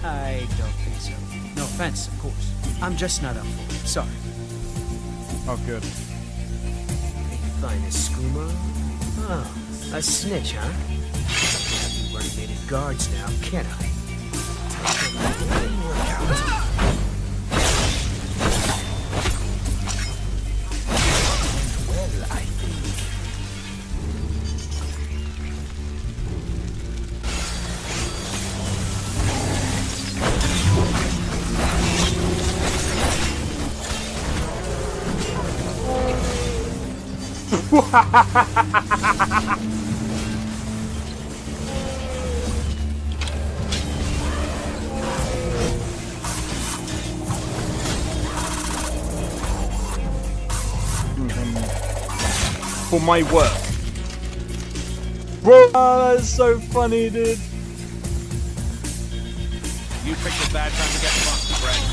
I don't think so. No offense, of course. I'm just not up for it. Sorry. Oh, good. Finest skooma? Oh, a snitch, huh? Can't be running native guards now, can I? Well, I think. For my work. Bro, that's so funny, dude. You picked a bad time to get fucked, friend.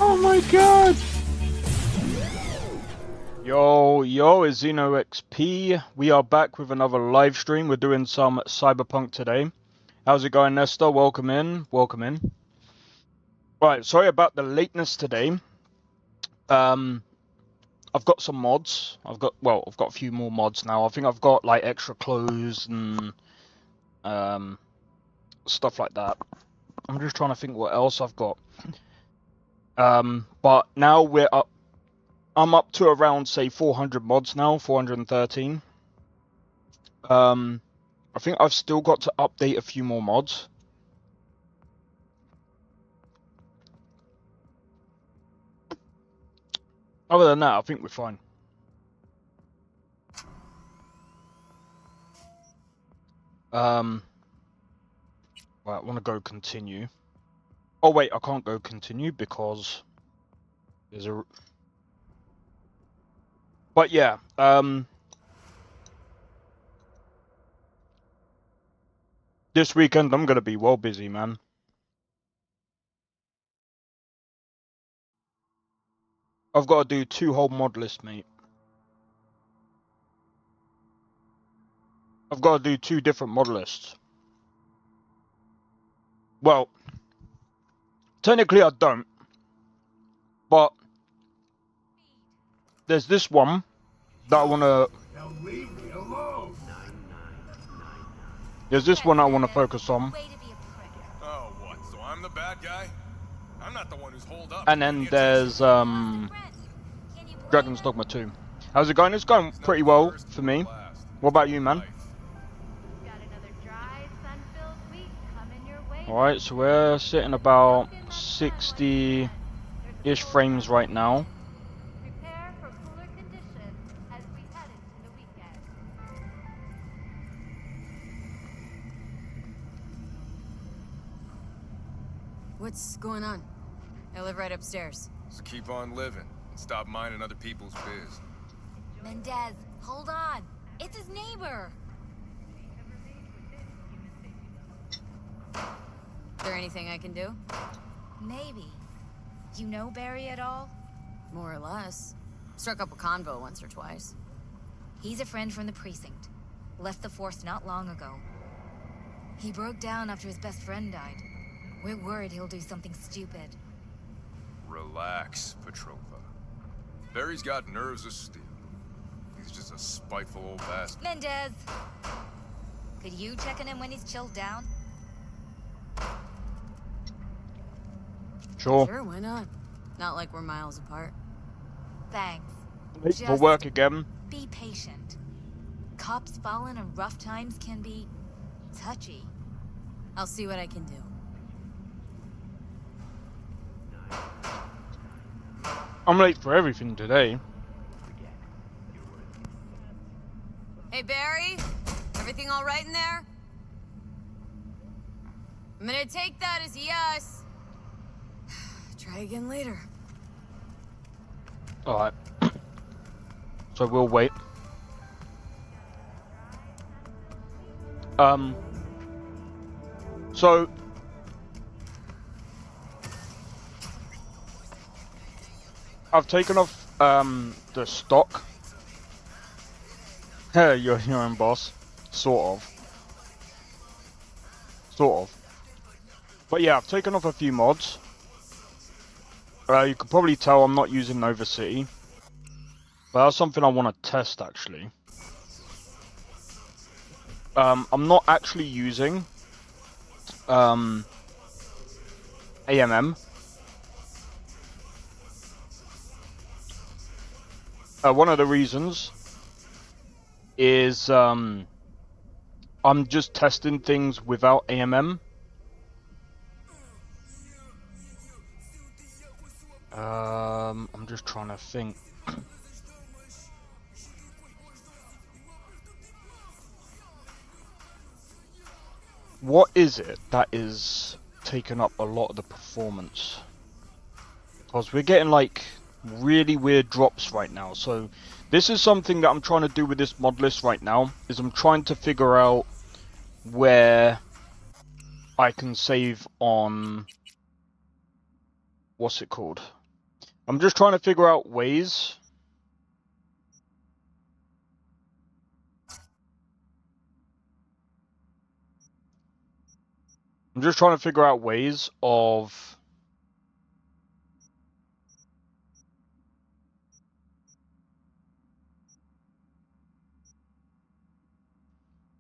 Oh my god! Yo, it's Xeno XP. We are back with another live stream. We're doing some Cyberpunk today. How's it going, Nestor? Welcome in. Welcome in. Right, sorry about the lateness today. I've got some mods. I've got a few more mods now. I think I've got like extra clothes and stuff like that. I'm just trying to think what else I've got. But now we're up. I'm up to around, say, 400 mods now, 413. I think I've still got to update a few more mods. Other than that, I think we're fine. Right, I want to go continue. Oh wait, I can't go continue because there's a... But yeah, this weekend I'm gonna be well busy, man. I've got to do 2 whole Modlist, mate. I've got to do 2 different Modlists. Well, technically I don't, but there's this one that I want to... There's this one I want to focus on. Oh, what? So I'm the bad guy? I'm not the one who's holed up. And then there's Dragon's Dogma 2. How's it going? It's going pretty well for me. What about you, man? Alright, so we're sitting about 60-ish frames right now. What's going on? I live right upstairs. So keep on living and stop minding other people's biz. Mendez, hold on. It's his neighbor. Is there anything I can do? Maybe. You know Barry at all? More or less. Struck up a convo once or twice. He's a friend from the precinct. Left the force not long ago. He broke down after his best friend died. We're worried he'll do something stupid. Relax, Petrova. Barry's got nerves of steel. He's just a spiteful old bastard. Mendez! Could you check on him when he's chilled down? Sure. Sure, why not? Not like we're miles apart. Thanks. Late for Just work again. be patient. Cops falling in rough times can be touchy. I'll see what I can do. I'm late for everything today. Hey, Barry? Everything all right in there? I'm gonna take that as a yes. Try again later. Alright. So we'll wait. So I've taken off the stock. You're your own boss. Sort of. But yeah, I've taken off a few mods. You can probably tell I'm not using Nova City. But that's something I want to test, actually. I'm not actually using AMM. One of the reasons is I'm just testing things without AMM. I'm just trying to think. What is it that is taking up a lot of the performance? Because we're getting like really weird drops right now. So this is something that I'm trying to do with this mod list right now, is I'm trying to figure out where I can save on, what's it called? I'm just trying to figure out ways of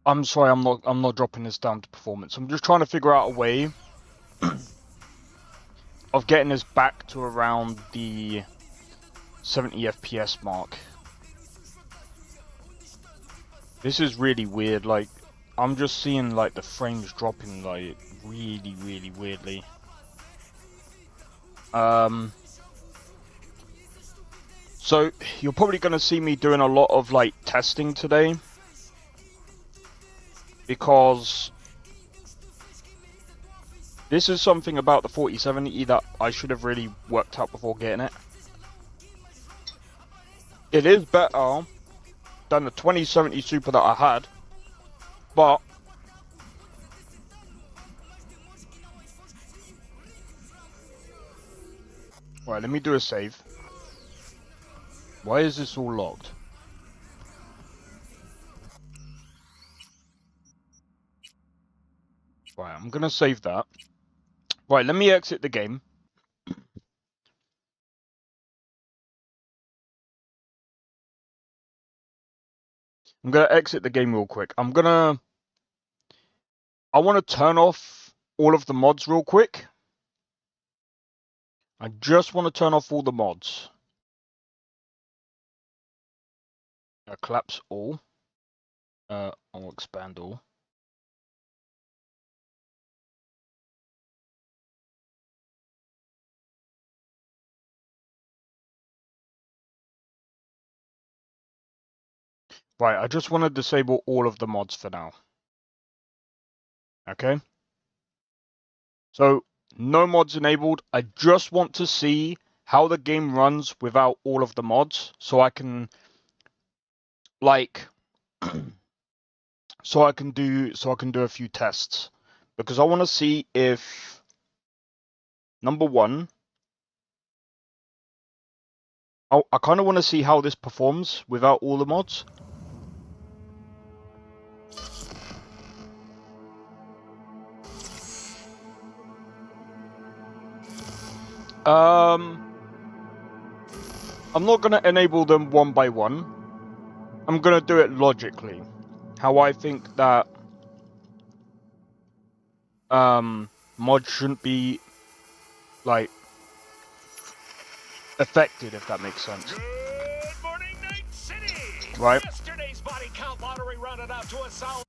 I'm sorry, I'm not dropping this down to performance. I'm just trying to figure out a way of getting this back to around the 70 FPS mark. This is really weird, like I'm just seeing like the frames dropping like really weirdly. So you're probably going to see me doing a lot of like testing today, because this is something about the 4070 that I should have really worked out before getting it. It is better than the 2070 Super that I had, but right, let me do a save. Why is this all locked? Right, I'm gonna save that. Right, let me exit the game. I'm gonna exit the game real quick. I want to turn off all of the mods real quick. I just want to turn off all the mods. Collapse all. I'll expand all. Right, I just want to disable all of the mods for now. Okay. So, no mods enabled. I just want to see how the game runs without all of the mods, so I can like so I can do a few tests, because I want to see if, number one, I kind of want to see how this performs without all the mods. I'm not going to enable them one by one. I'm going to do it logically. How I think that mods shouldn't be like affected, if that makes sense. Good morning, Night City! Right. Yesterday's body count lottery rounded out to a solid.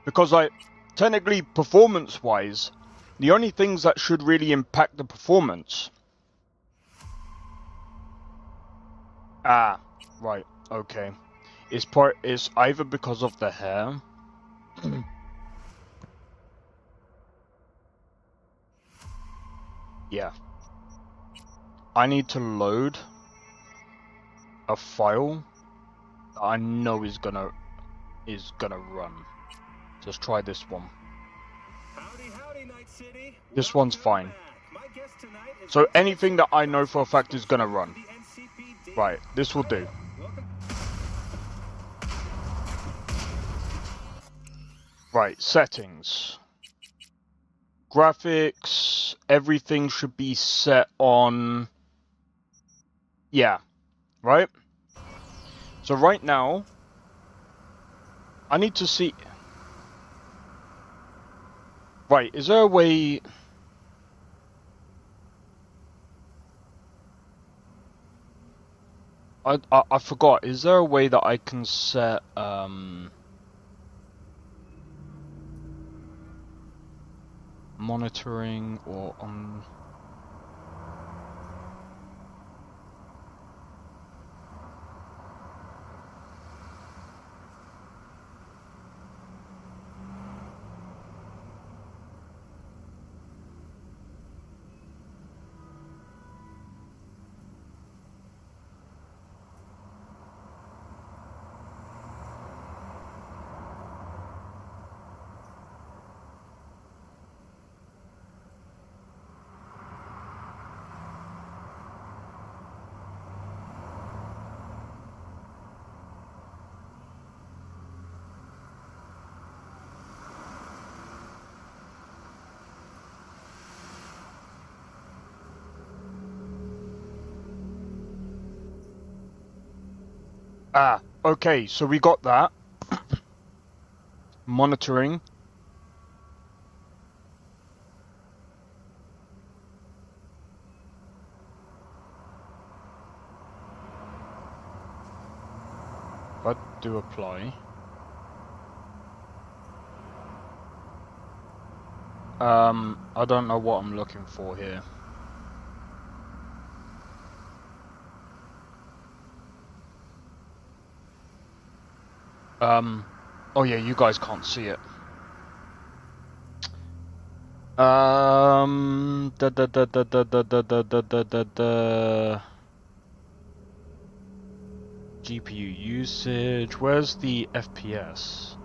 Because like technically performance wise, the only things that should really impact the performance, right, okay, is either because of the hair yeah, I need to load a file that I know is gonna run. Just try this one. Howdy, howdy, Night City. This one's fine. So anything that I know for a fact is gonna run. Right, this will do. Right, settings. Graphics, everything should be set on... Yeah, right? So right now, I need to see... Right, is there a way... I forgot, is there a way that I can set, monitoring or on... Ah, okay, so we got that. Monitoring. But do apply. I don't know what I'm looking for here. Oh yeah, you guys can't see it. Da da da da da da da da da da da da. GPU usage. Where's the FPS?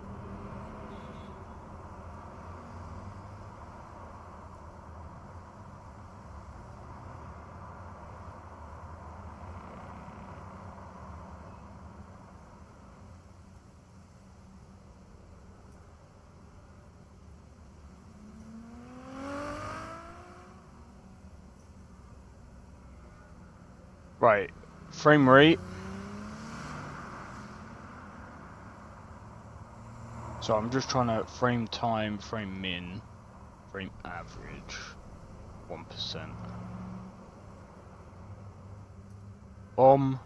Right, frame rate. So I'm just trying to frame time, frame min, frame average, 1%. Bomb.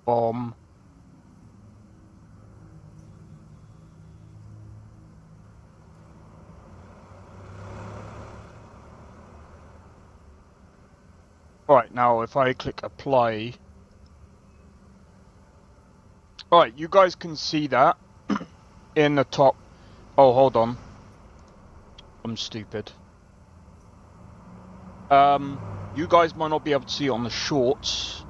Bomb. Alright, now if I click apply... Alright, you guys can see that in the top... Oh, hold on. I'm stupid. You guys might not be able to see it on the shorts.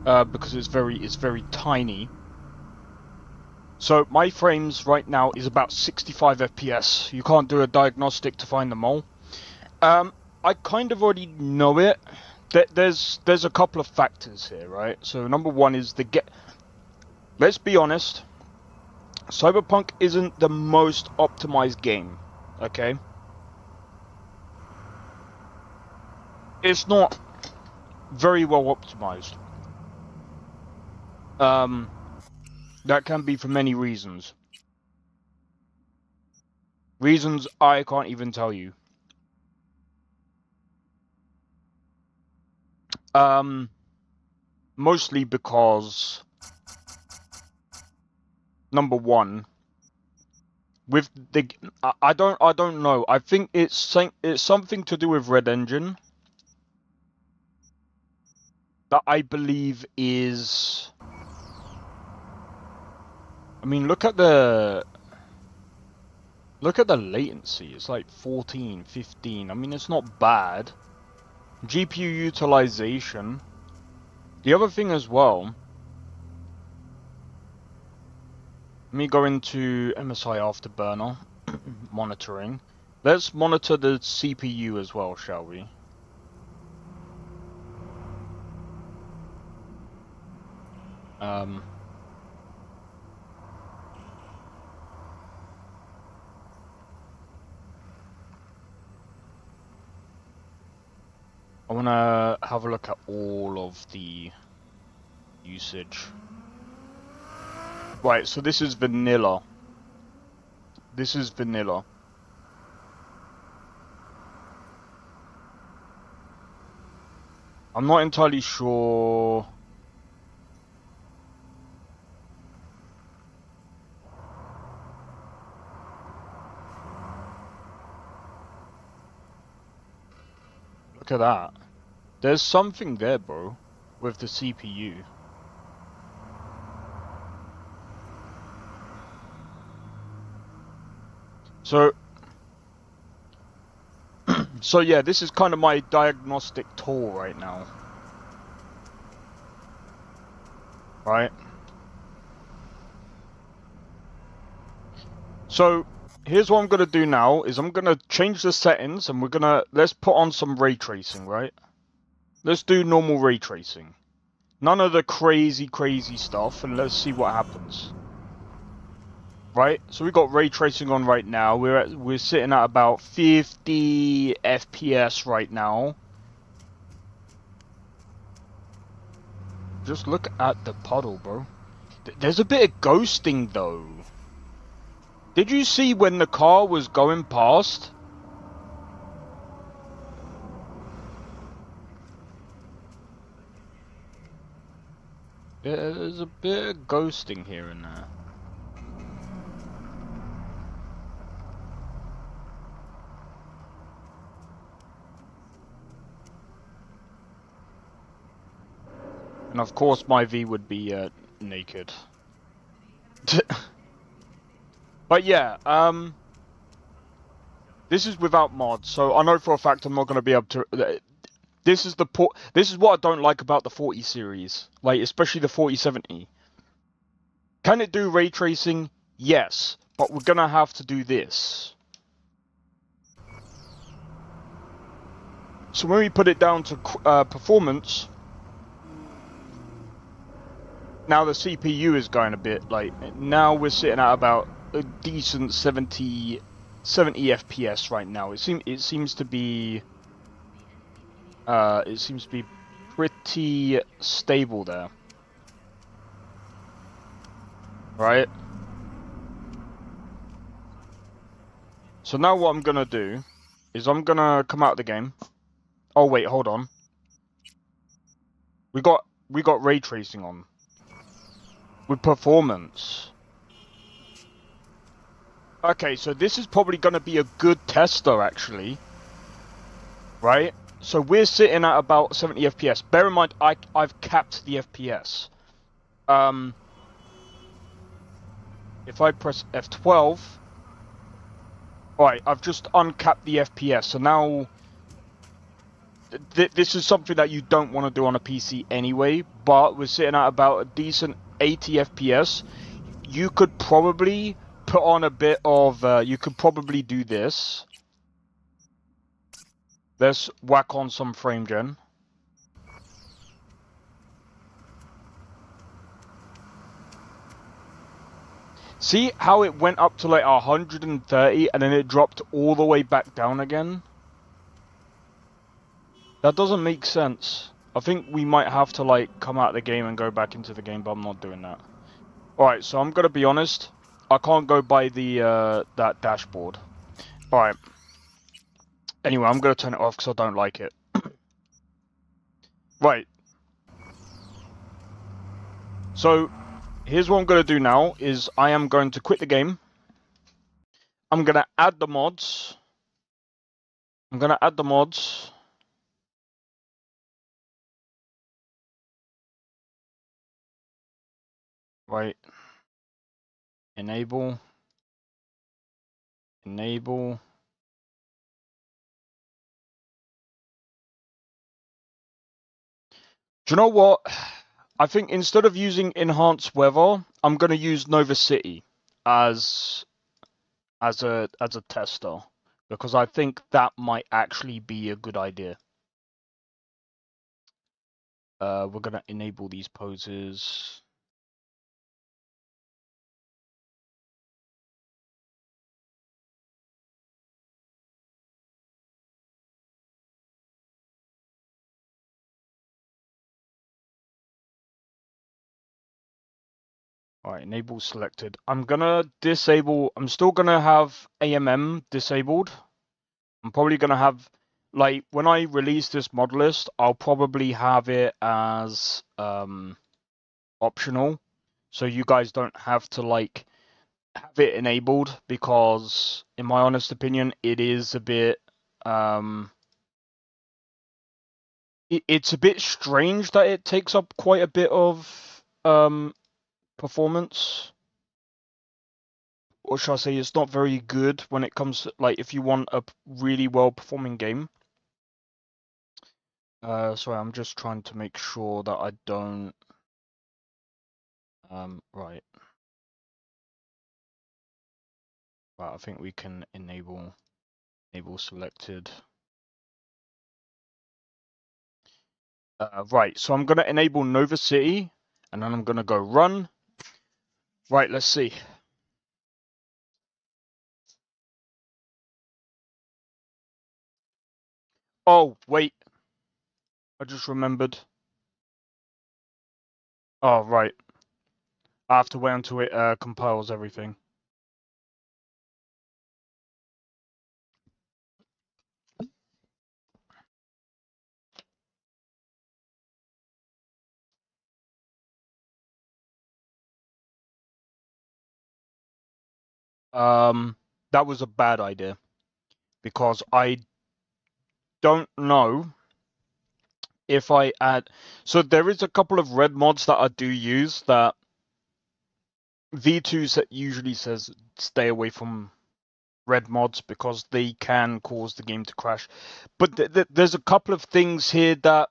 Because it's very tiny. So my frames right now is about 65 FPS. You can't do a diagnostic to find them all. I kind of already know it. There's a couple of factors here, right? So number one is let's be honest. Cyberpunk isn't the most optimized game, okay? It's not very well optimized. That can be for many reasons. Reasons I can't even tell you. Mostly because, number one, with the I don't know. I think it's something to do with Red Engine that I believe is. I mean, look at the latency. It's like 14, 15. I mean, it's not bad. GPU utilization. The other thing as well. Let me go into MSI Afterburner monitoring. Let's monitor the CPU as well, shall we? I want to have a look at all of the usage. Right, so this is vanilla. This is vanilla. I'm not entirely sure. Look at that. There's something there, bro, with the CPU. So, so yeah, this is kind of my diagnostic tool right now. Right? So, here's what I'm going to do now, is I'm going to change the settings, and let's put on some ray tracing, right? Let's do normal ray tracing. None of the crazy stuff, and let's see what happens. Right, so we got ray tracing on right now. We're sitting at about 50 FPS right now. Just look at the puddle, bro. There's a bit of ghosting though. Did you see when the car was going past? There's a bit of ghosting here and there. And of course my V would be naked. But yeah, this is without mods, so I know for a fact I'm not going to be able to... This is what I don't like about the 40 series, like especially the 4070. Can it do ray tracing? Yes, but we're going to have to do this. So when we put it down to performance... Now the CPU is going a bit, like, now we're sitting at about a decent 70 FPS right now. It seems to be pretty stable there. Right? So now what I'm gonna do is I'm gonna come out of the game. Oh wait, hold on. We got ray tracing on. With performance. Okay, so this is probably going to be a good tester, actually. Right? So we're sitting at about 70 FPS. Bear in mind, I've capped the FPS. If I press F12... Alright, I've just uncapped the FPS. So now... This is something that you don't want to do on a PC anyway. But we're sitting at about a decent 80 FPS. You could probably put on a bit of... you could probably do this. Let's whack on some frame gen. See how it went up to like 130 and then it dropped all the way back down again? That doesn't make sense. I think we might have to like come out of the game and go back into the game, but I'm not doing that. Alright, so I'm gonna be honest. I can't go by the that dashboard. Alright. Anyway, I'm gonna turn it off because I don't like it. Right. So, here's what I'm gonna do now, is I am going to quit the game. I'm gonna add the mods. Right. Enable. Do you know what? I think instead of using enhanced weather, I'm gonna use Nova City as a tester. because I think that might actually be a good idea. We're gonna enable these poses. Alright, enable selected. I'm still gonna have AMM disabled. I'm probably gonna have, like, when I release this mod list, I'll probably have it as optional. So you guys don't have to, like, have it enabled, because in my honest opinion, it is a bit it's a bit strange that it takes up quite a bit of performance, or should I say it's not very good when it comes to, like, if you want a really well performing game. Sorry, I'm just trying to make sure that I don't right, I think we can enable selected. Right, so I'm gonna enable Nova City, and then I'm gonna go run. Right, let's see. Oh, wait. I just remembered. Oh, right. I have to wait until it compiles everything. That was a bad idea, because I don't know if I add... So there is a couple of red mods that I do use that V2 usually says stay away from red mods because they can cause the game to crash. But there's a couple of things here that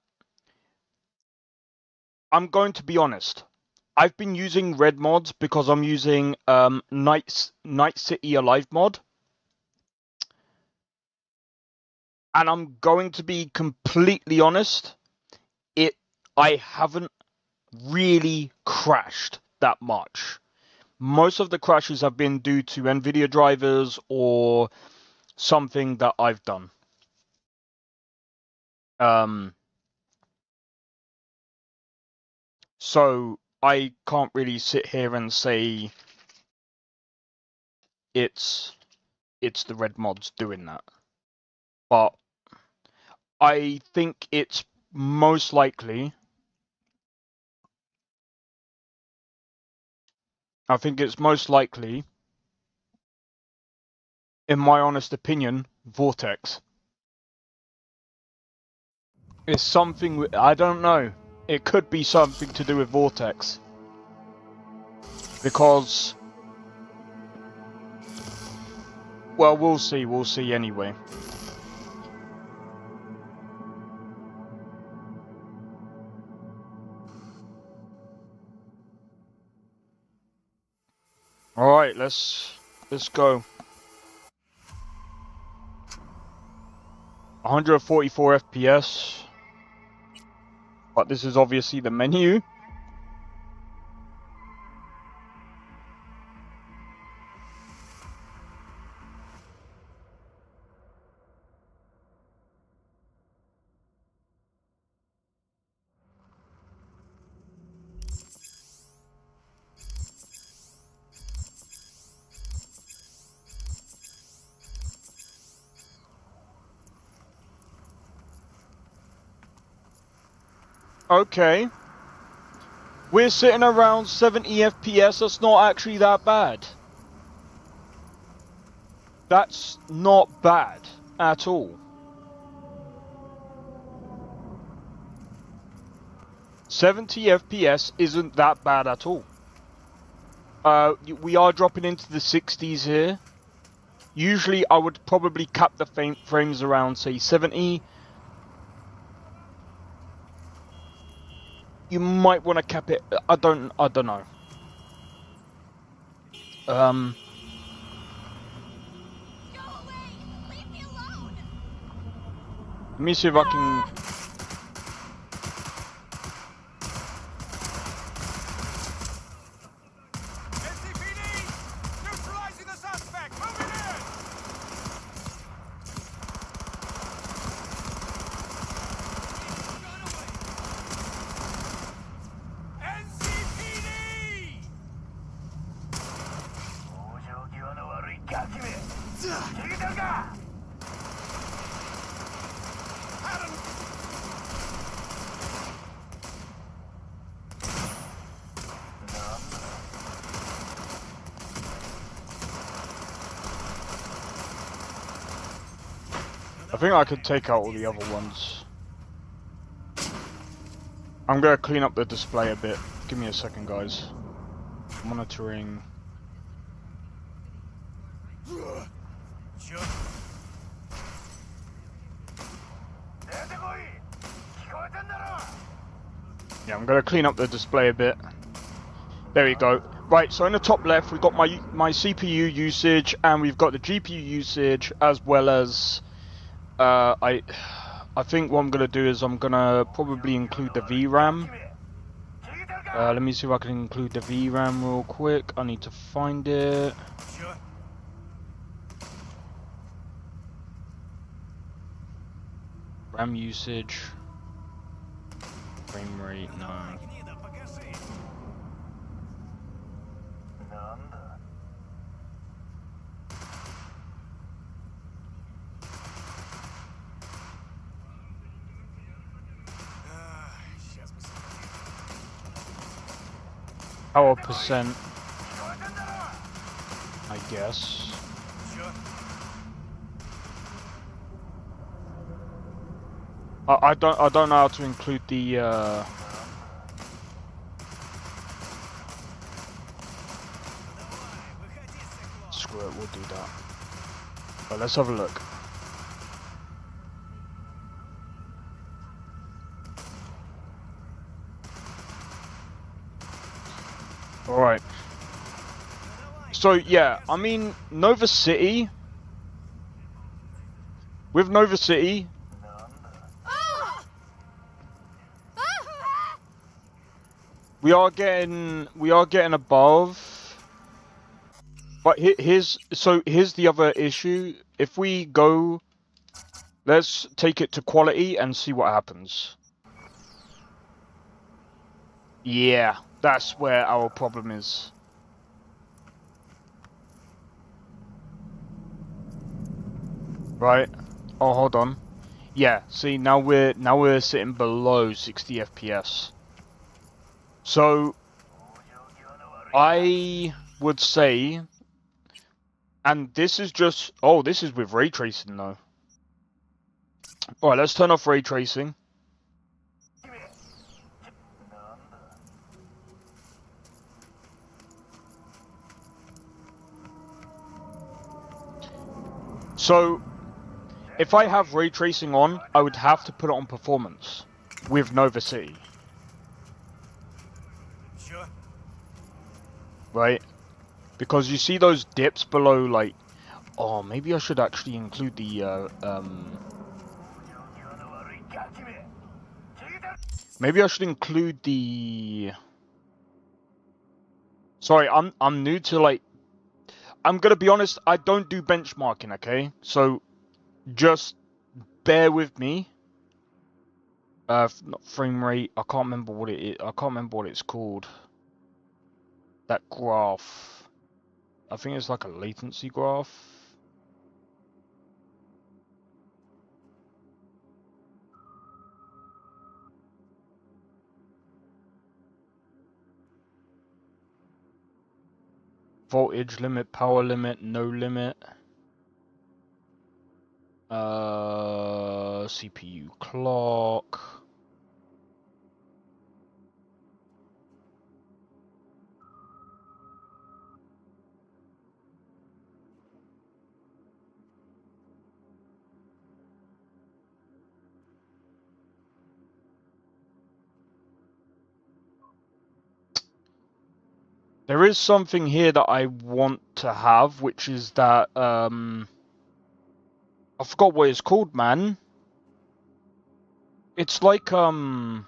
I'm going to be honest. I've been using red mods because I'm using Night City Alive mod. And I'm going to be completely honest, I haven't really crashed that much. Most of the crashes have been due to NVIDIA drivers or something that I've done. So I can't really sit here and say it's the red mods doing that. But I think it's most likely... in my honest opinion, Vortex. It's something... I don't know. It could be something to do with Vortex. Because... well, we'll see anyway. Alright, let's go. 144 FPS. But this is obviously the menu. Okay. We're sitting around 70 FPS, that's not actually that bad. That's not bad at all. 70 FPS isn't that bad at all. We are dropping into the 60s here. Usually I would probably cap the frames around, say, 70. You might want to cap it. I don't know. Go away! Leave Let me see if I can... NCPD! Neutralizing the suspect! Moving in! NCPD! I think I could take out all the other ones. I'm gonna clean up the display a bit. Give me a second, guys. Monitoring. Yeah, I'm gonna clean up the display a bit. There we go. Right, so in the top left we've got my CPU usage and we've got the GPU usage as well as I think what I'm gonna do is I'm gonna probably include the VRAM. Let me see if I can include the VRAM real quick. I need to find it. RAM usage. Frame rate, no. Power percent, I guess. I don't know how to include the screw it, we'll do that. But let's have a look. Alright. So yeah, I mean Nova City. With Nova City, we are getting above. But here's the other issue. If we go, let's take it to quality and see what happens. Yeah, that's where our problem is. Right. Oh, hold on. Yeah, see now we're sitting below 60 FPS. So I would say, and this is just, oh, this is with ray tracing though. Alright, let's turn off ray tracing. So, if I have ray tracing on, I would have to put it on performance with Nova City. Sure. Right? Because you see those dips below, like, oh, maybe I should actually include the, maybe I should include the, sorry, I'm new to, like, I'm gonna be honest, I don't do benchmarking, okay? So, just bear with me. Not frame rate, I can't remember what it is, I can't remember what it's called. That graph. I think it's like a latency graph. Voltage limit, power limit, no limit. CPU clock. There is something here that I want to have, which is that, I forgot what it's called, man. It's like, oh,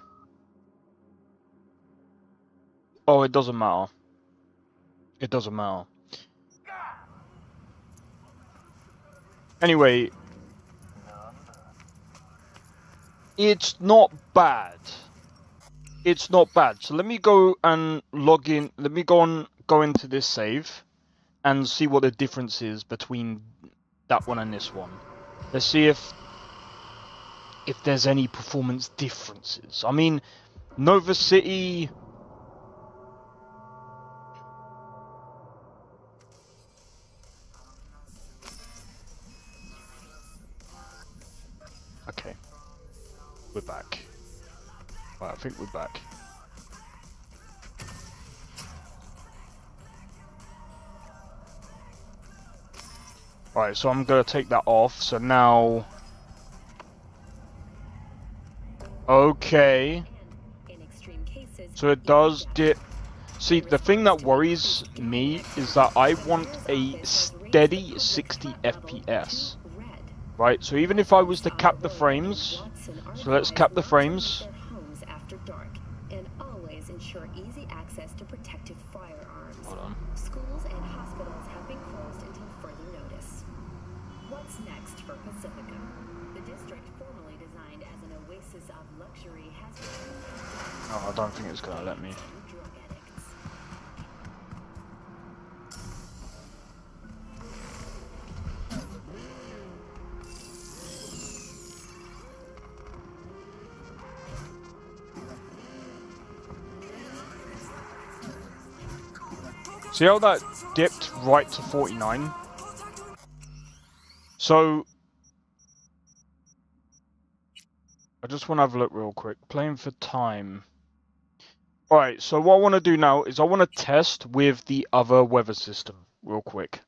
it doesn't matter. It doesn't matter. Anyway, it's not bad. It's not bad. So let me go and log in. Let me go into this save and see what the difference is between that one and this one. Let's see if there's any performance differences. I mean, Nova City. Okay, we're back. Right, I think we're back. Right, so I'm gonna take that off. So now, okay. So it does dip. See, the thing that worries me is that I want a steady 60 FPS. Right, so even if I was to cap the frames, so let's cap the frames. Hold on. Schools and hospitals have been closed until further notice. What's next for Pacifica? The district, formerly designed as an oasis of luxury, has become Oh, I don't think it's gonna let me. drug addicts. See how that dipped right to 49? So, I just want to have a look real quick. Playing for time. Alright, so what I want to do now is I want to test with the other weather system real quick.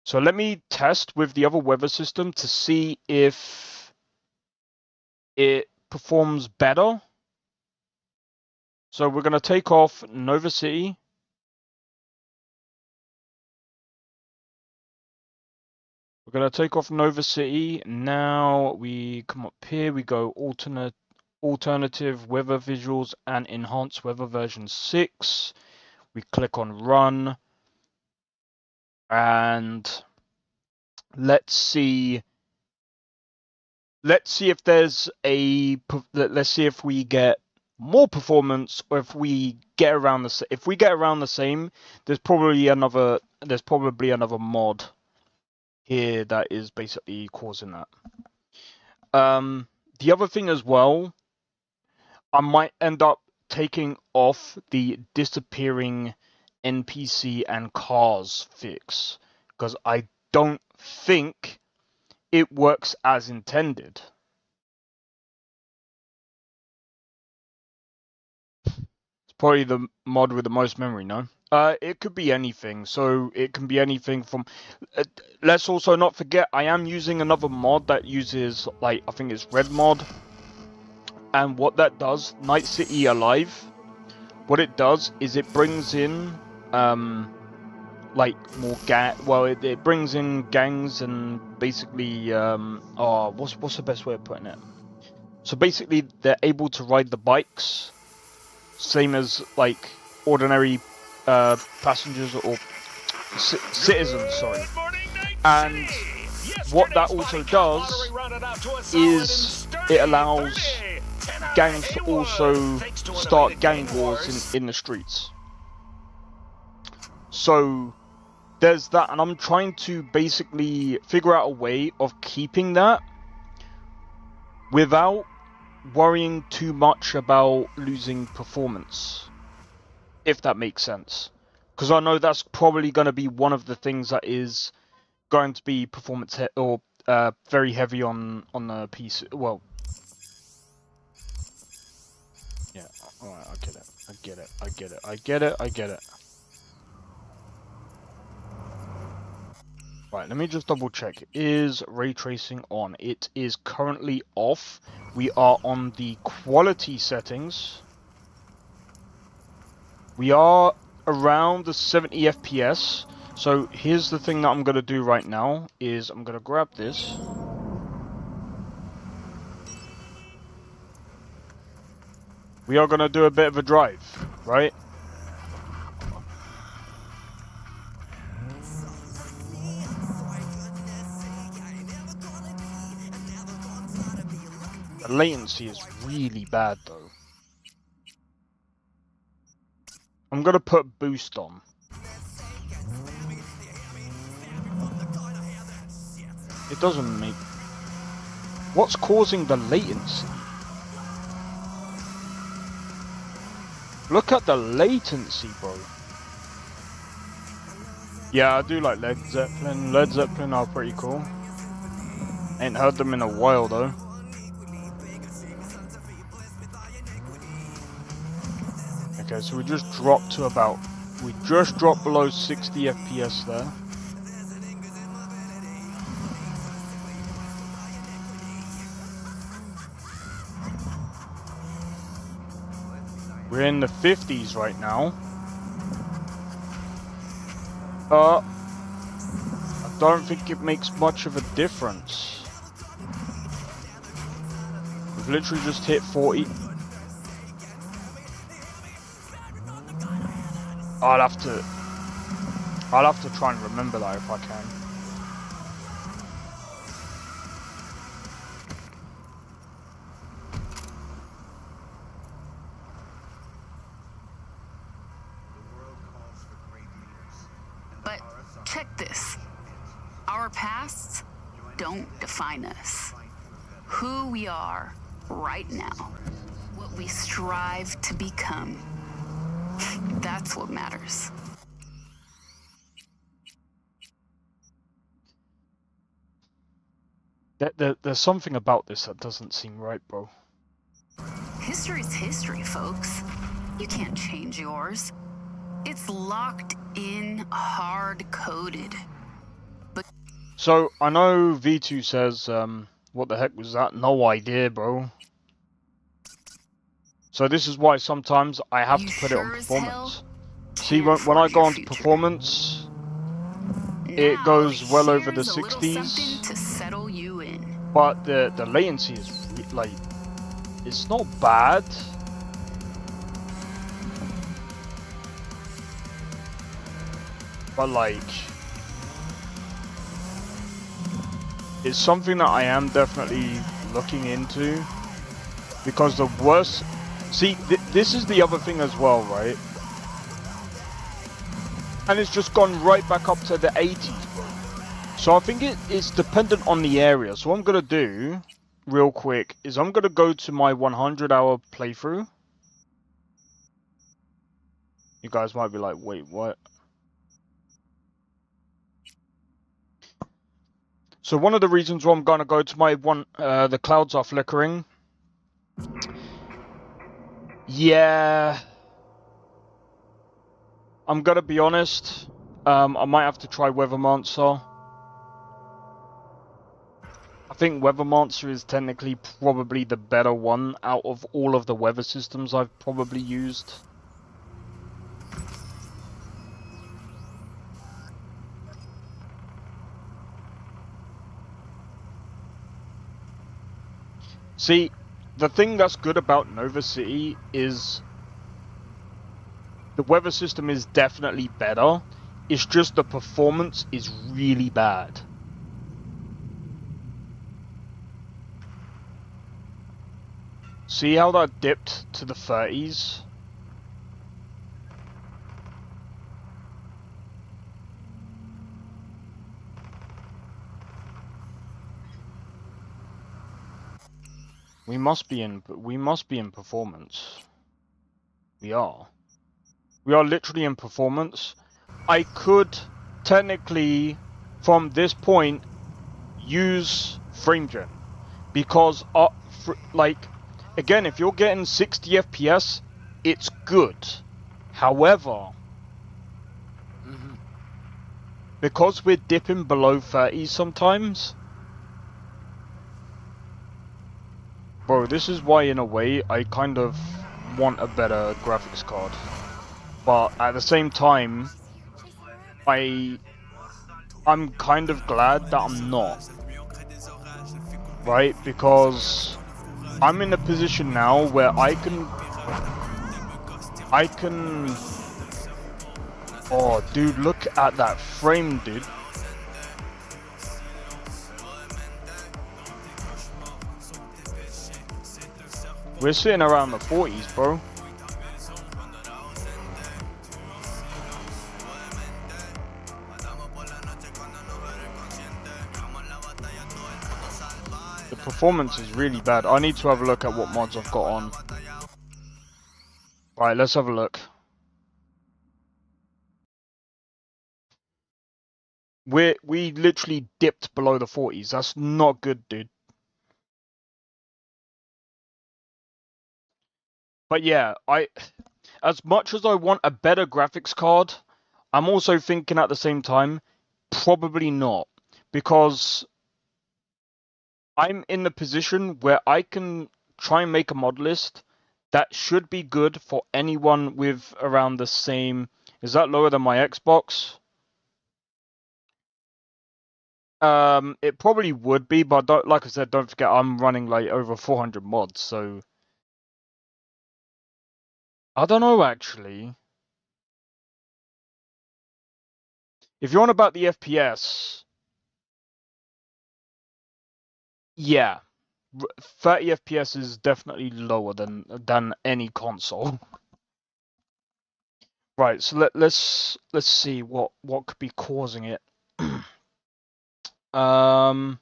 So let me test with the other weather system to see if it performs better. So we're going to take off Nova City. We're going to take off Nova City. Now we come up here. We go alternative weather visuals and enhanced weather version 6. We click on run. And let's see if there's a, let's see if we get more performance, or if we get around the same, there's probably another mod here that is basically causing that. The other thing as well, I might end up taking off the disappearing NPC and cars fix, because I don't think it works as intended. It's probably the mod with the most memory, no? It could be anything. So it can be anything from... let's also not forget, I am using another mod that uses, like, I think it's Red Mod. And what that does, Night City Alive, what it does is it brings in, like, more it brings in gangs and basically, what's the best way of putting it? So basically, they're able to ride the bikes, same as, like, ordinary passengers or citizens, sorry. And what that also does is it allows gangs to also start gang wars in the streets. So there's that, and I'm trying to basically figure out a way of keeping that without worrying too much about losing performance, if that makes sense. Because I know that's probably going to be one of the things that is going to be performance very heavy on the PC. Well, yeah, alright, I get it. Right, let me just double check. Is ray tracing on? It is currently off. We are on the quality settings. We are around the 70 FPS. So here's the thing that I'm going to do right now is I'm going to grab this. we are gonna do a bit of a drive, right? The latency is really bad though. I'm gonna put boost on. It doesn't make... What's causing the latency? Look at the latency, bro. Yeah, I do like Led Zeppelin. Led Zeppelin are pretty cool. Ain't heard them in a while though. Okay, so we just dropped to about... We just dropped below 60 FPS there. We're in the 50s right now. I don't think it makes much of a difference. We've literally just hit 40. I'll have to try and remember that if I can. But check this. Our pasts don't define us. Who we are right now, what we strive to become, that's what matters. There's something about this that doesn't seem right, bro. History's history, folks. You can't change yours. It's locked in, hard-coded. But So, I know V2 says, what the heck was that? No idea, bro. So this is why sometimes I have to put it on performance. See, when I go on to performance, it goes well over the 60s. To settle you in. But the latency is, like, it's not bad. But, like, it's something that I am definitely looking into. Because the worst... See, this is the other thing as well, right? And it's just gone right back up to the 80s, bro. So I think it's dependent on the area. So what I'm going to do, real quick, is I'm going to go to my 100-hour playthrough. You guys might be like, wait, what? So one of the reasons why I'm going to go to my the clouds are flickering. Yeah, I'm gonna be honest. I might have to try Weathermancer. I think Weathermancer is technically probably the better one out of all of the weather systems I've probably used. See, the thing that's good about Nova City is the weather system is definitely better. It's just the performance is really bad. See how that dipped to the 30s? We must be in performance. We are literally in performance. I could technically from this point use FrameGen because like again, if you're getting 60 FPS, it's good. However, because we're dipping below 30 sometimes. Bro, this is why, in a way, I kind of want a better graphics card. But at the same time, I'm kind of glad that I'm not. Right? Because I'm in a position now where I can I can... Oh, dude, look at that frame, dude. We're sitting around the 40s, bro. The performance is really bad. I need to have a look at what mods I've got on. Right, let's have a look. We literally dipped below the 40s. That's not good, dude. But yeah, as much as I want a better graphics card, I'm also thinking at the same time, probably not. Because I'm in the position where I can try and make a mod list that should be good for anyone with around the same... Is that lower than my Xbox? It probably would be, but like I said, don't forget I'm running like over 400 mods, so I don't know actually. If you're on about the FPS, yeah, 30 FPS is definitely lower than any console. Right, so let's see what could be causing it. Right,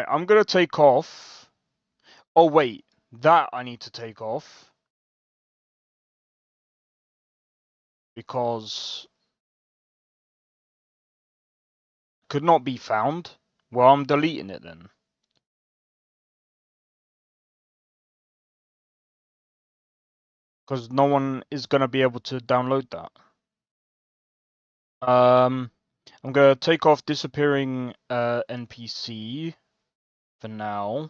I'm gonna take off. Oh wait, that I need to take off because could not be found. Well, I'm deleting it then. Because no one is gonna be able to download that. I'm gonna take off disappearing NPC for now.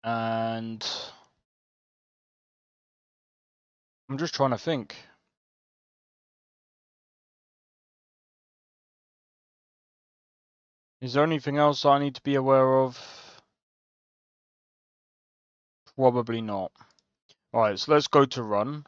And I'm just trying to think. Is there anything else I need to be aware of? Probably not. Alright, so let's go to run.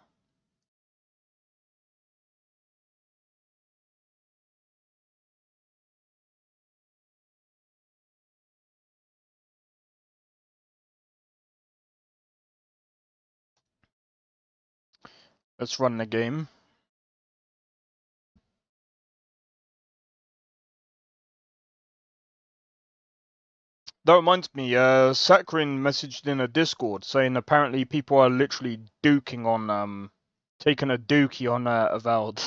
Let's run the game. That reminds me, Sakrin messaged in a Discord saying apparently people are literally duking on, taking a dookie on Avowed.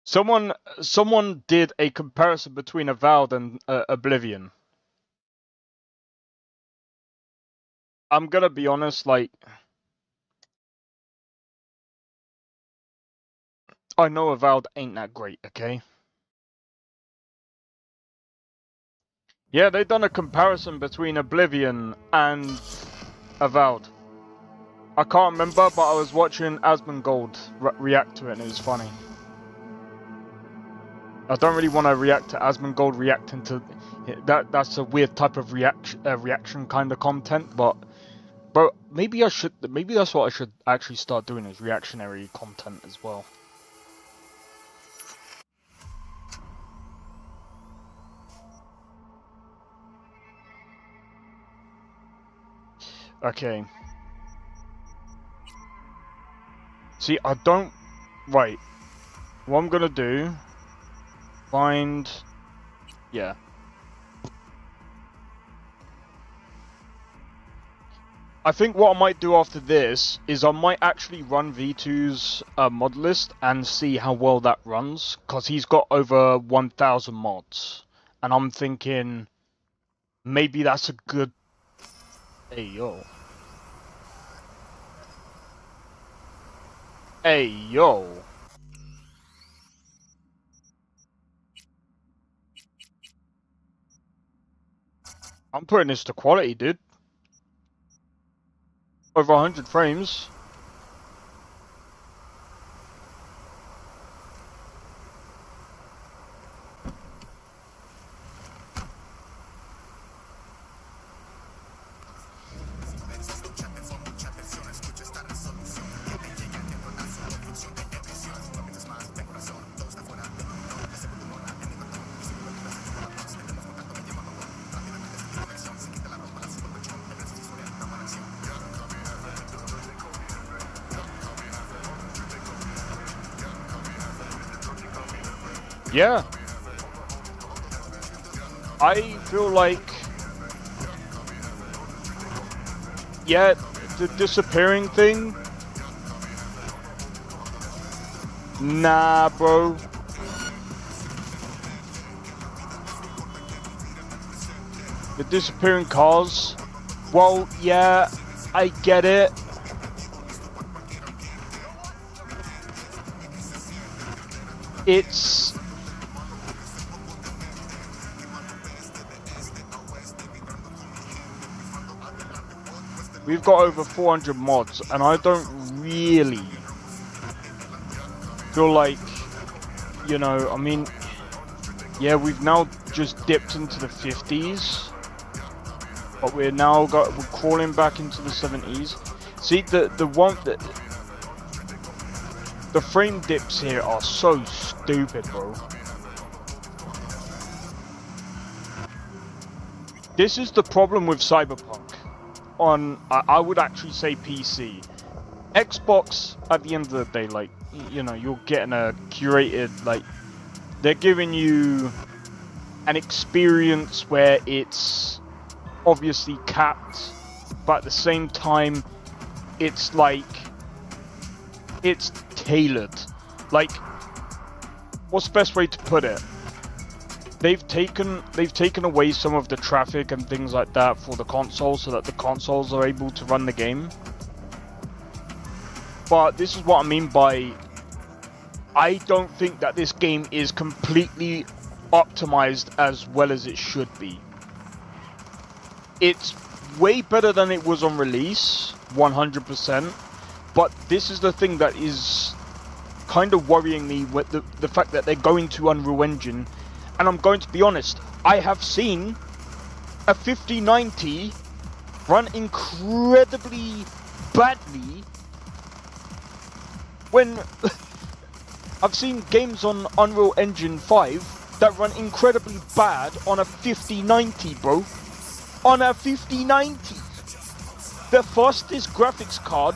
Someone did a comparison between Avowed and Oblivion. I'm gonna be honest, like, I know Avowed ain't that great, okay? Yeah, they done a comparison between Oblivion and Avowed. I can't remember, but I was watching Asmongold react to it and it was funny. I don't really want to react to Asmongold reacting to that. That's a weird type of reaction kind of content, but bro, maybe I should. Maybe that's what I should actually start doing is reactionary content as well. Okay. See, I don't... Right. What I'm gonna do... Find... Yeah. I think what I might do after this is I might actually run V2's mod list and see how well that runs. Because he's got over 1,000 mods. And I'm thinking... Maybe that's a good... Hey, yo. Hey, yo. I'm putting this to quality, dude. Over 100 frames. Yeah. I feel like, yeah, the disappearing thing. Nah, bro. The disappearing cars. Well, yeah, I get it. It's... We've got over 400 mods, and I don't really feel like, you know, I mean, yeah, we've now just dipped into the 50s, but we're crawling back into the 70s. See, the frame dips here are so stupid, bro. This is the problem with Cyberpunk. On, I would actually say PC. Xbox, at the end of the day, like, you know, you're getting a curated, like, they're giving you an experience where it's obviously capped, but at the same time, it's like, it's tailored. Like, what's the best way to put it? They've taken away some of the traffic and things like that for the console, so that the consoles are able to run the game. But this is what I mean by, I don't think that this game is completely optimized as well as it should be. It's way better than it was on release, 100%. But this is the thing that is kind of worrying me, with the fact that they're going to Unreal Engine. And I'm going to be honest, I have seen a 5090 run incredibly badly when I've seen games on Unreal Engine 5 that run incredibly bad on a 5090, bro. On a 5090. The fastest graphics card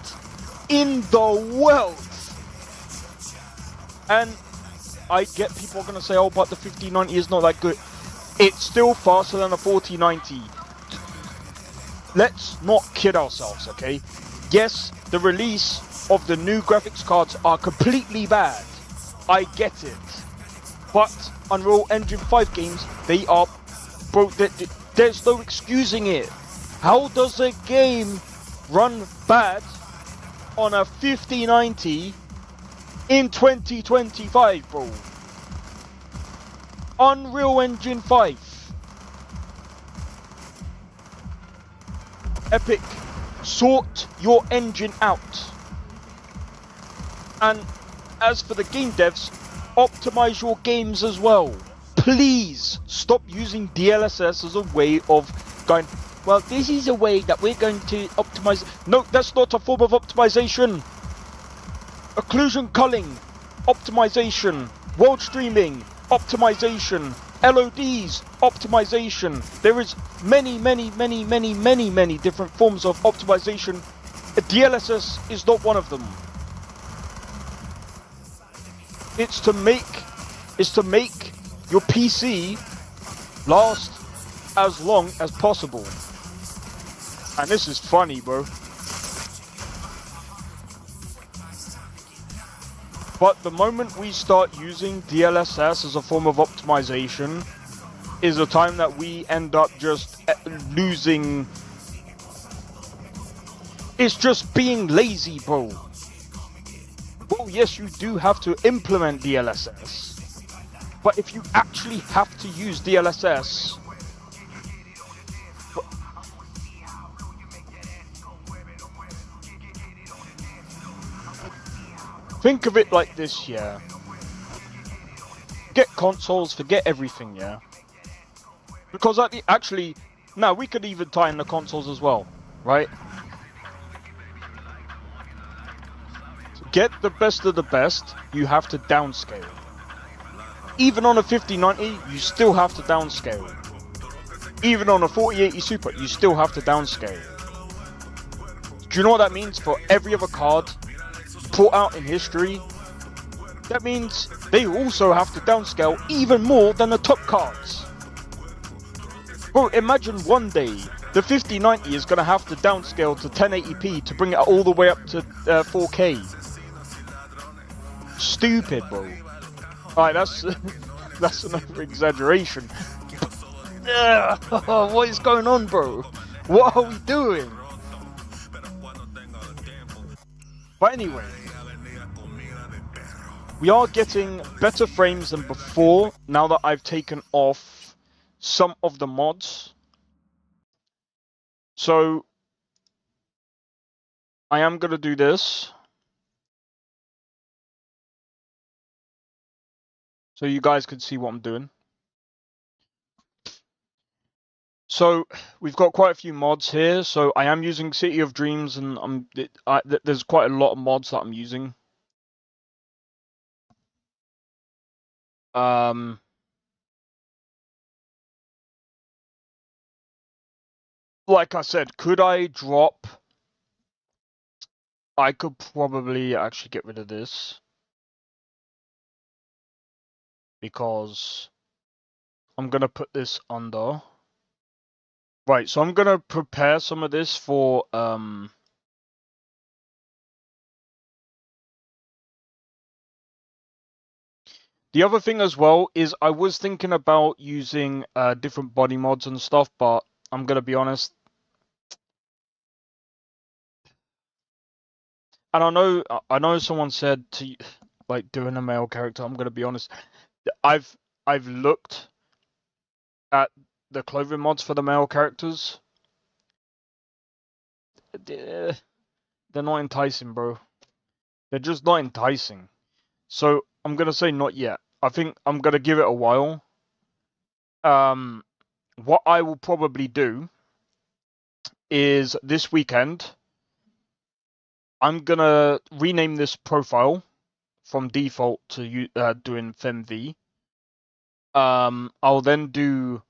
in the world. And I get people are going to say, oh, but the 5090 is not that good. It's still faster than a 4090. Let's not kid ourselves, okay? Yes, the release of the new graphics cards are completely bad. I get it. But Unreal Engine 5 games, they are... Bro, there's no excusing it. How does a game run bad on a 5090 in 2025, bro? Unreal Engine 5. Epic, sort your engine out. And as for the game devs, optimize your games as well. Please stop using DLSS as a way of going, well, this is a way that we're going to optimize. No, that's not a form of optimization. Occlusion culling, optimization. World streaming, optimization. LODs, optimization. There is many different forms of optimization. DLSS is not one of them. It's to make your PC last as long as possible. And this is funny, bro. But the moment we start using DLSS as a form of optimization is a time that we end up just losing. It's just being lazy, bro. Well, yes, you do have to implement DLSS. But if you actually have to use DLSS, think of it like this, yeah. Forget consoles, forget everything, yeah. Because actually, now we could even tie in the consoles as well, right? To get the best of the best, you have to downscale. Even on a 5090, you still have to downscale. Even on a 4080 Super, you still have to downscale. Do you know what that means for every other card brought out in history? that means they also have to downscale even more than the top cards. Bro, imagine one day the 5090 is gonna have to downscale to 1080p to bring it all the way up to 4K. Stupid, bro. Alright, that's that's an over exaggeration. What is going on, bro? What are we doing? But anyway, we are getting better frames than before now that I've taken off some of the mods. So I am going to do this so you guys can see what I'm doing. So we've got quite a few mods here. So I am using City of Dreams, and there's quite a lot of mods that I'm using. Like I said, could I drop? I could probably actually get rid of this because I'm gonna put this under. Right, so I'm gonna prepare some of this for the other thing as well is I was thinking about using different body mods and stuff, but I'm gonna be honest. And I know someone said to like doing a male character. I'm gonna be honest. I've looked at the clothing mods for the male characters. They're not enticing, bro. They're just not enticing. So I'm gonna say not yet. I think I'm gonna give it a while. What I will probably do is this weekend I'm gonna rename this profile from default to doing FemV. I'll then do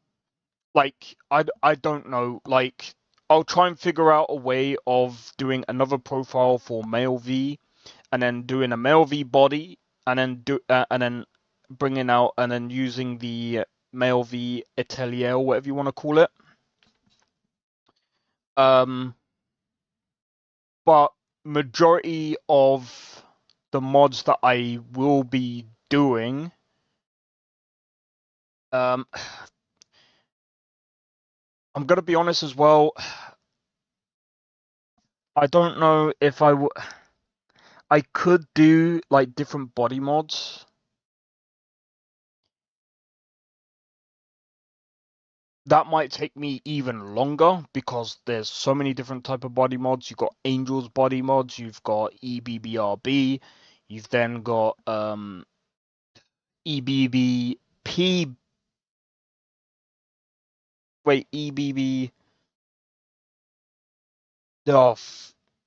like I don't know, like I'll try and figure out a way of doing another profile for male V, and then doing a male V body, and then bringing out and then using the male V atelier or whatever you want to call it. But majority of the mods that I will be doing, I'm gonna be honest as well. I don't know if I could do like different body mods. That might take me even longer because there's so many different type of body mods. You've got Angel's body mods, you've got EBBRB, you've then got EBBP. Wait, EBB. Oh,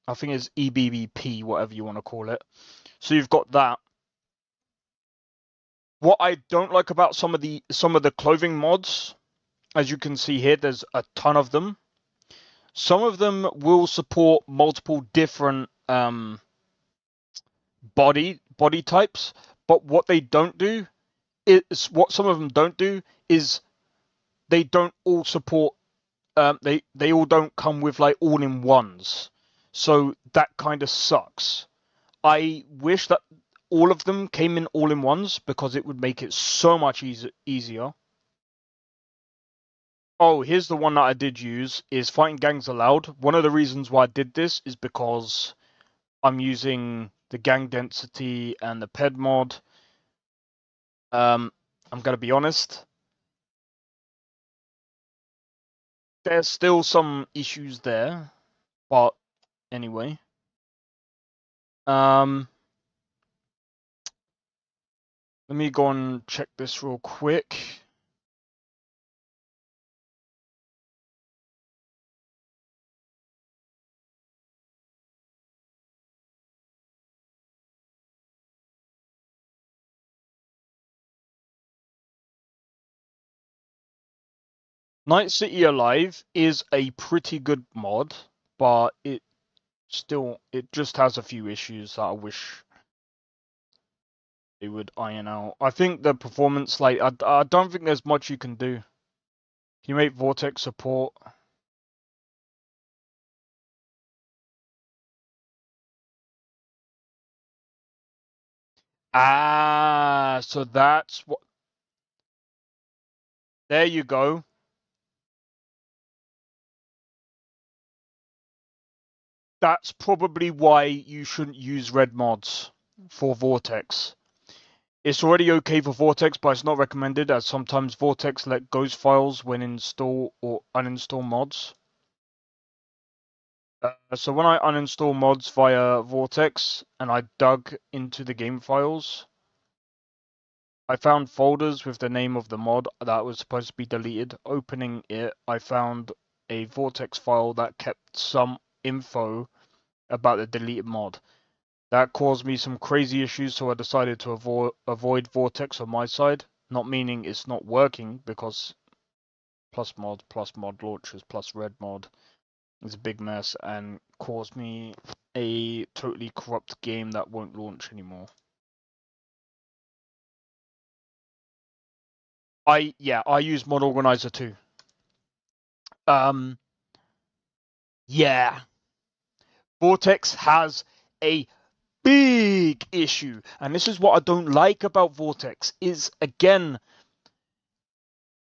I think it's EBBP, whatever you want to call it. So you've got that. What I don't like about some of the clothing mods, as you can see here, there's a ton of them. Some of them will support multiple different body types, but what they don't do is what some of them don't do is they don't all support. They all don't come with like all-in-ones, so that kind of sucks. I wish that all of them came in all-in-ones because it would make it so much easier. Oh, here's the one that I did use, is Fighting Gangs Allowed. One of the reasons why I did this is because I'm using the gang density and the ped mod. I'm gonna be honest. There's still some issues there, but anyway. Let me go and check this real quick. Night City Alive is a pretty good mod, but it just has a few issues that I wish they would iron out. I think the performance, like, I don't think there's much you can do. Can you make Vortex support? Ah, so that's what. There you go. That's probably why you shouldn't use red mods for Vortex. It's already okay for Vortex, but it's not recommended as sometimes Vortex let goes files when install or uninstall mods. So when I uninstall mods via Vortex and I dug into the game files, I found folders with the name of the mod that was supposed to be deleted. Opening it, I found a Vortex file that kept some info about the deleted mod. That caused me some crazy issues, so I decided to avoid Vortex on my side. Not meaning it's not working, because plus mod launchers, plus red mod is a big mess and caused me a totally corrupt game that won't launch anymore. I use Mod Organizer too. Yeah. Vortex has a big issue, and this is what I don't like about Vortex, is again,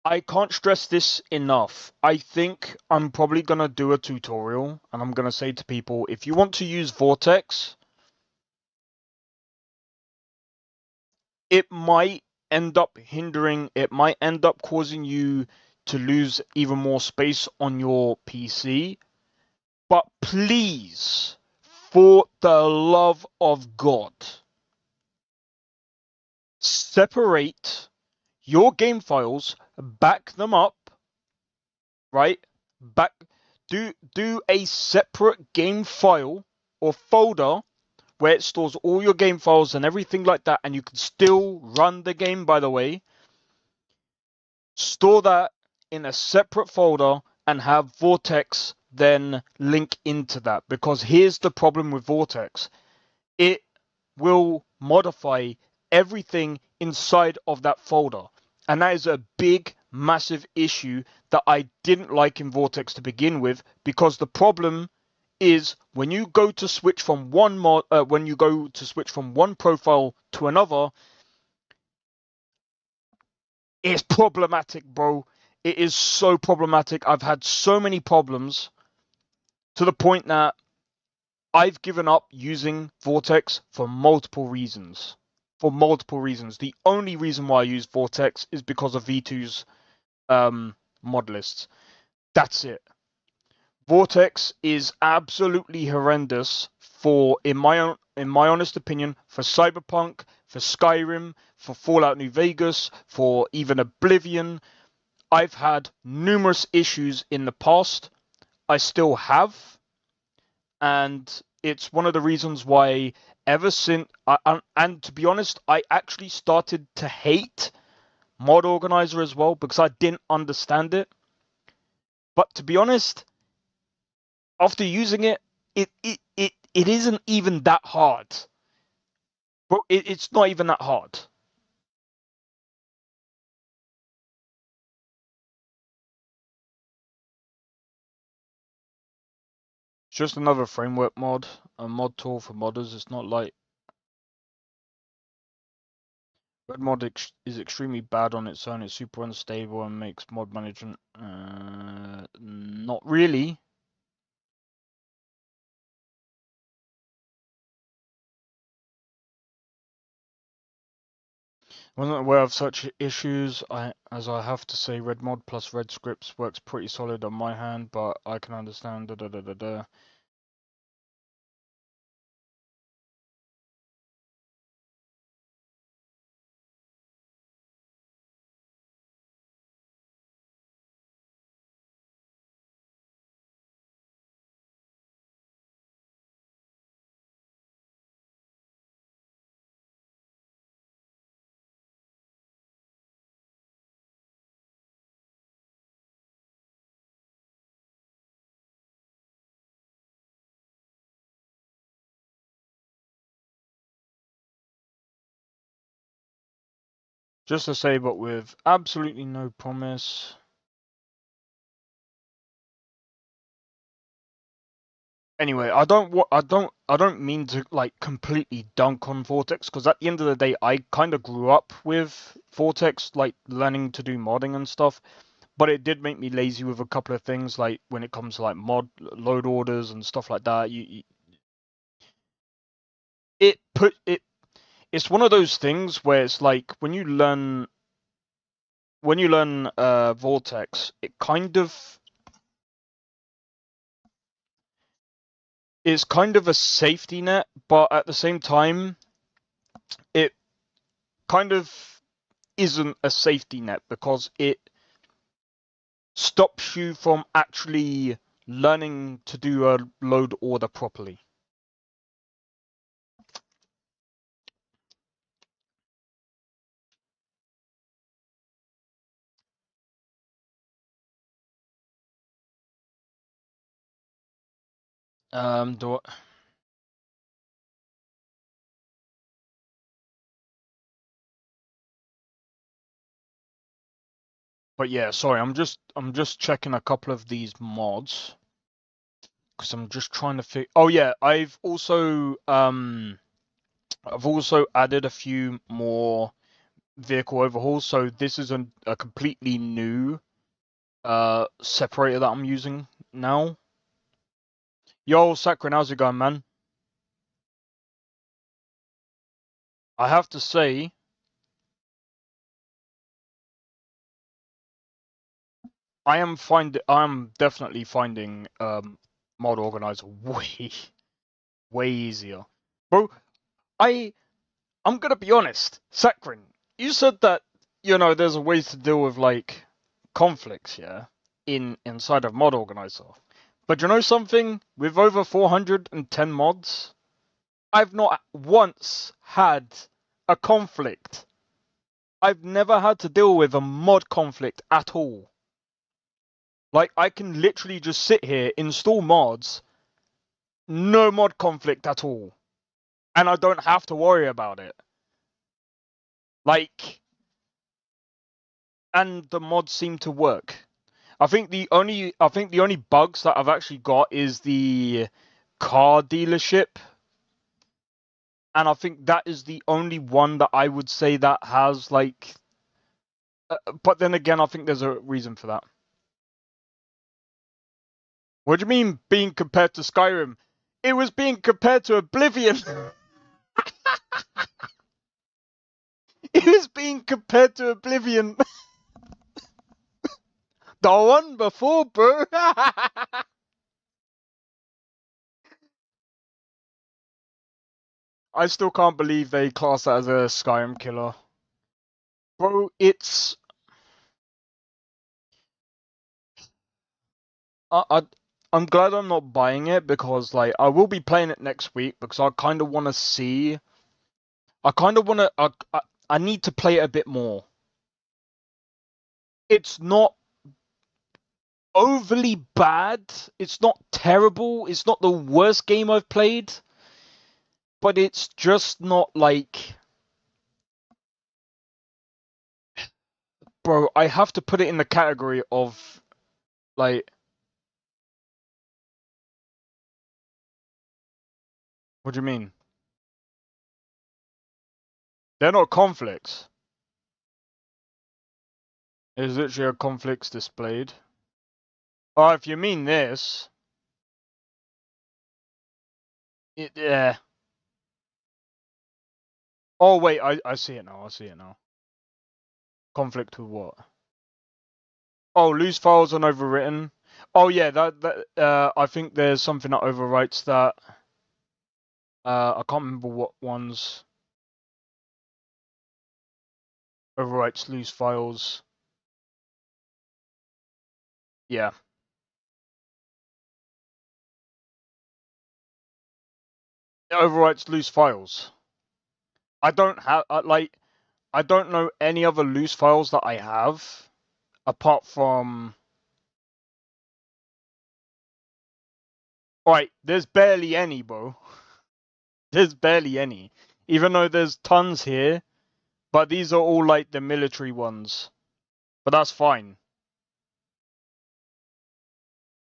I can't stress this enough. I think I'm probably going to do a tutorial, and I'm going to say to people, if you want to use Vortex, it might end up hindering, it might end up causing you to lose even more space on your PC. But please, for the love of God, separate your game files, back them up, right? Do a separate game file or folder where it stores all your game files and everything like that, and you can still run the game, by the way. Store that in a separate folder and have Vortex then link into that, because here's the problem with Vortex. It will modify everything inside of that folder. And that is a big, massive issue that I didn't like in Vortex to begin with, because the problem is when you go to switch from one profile to another, it's problematic, bro. It is so problematic. I've had so many problems to the point that I've given up using Vortex for multiple reasons. The only reason why I use Vortex is because of V2's mod lists. That's it. Vortex is absolutely horrendous for, in my honest opinion, for Cyberpunk, for Skyrim, for Fallout New Vegas, for even Oblivion. I've had numerous issues in the past. I still have. And it's one of the reasons why ever since, and to be honest, I actually started to hate Mod Organizer as well, because I didn't understand it. But to be honest, after using it, it isn't even that hard. Bro, it's not even that hard. It's just another framework mod, a mod tool for modders. It's not like Red mod is extremely bad on its own. It's super unstable and makes mod management not really. Wasn't aware of such issues. As I have to say, red mod plus red scripts works pretty solid on my hand, but I can understand. Just to say, but with absolutely no promise. Anyway, I don't mean to like completely dunk on Vortex, because at the end of the day, I kind of grew up with Vortex, like learning to do modding and stuff. But it did make me lazy with a couple of things, like when it comes to like mod load orders and stuff like that. It's one of those things where it's like when you learn Vortex, it's kind of a safety net, but at the same time, it kind of isn't a safety net because it stops you from actually learning to do a load order properly. Do But yeah, sorry, I'm just checking a couple of these mods because I'm just trying to figure. Oh yeah, I've also added a few more vehicle overhauls. So this is a completely new separator that I'm using now. Yo, Sakrin, how's it going, man? I have to say, I'm definitely finding mod organizer way easier. Bro, I'm gonna be honest, Sakrin, you said that, there's a way to deal with like conflicts, yeah, inside of mod organizer. But you know something? With over 410 mods, I've not once had a conflict. I've never had to deal with a mod conflict at all. Like, I can literally just sit here, install mods, no mod conflict at all. And I don't have to worry about it. Like, and the mods seem to work. I think the only bugs that I've actually got is the car dealership. And I think that is the only one that I would say that has like but then again, I think there's a reason for that. What do you mean being compared to Skyrim? It was being compared to Oblivion. It was being compared to Oblivion. The one before, bro. I still can't believe they class that as a Skyrim killer. Bro, it's... I'm glad I'm not buying it because, like, I will be playing it next week because I kind of want to see... I need to play it a bit more. It's not overly bad. It's not terrible. It's not the worst game I've played. But it's just not like... Bro, I have to put it in the category of, like... What do you mean? They're not conflicts. There's literally a conflicts displayed. Oh, if you mean this... Yeah. Oh, wait, I see it now. I see it now. Conflict with what? Oh, loose files and overwritten. Oh, yeah, I think there's something that overwrites that. I can't remember what ones. Overwrites loose files. Yeah. It overwrites loose files. I don't have, I don't know any other loose files that I have, apart from... Alright, there's barely any, bro. There's barely any. Even though there's tons here, But these are all like the military ones. But that's fine.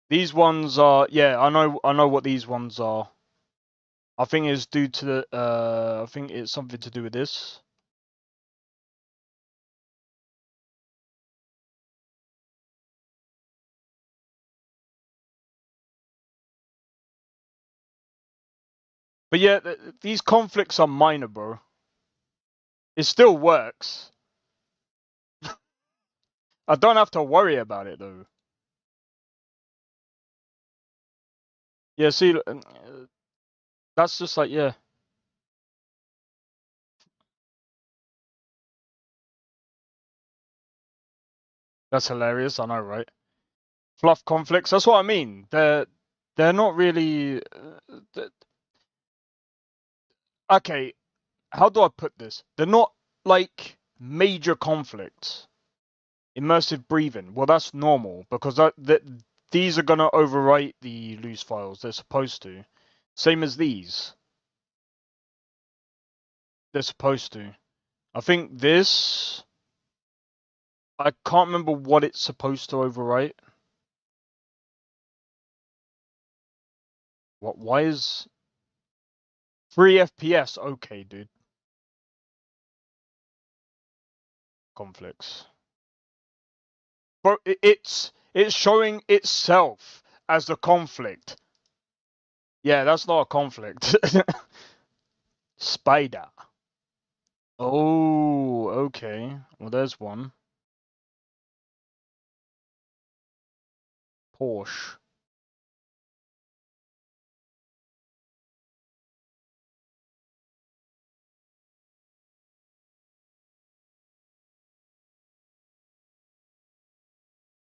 These ones are, yeah, I know what these ones are. I think it's due to the, I think it's something to do with this. But yeah, these conflicts are minor, bro. It still works. I don't have to worry about it, though. Yeah, see, that's just like, yeah. That's hilarious, I know, right? Fluff conflicts, that's what I mean. They're not really... okay, how do I put this? They're not, like, major conflicts. Immersive breathing, well, that's normal, because these are going to overwrite the loose files. They're supposed to. Same as these. They're supposed to. I think this... I can't remember what it's supposed to overwrite. What? Why is 3 FPS okay, dude? Conflicts. Bro, it's showing itself as the conflict. Yeah, that's not a conflict. Spider. Oh, okay. Well, there's one. Porsche.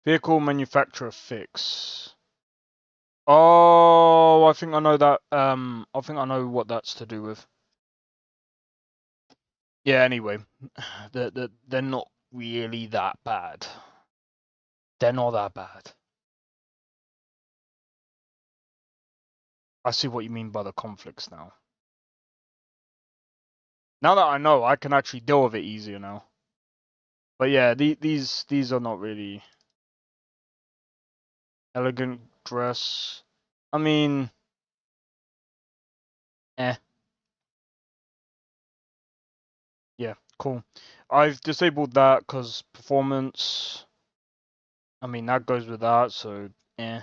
Vehicle manufacturer fix. Oh, I think I know that. I think I know what that's to do with. Yeah. Anyway, they're not really that bad. They're not that bad. I see what you mean by the conflicts now. Now that I know, I can actually deal with it easier now. But yeah, these are not really elegant dress. I mean, eh. Yeah, cool. I've disabled that because performance. I mean, that goes with that, so eh.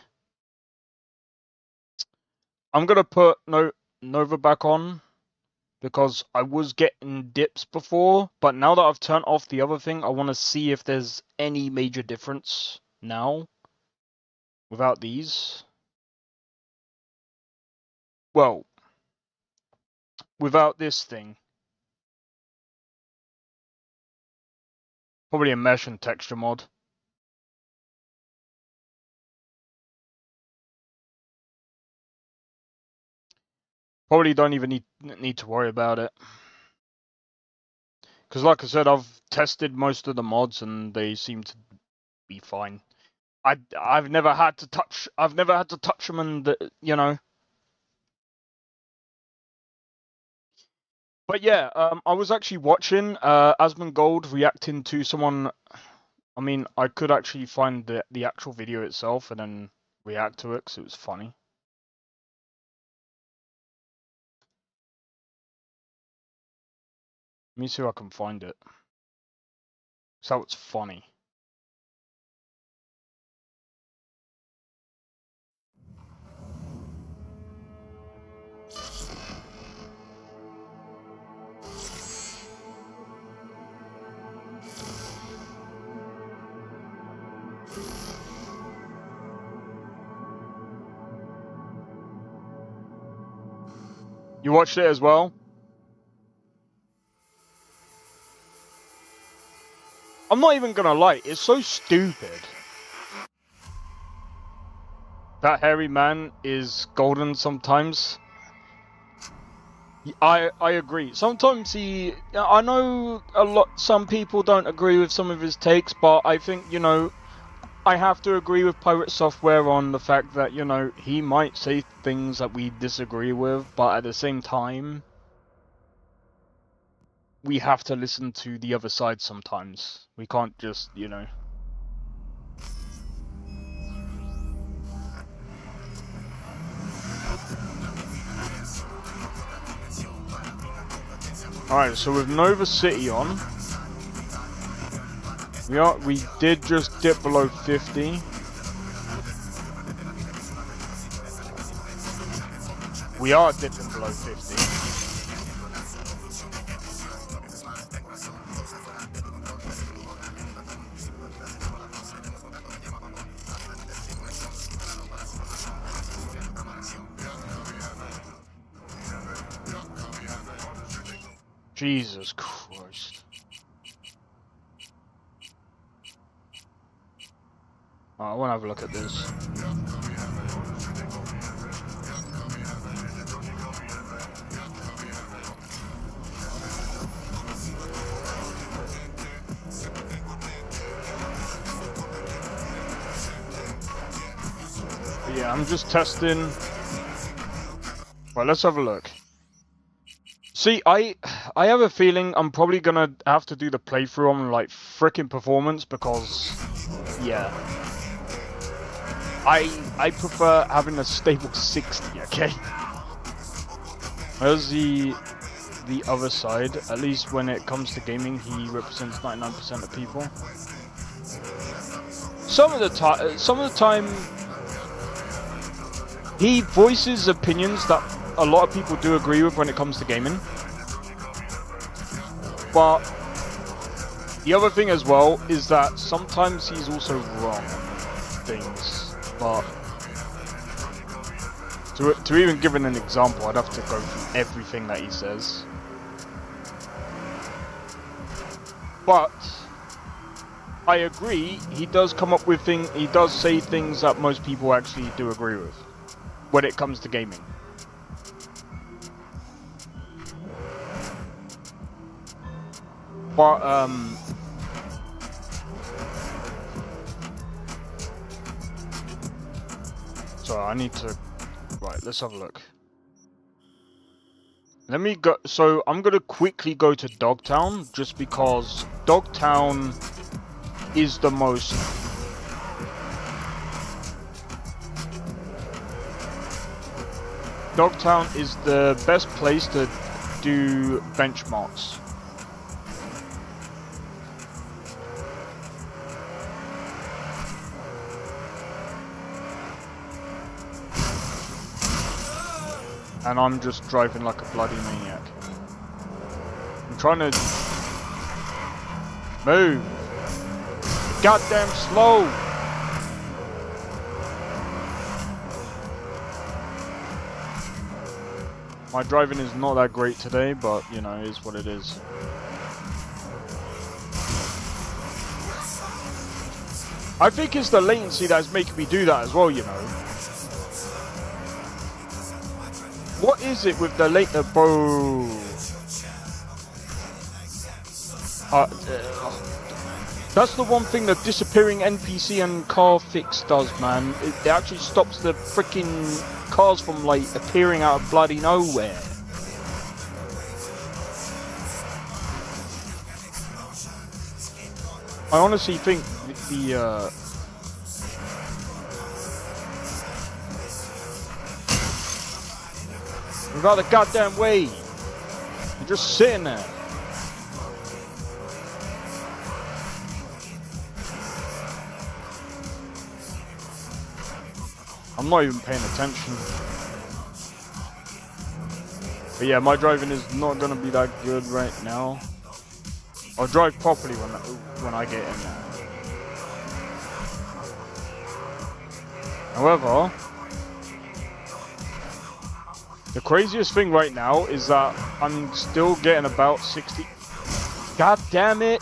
I'm gonna put Nova back on because I was getting dips before, but now that I've turned off the other thing, I want to see if there's any major difference now without these. Well, without this thing. Probably a mesh and texture mod. Probably don't even need to worry about it. Because like I said, I've tested most of the mods and they seem to be fine. I've never had to touch them, and you know. But yeah, I was actually watching Asmongold reacting to someone. I mean, I could actually find the actual video itself and then react to it because it was funny. Let me see if I can find it. So it's funny. You watched it as well? I'm not even gonna lie, it's so stupid. That hairy man is golden sometimes. I agree. Sometimes I know some people don't agree with some of his takes, but I think, you know, I have to agree with Pirate Software on the fact that, you know, he might say things that we disagree with, but at the same time, we have to listen to the other side sometimes. We can't just, you know. Alright, so with Nova City on, we did just dip below 50. We are dipping below 50. Jesus Christ. I want to have a look at this. Yeah, I'm just testing. Right, let's have a look. See, I have a feeling I'm probably gonna have to do the playthrough on like frickin' performance because, yeah, I prefer having a stable 60. Okay. There's the other side. At least when it comes to gaming, he represents 99% of people. Some of the time, he voices opinions that a lot of people do agree with when it comes to gaming. But the other thing as well is that sometimes he's also wrong on things. But to even give an example, I'd have to go through everything that he says. But I agree, he does come up with things, he does say things that most people actually do agree with when it comes to gaming. But so I need to, right, let's have a look. Let me go, so I'm gonna quickly go to Dogtown just because Dogtown is the most Dogtown is the best place to do benchmarks. And I'm just driving like a bloody maniac. I'm trying to move. Goddamn slow. My driving is not that great today, but you know, it is what it is. I think it's the latency that's making me do that as well, you know. What is it with the later, bro? That's the one thing the disappearing NPC and car fix does, man. It actually stops the freaking cars from like appearing out of bloody nowhere. I honestly think the Move out of the goddamn way! You're just sitting there. I'm not even paying attention. But yeah, my driving is not gonna be that good right now. I'll drive properly when I get in there. However, the craziest thing right now is that I'm still getting about 60. God damn it!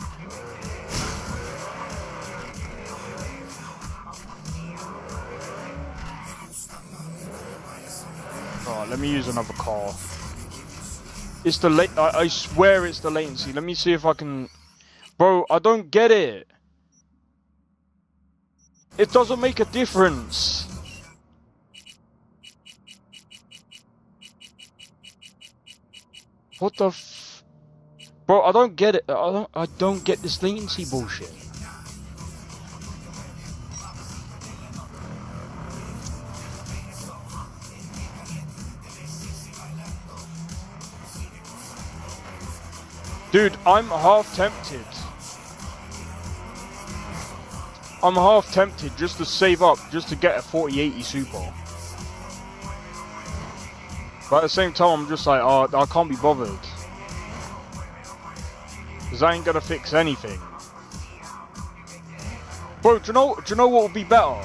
Oh, let me use another car. It's the I swear it's the latency. Let me see if I can. Bro, I don't get it. It doesn't make a difference. What the Bro, I don't get it. I don't get this latency bullshit. Dude, I'm half tempted. I'm half tempted just to save up, just to get a 4080 Super. But at the same time, I'm just like, oh, I can't be bothered. Because I ain't gonna fix anything. Bro, do you know what would be better?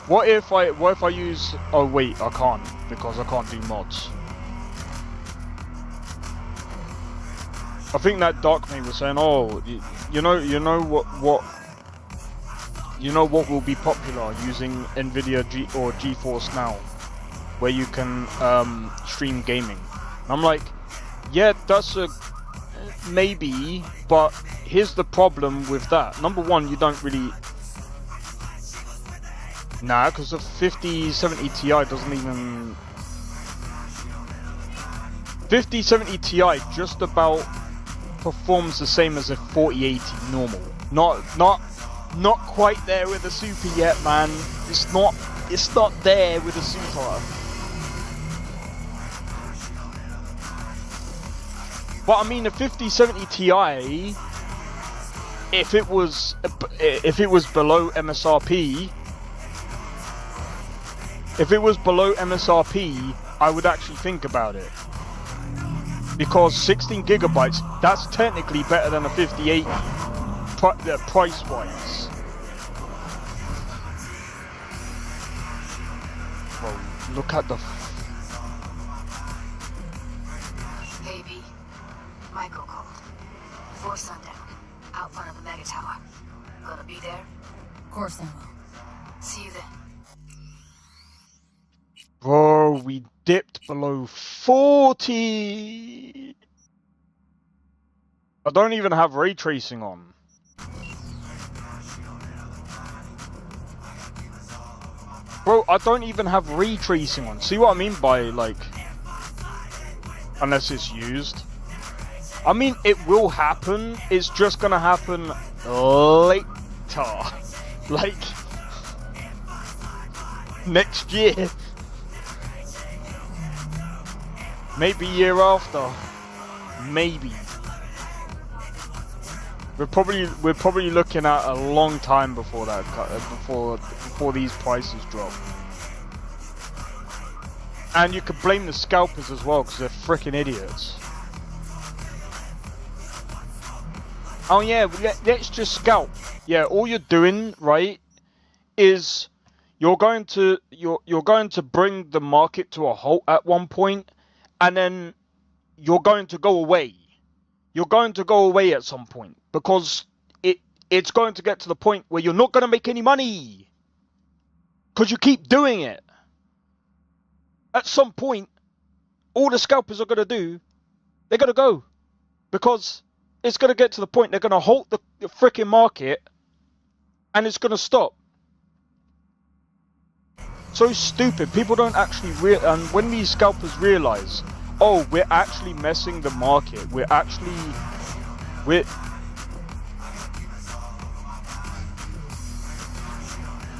What if I use... Oh wait, I can't, because I can't do mods. I think that Darkmate was saying, oh, you know what will be popular using Nvidia or GeForce Now, where you can stream gaming. And I'm like, yeah, that's a maybe, but here's the problem with that. Number one, you don't really. Nah, because the 5070 Ti doesn't even. 5070 Ti just about performs the same as a 4080 normal. Not quite there with the Super yet, man. It's not there with the Super. But I mean, the 5070 Ti, if it was below MSRP, I would actually think about it. Because 16 gigabytes, that's technically better than a 5080 price-wise. Bro, look at the... Hey, B. Michael called. Before sundown, out front of the Mega Tower. Gonna be there? Of course I will. See you then. Bro, we dipped below 40. I don't even have ray tracing on. Bro, I don't even have ray tracing on. See what I mean by, like, unless it's used? I mean, it will happen. It's just gonna happen later. Like, next year. Maybe year after. Maybe. We're probably looking at a long time before that before these prices drop. And you could blame the scalpers as well, because they're freaking idiots. Oh yeah, let's just scalp. Yeah, all you're doing, right, is you're going to bring the market to a halt at one point. And then you're going to go away. You're going to go away at some point. Because it's going to get to the point where you're not going to make any money. Because you keep doing it. At some point, all the scalpers are going to do, they're going to go. Because it's going to get to the point they're going to halt the freaking market. And it's going to stop. So stupid. People don't actually and when these scalpers realize, oh, we're actually messing the market.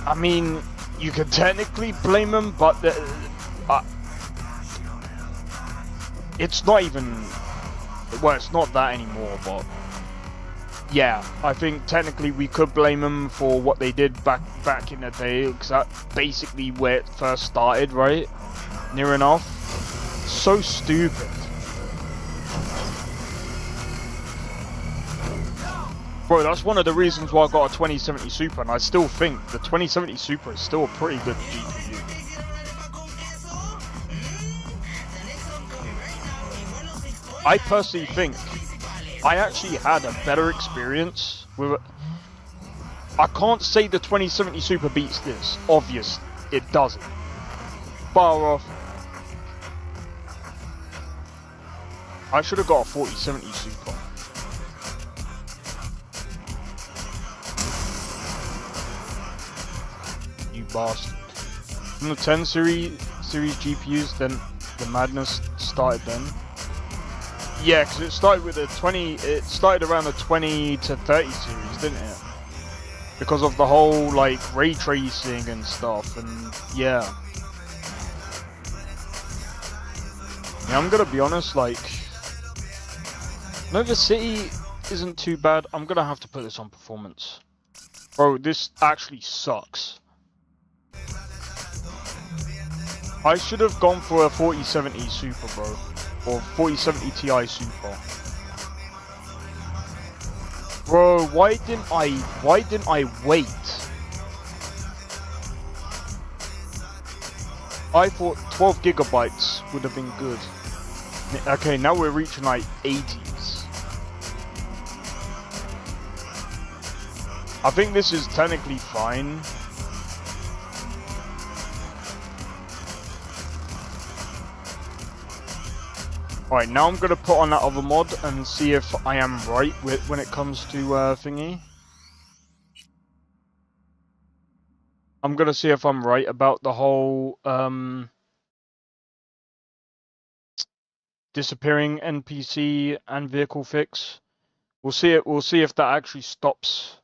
I mean, you can technically blame them, but it's not even. Well, it's not that anymore, but. Yeah, I think technically we could blame them for what they did back in the day, because that's basically where it first started, right? Near enough. So stupid. Bro, that's one of the reasons why I got a 2070 Super, and I still think the 2070 Super is still a pretty good GPU. I personally think I actually had a better experience with it. I can't say the 2070 Super beats this. Obvious, it doesn't. Bar off. I should have got a 4070 Super. You bastard. From the 10 series series GPUs, then the madness started then. Yeah, because it started with it started around the 20 to 30 series, didn't it? Because of the whole, like, ray tracing and stuff, and yeah. Yeah, I'm gonna be honest, like, Nova City isn't too bad. I'm gonna have to put this on performance. Bro, this actually sucks. I should have gone for a 4070 Super, bro. Or 4070 Ti Super. Bro, why didn't I wait? I thought 12 gigabytes would have been good. Okay, now we're reaching like 80s. I think this is technically fine. Alright, now I'm gonna put on that other mod and see if I am right when it comes to thingy. I'm gonna see if I'm right about the whole disappearing NPC and vehicle fix. We'll see it. We'll see if that actually stops.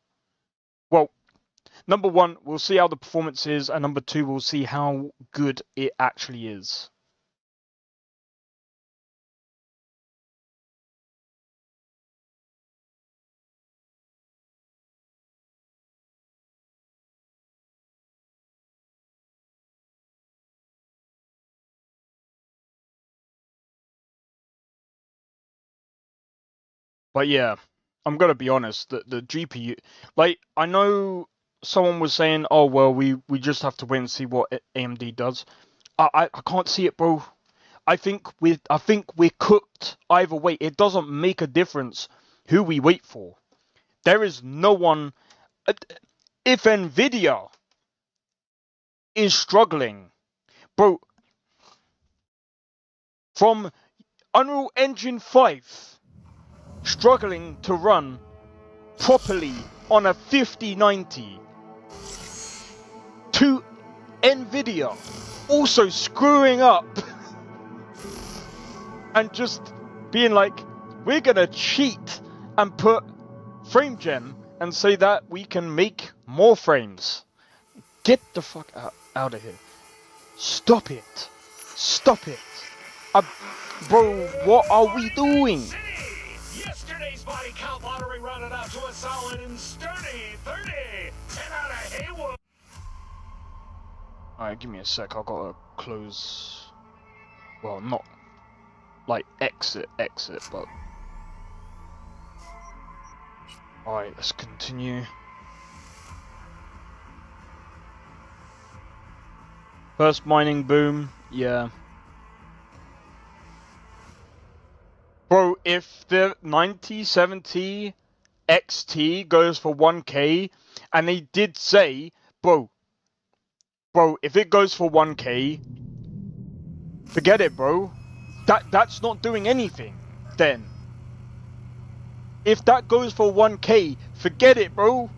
Well, number one, we'll see how the performance is, and number two, we'll see how good it actually is. But yeah, I'm gonna be honest, the GPU, like, I know someone was saying, oh well, we just have to wait and see what AMD does. I can't see it, bro. I think we're cooked either way. It doesn't make a difference who we wait for. There is no one. If Nvidia is struggling, bro, from Unreal Engine 5 struggling to run properly on a 5090 to Nvidia also screwing up and just being like, we're gonna cheat and put frame gen and say that we can make more frames. Get the fuck out of here. Stop it. Stop it. Bro, what are we doing? Yesterday's body count lottery rounded out to a solid and sturdy 30. 10 out of Haywood. Alright, give me a sec. I've got to close. Well, not like exit, but. Alright, let's continue. First mining boom, yeah. Bro, if the 9070 XT goes for 1K, and they did say, bro, if it goes for 1K, forget it, bro. That's not doing anything, then. If that goes for 1K, forget it, bro.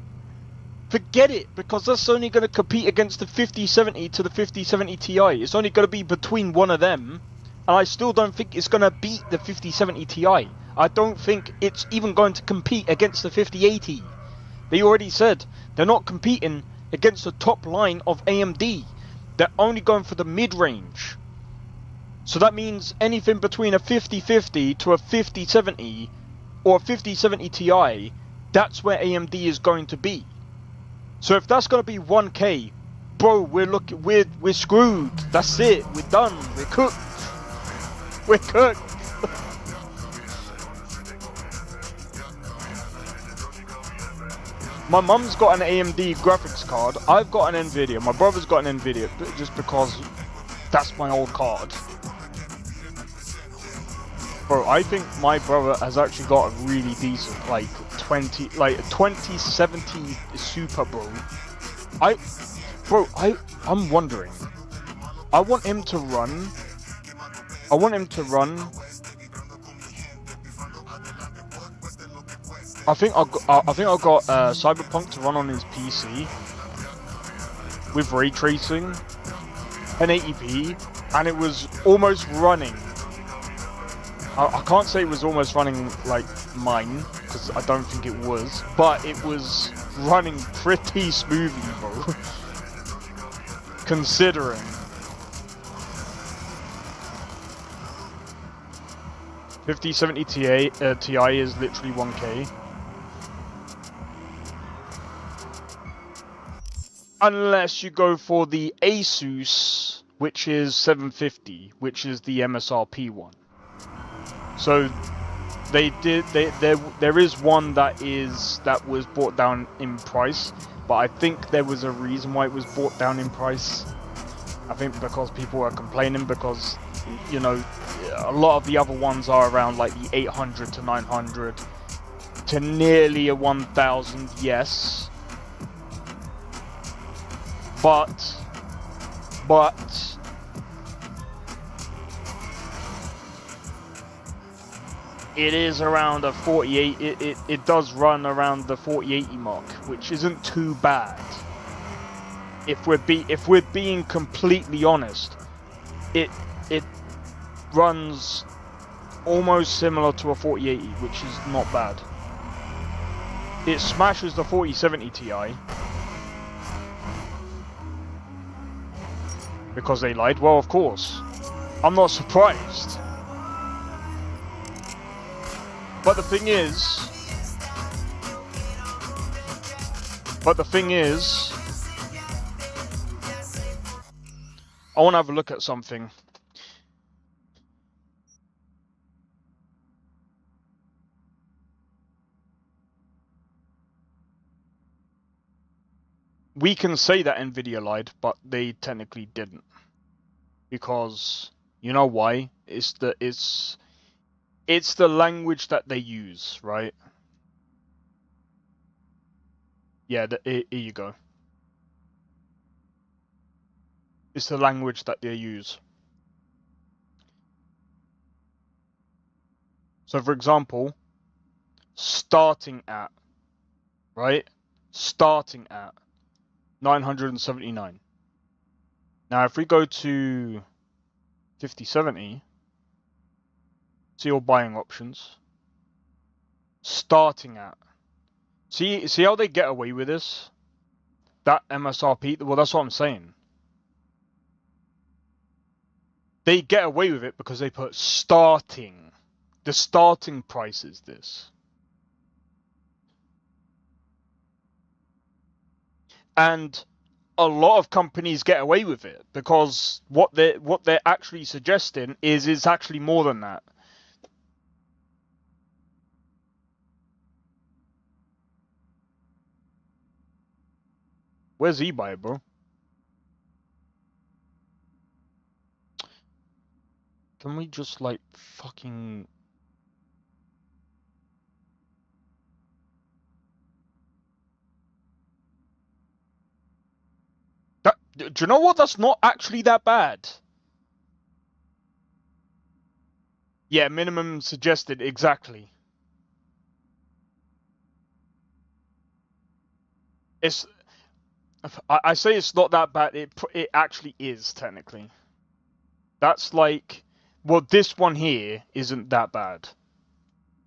Forget it, because that's only going to compete against the 5070 to the 5070 Ti. It's only going to be between one of them. And I still don't think it's going to beat the 5070 Ti. I don't think it's even going to compete against the 5080. They already said they're not competing against the top line of AMD. They're only going for the mid-range. So that means anything between a 5050 to a 5070 or a 5070 Ti, that's where AMD is going to be. So if that's going to be 1K, bro, we're screwed. That's it. We're done. We're cooked. We're cooked. My mum's got an AMD graphics card. I've got an Nvidia. My brother's got an Nvidia, just because that's my old card. Bro, I think my brother has actually got a really decent, like, 2070 Super, bro. I'm wondering. I want him to run. I think I got Cyberpunk to run on his PC with ray tracing, 1080p, and it was almost running. I can't say it was almost running like mine, because I don't think it was, but it was running pretty smoothly, bro. Considering. $5070 Ti is literally 1K. Unless you go for the Asus, which is 750, which is the MSRP one. So there is one that was brought down in price, but I think there was a reason why it was brought down in price. I think because people are complaining because, you know, a lot of the other ones are around like the 800 to 900 to nearly a 1000, yes. But it is around a 48. It does run around the 4080 mark, which isn't too bad. If we're being completely honest, it runs almost similar to a 4080, which is not bad. It smashes the 4070 Ti. Because they lied? Well, of course. I'm not surprised. But the thing is... I want to have a look at something. We can say that Nvidia lied, but they technically didn't. Because, you know why? It's the language that they use, right? Yeah, here you go. It's the language that they use. So, for example, starting at, right? Starting at 979. Now, if we go to 5070, see your buying options. Starting at. See how they get away with this? That MSRP, well, that's what I'm saying. They get away with it because they put starting. The starting price is this. And a lot of companies get away with it because what they're actually suggesting is actually more than that. Where's eBay, bro? Can we just like fucking... Do you know what? That's not actually that bad. Yeah, minimum suggested, exactly. It's... I say it's not that bad. It actually is, technically. That's like... Well, this one here isn't that bad.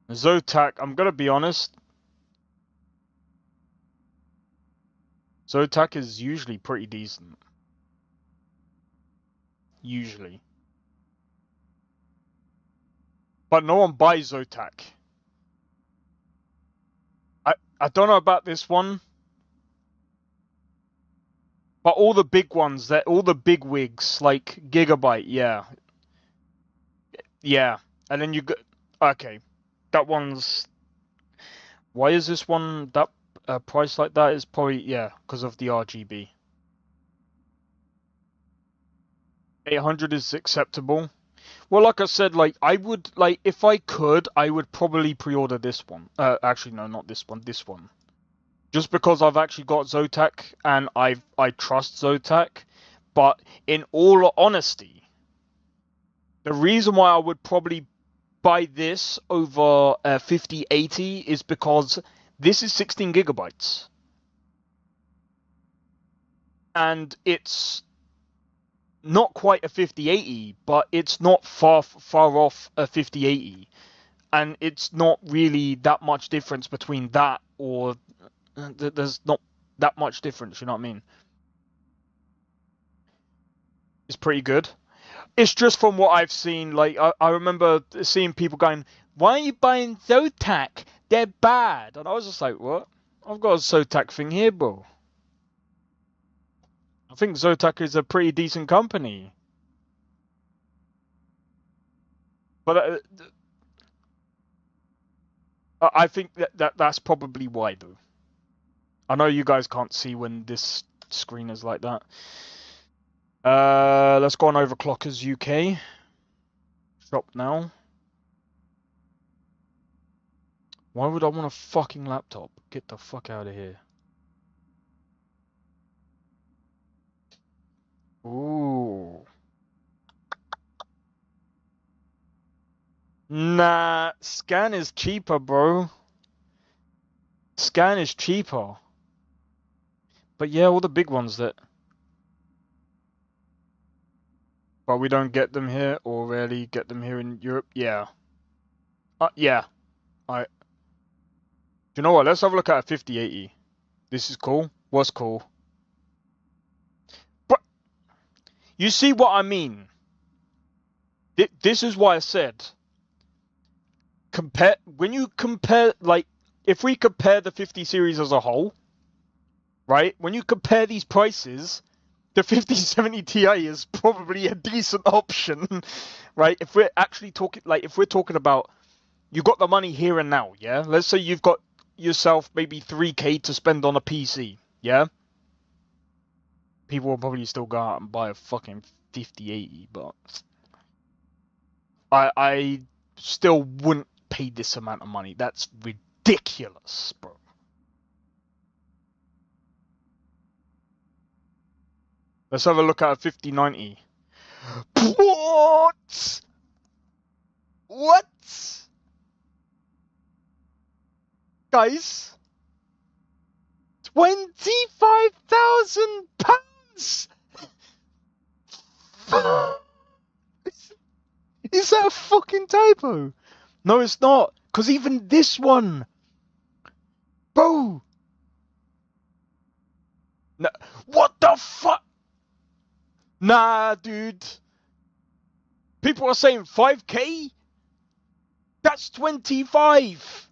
Zotac, I'm gonna be honest. Zotac is usually pretty decent. Usually. But no one buys Zotac. I don't know about this one. But all the big ones, all the big wigs, like Gigabyte, yeah. Yeah. And then you go... Okay. That one's... Why is this one that price like that? Is probably, yeah, because of the RGB. 800 is acceptable. Well, like I said, like, I would, like, if I could, I would probably pre-order this one. Actually, no, not this one, this one. Just because I've actually got Zotac, and I trust Zotac. But in all honesty, the reason why I would probably buy this over 5080 is because this is 16 gigabytes. And it's not quite a 5080, but it's not far off a 5080, and it's not really that much difference between that or there's not that much difference. You know what I mean? It's pretty good. It's just from what I've seen. Like I remember seeing people going, "Why are you buying Zotac? They're bad." And I was just like, "What? I've got a Zotac thing here, bro. I think Zotac is a pretty decent company." But I think that's probably why, though. I know you guys can't see when this screen is like that. Let's go on Overclockers UK. Shop now. Why would I want a fucking laptop? Get the fuck out of here. Ooh. Nah, Scan is cheaper, bro. Scan is cheaper. But yeah, all the big ones that... But we don't get them here, or rarely get them here in Europe. Yeah. Yeah. Do you know what? Let's have a look at a 5080. This is cool. What's cool? But you see what I mean? This is why I said... When you compare, like, if we compare the 50 series as a whole, right? When you compare these prices, the 5070 Ti is probably a decent option, right? If we're actually talking, like, if we're talking about, you got the money here and now, yeah? Let's say you've got yourself maybe 3K to spend on a PC, yeah? People will probably still go out and buy a fucking 5080, but I still wouldn't pay this amount of money. That's ridiculous, bro. Let's have a look at a 5090. What? What? Guys? £25,000! Is that a fucking typo? No, it's not. Because even this one... Bro! No, what the fuck? Nah, dude. People are saying 5K? That's 25!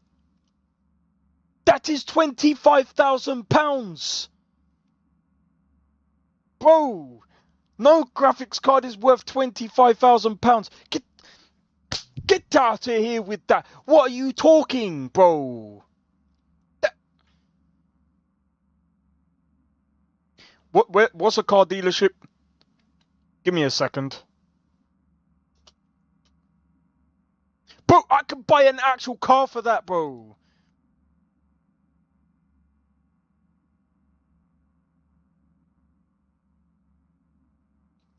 That is £25,000! Bro! No graphics card is worth £25,000. Get out of here with that. What are you talking, bro? What's a car dealership? Give me a second. Bro, I could buy an actual car for that, bro.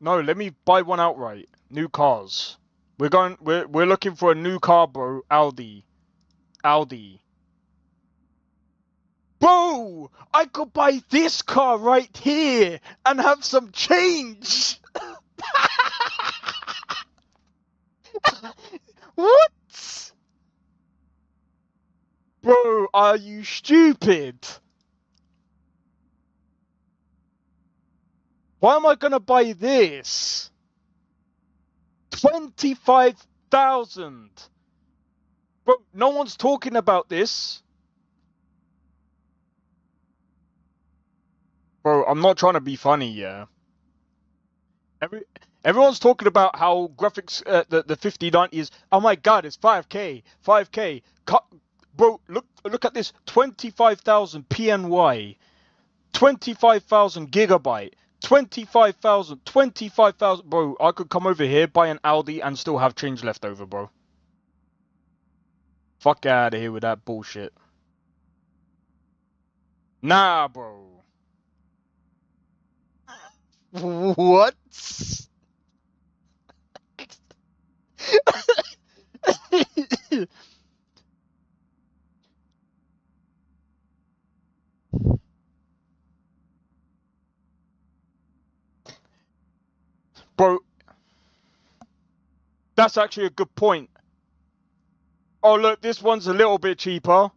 No, let me buy one outright. New cars. We're looking for a new car, bro. Audi. Bro, I could buy this car right here and have some change. What? Bro, are you stupid? Why am I gonna buy this? 25,000. Bro, no one's talking about this. Bro, I'm not trying to be funny, yeah. Everyone's talking about how graphics, the 5090 is, oh my god, it's 5K, 5K. Bro, look at this, 25,000 PNY, 25,000 gigabyte, 25,000. Bro, I could come over here, buy an Audi, and still have change left over, bro. Fuck out of here with that bullshit. Nah, bro. What? Bro, that's actually a good point. Oh, look, this one's a little bit cheaper.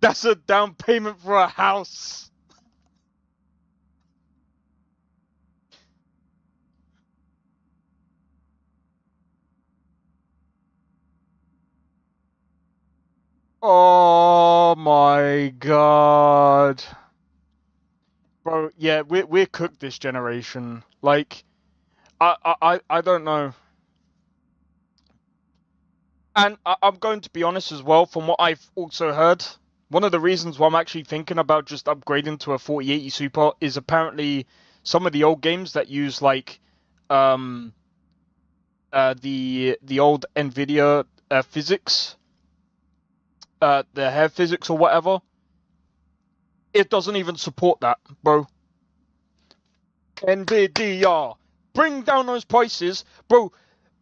That's a down payment for a house. Oh my god. Bro, yeah, we're cooked this generation. Like, I don't know. And I'm going to be honest as well, from what I've also heard, one of the reasons why I'm actually thinking about just upgrading to a 4080 Super is apparently some of the old games that use like the old Nvidia physics, the hair physics or whatever. It doesn't even support that, bro. Nvidia, bring down those prices, bro.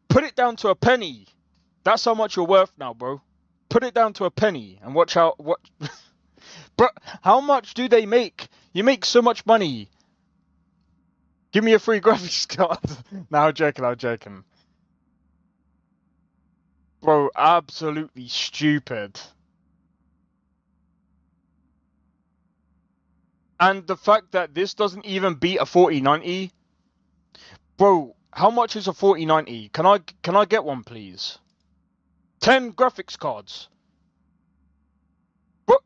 Put it down to a penny. That's how much you're worth now, bro. Put it down to a penny and watch out. What, bro? How much do they make? You make so much money. Give me a free graphics card. No, I'm joking. I'm joking. Bro, absolutely stupid. And the fact that this doesn't even beat a 4090. Bro, how much is a 4090? Can I get one, please? 10 graphics cards. Bro.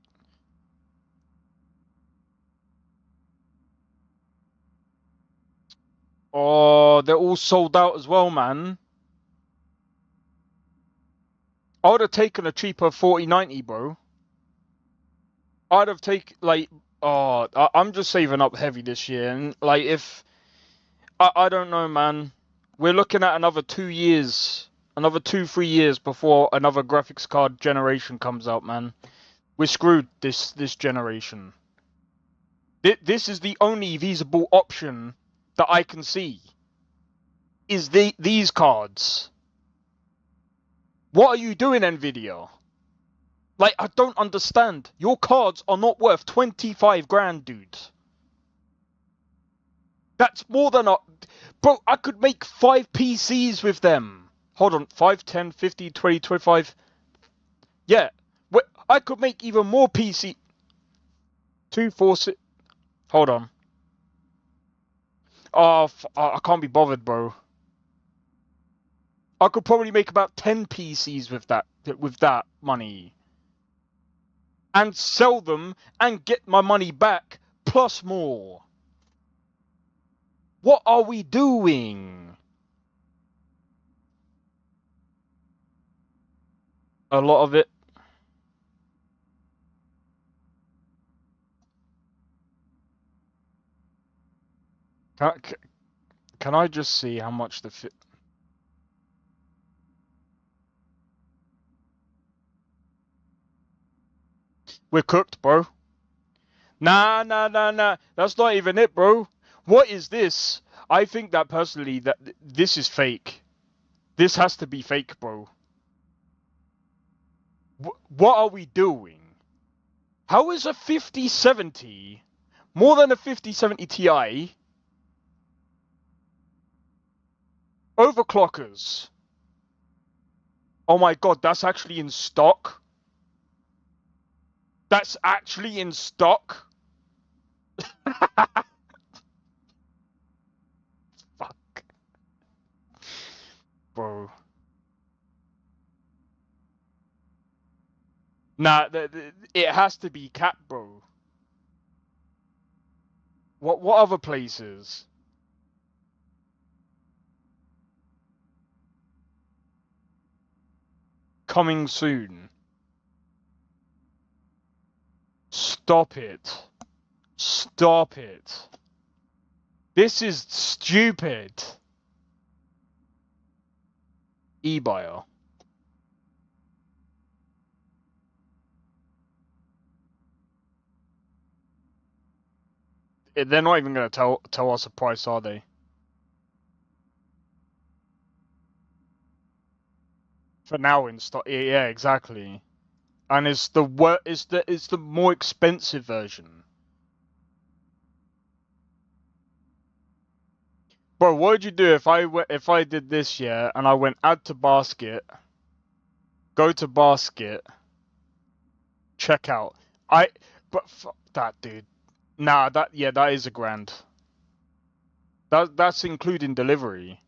Oh, they're all sold out as well, man. I would have taken a cheaper 4090, bro. I'd have taken, like, oh, I'm just saving up heavy this year. And, like, if, I don't know, man. We're looking at another 2 years, another 2-3 years before another graphics card generation comes out, man. We're screwed this generation. This is the only feasible option that I can see. Is these cards. What are you doing, Nvidia? Like, I don't understand. Your cards are not worth 25 grand, dude. That's more than a... Bro, I could make 5 PCs with them. Hold on, 5, 10, 50, 20, 25... Yeah, I could make even more PC... 2, 4, 6... Hold on. Oh, I can't be bothered, bro. I could probably make about 10 PCs with that money. And sell them and get my money back, plus more. What are we doing? A lot of it. Can I just see how much the fit? We're cooked, bro. Nah. That's not even it, bro. What is this? I think that personally, that this is fake. This has to be fake, bro. What are we doing? How is a 5070 more than a 5070 Ti? Overclockers. Oh my god, that's actually in stock? That's actually in stock? Fuck. Bro. Nah, it has to be cat, bro. What other places? Coming soon. Stop it. Stop it. This is stupid. eBuyer. They're not even going to tell us a price, are they? For now in stock. Yeah, exactly. And it's the more expensive version. Bro, what would you do if I did this, yeah, and I went add to basket, go to basket, check out. But fuck that, dude. Nah, that is $1,000. That's including delivery.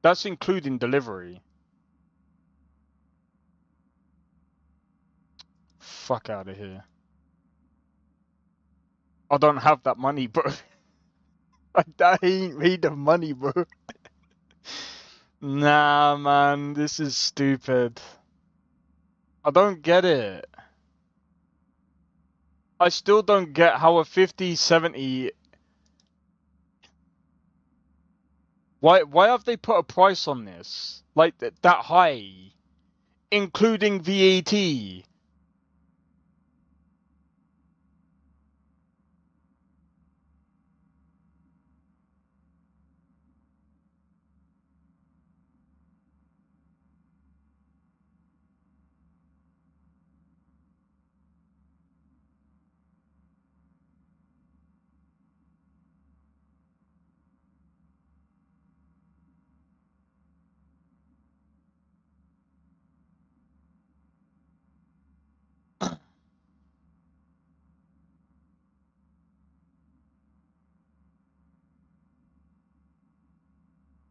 That's including delivery. Fuck out of here. I don't have that money, bro. I ain't made the money, bro. Nah, man, this is stupid. I don't get it. I still don't get how a 50, 70... Why have they put a price on this? Like, that high? Including VAT?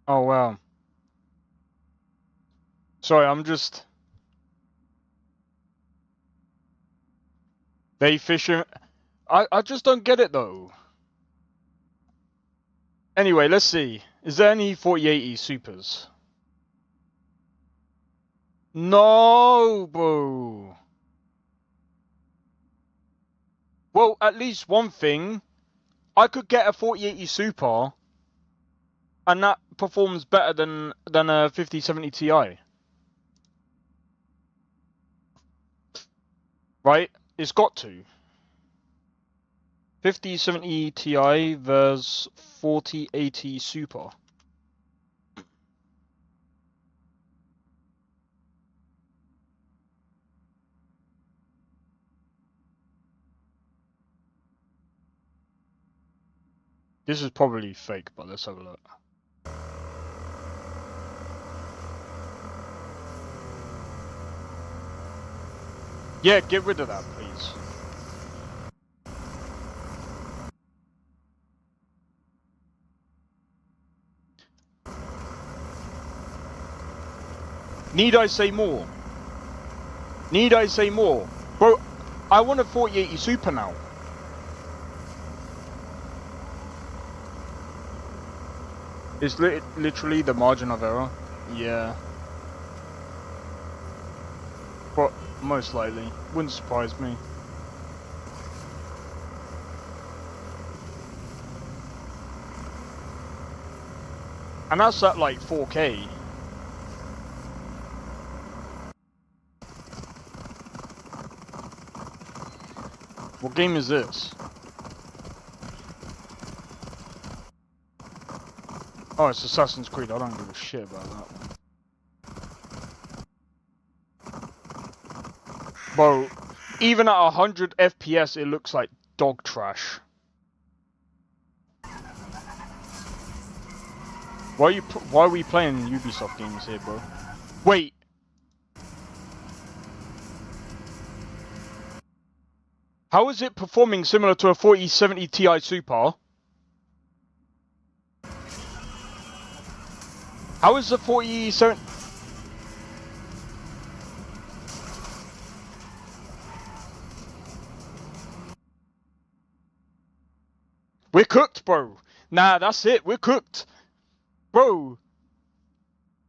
Oh, wow. Sorry, I'm just... They fishing... I just don't get it, though. Anyway, let's see. Is there any 4080 supers? No, bro. Well, at least one thing. I could get a 4080 super, and that performs better than a 5070 Ti. Right? It's got to. 5070 Ti versus 4080 Super. This is probably fake, but let's have a look. Yeah, get rid of that, please. Need I say more? Need I say more? Bro, I want a 4080 Super now. It's literally the margin of error. Yeah. But most likely. Wouldn't surprise me. And that's at like 4K. What game is this? Oh, it's Assassin's Creed. I don't give a shit about that one. Bro, even at 100 FPS, it looks like dog trash. Why are we playing Ubisoft games here, bro? Wait. How is it performing similar to a 4070 Ti Super? How is the 4070... We're cooked, bro. Nah, that's it. We're cooked. Bro.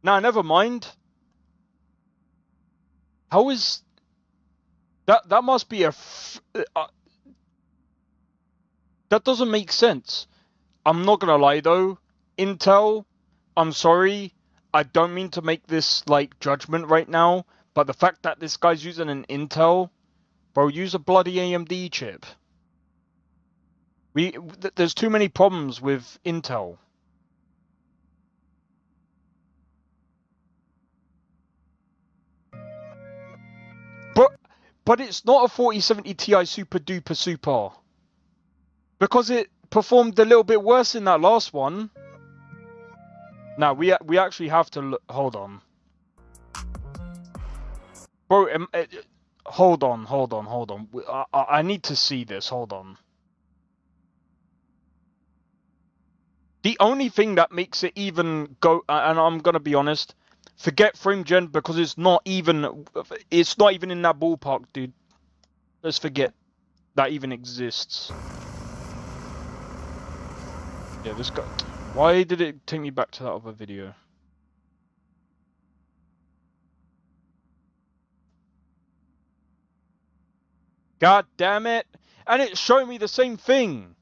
Nah, never mind. How is... That must be a... that doesn't make sense. I'm not gonna lie, though. Intel... I'm sorry, I don't mean to make this, like, judgment right now, but the fact that this guy's using an Intel, bro, use a bloody AMD chip. There's too many problems with Intel. But it's not a 4070 Ti super duper super. Because performed a little bit worse in that last one. Now we actually have to look. Hold on, bro. Hold on. I need to see this. Hold on. The only thing that makes it even go, and I'm gonna be honest, forget frame gen because it's not even in that ballpark, dude. Let's forget that even exists. Yeah, this guy. Why did it take me back to that other video? God damn it! And it's showing me the same thing.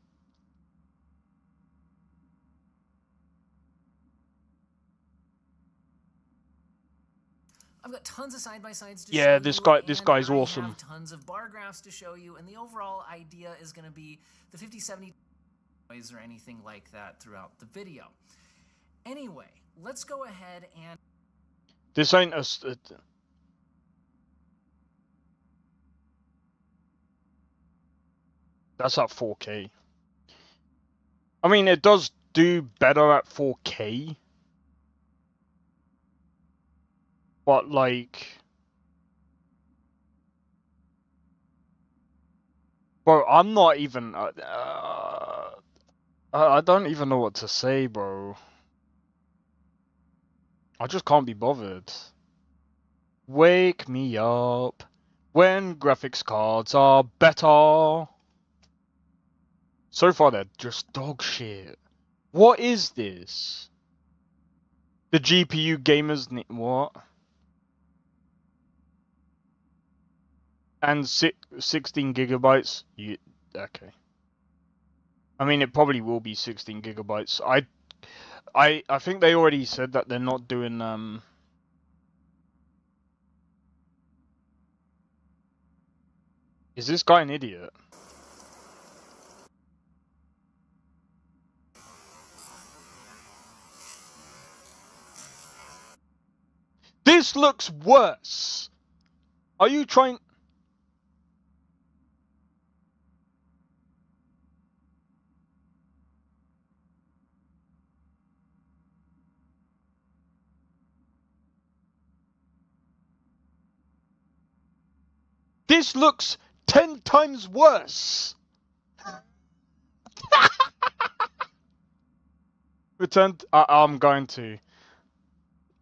I've got tons of side-by-sides to Yeah, show this you, guy's and awesome. I have tons of bar graphs to show you, and the overall idea is going to be the 5070 noise or anything like that throughout the video. Anyway, let's go ahead and... This ain't a... That's at 4K. I mean, it does do better at 4K. But, like... Bro, I'm not even... I don't even know what to say, bro. I just can't be bothered. Wake me up when graphics cards are better. So far, they're just dog shit. What is this? The GPU gamers need what? And 16 gigabytes? Okay. I mean, it probably will be 16 gigabytes. I think they already said that they're not doing Is this guy an idiot? This looks worse. Are you trying? This looks 10 times worse. Return. I'm going to.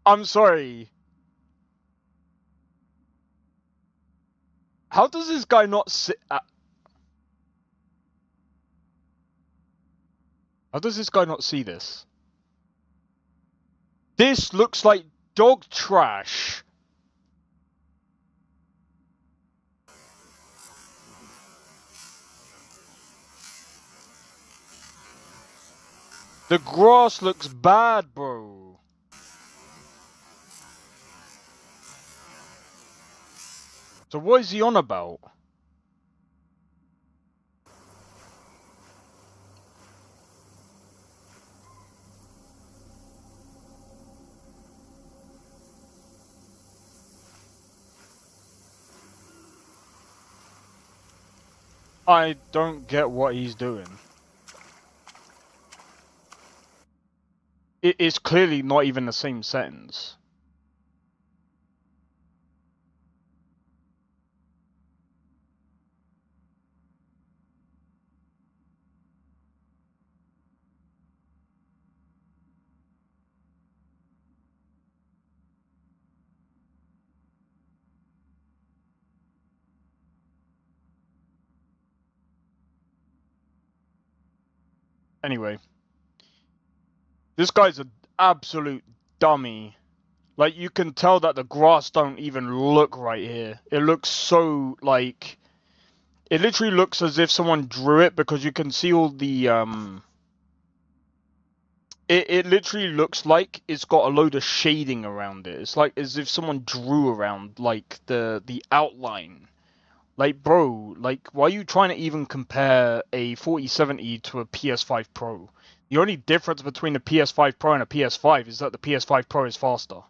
I'm sorry. How does this guy not see? How does this guy not see this? This looks like dog trash. The grass looks bad, bro. So what is he on about? I don't get what he's doing. It is clearly not even the same sentence. Anyway. This guy's an absolute dummy. Like, you can tell that the grass don't even look right here. It looks so, like... It literally looks as if someone drew it, because you can see all the, It literally looks like it's got a load of shading around it. It's like as if someone drew around, like, the outline. Like, bro, like, why are you trying to even compare a 4070 to a PS5 Pro? The only difference between a PS5 Pro and a PS5 is that the PS5 Pro is faster.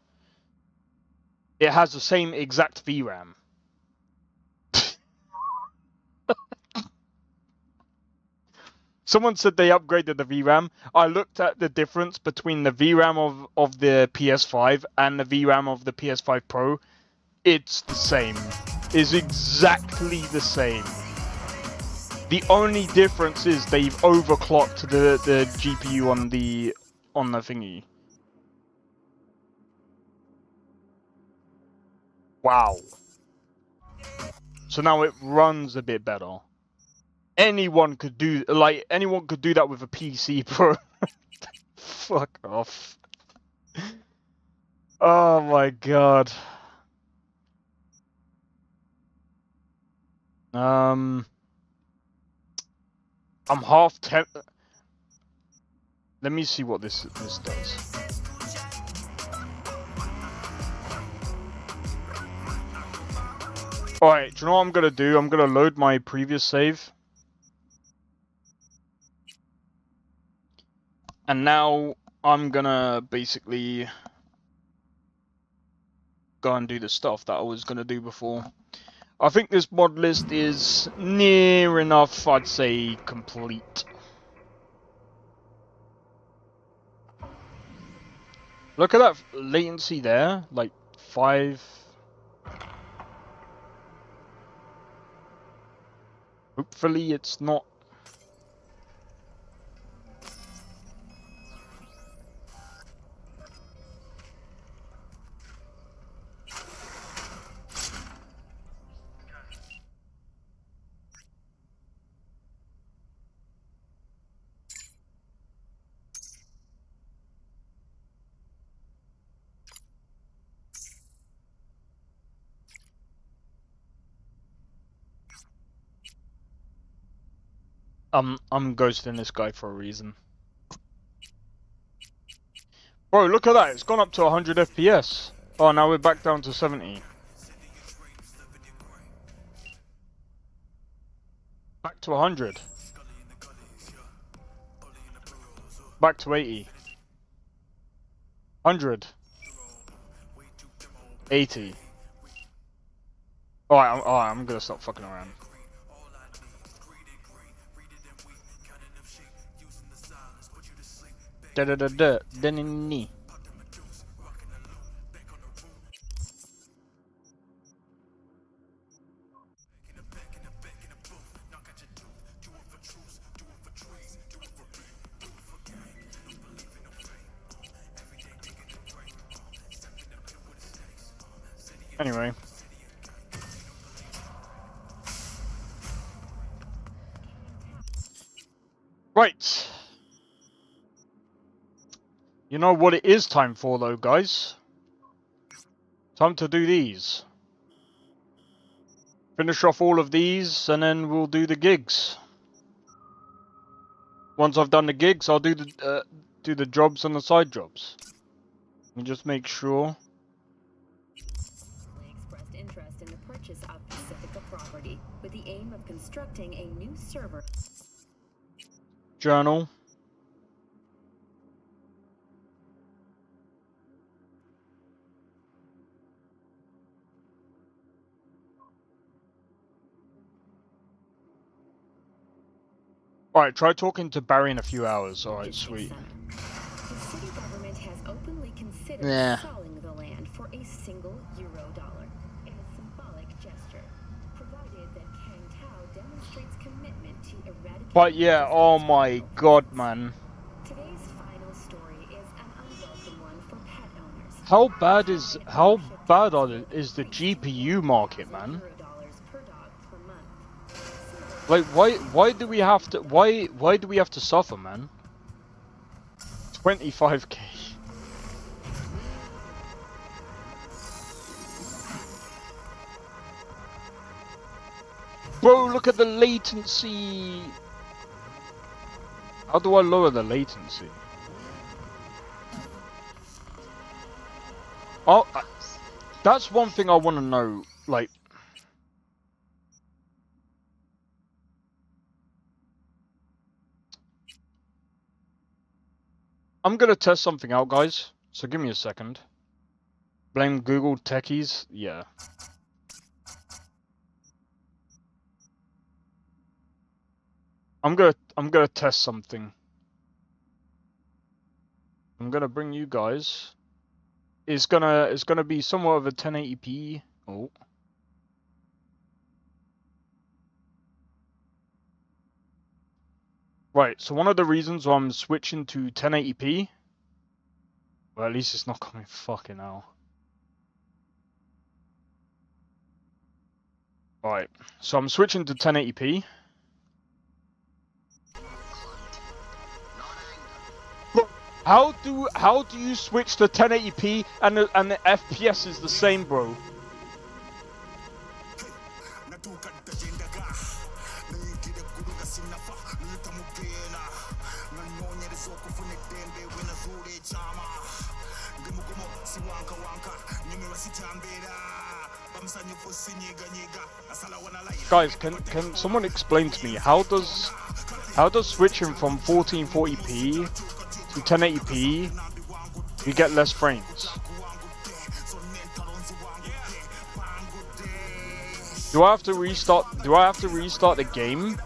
It has the same exact VRAM. Someone said they upgraded the VRAM. I looked at the difference between the VRAM of the PS5 and the VRAM of the PS5 Pro. It's the same. It's exactly the same. The only difference is they've overclocked the GPU on the thingy. Wow. So now it runs a bit better. Anyone could do that with a PC, bro. Fuck off. Oh my god. I'm half tempted. Let me see what this does. Alright, do you know what I'm gonna do? I'm gonna load my previous save. And now I'm gonna basically go and do the stuff that I was gonna do before. I think this mod list is near enough, I'd say, complete. Look at that latency there, like 5. Hopefully it's not. I'm ghosting this guy for a reason. Bro, look at that, it's gone up to 100 FPS. Oh, now we're back down to 70. Back to 100. Back to 80. 100. 80. Alright, I'm gonna stop fucking around. Da-da-da-da. Anyway. Right. You know what it is time for though, guys? Time to do these. Finish off all of these and then we'll do the gigs. Once I've done the gigs, I'll do the jobs and the side jobs. And just make sure. Expressed interest in the purchase of Pacifica property with the aim of constructing a new server. Journal. Alright, try talking to Barry in a few hours. Alright, sweet. The city government has openly considered selling the land for a single euro-dollar in a symbolic gesture, provided that Kang Tao demonstrates commitment to eradicating. But yeah, oh my god, man. Today's final story is an unwelcome one for pet owners. How bad is the GPU market, man? Like, why do we have to suffer, man? 25k. Bro, look at the latency. How do I lower the latency? Oh, that's one thing I want to know, like. I'm gonna test something out, guys, so give me a second. Blame Google techies? Yeah. I'm gonna test something. I'm gonna bring you guys. It's gonna be somewhat of a 1080p. Oh. Right, so one of the reasons why I'm switching to 1080p, well, at least it's not coming fucking out. Right, so I'm switching to 1080p. Bro, how do you switch to 1080p and the FPS is the same, bro? Guys, can someone explain to me how does switching from 1440p to 1080p you get less frames? Do I have to restart the game?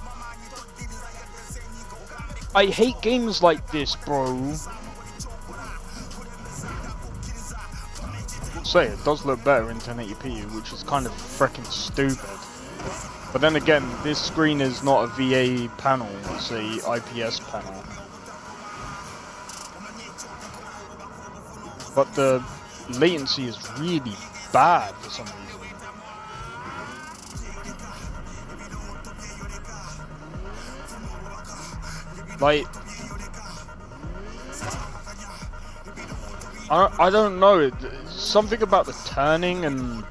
I hate games like this, bro. Say it does look better in 1080p, which is kind of freaking stupid. But then again, this screen is not a VA panel, it's a IPS panel. But the latency is really bad for some reason. Like, I don't know, something about the turning and...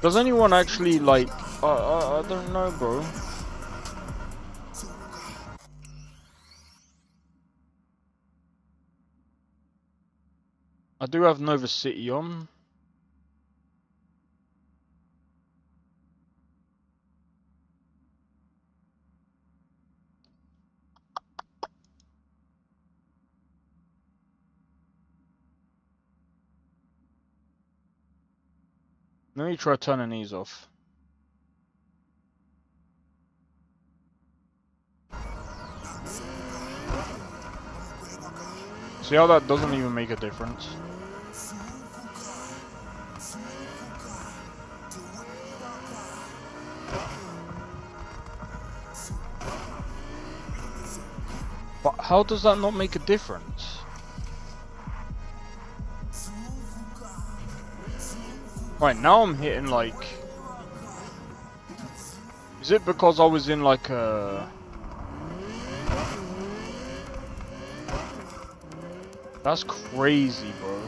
Does anyone actually, like, I don't know, bro. I do have Nova City on. Let me try turning these off. See how that doesn't even make a difference? But how does that not make a difference? Right, now I'm hitting like... Is it because I was in like a... That's crazy, bro.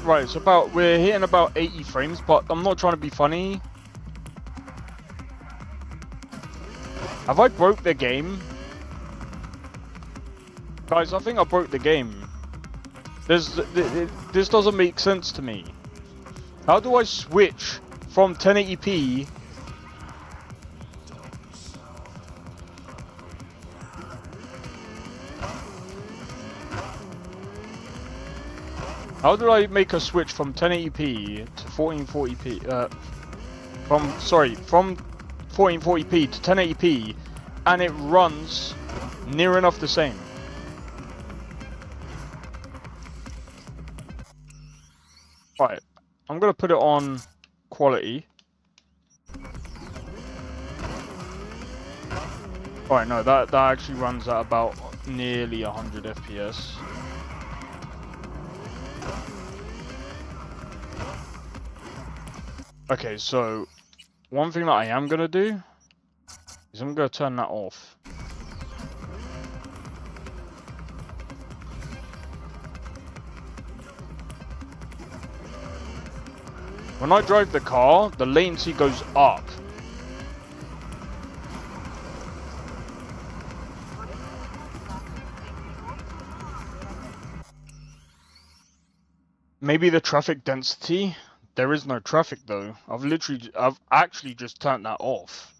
Right, it's about, we're hitting about 80 frames, but I'm not trying to be funny. Have I broke the game? Guys, I think I broke the game. This doesn't make sense to me. How do I switch from 1080p How do I make a switch from 1080p to 1440p? From 1440p to 1080p, and it runs near enough the same. Right, I'm gonna put it on quality. Alright, no, that actually runs at about nearly 100 FPS. Okay, so one thing that I am gonna do is I'm gonna turn that off. When I drive the car, the latency goes up. Maybe the traffic density. There is no traffic though. I've actually just turned that off.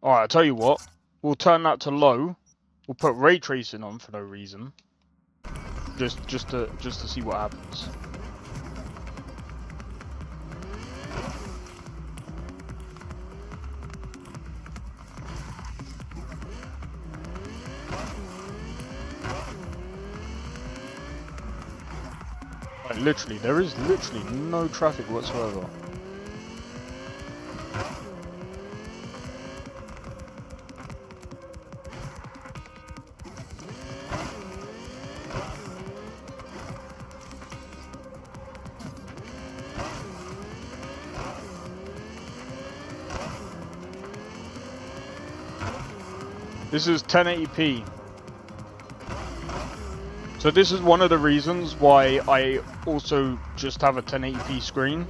Alright, I'll tell you what. We'll turn that to low. We'll put ray tracing on for no reason. Just to see what happens. Like, literally, there is literally no traffic whatsoever. This is 1080p. So this is one of the reasons why I also just have a 1080p screen.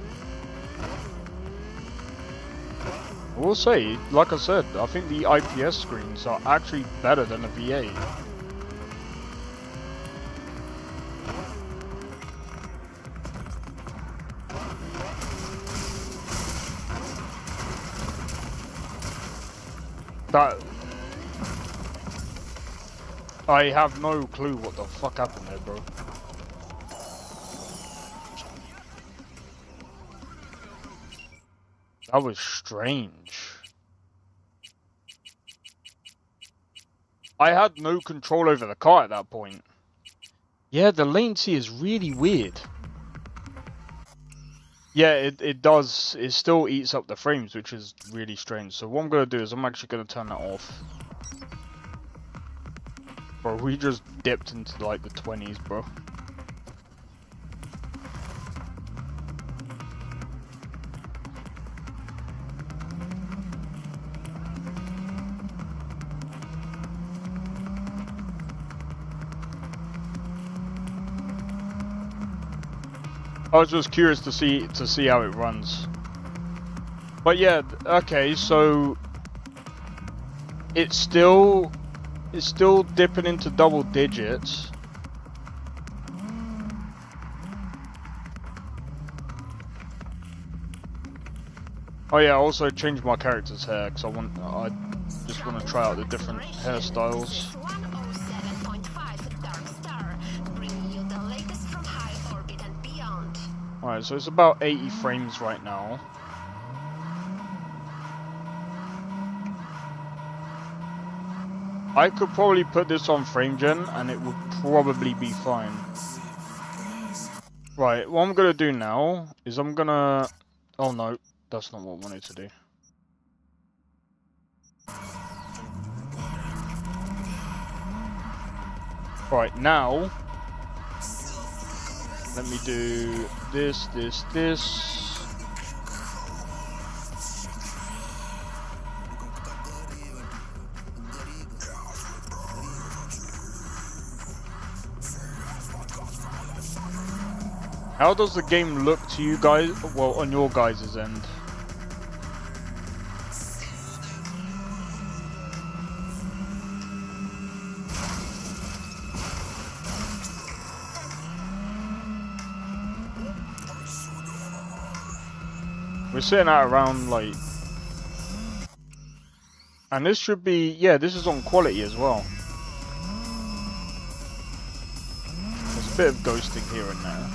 I will say, like I said, I think the IPS screens are actually better than the VA. That... I have no clue what the fuck happened there, bro. That was strange. I had no control over the car at that point. Yeah, the latency is really weird. Yeah, it does. It still eats up the frames, which is really strange. So what I'm going to do is I'm actually going to turn that off. Bro, we just dipped into like the 20s, bro. I was just curious to see how it runs. But yeah, okay, so it's still dipping into double digits. Oh yeah, I also changed my character's hair because I just want to try out the different hairstyles. Alright, so it's about 80 frames right now. I could probably put this on frame gen and it would probably be fine. Right, what I'm gonna do now is I'm gonna... Oh no, that's not what I wanted to do. Right, now... Let me do this. How does the game look to you guys, well, on your guys' end? We're sitting at around like... And this should be, yeah, this is on quality as well. There's a bit of ghosting here and there.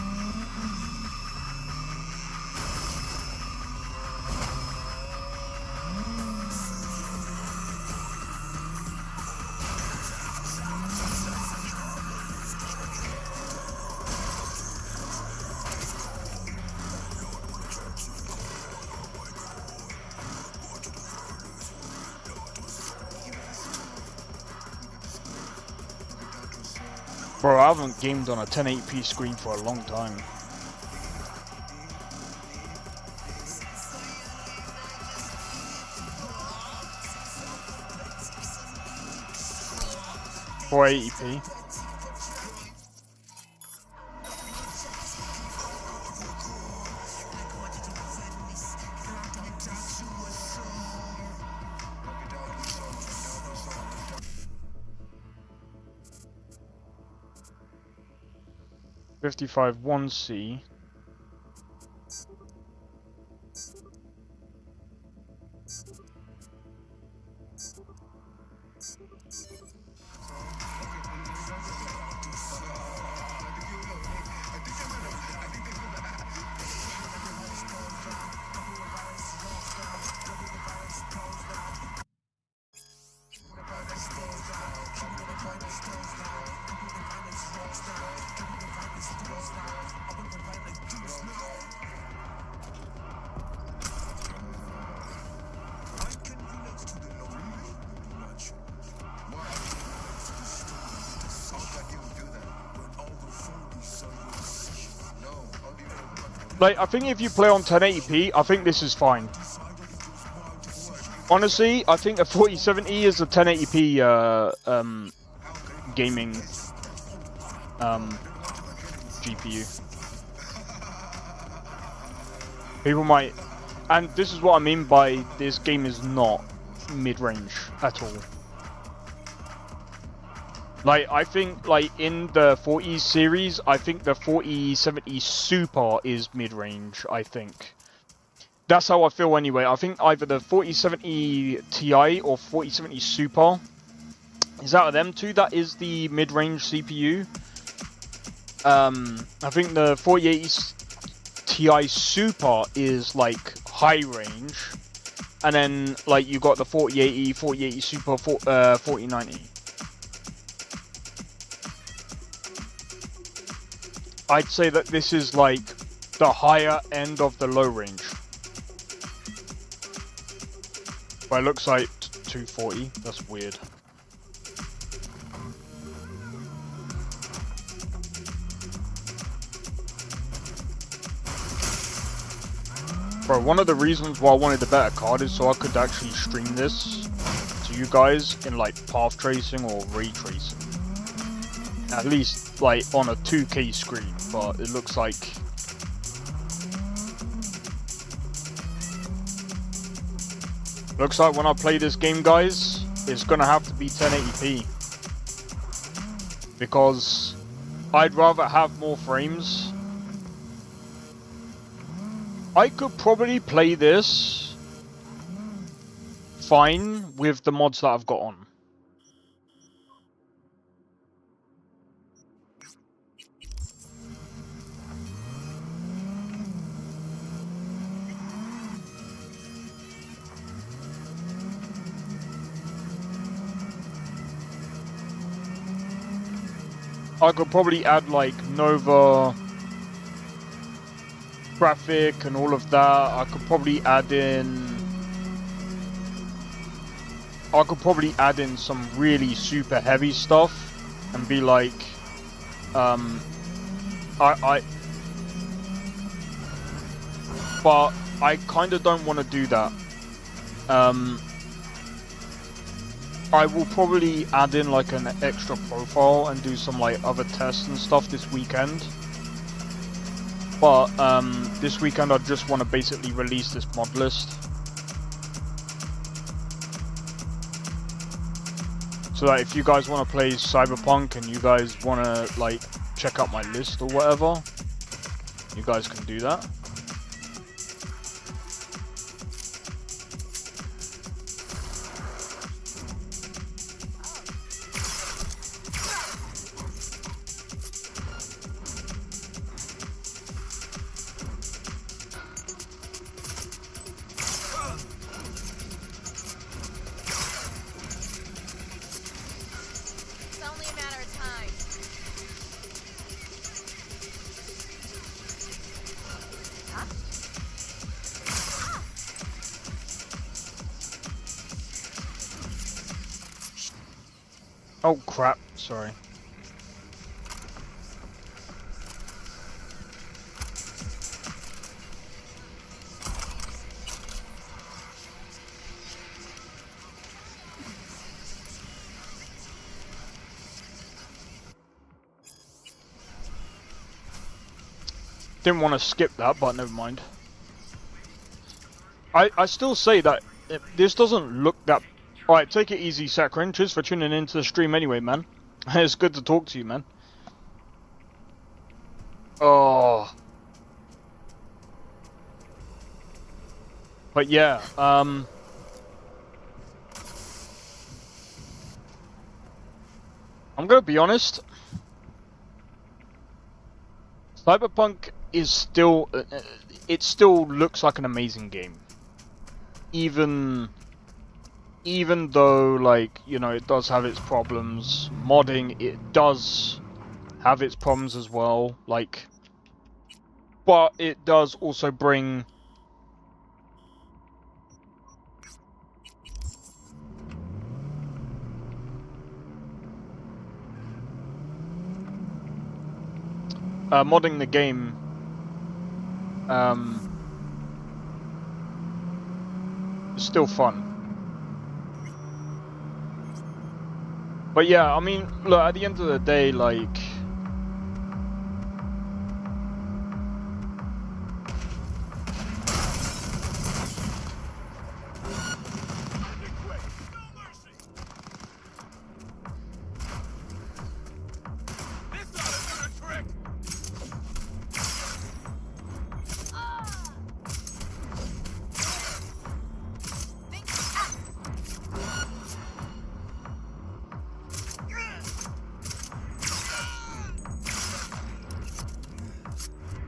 Bro, I haven't gamed on a 1080p screen for a long time. For 80p. $55 1C. Like, I think if you play on 1080p, I think this is fine. Honestly, I think a 4070 is a 1080p gaming GPU. People might, and this is what I mean by this game is not mid-range at all. Like, I think, like, in the 40 series, I think the 4070 Super is mid-range, I think. That's how I feel anyway. I think either the 4070 Ti or 4070 Super is out of them two, that is the mid-range CPU. I think the 4080 Ti Super is, like, high range. And then, like, you got the 4080, 4080 Super, 4090. I'd say that this is like the higher end of the low range. But it looks like 240. That's weird. Bro, one of the reasons why I wanted the better card is so I could actually stream this to you guys in like path tracing or ray tracing. At least like on a 2K screen, but it looks like when I play this game, guys, it's gonna have to be 1080p because I'd rather have more frames. I could probably play this fine with the mods that I've got on. I could probably add like Nova graphic and all of that. I could probably add in some really super heavy stuff and be like but I kind of don't want to do that. I will probably add in like an extra profile and do some like other tests and stuff this weekend. But this weekend I just want to basically release this mod list. So that if you guys want to play Cyberpunk and you guys want to like check out my list or whatever, you guys can do that. Oh crap, sorry. Didn't want to skip that, but never mind. I still say that this doesn't look that... Alright, take it easy, Sakrin. Cheers for tuning into the stream anyway, man. It's good to talk to you, man. Oh. But yeah, I'm gonna be honest. Cyberpunk is still, it still looks like an amazing game. Even though, like, you know, it does have its problems. Modding, it does have its problems as well. Like, but it does also bring modding the game is still fun. But yeah, I mean, look, at the end of the day, like,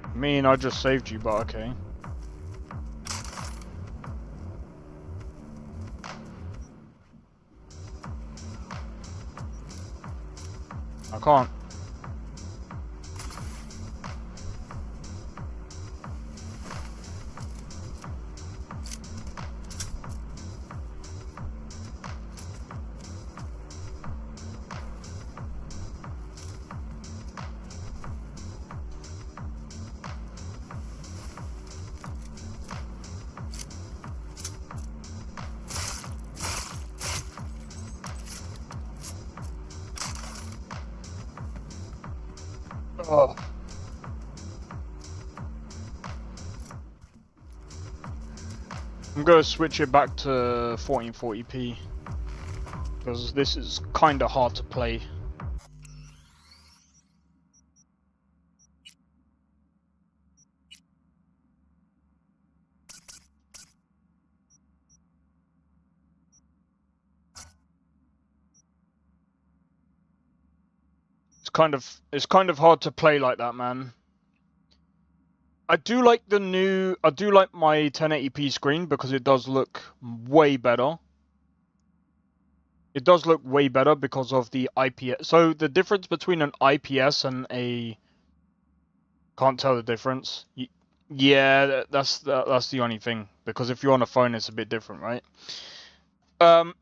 I mean, I just saved you, but okay. I can't. Oh. I'm gonna switch it back to 1440p because this is kind of hard to play. It's kind of hard to play like that, man. I do like my 1080p screen because it does look way better. It does look way better because of the IPS. So the difference between an IPS and a... Can't tell the difference. Yeah, that's the only thing. Because if you're on a phone, it's a bit different, right? The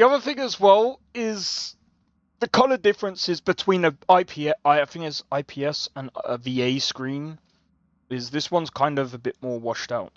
other thing as well is the color differences between a IPS, I think it's IPS and a VA screen. Is this one's kind of a bit more washed out.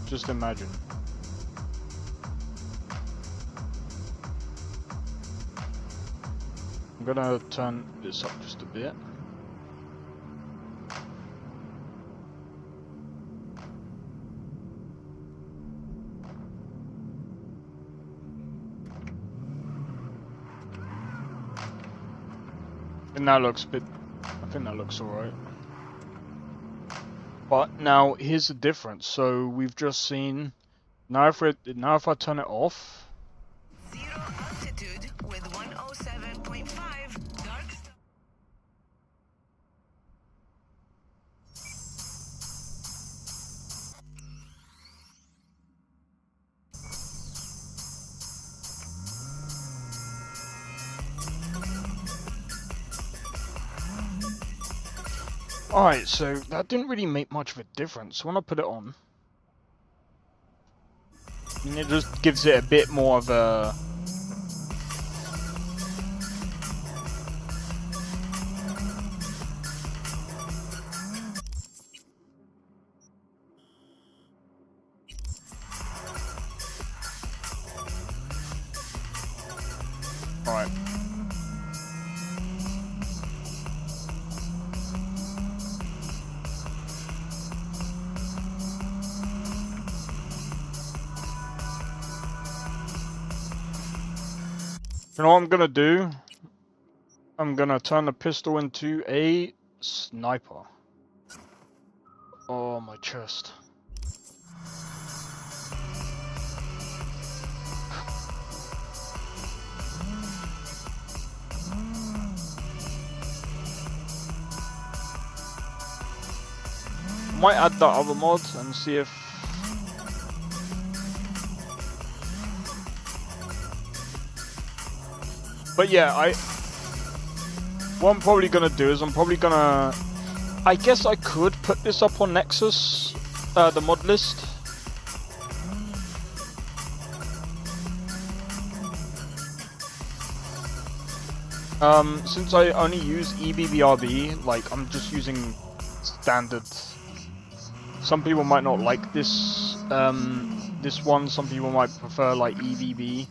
Just imagine. I'm gonna turn this up just a bit. And that looks a bit... I think that looks alright. But now here's the difference. So we've just seen now if I turn it off. 0 altitude with 107.5 dark. Alright, so that didn't really make much of a difference. When I put it on, And it just gives it a bit more of a... Alright. You know what I'm gonna do? I'm gonna turn the pistol into a sniper. Oh, my chest. Might add that other mod and see if... But yeah, what I'm probably gonna do is I'm probably gonna... I guess I could put this up on Nexus, the mod list. Since I only use EBBRB, like I'm just using standard. Some people might not like this, this one. Some people might prefer like EBB.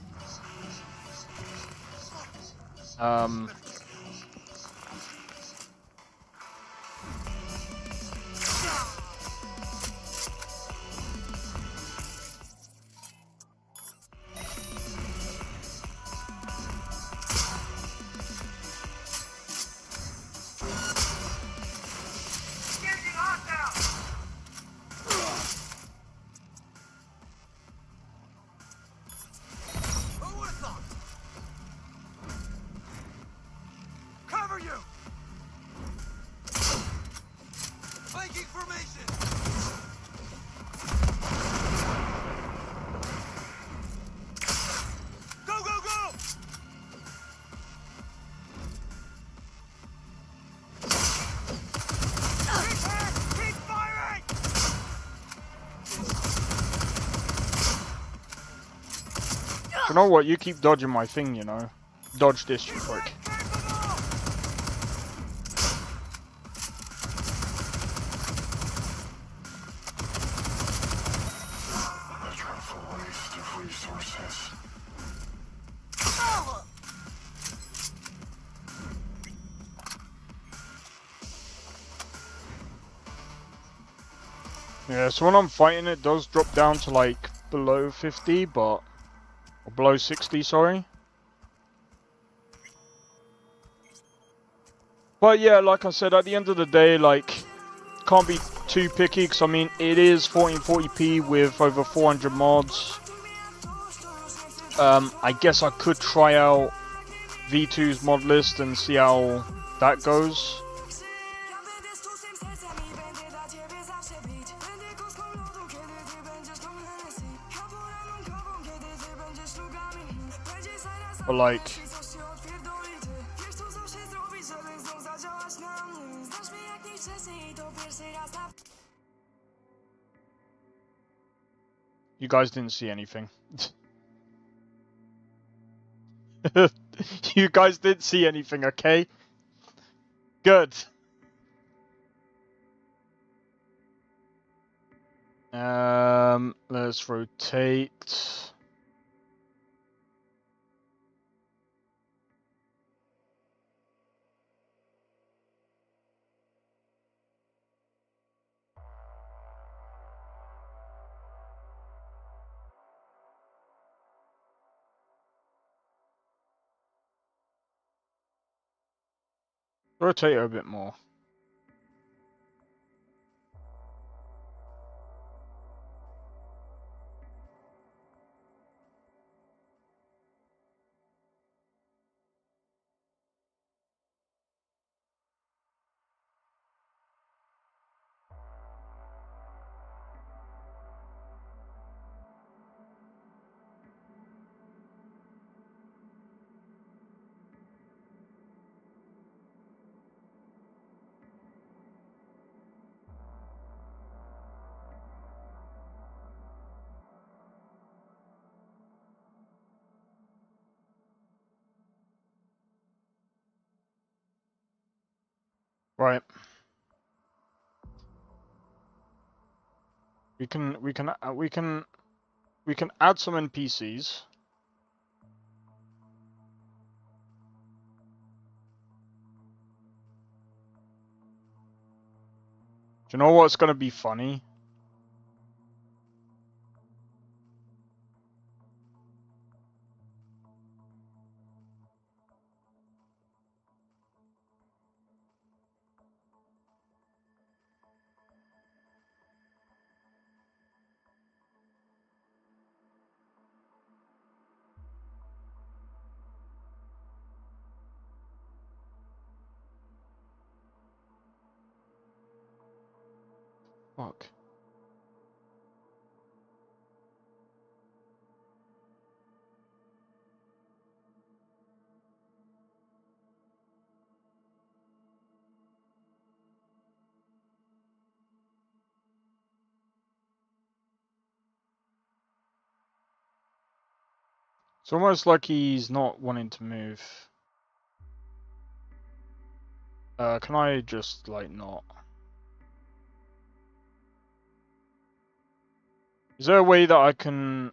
Cover you! Flanking formation! Go, go, go! Keep firing! You know what? You keep dodging my thing, you know. Dodge this, you prick. Yeah, so when I'm fighting it does drop down to like below 50, but... Or below 60, sorry. But yeah, like I said, at the end of the day, like, can't be too picky, because I mean, it is 1440p with over 400 mods. I guess I could try out V2's mod list and see how that goes. But like... You guys didn't see anything. You guys didn't see anything, okay? Good. Let's rotate. Rotate her a bit more. Right. We can add some NPCs. Do you know what's gonna be funny? Fuck. It's almost like he's not wanting to move. Can I just, like, not? Is there a way that I can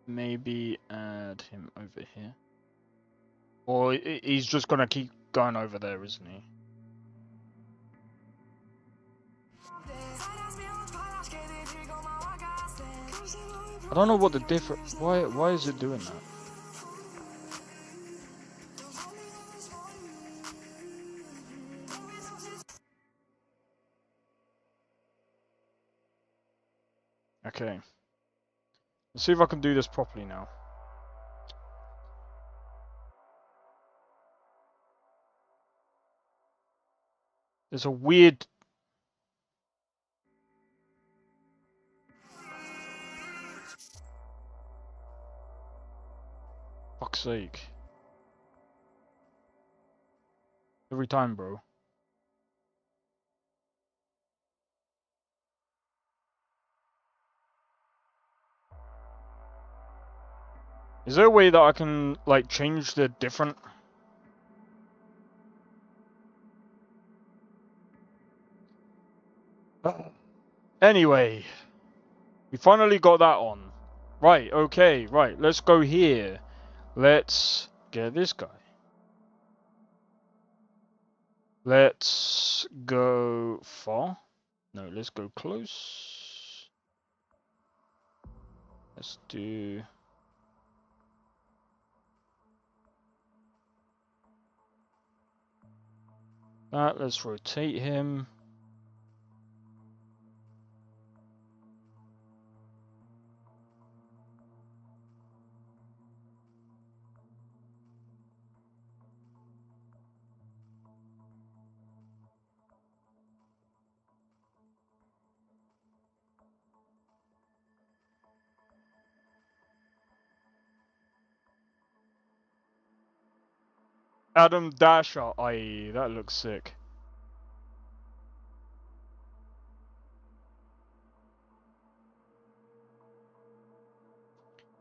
maybe add him over here? Or he's just gonna keep going over there, isn't he? I don't know what the difference. Why is it doing that? Okay. Let's see if I can do this properly now. There's a weird... Fuck's sake. Every time, bro. Is there a way that I can, like, change the different... Anyway. We finally got that on. Right, okay, right. Let's go here. Let's get this guy. Let's go far. No, let's go close. Let's do... that. Let's rotate him. Adam Dasher, aye, that looks sick.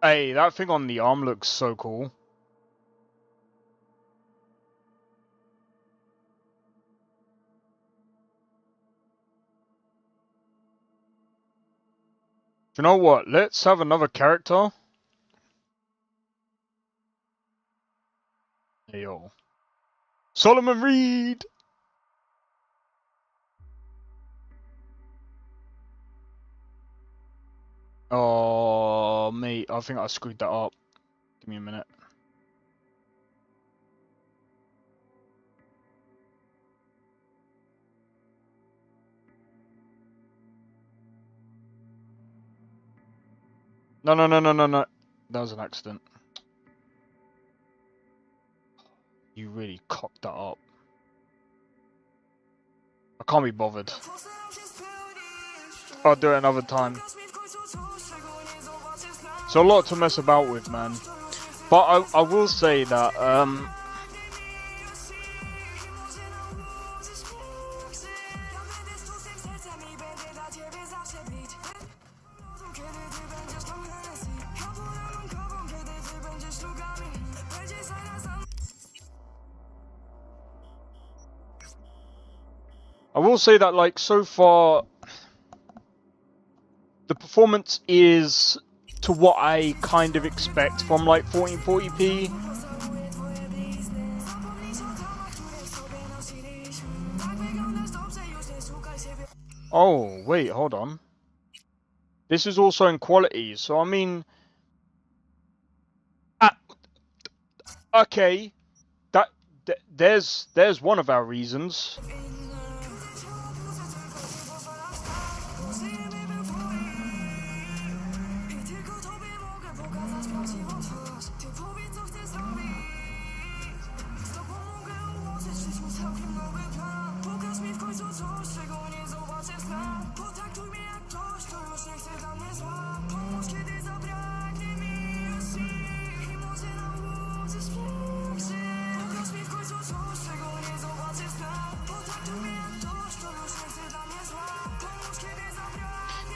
Hey, that thing on the arm looks so cool. Do you know what? Let's have another character. Hey, yo. Solomon Reed! Oh, mate, I think I screwed that up. Give me a minute. No. That was an accident. You really cocked that up. I can't be bothered. I'll do it another time. It's a lot to mess about with, man. But I will say that, I will say that, like, so far, the performance is to what I kind of expect from, like, 1440p. Oh, wait, hold on. This is also in quality, so I mean... okay, there's one of our reasons.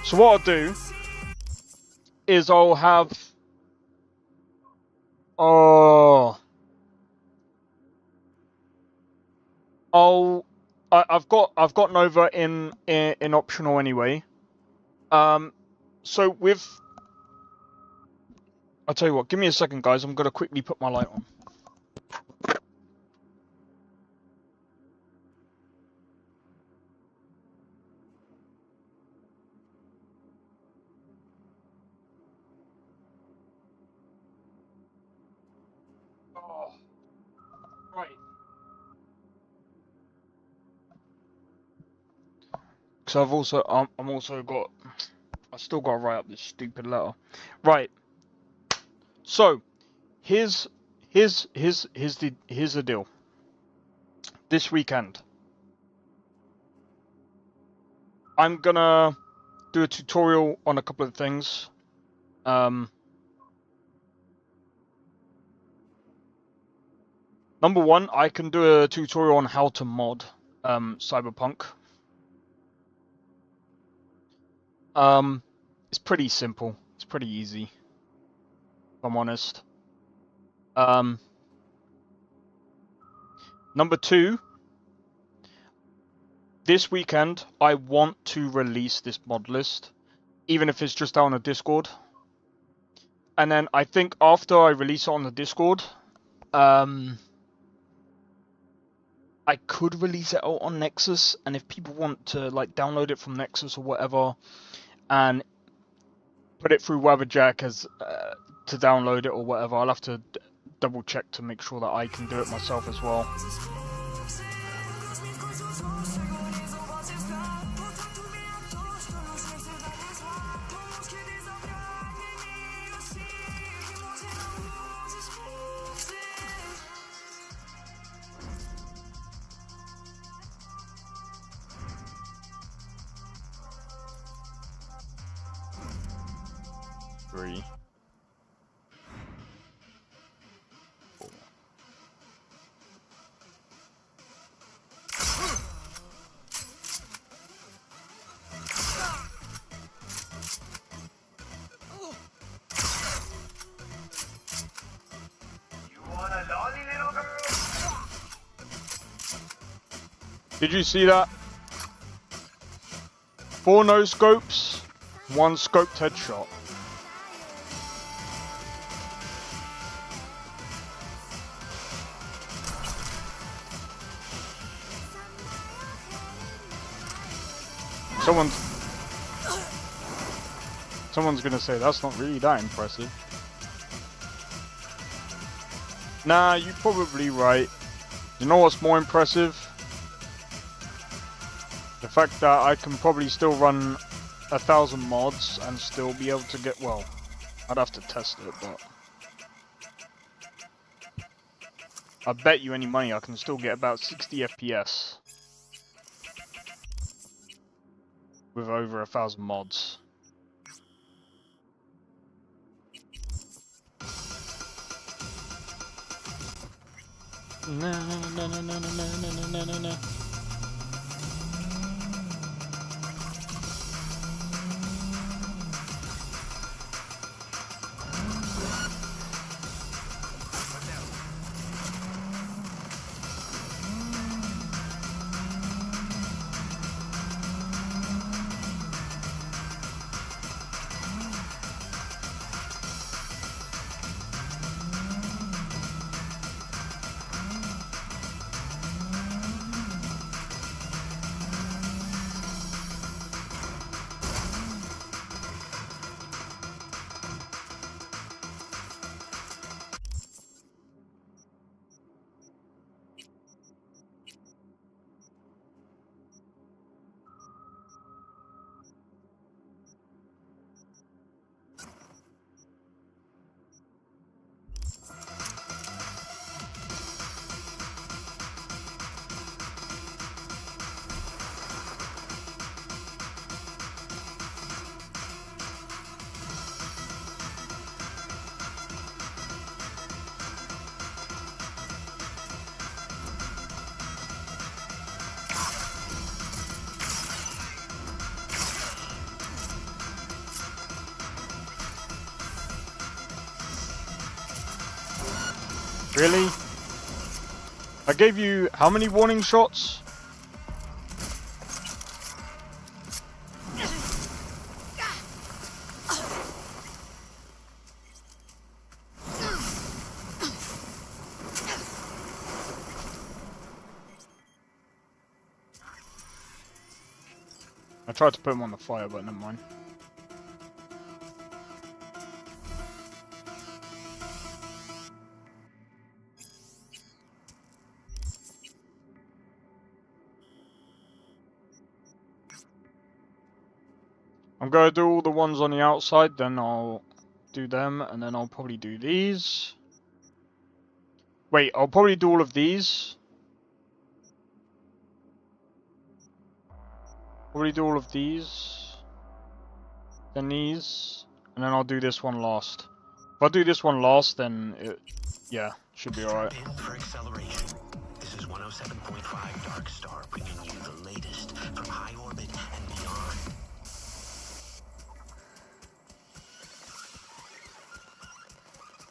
So what I'll do is I'll have I've got Nova in optional anyway. So with I'll tell you what, give me a second, guys. I'm gonna quickly put my light on. Right. So I've also I'm also got I still got to write up this stupid letter. Right. So here's the deal. This weekend I'm gonna do a tutorial on a couple of things. Number one, I can do a tutorial on how to mod Cyberpunk. It's pretty simple. It's pretty easy, if I'm honest. Number two, this weekend I want to release this mod list, even if it's just out on the Discord. And then I think after I release it on the Discord, I could release it out on Nexus, and if people want to like download it from Nexus or whatever, and put it through Wabberjack as to download it or whatever, I'll have to double check to make sure that I can do it myself as well. Three. Four. Did you see that? 4 no scopes, 1 scoped headshot. Someone's gonna say that's not really that impressive. Nah, you're probably right. You know what's more impressive? The fact that I can probably still run 1,000 mods and still be able to get, well, I'd have to test it, but I bet you any money I can still get about 60 FPS with over 1,000 mods. Really? I gave you how many warning shots? I tried to put him on the fire, but never mind. I'm gonna do all the ones on the outside, then I'll do them, and then I'll probably do these. Wait, I'll probably do all of these. Probably do all of these. Then these. And then I'll do this one last. If I do this one last, then it, yeah, should be alright. For acceleration. This is 107.5 Dark Star, bringing you the latest from high orbit and beyond.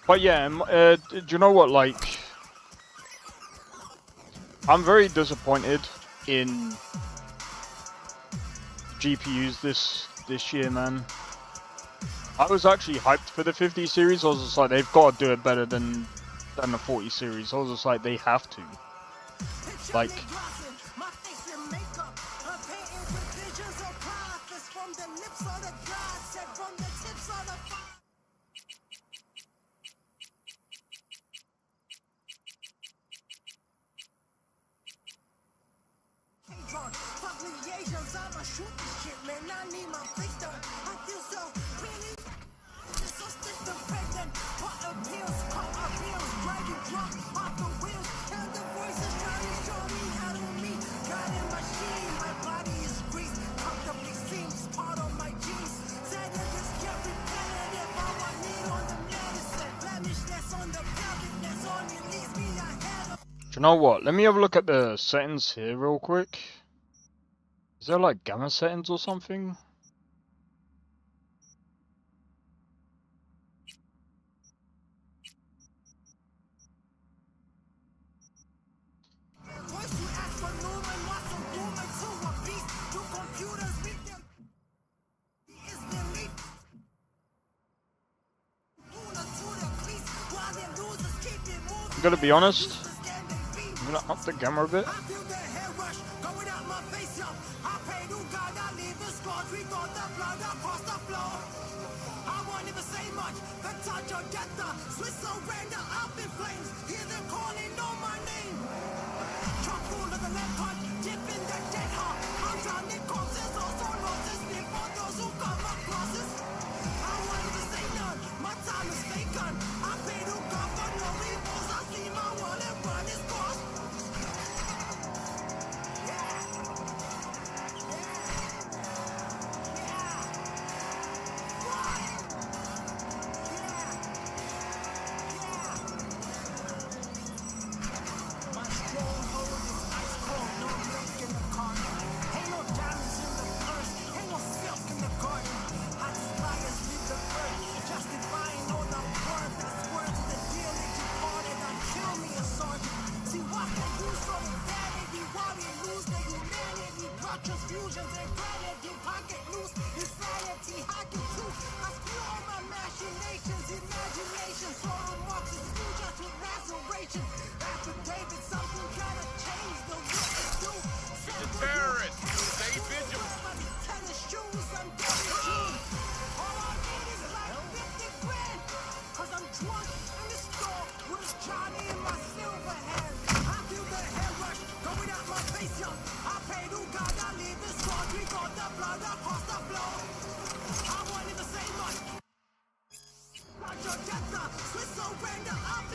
But yeah, do you know what, like, I'm very disappointed in GPUs this year, man. I was actually hyped for the 50 series. I was just like, they've got to do it better than the 40 series. I was just like, they have to. Like, do you know what? Let me have a look at the settings here real quick. Is there like gamma settings or something? I'm gonna be honest. I'm gonna up the gamma a bit.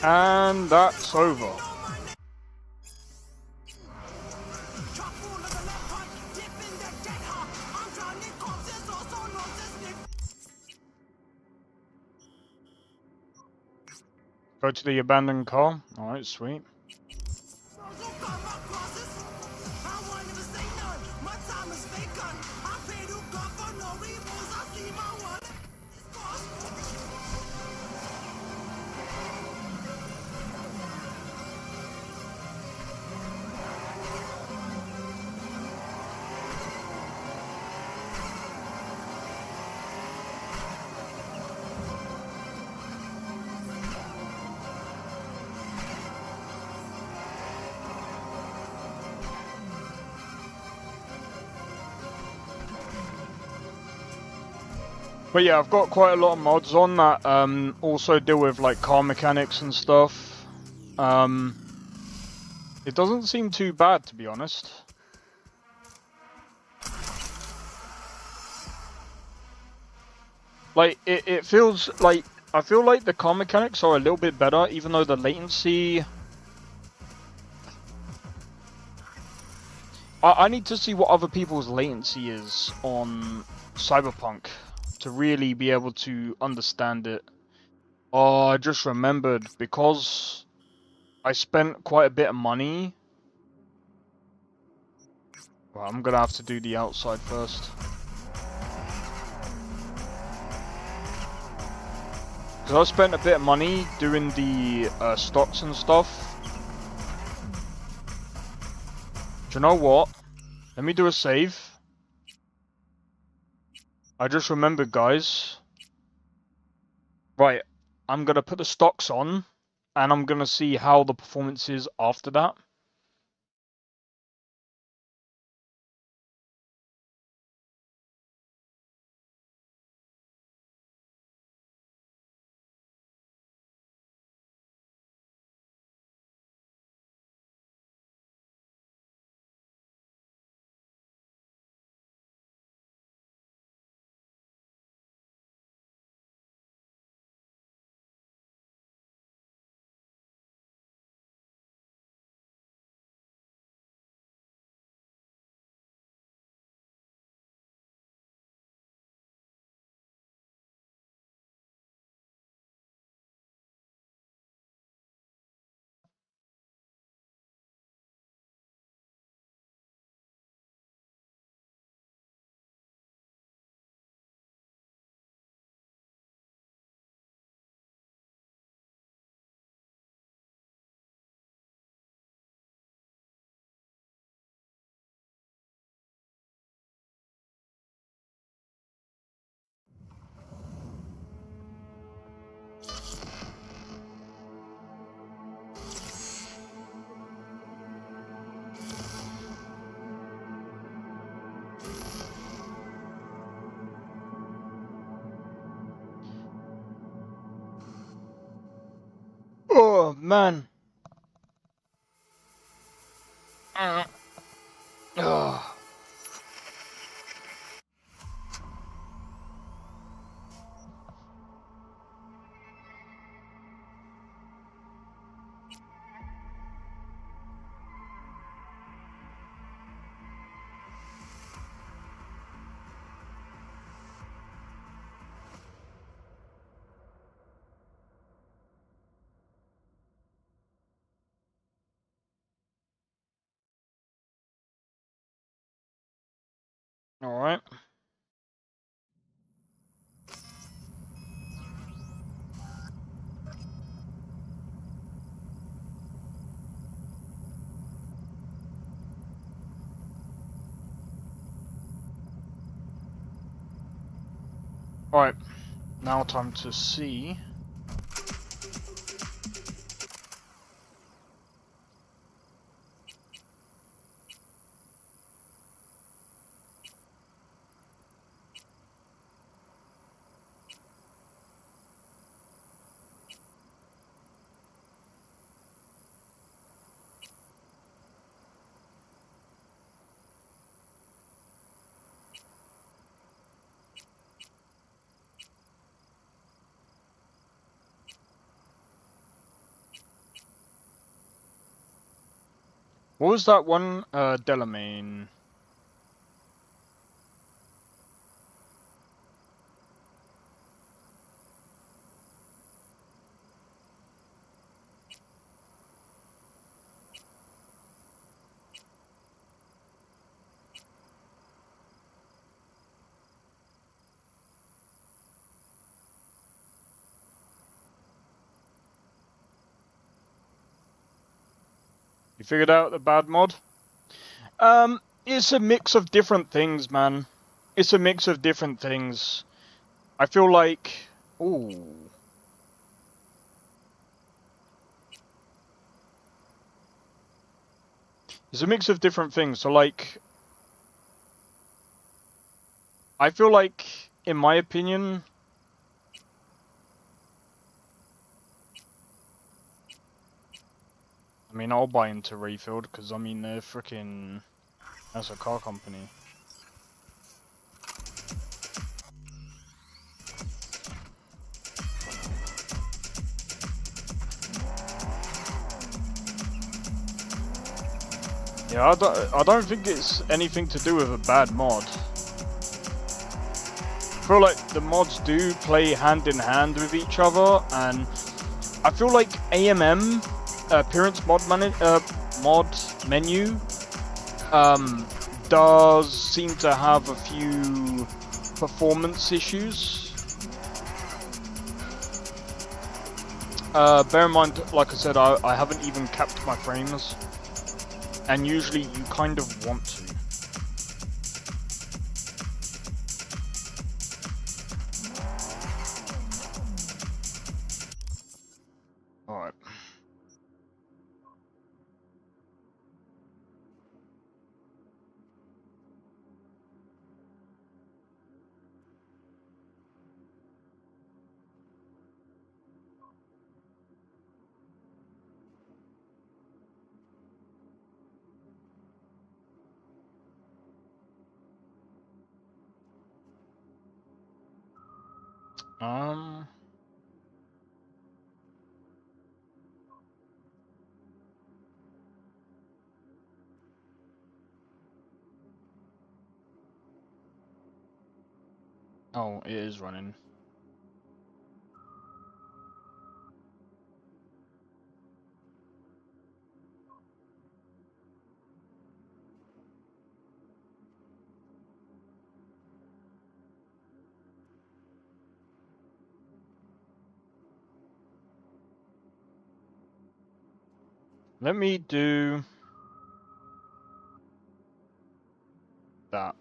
And that's over. Go to the abandoned car. Alright, sweet. But yeah, I've got quite a lot of mods on that also deal with like car mechanics and stuff. It doesn't seem too bad, to be honest. Like, it feels like, I feel like the car mechanics are a little bit better, even though the latency... I need to see what other people's latency is on Cyberpunk to really be able to understand it. Oh, I just remembered, because I spent quite a bit of money. Well, I'm gonna have to do the outside first. Because I spent a bit of money doing the stocks and stuff. Do you know what? Let me do a save. I just remembered, guys. Right, I'm gonna put the stocks on, and I'm gonna see how the performance is after that. Oh, man. Ugh. Alright. Alright. Now time to see. What was that one? Delamain. You figured out the bad mod? It's a mix of different things, man. It's a mix of different things. I feel like... Ooh. It's a mix of different things. So, like... I feel like in my opinion, I mean, I'll buy into Rayfield because I mean they're freaking, that's a car company. Yeah, I don't think it's anything to do with a bad mod. I feel like the mods do play hand in hand with each other, and I feel like AMM, appearance mod menu, does seem to have a few performance issues. Bear in mind, like I said, I haven't even capped my frames. And usually you kind of want to. Alright. Oh, it is running. Let me do that.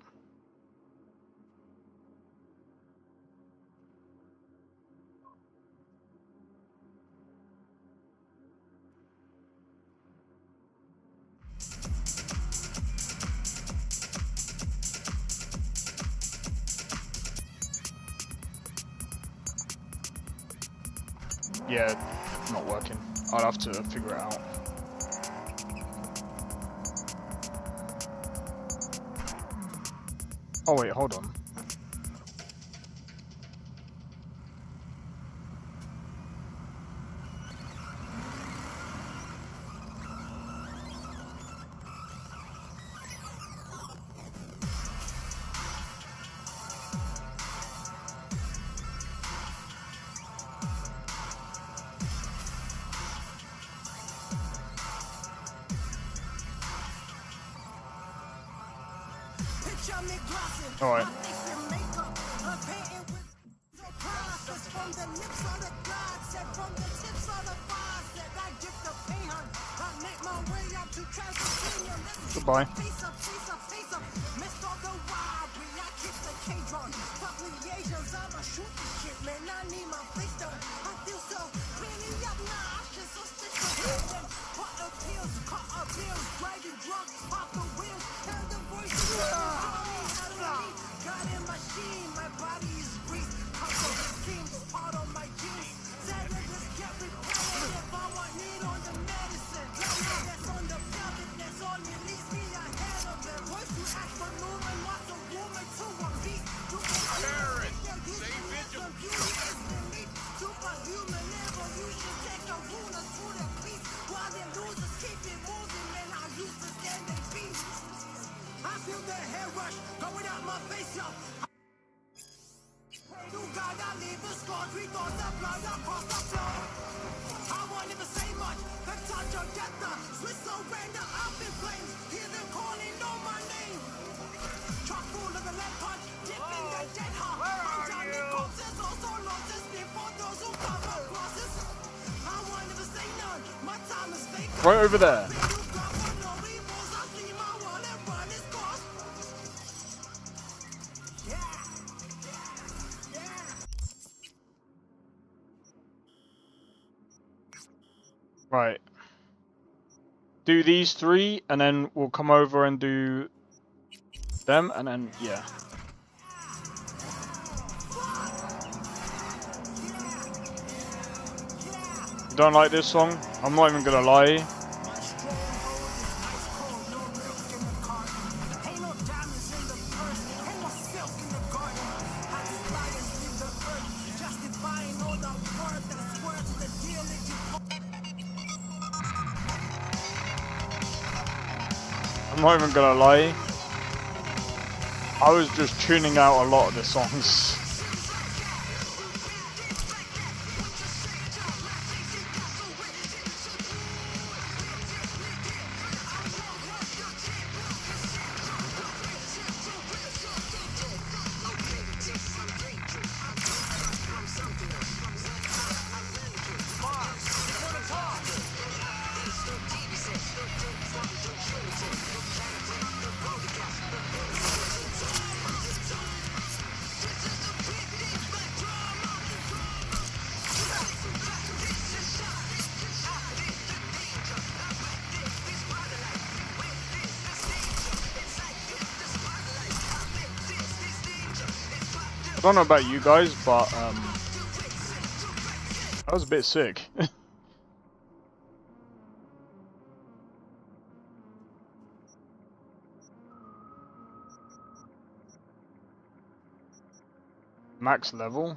Yeah, not working. I'll have to figure it out. Oh wait, hold on. Alright. Goodbye. Right over there. Right. Do these three, and then we'll come over and do them, and then, yeah. Don't like this song. I'm not even gonna lie. I'm not even gonna lie. I was just tuning out a lot of the songs. I don't know about you guys, but that was a bit sick. Max level.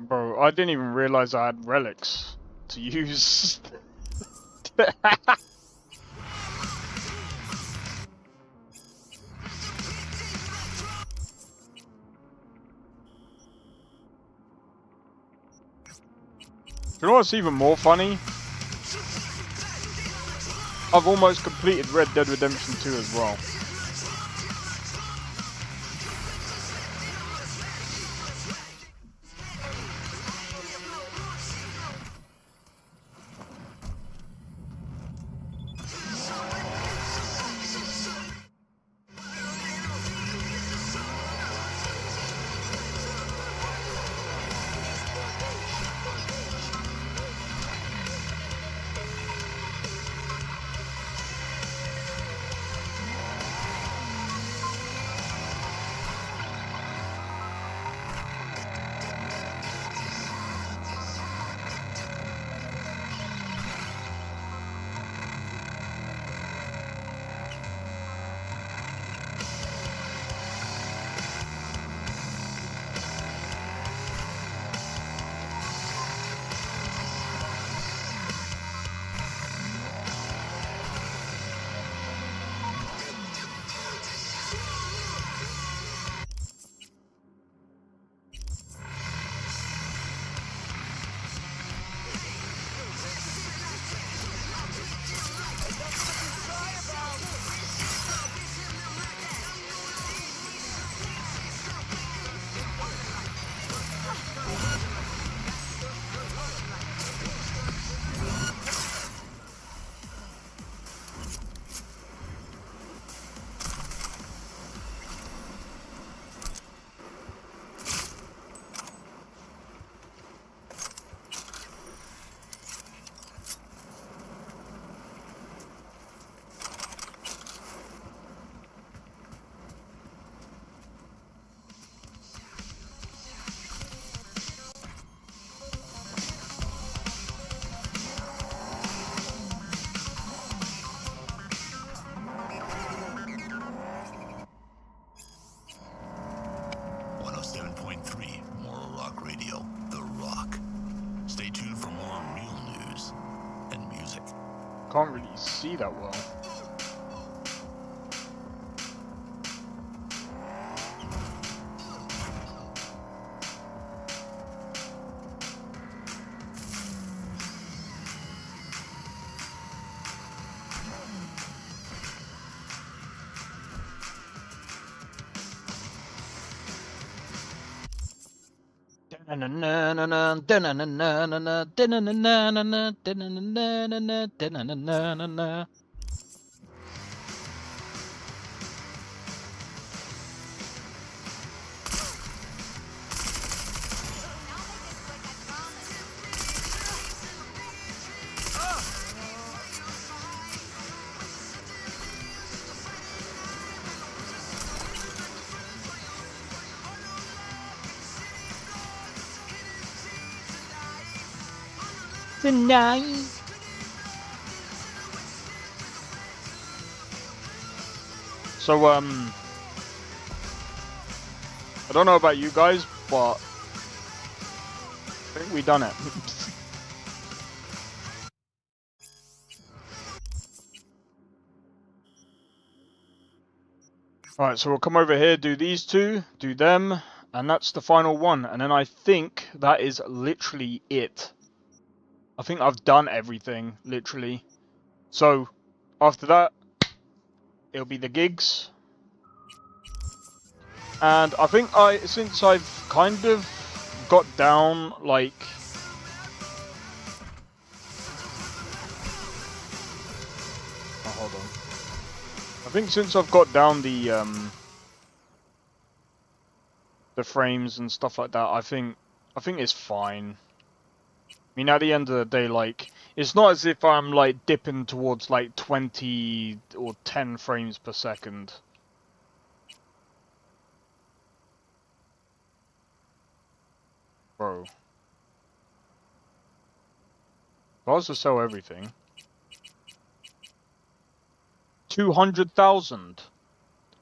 Bro, I didn't even realize I had relics to use. You know what's even more funny? I've almost completed Red Dead Redemption 2 as well. Can't really see that well. Tonight. So, I don't know about you guys, but I think we done it. Alright, so we'll come over here, do these two, do them, and that's the final one. And then I think that is literally it. I think I've done everything, literally. So, after that, it'll be the gigs. And I think since I've kind of got down, like... Oh, hold on. I think since I've got down the frames and stuff like that, I think it's fine. I mean, at the end of the day, like, it's not as if I'm, like, dipping towards, like, 20 or 10 frames per second. Bro. If I was to sell everything... 200,000?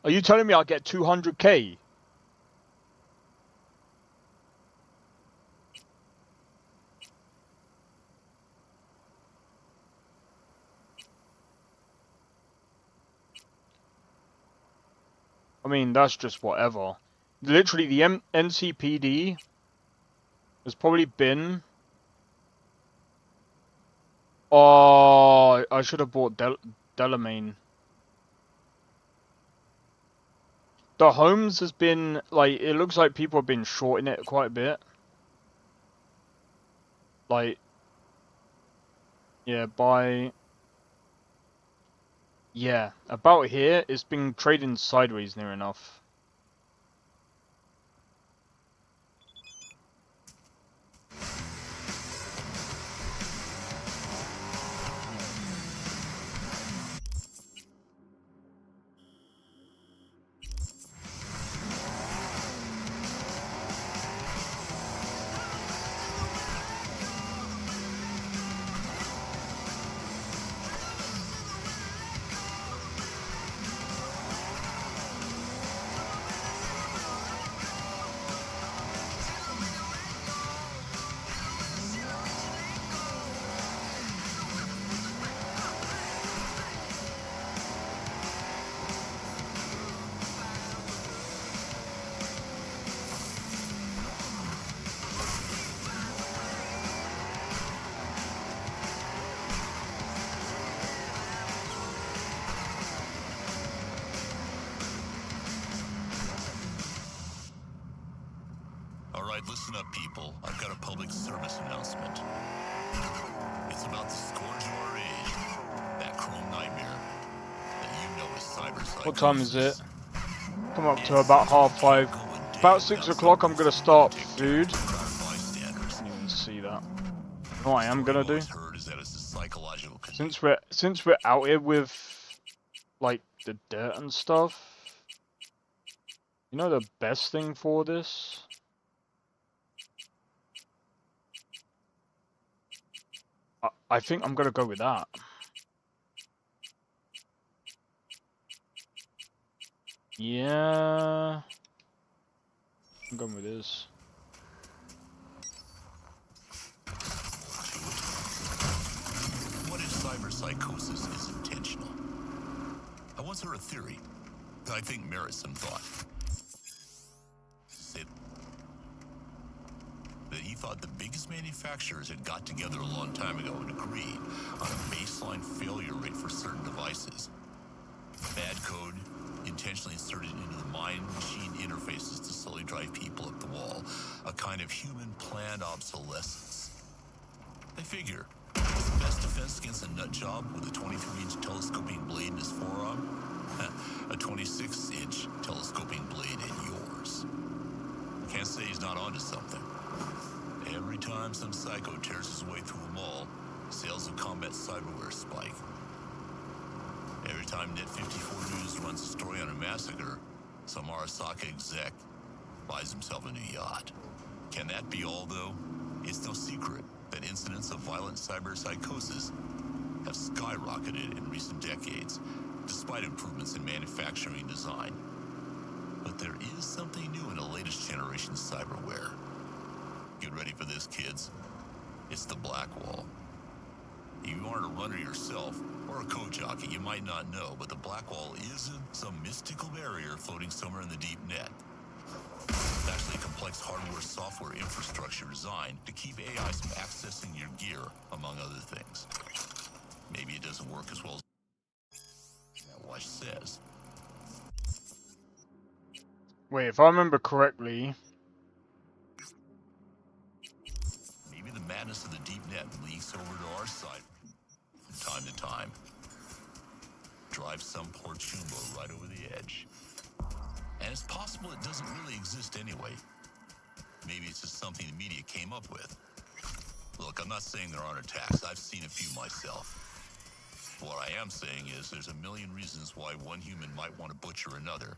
Are you telling me I'll get 200k? I mean, that's just whatever. Literally, the NCPD has probably been... Oh, I should have bought Delamain. The homes has been, like, it looks like people have been shorting it quite a bit. Like, yeah, yeah, about here, it's been trading sideways near enough. Listen up, people. I've got a public service announcement. It's about the scourge of our age, that chrome nightmare that you know as Cyberpunk. What time is it? Come up to about 5:30. About 6 o'clock, I'm gonna start food. Didn't even see that. What I am gonna do, since we're out here with like the dirt and stuff, you know the best thing for this? I think I'm gonna go with that. Yeah, I'm going with this. What if cyberpsychosis is intentional? I once heard a theory that I think merits some thought. That he thought the biggest manufacturers had got together a long time ago and agreed on a baseline failure rate for certain devices. Bad code, intentionally inserted into the mind-machine interfaces to slowly drive people up the wall. A kind of human planned obsolescence. They figure, what's the best defense against a nut job with a 23-inch telescoping blade in his forearm? A 26-inch telescoping blade in yours. Can't say he's not onto something. Every time some psycho tears his way through a mall, sales of combat cyberware spike. Every time Net 54 News runs a story on a massacre, some Arasaka exec buys himself a new yacht. Can that be all, though? It's no secret that incidents of violent cyberpsychosis have skyrocketed in recent decades, despite improvements in manufacturing design. But there is something new in the latest generation cyberware. Get ready for this, kids. It's the Blackwall. If you aren't a runner yourself, or a code jockey, you might not know, but the Blackwall isn't some mystical barrier floating somewhere in the deep net. It's actually a complex hardware-software infrastructure designed to keep AIs from accessing your gear, among other things. Maybe it doesn't work as well as that watch says. Wait, if I remember correctly... Maybe the madness of the deep net leaks over to our side from time to time. Drive some poor chumbo right over the edge. And it's possible it doesn't really exist anyway. Maybe it's just something the media came up with. Look, I'm not saying there aren't attacks. I've seen a few myself. What I am saying is there's a million reasons why one human might want to butcher another.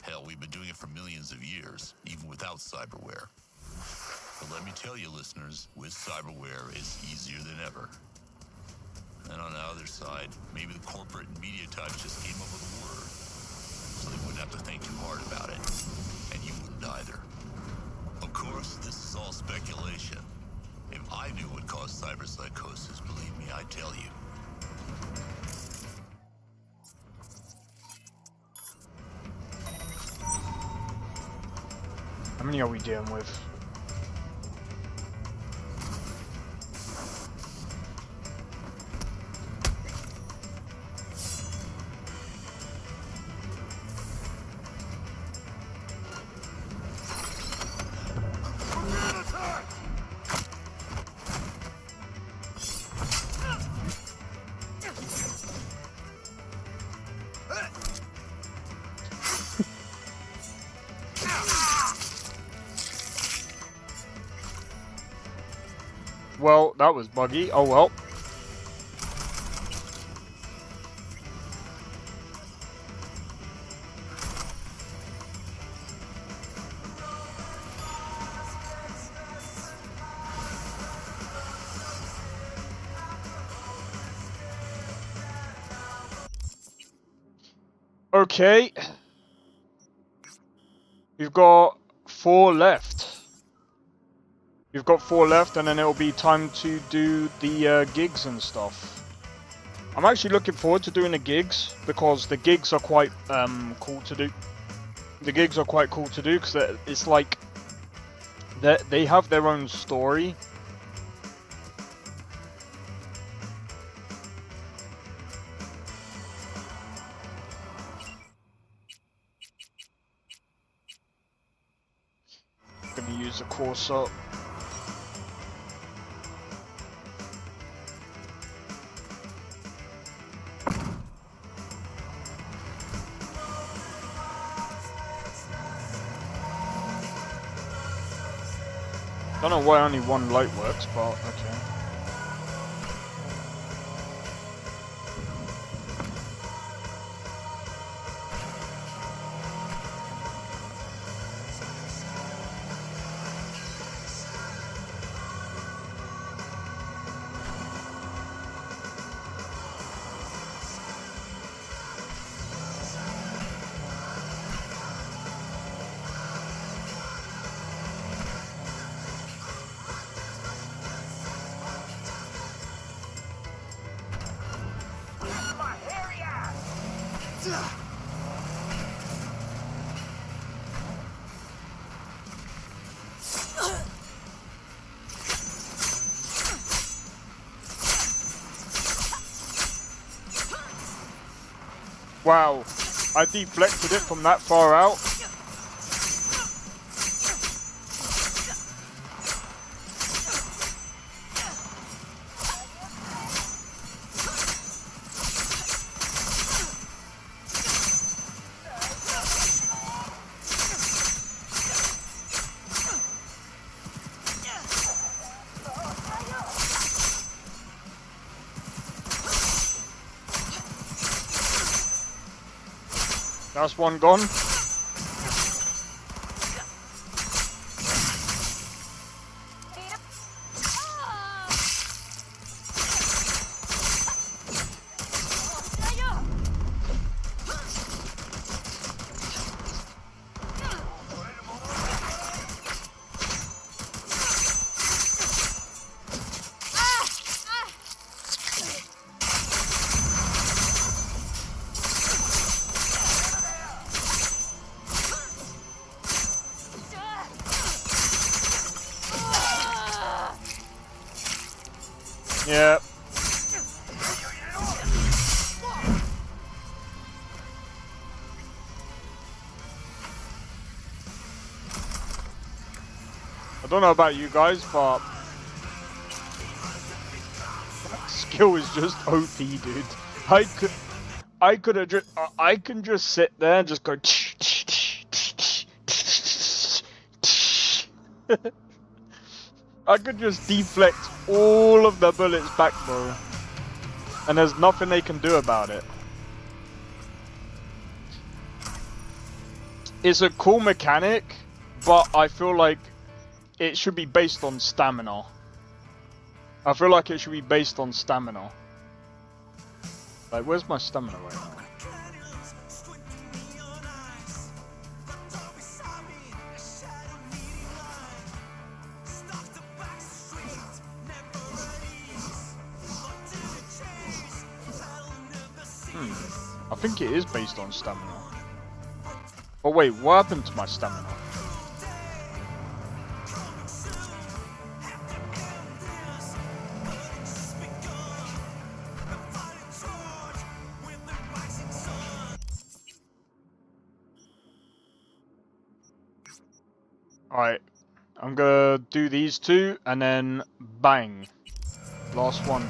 Hell, we've been doing it for millions of years, even without cyberware. But let me tell you, listeners, with cyberware, it's easier than ever. And on the other side, maybe the corporate and media types just came up with a word, so they wouldn't have to think too hard about it. And you wouldn't either. Of course, this is all speculation. If I knew what caused cyberpsychosis, believe me, I'd tell you. How many are we dealing with? Well, that was buggy. Oh well. Okay. We've got 4 left. We've got 4 left, and then it'll be time to do the gigs and stuff. I'm actually looking forward to doing the gigs, because the gigs are quite cool to do. The gigs are quite cool to do, because it's like they have their own story. I'm gonna use the course up. Don't know why only one light works, but okay. Wow, I deflected it from that far out. That's one gone. Yeah. I don't know about you guys, but that skill is just OP, dude. I could have just, I can just sit there and just go. I could just deflect all of the bullets back, bro. And there's nothing they can do about it. It's a cool mechanic, but I feel like it should be based on stamina. I feel like it should be based on stamina. Like, where's my stamina right now? I think it is based on stamina. Oh wait, what happened to my stamina? Alright, I'm gonna do these two and then bang. Last one.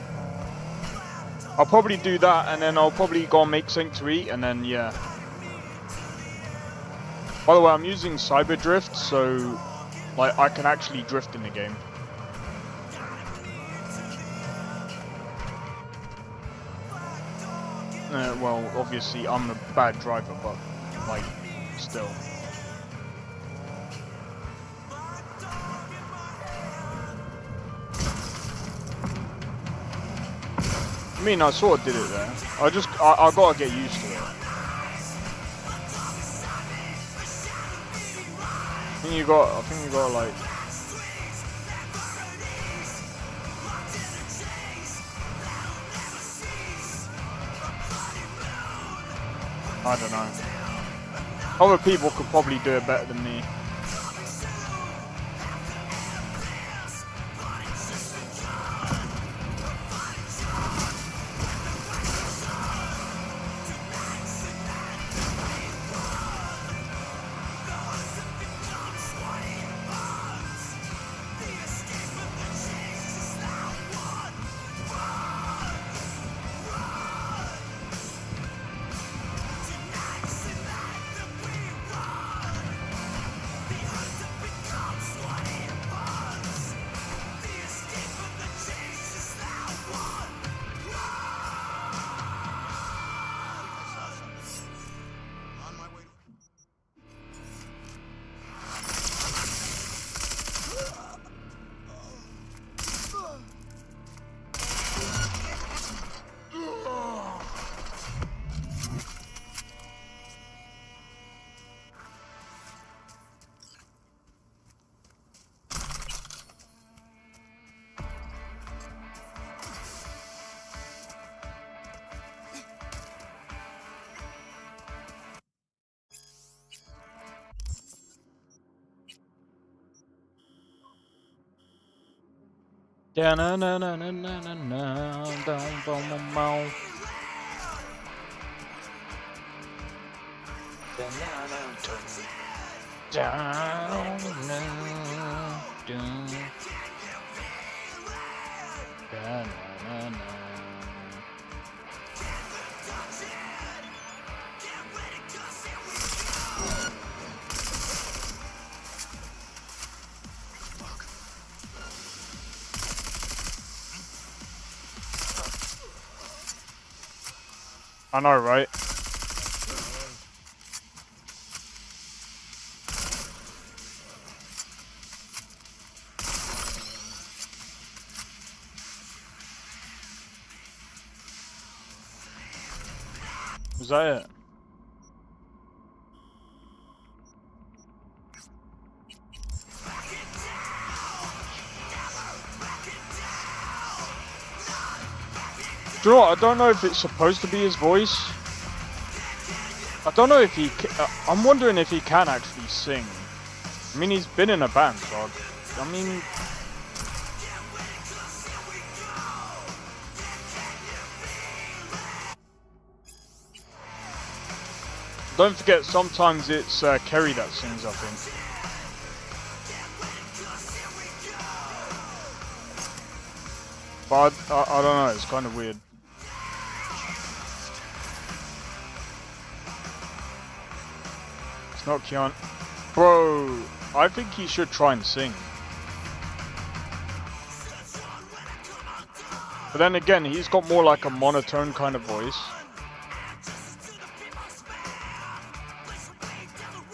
I'll probably do that and then I'll probably go and make something to eat and then yeah. By the way, I'm using Cyber Drift, so like I can actually drift in the game. Well, obviously I'm a bad driver, but like still. I mean, I sort of did it there. I gotta get used to it. I think you got like. I don't know. Other people could probably do it better than me. I know, right? Was that it? Do you know what? I don't know if it's supposed to be his voice. I don't know if he... I'm wondering if he can actually sing. I mean, he's been in a band, so... I mean... Don't forget, sometimes it's Kerry that sings, I think. But I don't know, it's kind of weird. It's not Keanu. Bro, I think he should try and sing. But then again, he's got more like a monotone kind of voice.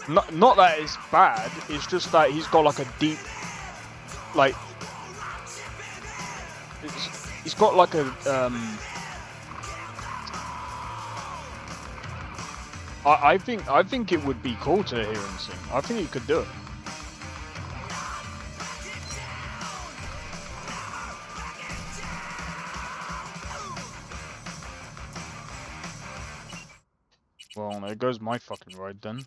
Not that it's bad, it's just that he's got like a deep, like, he's got like a, I think it would be cool to hear him sing. I think he could do it. Well, there goes my fucking ride then.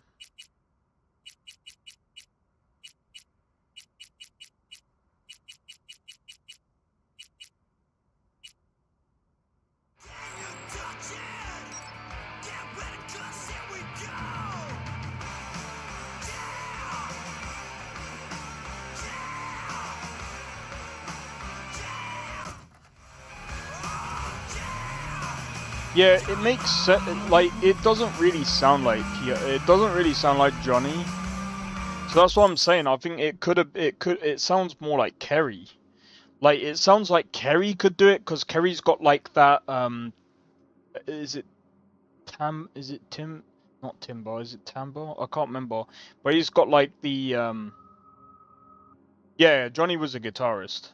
Yeah, it makes sense. Like, it doesn't really sound like it doesn't really sound like Johnny. So that's what I'm saying. I think it sounds more like Kerry. Like, it sounds like Kerry could do it because Kerry's got like that. Is it Tim? Not Timber. Is it Timber? I can't remember. But he's got like the Yeah, Johnny was a guitarist.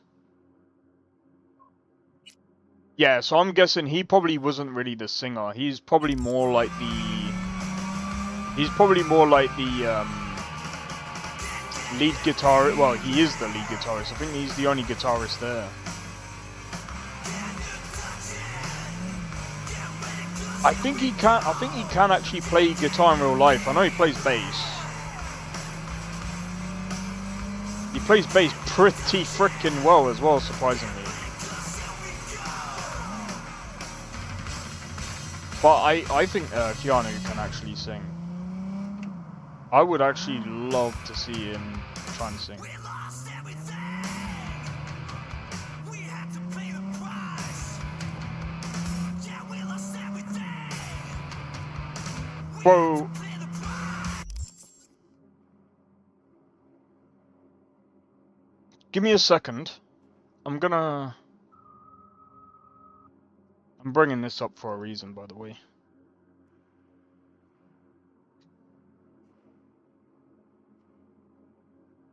Yeah, so I'm guessing he probably wasn't really the singer. He's probably more like the lead guitarist. Well, he is the lead guitarist. I think he's the only guitarist there. I think he can actually play guitar in real life. I know he plays bass. He plays bass pretty freaking well as well, surprisingly. But I think Keanu can actually sing. I would actually love to see him try and sing. Whoa. Give me a second. I'm bringing this up for a reason, by the way.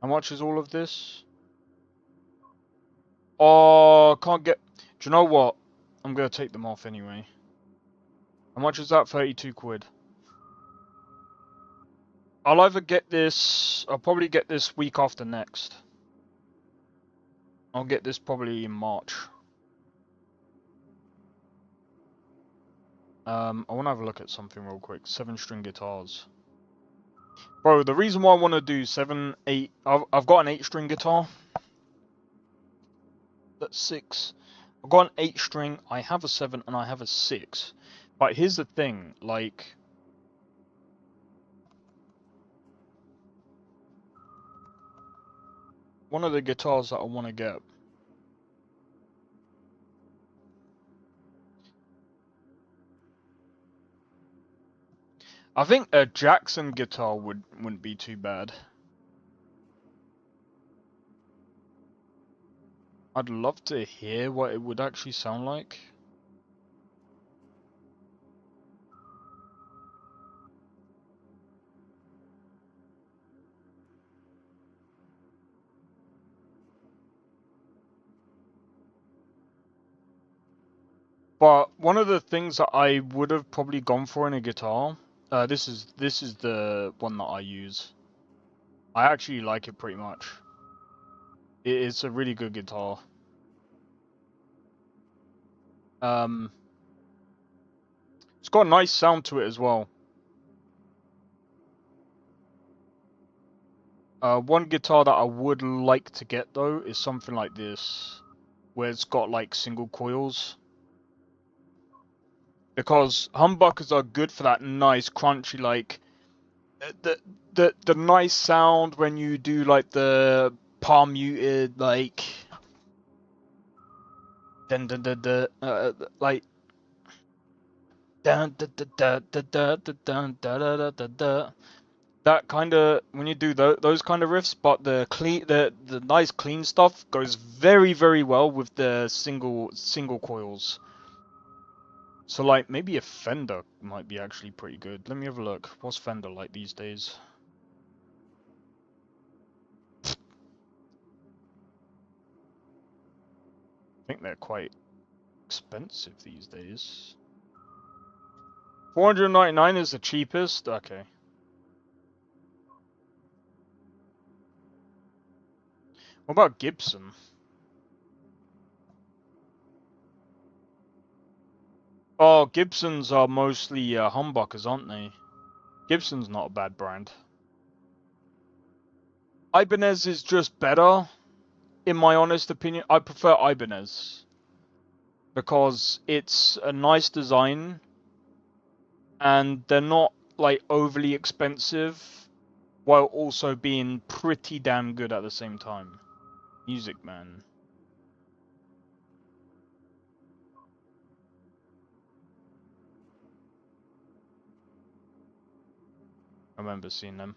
How much is all of this? Oh, can't get... Do you know what? I'm going to take them off anyway. How much is that? 32 quid. I'll either get this... I'll probably get this week after next. I'll get this probably in March. I want to have a look at something real quick. 7-string guitars. Bro, the reason why I want to do 7, 8... I've got an 8-string guitar. That's 6. I've got an 8-string, I have a 7, and I have a 6. But here's the thing, like... One of the guitars that I want to get... I think a Jackson guitar wouldn't be too bad. I'd love to hear what it would actually sound like. But one of the things that I would have probably gone for in a guitar, this is the one that I use. I actually like it pretty much. It's a really good guitar. It's got a nice sound to it as well. One guitar that I would like to get though is something like this, where it's got like single coils. Because humbuckers are good for that nice crunchy, like the nice sound when you do like the palm muted, like dun dun dun dun, like dun dun dun dun dun dun dun dun dun dun. That kind of, when you do those kind of riffs, but the nice clean stuff goes very well with the single coils. So like maybe a Fender might be actually pretty good. Let me have a look. What's Fender like these days? I think they're quite expensive these days. 499 is the cheapest? Okay. What about Gibson? Oh, Gibsons are mostly humbuckers, aren't they? Gibson's not a bad brand. Ibanez is just better, in my honest opinion. I prefer Ibanez because it's a nice design and they're not like overly expensive while also being pretty damn good at the same time. Music Man. I remember seeing them.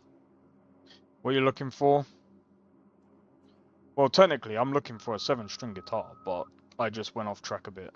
What are you looking for? Well, technically, I'm looking for a 7-string guitar, but I just went off track a bit.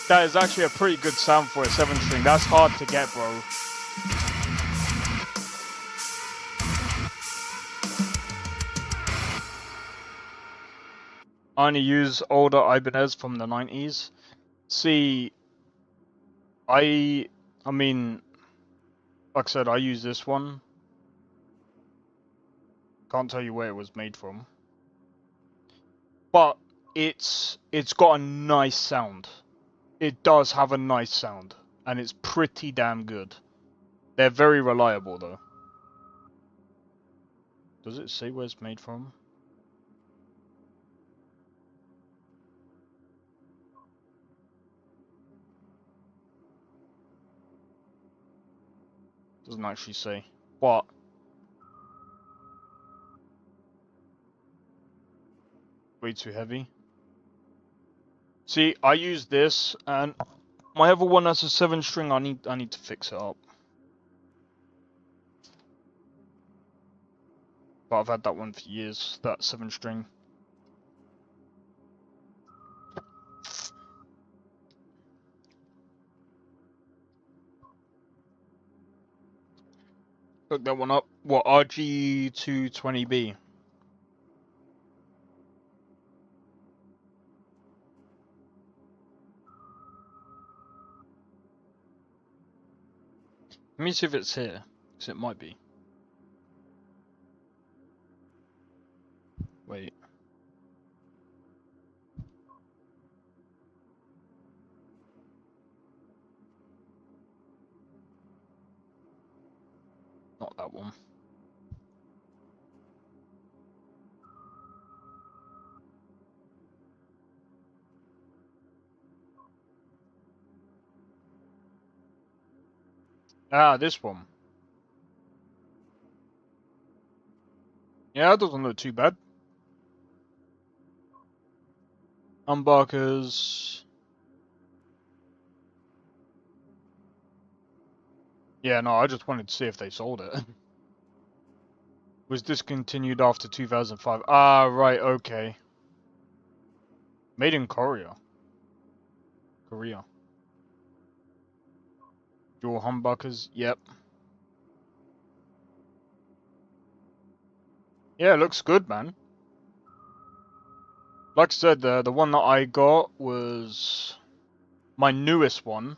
That is actually a pretty good sound for a 7-string. That's hard to get, bro. I only use older Ibanez from the 90s. See, I mean, like I said, I use this one. Can't tell you where it was made from. But it's got a nice sound. It does have a nice sound, and it's pretty damn good. They're very reliable, though. Does it say where it's made from? Doesn't actually say. But way too heavy. See, I use this, and my other one has a 7-string. I need to fix it up. But I've had that one for years. That 7-string. Look that one up. What, RG220B? Let me see if it's here, because it might be. Wait. that one. Ah, this one. Yeah, it doesn't look too bad. Humbuckers. Yeah, no, I just wanted to see if they sold it. Was discontinued after 2005. Ah, right, okay. Made in Korea. Dual humbuckers, yep. Yeah, it looks good, man. Like I said, the one that I got was my newest one.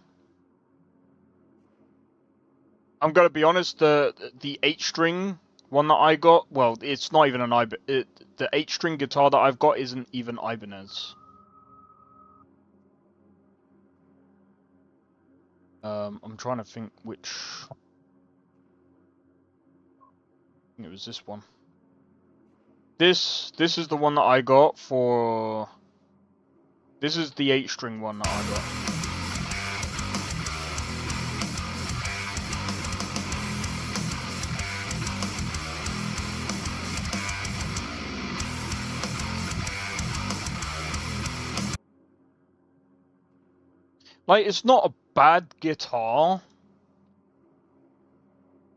I'm gonna be honest, the 8-string one that I got, well, it's not even an the 8-string guitar that I've got isn't even Ibanez. I'm trying to think which. I think it was this one. This is the one that I got for. This is the 8-string one that I got. Like, it's not a bad guitar.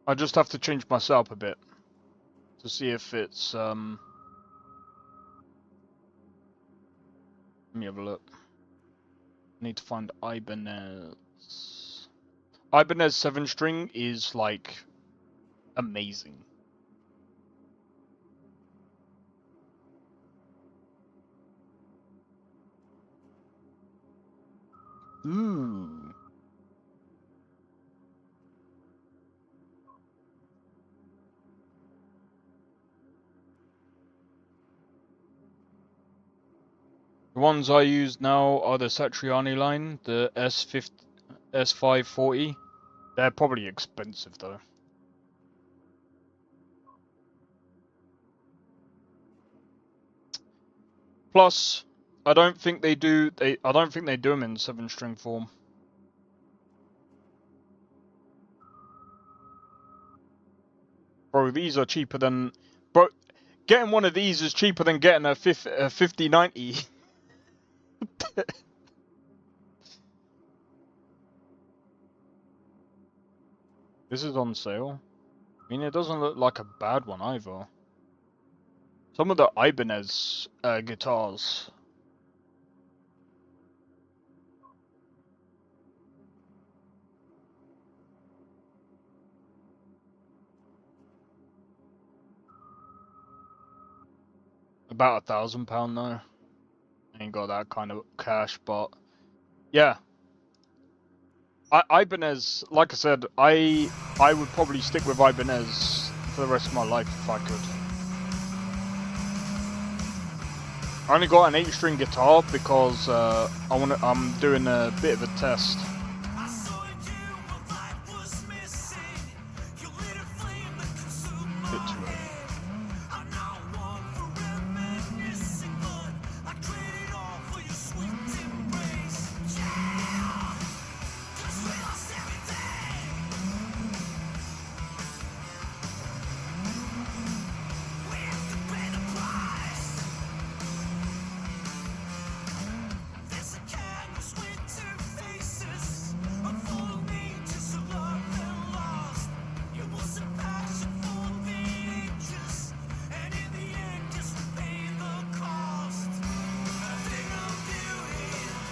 I just have to change my setup a bit to see if it's Let me have a look. Need to find Ibanez. Ibanez 7-string is like amazing. Ooh. The ones I use now are the Satriani line, the S540. They're probably expensive though. Plus, I don't think they do them in 7-string form. Bro, these are cheaper than... Bro, getting one of these is cheaper than getting a 5090. This is on sale. I mean, it doesn't look like a bad one either. Some of the Ibanez guitars. About £1,000 though. Ain't got that kind of cash, but yeah. Ibanez, like I said, I would probably stick with Ibanez for the rest of my life if I could. I only got an 8-string guitar because I'm doing a bit of a test. Bit too early.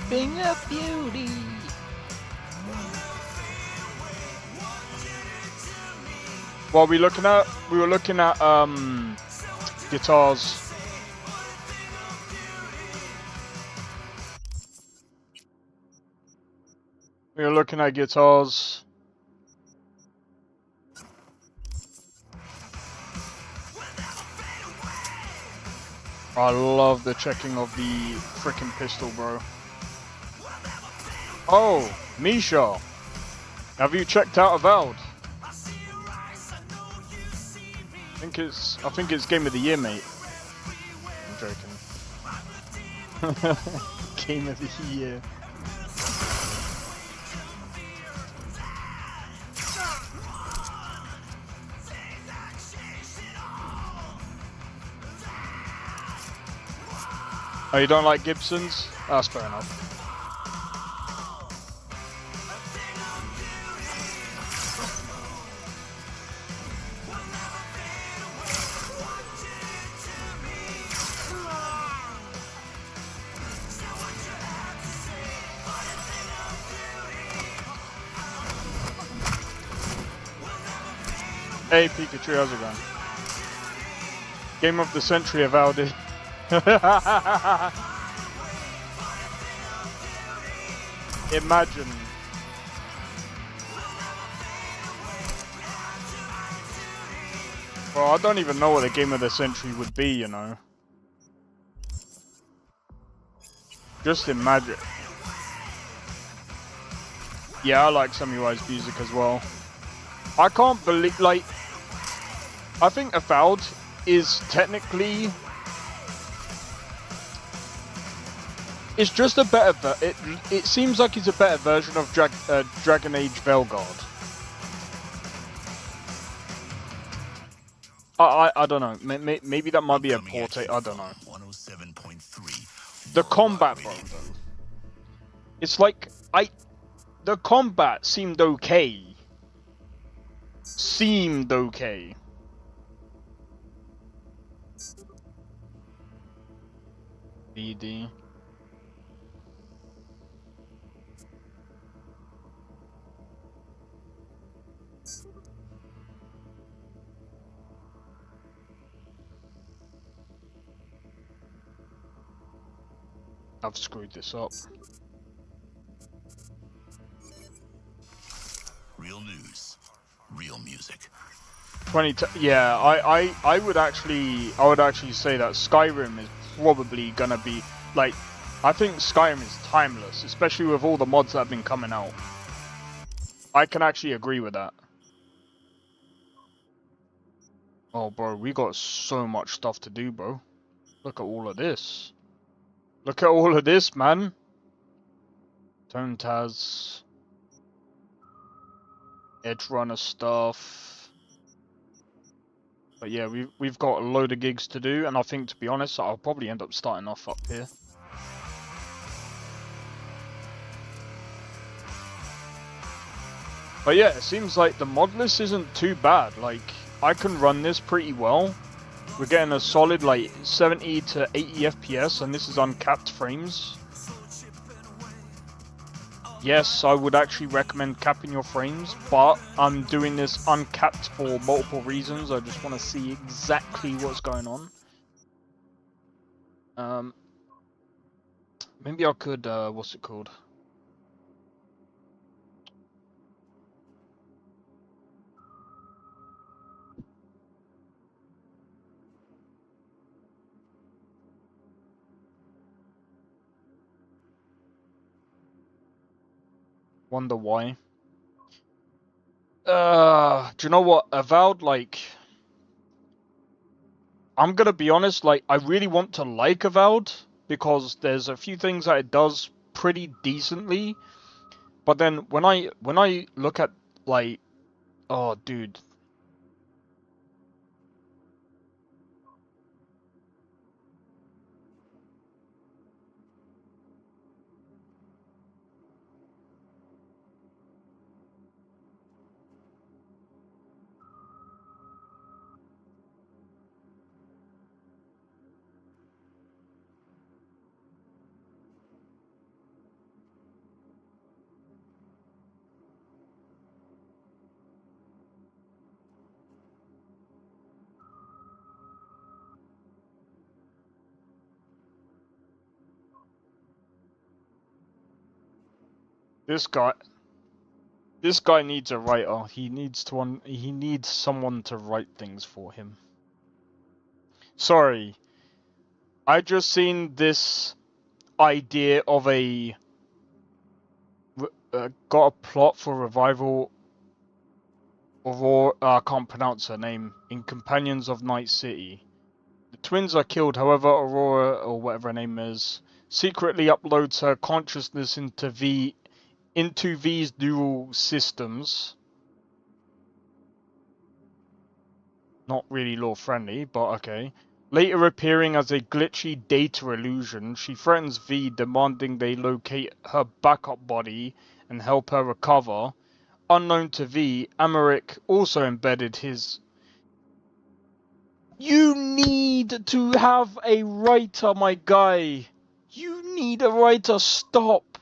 Thing of beauty. What are we looking at? We were looking at guitars. We were looking at guitars. I love the checking of the frickin' pistol, bro. Oh, Misha, have you checked out Avowed? I think it's game of the year, mate. I'm joking. Game of the year. Oh, you don't like Gibsons? That's fair enough. Hey Pikachu, how's it going? Game of the century avowed it. Imagine. Well, I don't even know what the game of the century would be, you know. Just imagine. Yeah, I like Samuai's music as well. I can't believe, like, I think Avowed is technically, it's just a better, it seems like it's a better version of Dragon Age Veilguard. I don't know, maybe that might be a poor take, I don't know. The combat, bro, though. It's like, the combat seemed okay. Seemed okay. BD. I've screwed this up. Real news, real music. Yeah, I would actually say that Skyrim is probably gonna be, like, I think Skyrim is timeless, especially with all the mods that have been coming out. I can actually agree with that. Oh bro, we got so much stuff to do, bro. Look at all of this. Look at all of this, man. Tone Taz. Edge Runner stuff. But yeah, we've got a load of gigs to do, and I think, to be honest, I'll probably end up starting off up here. But yeah, it seems like the Modlist isn't too bad. Like, I can run this pretty well. We're getting a solid, like, 70 to 80 FPS, and this is uncapped frames. Yes, I would actually recommend capping your frames, but I'm doing this uncapped for multiple reasons. I just want to see exactly what's going on. Maybe I could, what's it called? Wonder why. Do you know what? Avowed, like, I'm gonna be honest, like, I really want to like Avowed, because there's a few things that it does pretty decently, but then when I look at, like, oh dude. This guy needs a writer. He needs someone to write things for him. Sorry. I just seen this idea of got a plot for revival Aurora, I can't pronounce her name, in Companions of Night City. The twins are killed, however, Aurora, or whatever her name is, secretly uploads her consciousness into V's neural systems. Not really lore-friendly, but okay. Later appearing as a glitchy data illusion, she threatens V, demanding they locate her backup body and help her recover. Unknown to V, Americ also embedded his... You need to have a writer, my guy! You need a writer, stop!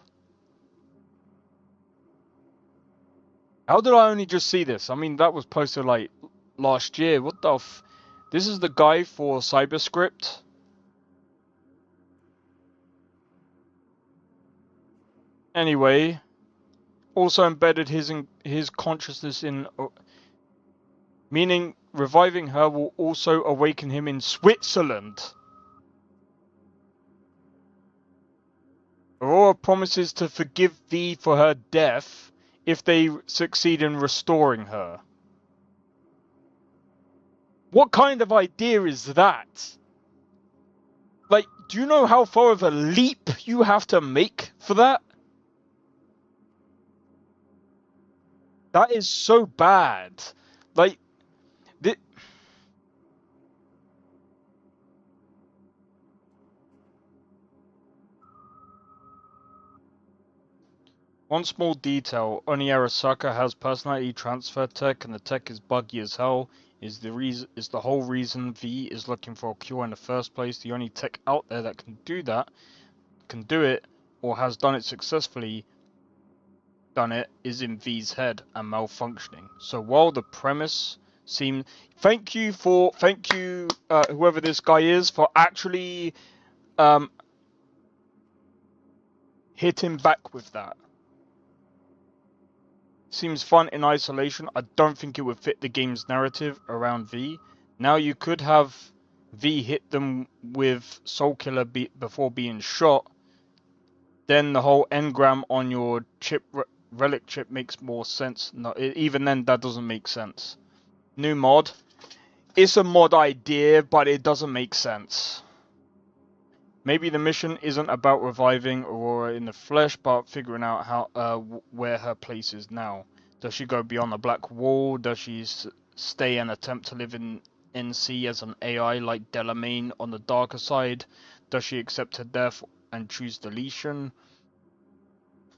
How did I only just see this? I mean, that was posted like last year. What the f... This is the guy for Cyberscript. Anyway, also embedded his consciousness in... meaning reviving her will also awaken him in Switzerland. Aurora promises to forgive V for her death if they succeed in restoring her. What kind of idea is that? Like, do you know how far of a leap you have to make for that? That is so bad. Like, one small detail, only Arasaka has personality transfer tech and the tech is buggy as hell. Is the whole reason V is looking for a cure in the first place. The only tech out there that can do it, or has done it successfully, is in V's head and malfunctioning. So while the premise seems... Thank you, whoever this guy is, for actually hitting back with that. Seems fun in isolation. I don't think it would fit the game's narrative around V. Now you could have V hit them with Soul Killer before being shot. Then the whole engram on your chip relic chip makes more sense. No, even then that doesn't make sense. New mod. It's a mod idea, but it doesn't make sense. Maybe the mission isn't about reviving Aurora in the flesh, but figuring out how where her place is now. Does she go beyond the black wall? Does she stay and attempt to live in NC as an AI like Delamain on the darker side? Does she accept her death and choose deletion?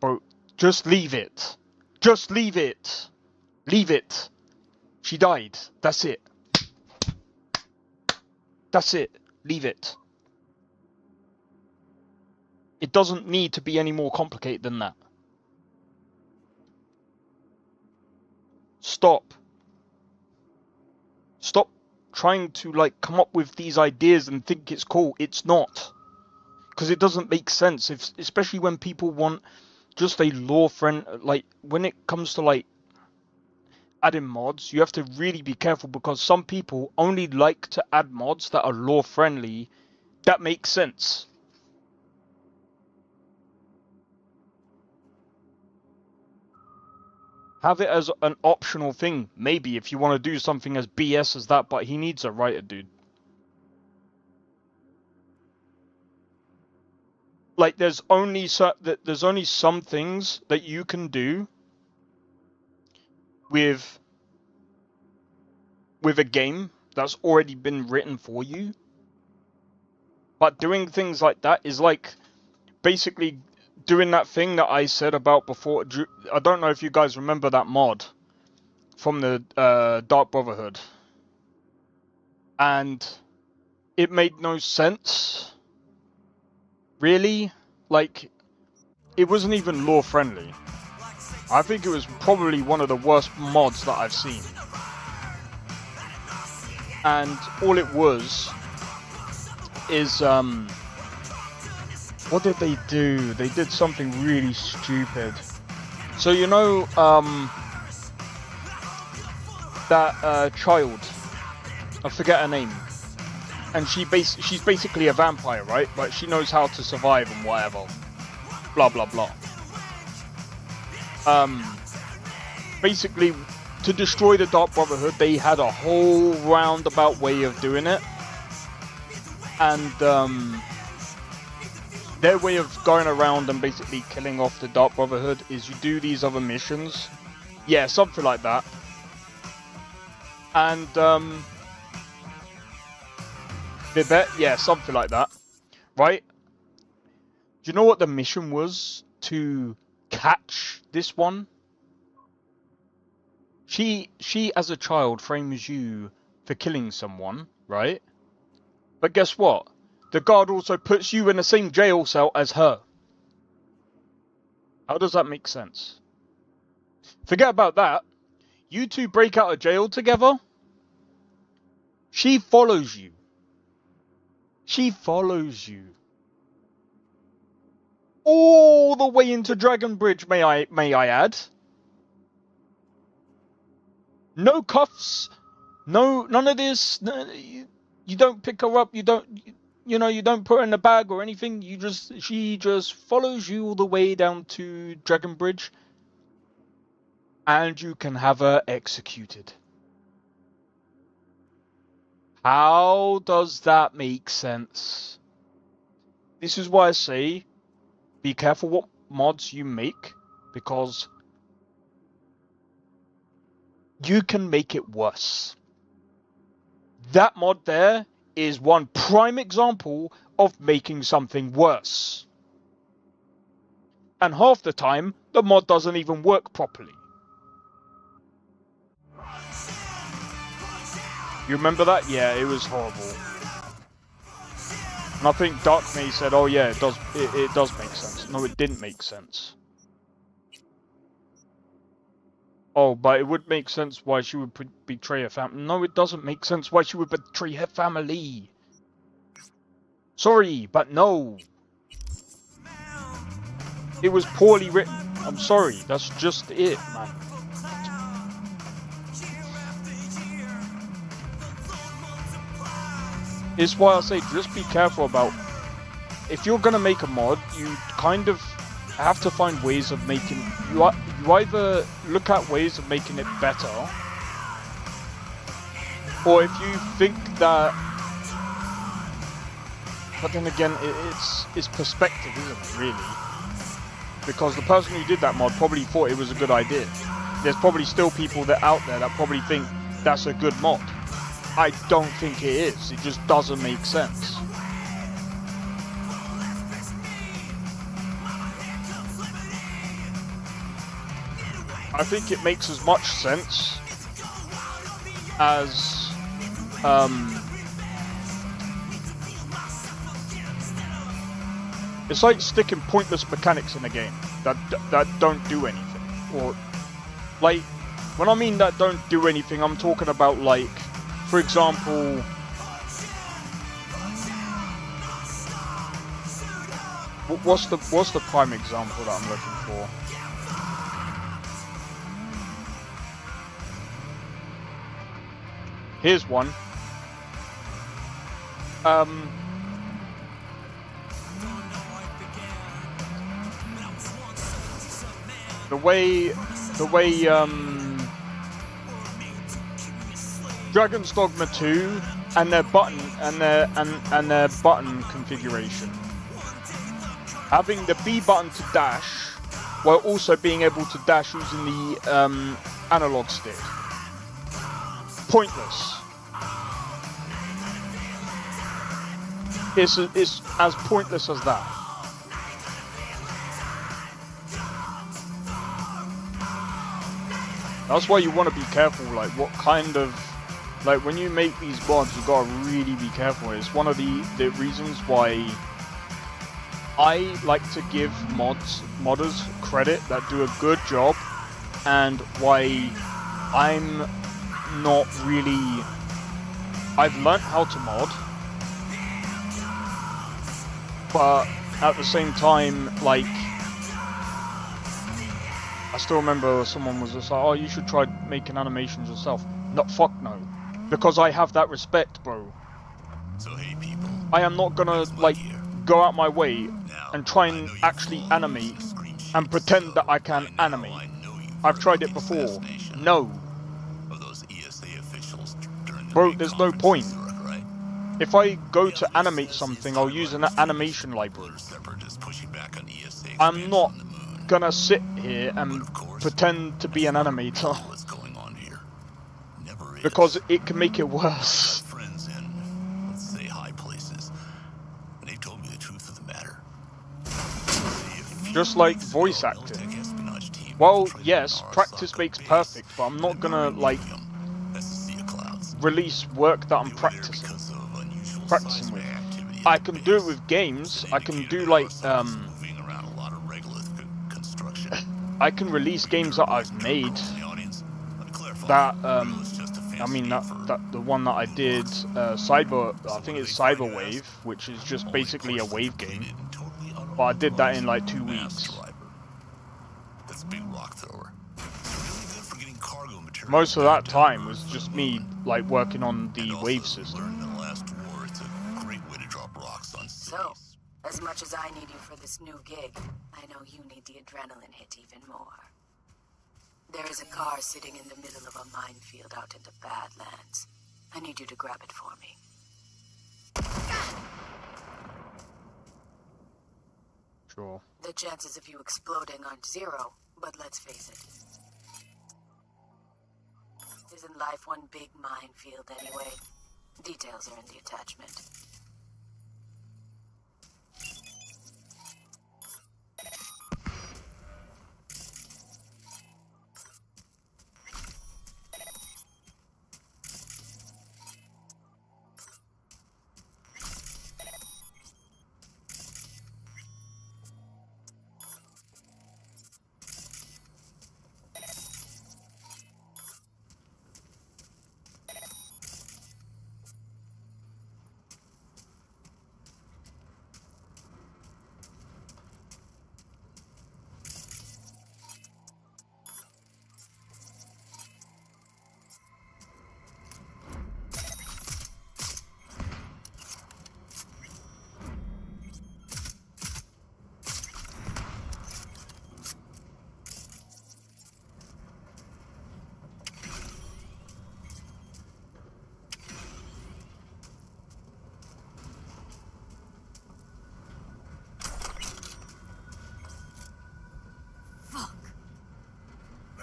Bro, just leave it. Just leave it. Leave it. She died. That's it. That's it. Leave it. It doesn't need to be any more complicated than that. Stop. Stop trying to like come up with these ideas and think it's cool. It's not. Because it doesn't make sense. Especially when people want just a lore friend. Like when it comes to like adding mods, you have to really be careful because some people only like to add mods that are lore friendly. That makes sense. Have it as an optional thing, maybe, if you want to do something as BS as that, but he needs a writer, dude. Like, there's only some things that you can do with a game that's already been written for you. But doing things like that is like, basically... doing that thing that I said about before. I don't know if you guys remember that mod from the Dark Brotherhood. And it made no sense. Really? Like, it wasn't even lore friendly. I think it was probably one of the worst mods that I've seen. And all it was is, what did they do? They did something really stupid. So you know, that child, I forget her name, and she's basically a vampire, right? But she knows how to survive and whatever, blah blah blah. Basically, to destroy the Dark Brotherhood, they had a whole roundabout way of doing it. And their way of going around and basically killing off the Dark Brotherhood is you do these other missions. Yeah, something like that. And yeah, something like that. Right? Do you know what the mission was to catch this one? She as a child frames you for killing someone, right? But guess what? The guard also puts you in the same jail cell as her. How does that make sense? Forget about that. You two break out of jail together. She follows you. She follows you. All the way into Dragon Bridge, may I add. No cuffs. No, none of this. No, you don't pick her up. You don't, you know, you don't put her in a bag or anything. She just follows you all the way down to Dragon Bridge. And you can have her executed. How does that make sense? This is why I say, be careful what mods you make, because you can make it worse. That mod there is one prime example of making something worse. And half the time, the mod doesn't even work properly. You remember that? Yeah, it was horrible. And I think Dark May said, oh yeah, it does make sense. No, it didn't make sense. Oh, but it would make sense why she would betray her family. No, it doesn't make sense why she would betray her family. Sorry, but no. It was poorly written. I'm sorry, that's just it, man. It's why I say just be careful about, if you're gonna make a mod, you kind of have to find ways of making, you either look at ways of making it better, or if you think that, but then again, it's perspective, isn't it, really? Because the person who did that mod probably thought it was a good idea. There's probably still people out there that probably think that's a good mod. I don't think it is. It just doesn't make sense. I think it makes as much sense as it's like sticking pointless mechanics in a game that don't do anything. Or like, when I mean that don't do anything, I'm talking about, like, for example, what's the prime example that I'm looking for? Here's one. The way Dragon's Dogma 2 and their button and their button configuration. Having the B button to dash while also being able to dash using the analog stick. Pointless. It's as pointless as that. That's why you want to be careful, like what kind of, like when you make these mods, you gotta really be careful. It's one of the reasons why I like to give modders credit that do a good job, and why I'm not really, I've learnt how to mod, but at the same time, like, I still remember someone was just like, oh, you should try making animations yourself. Not fuck no. Because I have that respect, bro. So hey people, I am not gonna, like, go out my way and try and actually animate and pretend that I can animate. I've tried it before. No. Bro, there's no point. If I go to animate something, I'll use an animation library. I'm not gonna sit here and pretend to be an animator. Because it can make it worse. Just like voice acting. Well, yes, practice makes perfect, but I'm not gonna, like, release work that I'm practicing with. I can do it with games. I can do, like, I can release games that I've made. That, I mean, that the one that I did, I think it's Cyberwave, which is just basically a wave game. But I did that in like 2 weeks. Most of that time was just me, like, working on the wave system. So, as much as I need you for this new gig, I know you need the adrenaline hit even more. There is a car sitting in the middle of a minefield out in the Badlands. I need you to grab it for me. Sure. The chances of you exploding aren't zero, but let's face it. Isn't life one big minefield anyway? Details are in the attachment.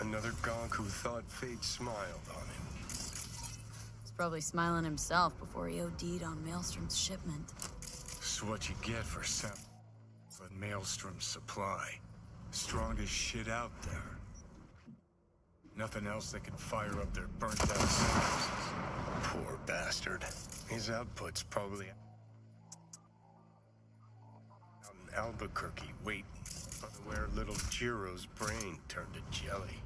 Another gonk who thought fate smiled on him. He's probably smiling himself before he OD'd on Maelstrom's shipment. It's what you get for but Maelstrom's supply. Strongest shit out there. Nothing else that can fire up their burnt-out synapses. Poor bastard. His output's probably out in Albuquerque waiting for where little Jiro's brain turned to jelly.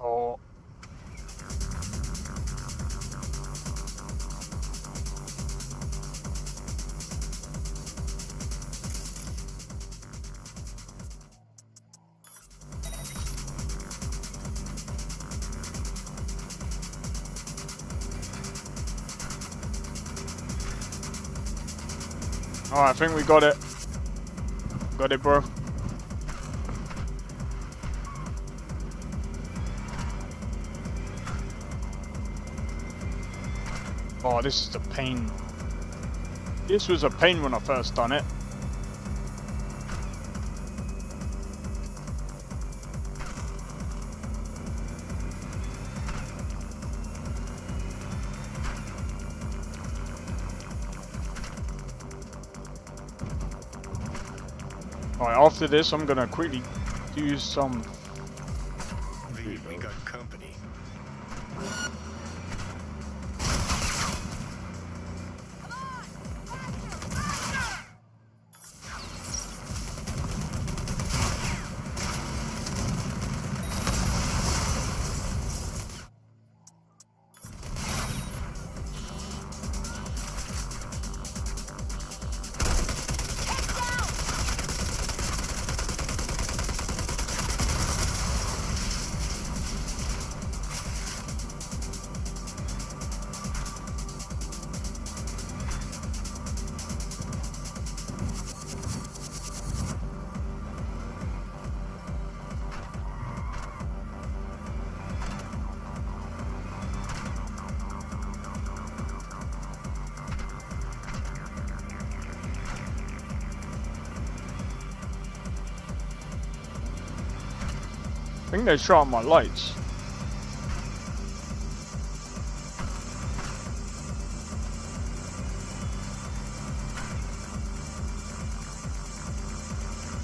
Oh. Oh, I think we got it. Got it, bro. Oh, this is a pain. This was a pain when I first done it. Alright, after this, I'm gonna quickly do some. V, we got company. think they shot my lights.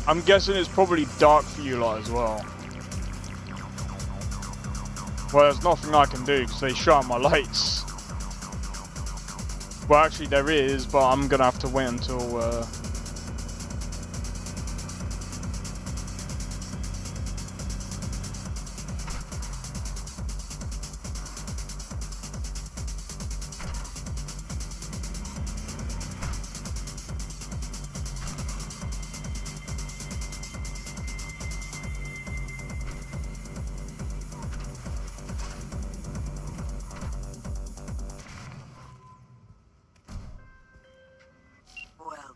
I'm guessing it's probably dark for you lot as well. Well, there's nothing I can do because they shut my lights. Well, actually there is, but I'm gonna have to wait until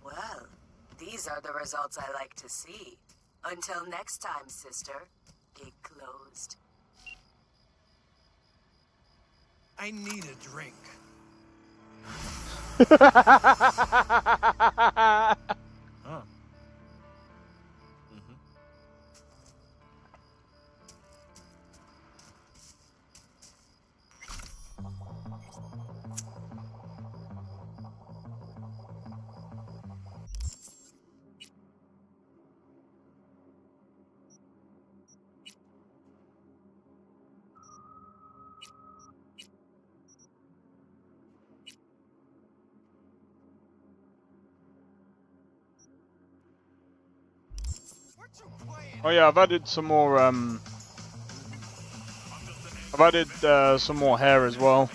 Well, these are the results I like to see. Until next time, sister. Gig closed. I need a drink. Huh. oh yeah, I've added some more some more hair as well.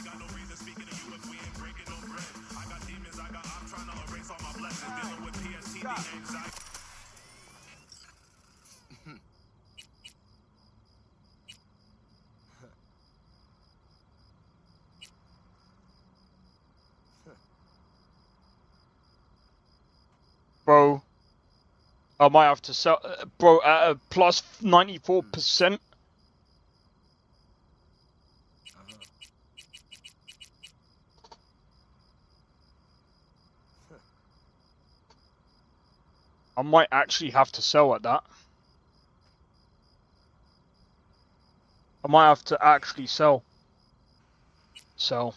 Bro, I might have to sell, bro, at a plus 94%. I might actually have to sell at that. I might have to actually sell. Sell.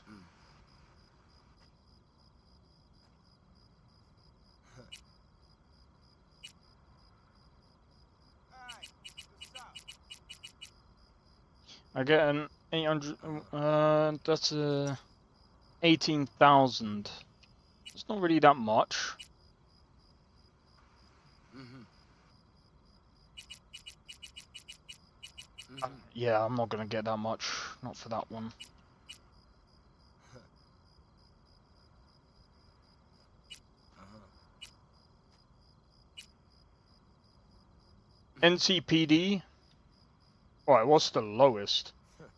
I get an 800, that's 18,000. It's not really that much. Yeah, I'm not gonna get that much. Not for that one. NCPD. Alright, what's the lowest?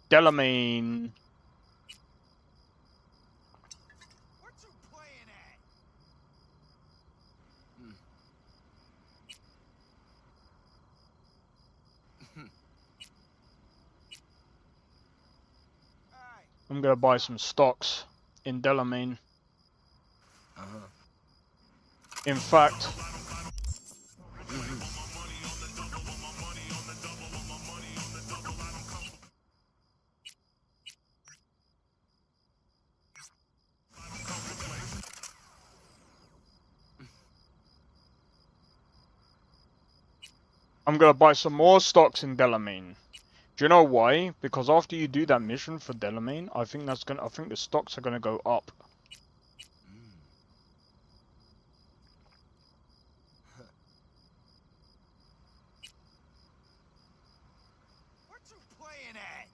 Delamain. What you playing at? I'm gonna buy some stocks in Delamain. In fact, I'm gonna buy some more stocks in Delamain. Do you know why? Because after you do that mission for Delamain, I think the stocks are gonna go up. What you playing at?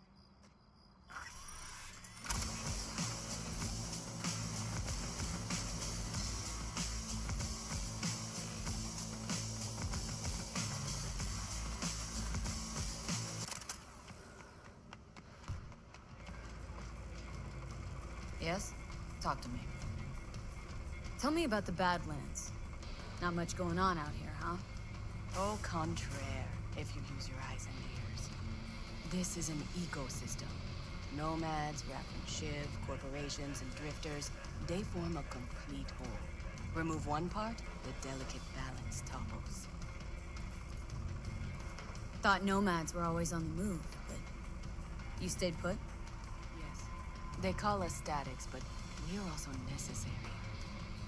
Yes? Talk to me. Tell me about the Badlands. Not much going on out here, huh? Au contraire, if you use your eyes and ears. This is an ecosystem. Nomads, Raffin Shiv, corporations, and drifters, they form a complete whole. Remove one part, the delicate balance topples. Thought nomads were always on the move, but you stayed put? Yes. They call us statics, but we are also necessary.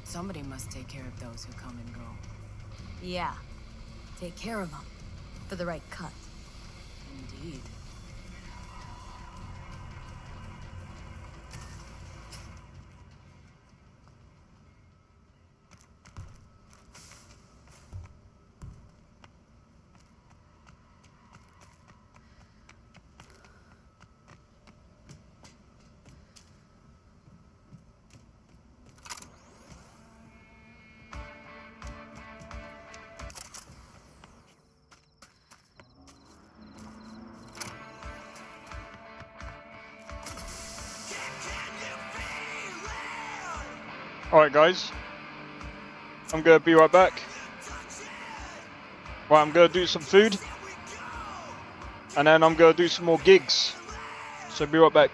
Somebody must take care of those who come and go. Yeah. Take care of them. For the right cut. Indeed. Alright guys, I'm gonna be right back. Right, I'm gonna do some food, and then I'm gonna do some more gigs, so be right back.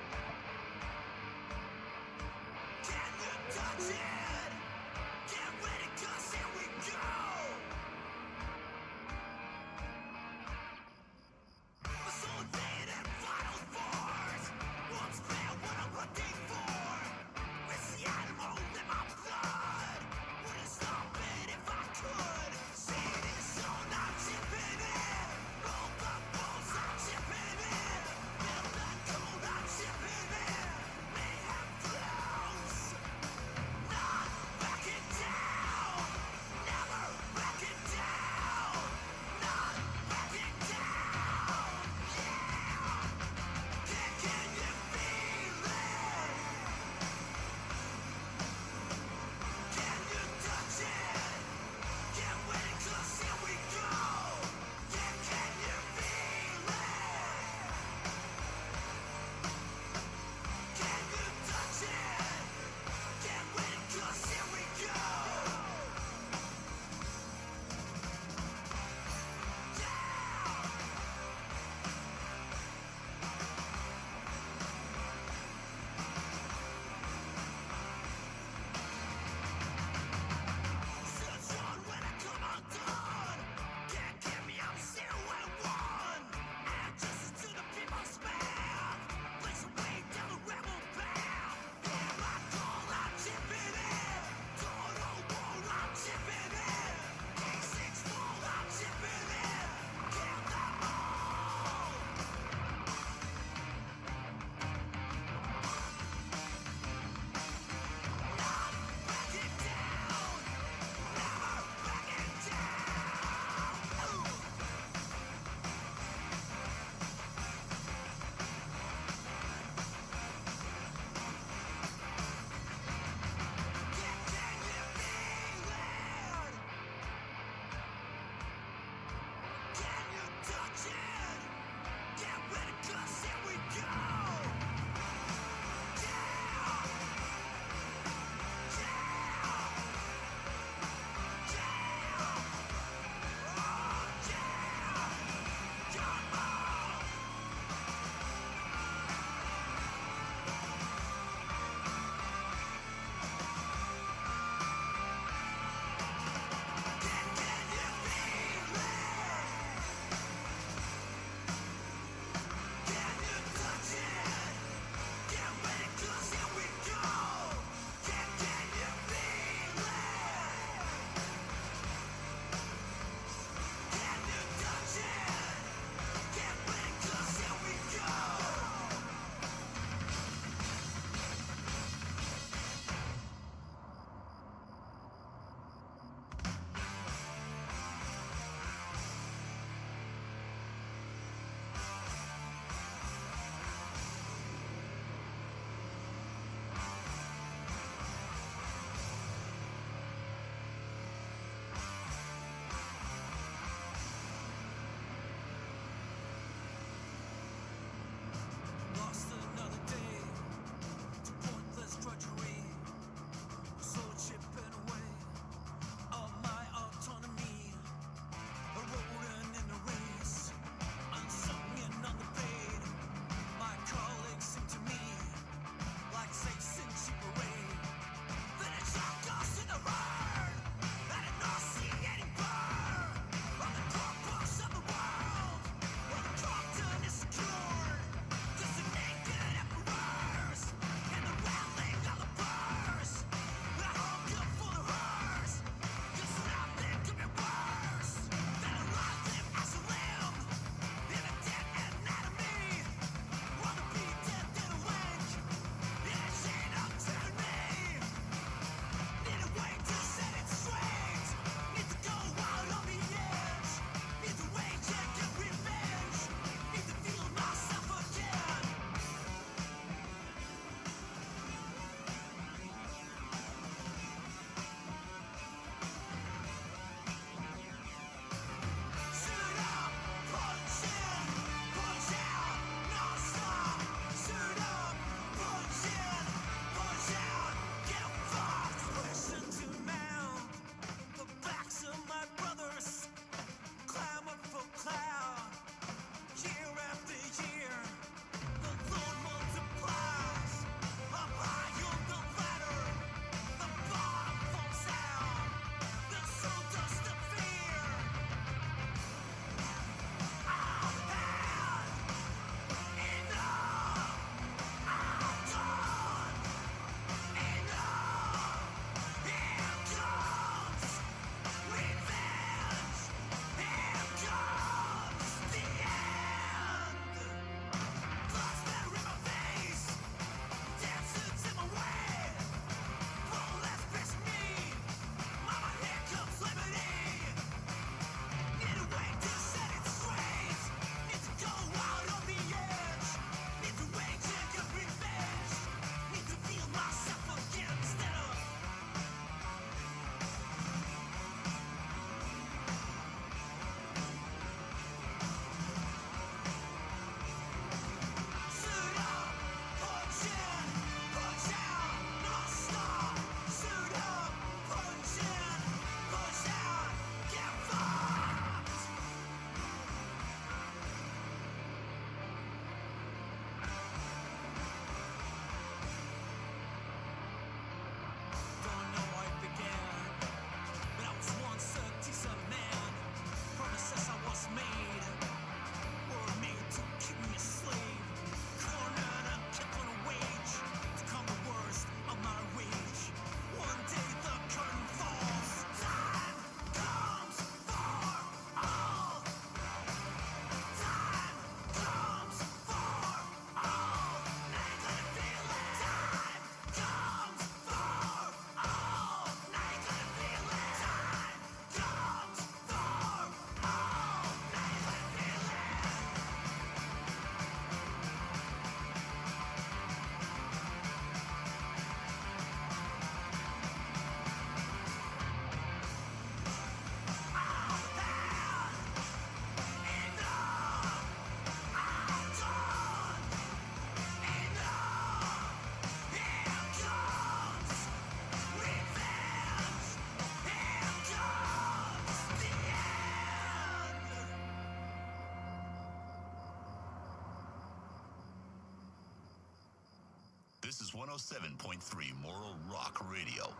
This is 107.3 Moral Rock Radio.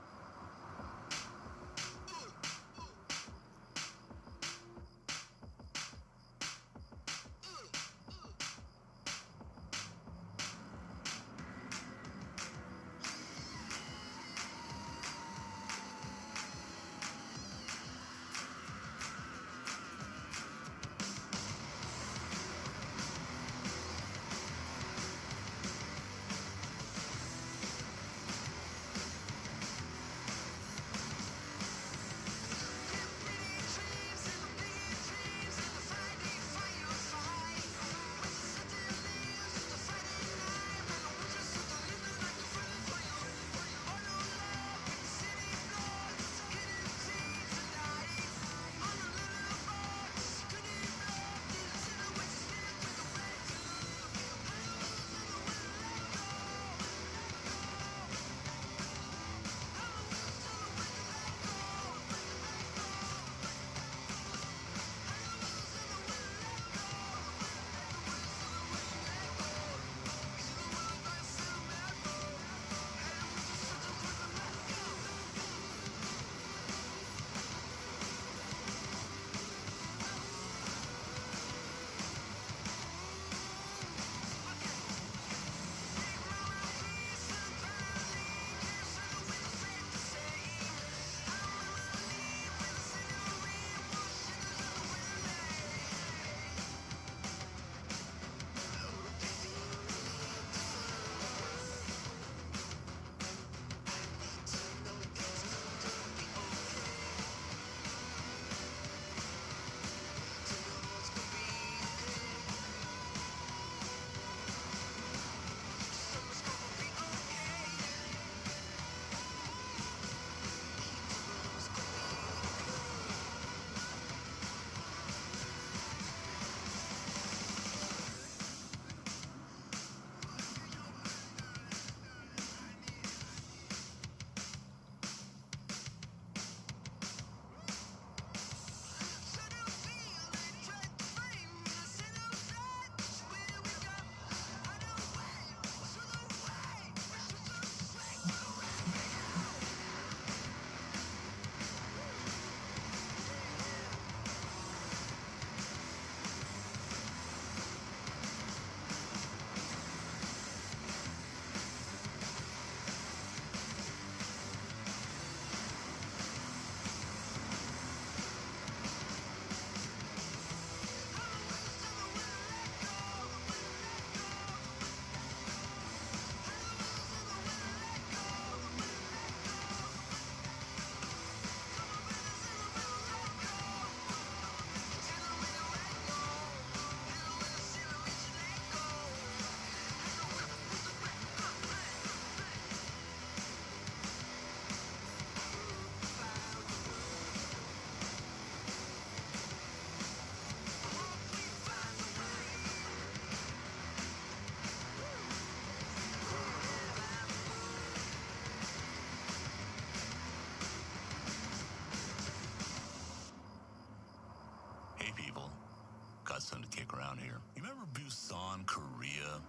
Got something to kick around here. You remember Busan, Korea?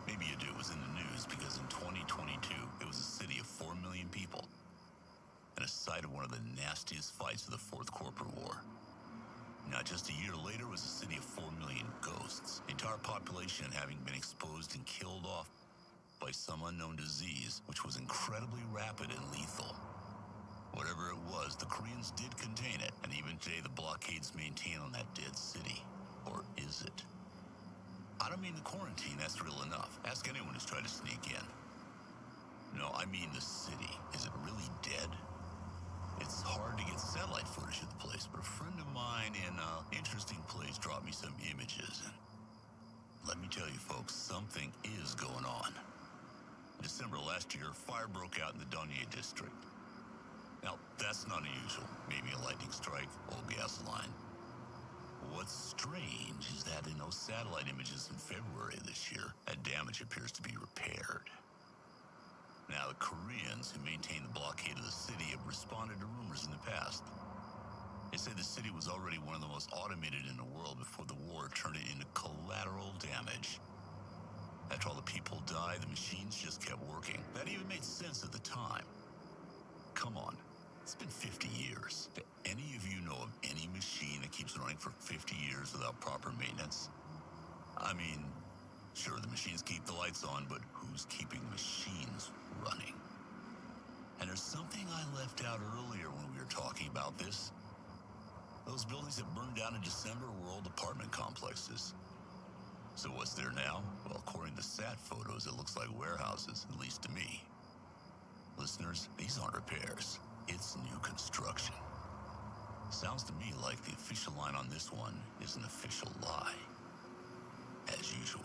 Maybe you do. It was in the news because in 2022, it was a city of 4 million people and a site of one of the nastiest fights of the Fourth Corporate War. Now, just a year later, it was a city of 4 million ghosts. The entire population having been exposed and killed off by some unknown disease, which was incredibly rapid and lethal. Whatever it was, the Koreans did contain it, and even today the blockades maintain on that dead city. Or is it? I don't mean the quarantine, that's real enough. Ask anyone who's tried to sneak in. No, I mean the city. Is it really dead? It's hard to get satellite footage of the place, but a friend of mine in an interesting place dropped me some images. And let me tell you folks, something is going on. In December last year, fire broke out in the Donye district. Now, that's not unusual. Maybe a lightning strike, old gas line. What's strange is that in those satellite images in February of this year, that damage appears to be repaired. Now, the Koreans who maintain the blockade of the city have responded to rumors in the past. They say the city was already one of the most automated in the world before the war turned it into collateral damage. After all the people died, the machines just kept working. That even made sense at the time. Come on, it's been 50 years. Do any of you know of any machine that keeps running for 50 years without proper maintenance? I mean, sure, the machines keep the lights on, but who's keeping the machines running? And there's something I left out earlier when we were talking about this. Those buildings that burned down in December were old apartment complexes. So what's there now? Well, according to sat photos, it looks like warehouses, at least to me. Listeners, these aren't repairs. It's new construction. Sounds to me like the official line on this one is an official lie. As usual.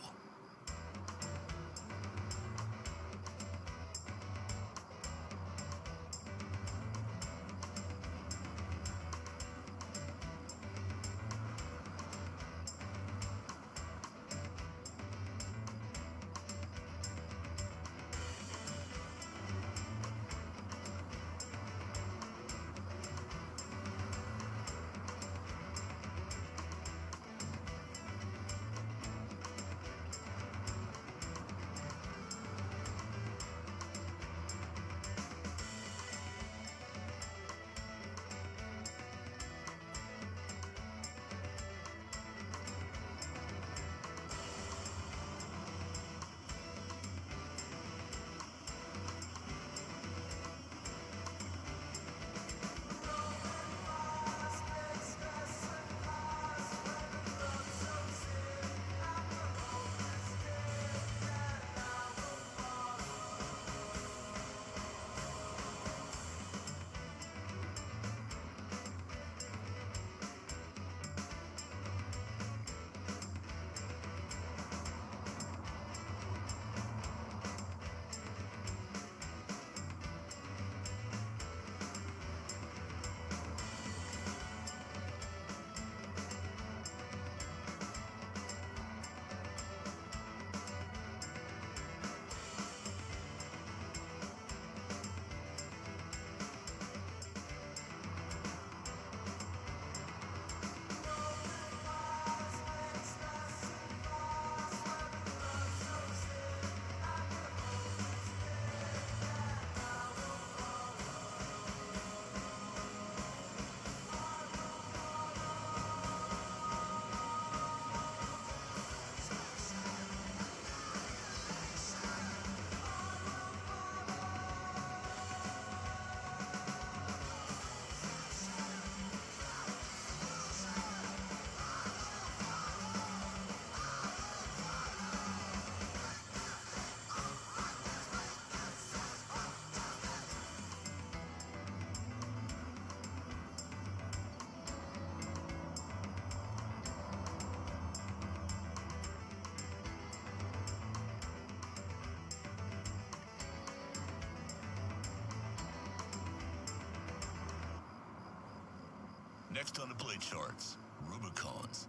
Next on the play charts, Rubicons.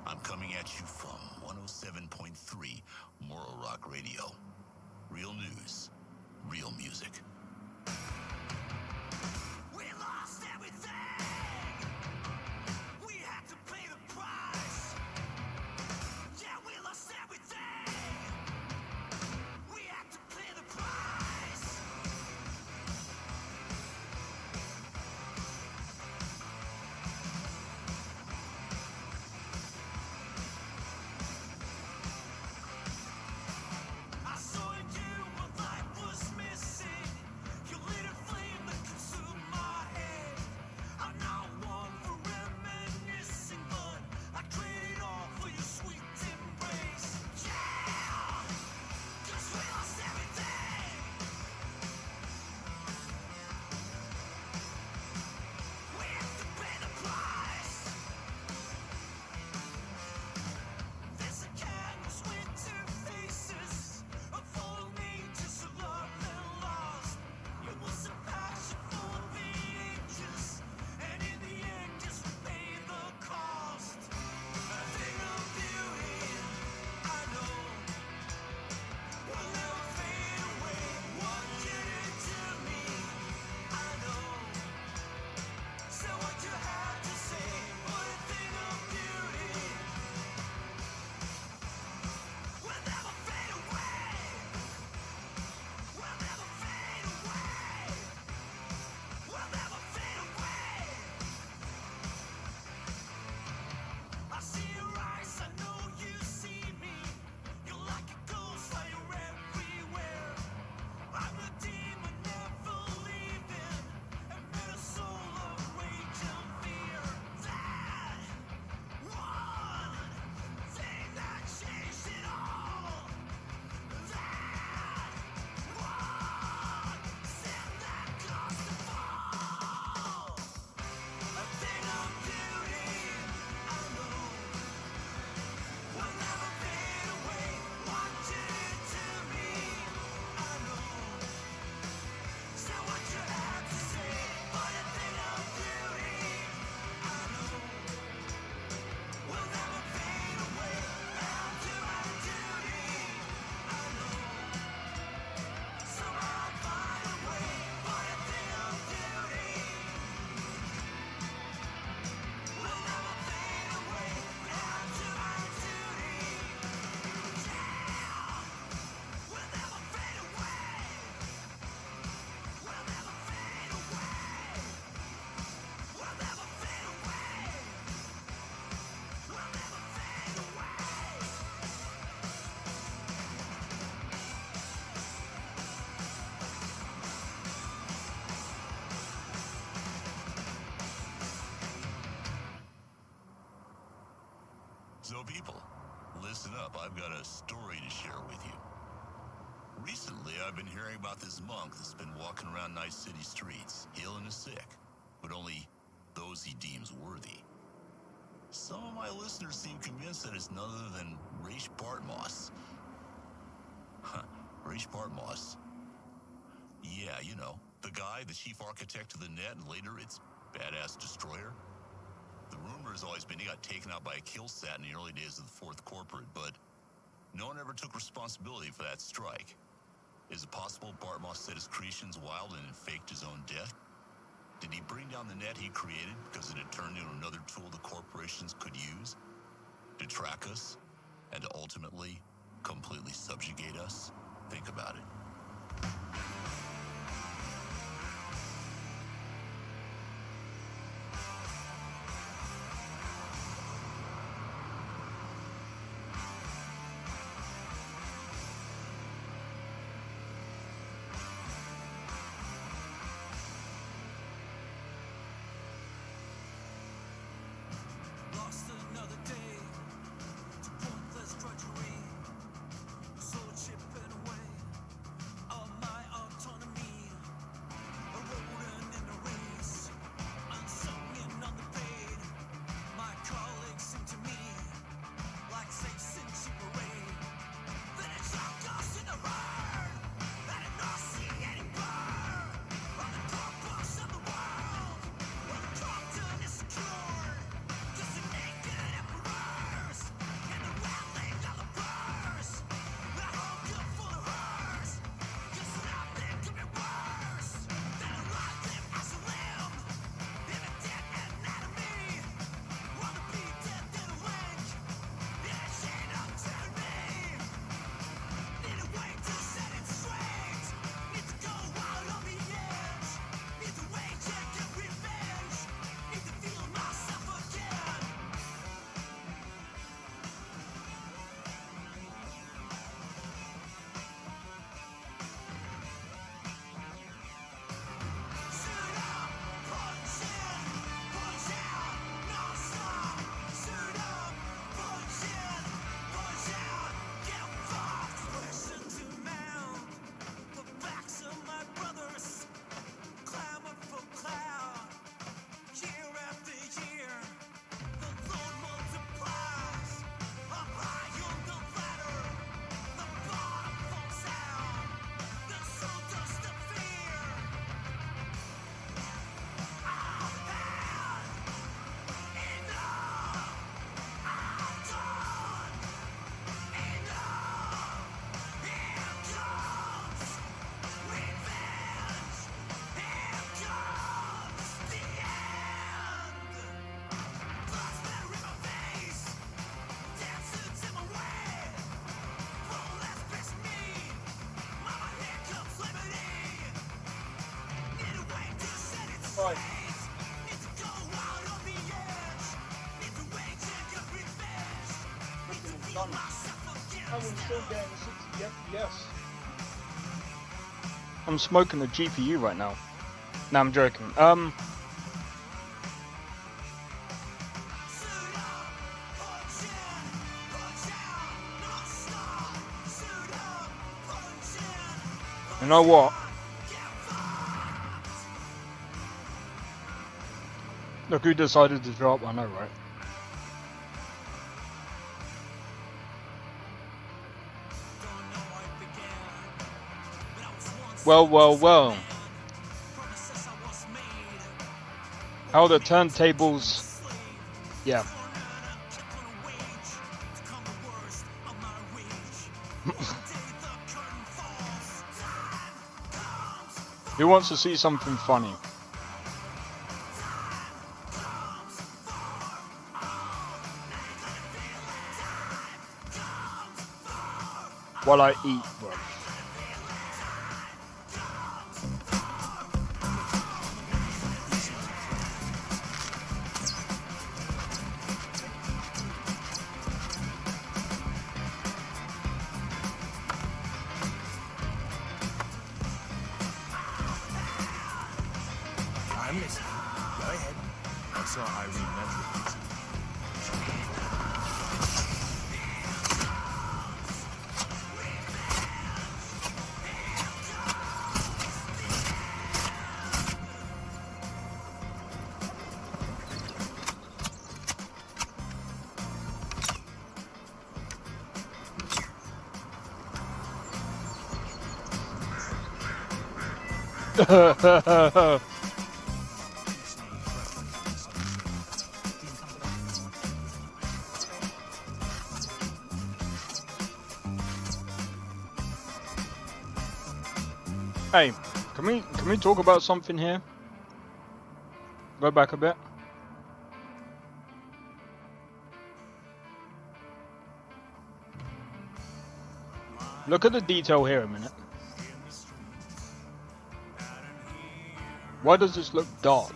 I'm coming at you from 107.3 Moral Rock Radio. Real news, real music. We lost everything! We had to pay the price! Yeah, we lost everything! We had to pay the price! I saw in you what life was missing. You lit a flame that consumed my head. I'm not one for reminiscing, but I traded all for your sweet embrace. Yeah! 'Cause we lost everything! We have to pay the price! There's a candle's winter faces of all nature's love and lost. It was a passion for the ages, and in the end, just pay the cost. A thing of beauty, I know, will never fade away. What you did to me, I know. Say what you had to say, but a thing of beauty will never fade away. Will never fade away. Will never fade away. I see your eyes, I know you see me. You're like a ghost, you're everywhere. I'm the demon never leaving, and met a soul of rage and fear. That one thing that changed it all. That one sin that caused the fall. A thing of beauty, I know, will never fade away. What you did to me, I know. Say what you had to say, but a thing of beauty, I know, will never fade away. I'll do my duty, I know. Somehow I'll find a way, but a thing of beauty will never fade away. I'll do my duty, yeah, will never fade away. Will never fade away. Will never fade away. Will never fade away. So people, listen up. I've got a story to share with you. Recently, I've been hearing about this monk that's been walking around nice city streets, healing the sick, but only those he deems worthy. Some of my listeners seem convinced that it's none other than Raish Bartmoss. Raish Bartmoss. Yeah, you know, the guy, the chief architect of the net, and later its badass destroyer. The rumor has always been he got taken out by a kill sat in the early days of the Fourth Corporate, but no one ever took responsibility for that strike. Is it possible Bartmoss set his creations wild and faked his own death? Did he bring down the net he created because it had turned into another tool the corporations could use to track us and to ultimately completely subjugate us? Think about it. Lost another day to pointless drudgery, soul chipping away. done. And we're still getting 60 FPS. I'm smoking a GPU right now. No, I'm joking. You know what? Look who decided to drop, I know, right? Well, well, well. How the turntables... Yeah. Who wants to see something funny? While I eat, bro. I'm listening. Go ahead. I saw Irene Metro. Hey, can we talk about something here? Go back a bit. Look at the detail here a minute. Why does this look dark?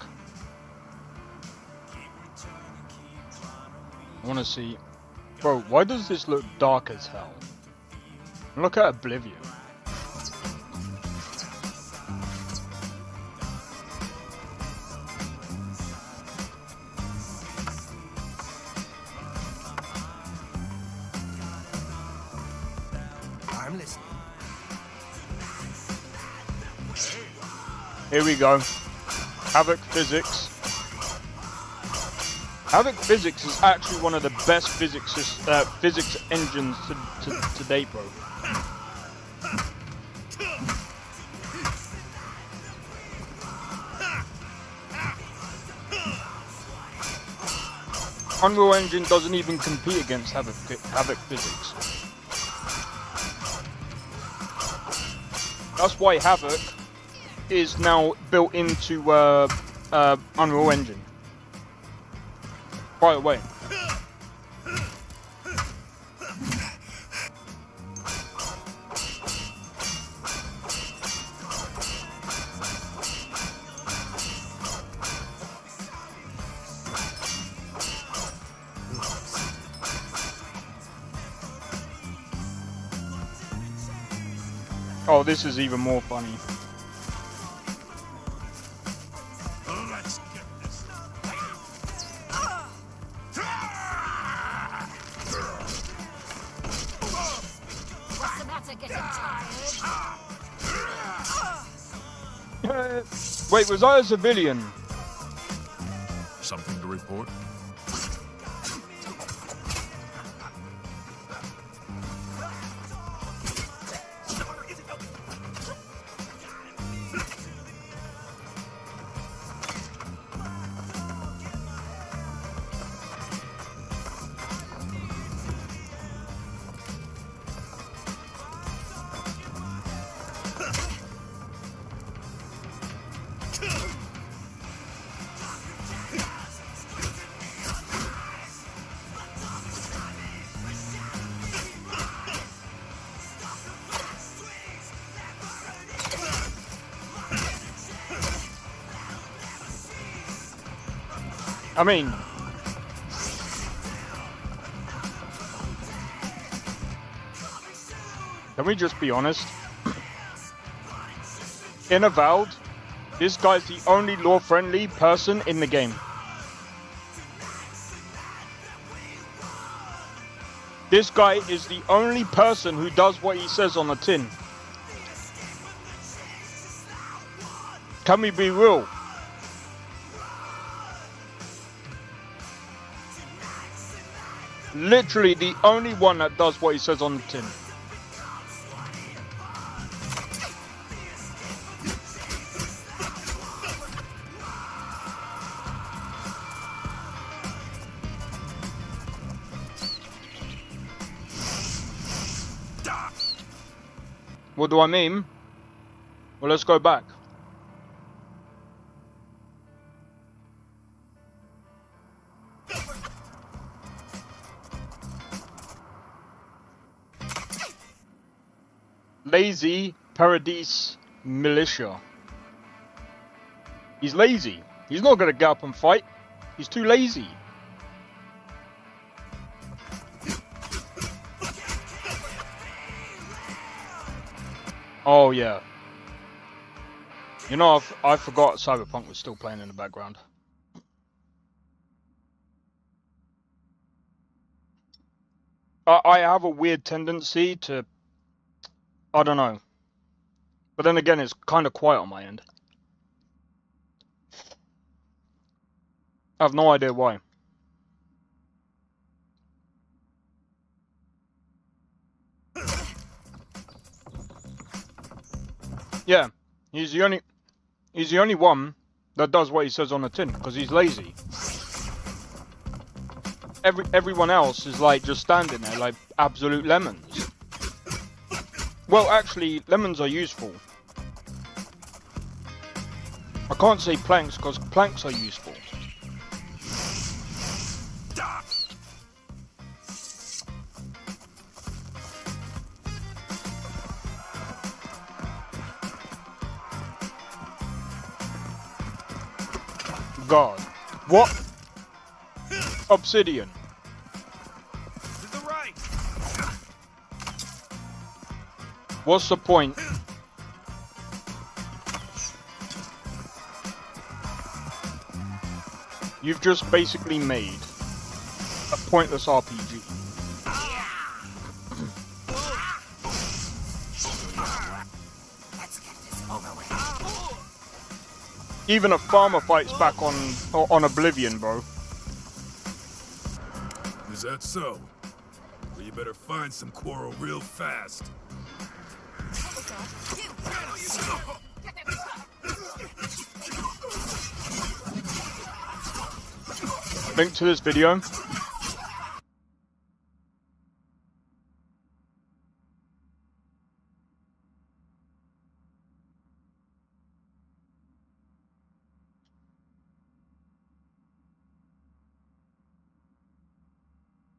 I want to see. Bro, why does this look dark as hell? Look at Oblivion. I'm listening. Here we go. Havoc Physics. Havoc Physics is actually one of the best physics engines to date, bro. Unreal Engine doesn't even compete against Havoc Physics. That's why Havoc is now built into Unreal Engine. By the way. Oh, this is even more funny. Wait, was I a civilian? Something to report? I mean, Can we just be honest? In Avowed, this guy's the only lore-friendly person in the game. This guy is the only person who does what he says on the tin. Can we be real? Literally the only one that does what he says on the tin. What do I mean? Well, let's go back. Lazy Paradise Militia. He's lazy. He's not gonna get up and fight. He's too lazy. Oh yeah. You know, I forgot Cyberpunk was still playing in the background. I have a weird tendency to, I don't know. But then again, it's kind of quiet on my end. I have no idea why. Yeah, he's the only one that does what he says on the tin because he's lazy. Everyone else is like just standing there like absolute lemons. Well, actually, lemons are useful. I can't say planks because planks are useful. God. What? Obsidian. To the right. What's the point? You've just basically made a pointless RPG. Let's get this over with. Even a farmer fights back on Oblivion, bro. Is that so? Well, you better find some quarrel real fast. Link to this video.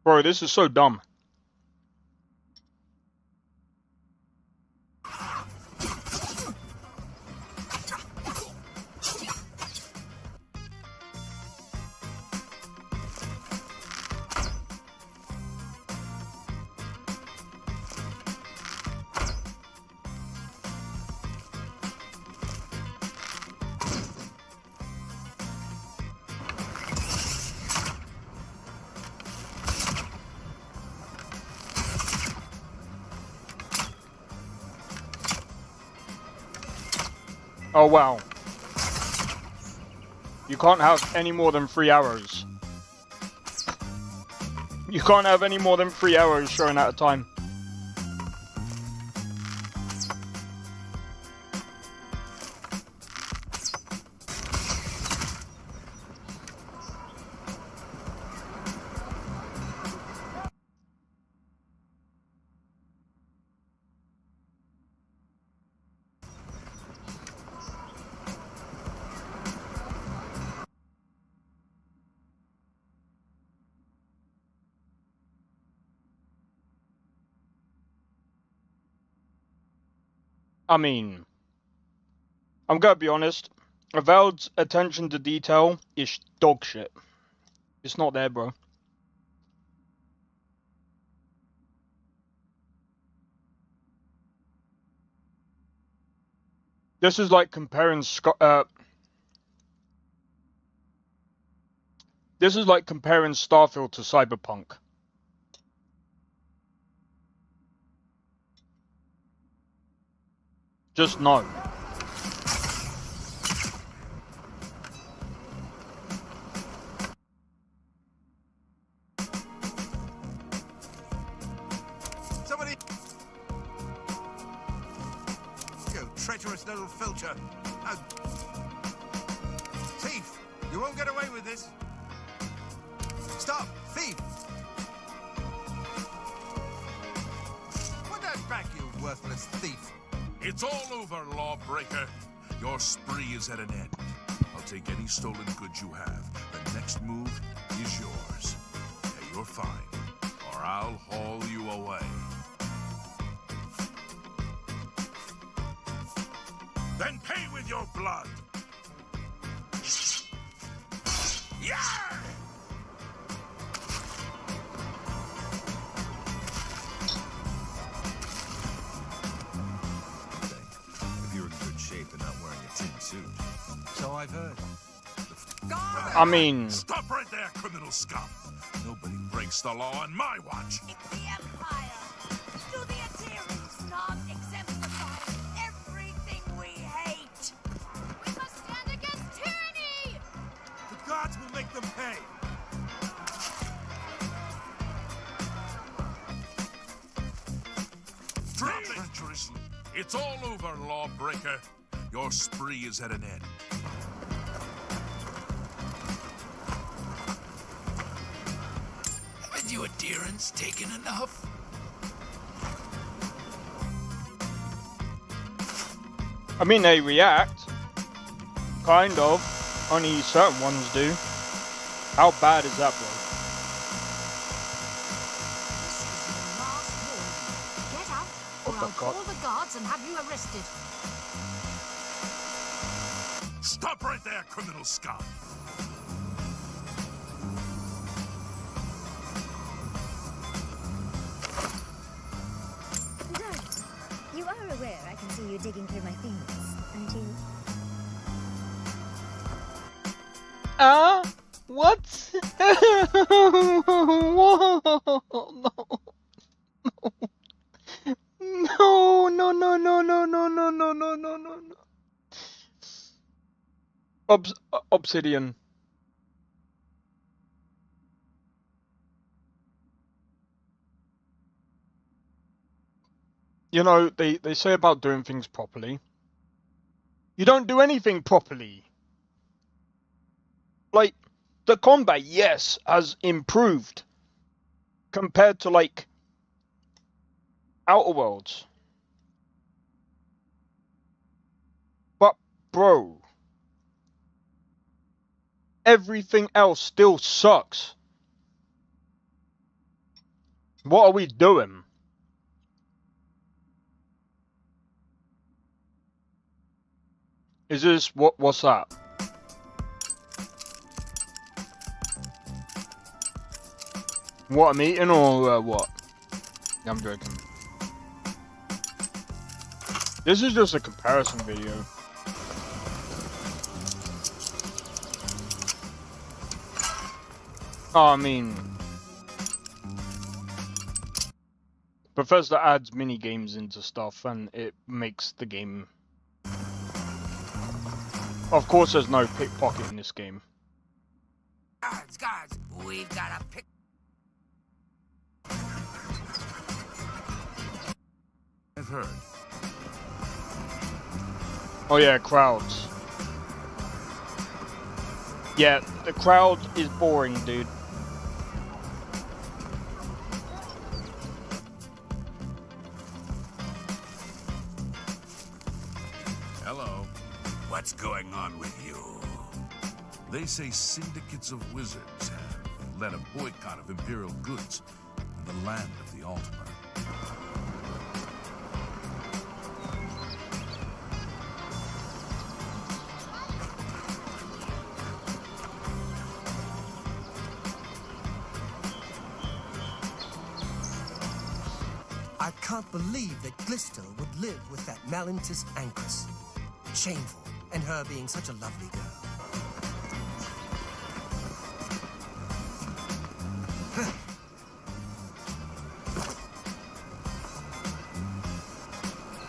Bro, this is so dumb. Oh wow. You can't have any more than 3 arrows. You can't have any more than 3 arrows showing at a time. I mean, I'm gonna be honest. Avowed's attention to detail is dog shit. It's not there, bro. This is like comparing this is like comparing Starfield to Cyberpunk. Just no. Somebody! You treacherous little filcher. Oh. Thief! You won't get away with this. Stop! Thief! Put that back, you worthless thief! It's all over, lawbreaker. Your spree is at an end. I'll take any stolen goods you have. The next move is yours. Pay your fine, or I'll haul you away. Then pay with your blood. Yeah! If you're in good shape and not wearing a tin suit. So I've heard. I mean... Stop right there, criminal scum. Nobody breaks the law on my watch. It's the Empire. Do the adherents not exemplify everything we hate? We must stand against tyranny! The gods will make them pay. Drop it, Jerusalem. It's all over, lawbreaker. Your spree is at an end. Haven't you adherents taken enough? I mean, they react. Kind of. Only certain ones do. How bad is that, bro? Get out, or I'll call the guards and have you arrested. Stop right there, criminal scum. Right. You are aware I can see you digging through my fingers, aren't you? What? No. Obsidian. You know, they say about doing things properly. You don't do anything properly. Like, the combat, yes, has improved compared to, like, Outer Worlds. But, bro, everything else still sucks. What are we doing? Is this, what's that? What I'm eating or what? I'm joking. This is just a comparison video. Oh, I mean, Bethesda adds mini games into stuff and it makes the game. Of course, there's no pickpocket in this game. Guards, we've got a pick. I've heard. Oh yeah, crowds. Yeah, the crowd is boring, dude. Hello. What's going on with you? They say syndicates of wizards have led a boycott of Imperial goods in the land of the Ultima. I can't believe that Glisto would live with that Malintus Ancrus. Shameful. And her being such a lovely girl.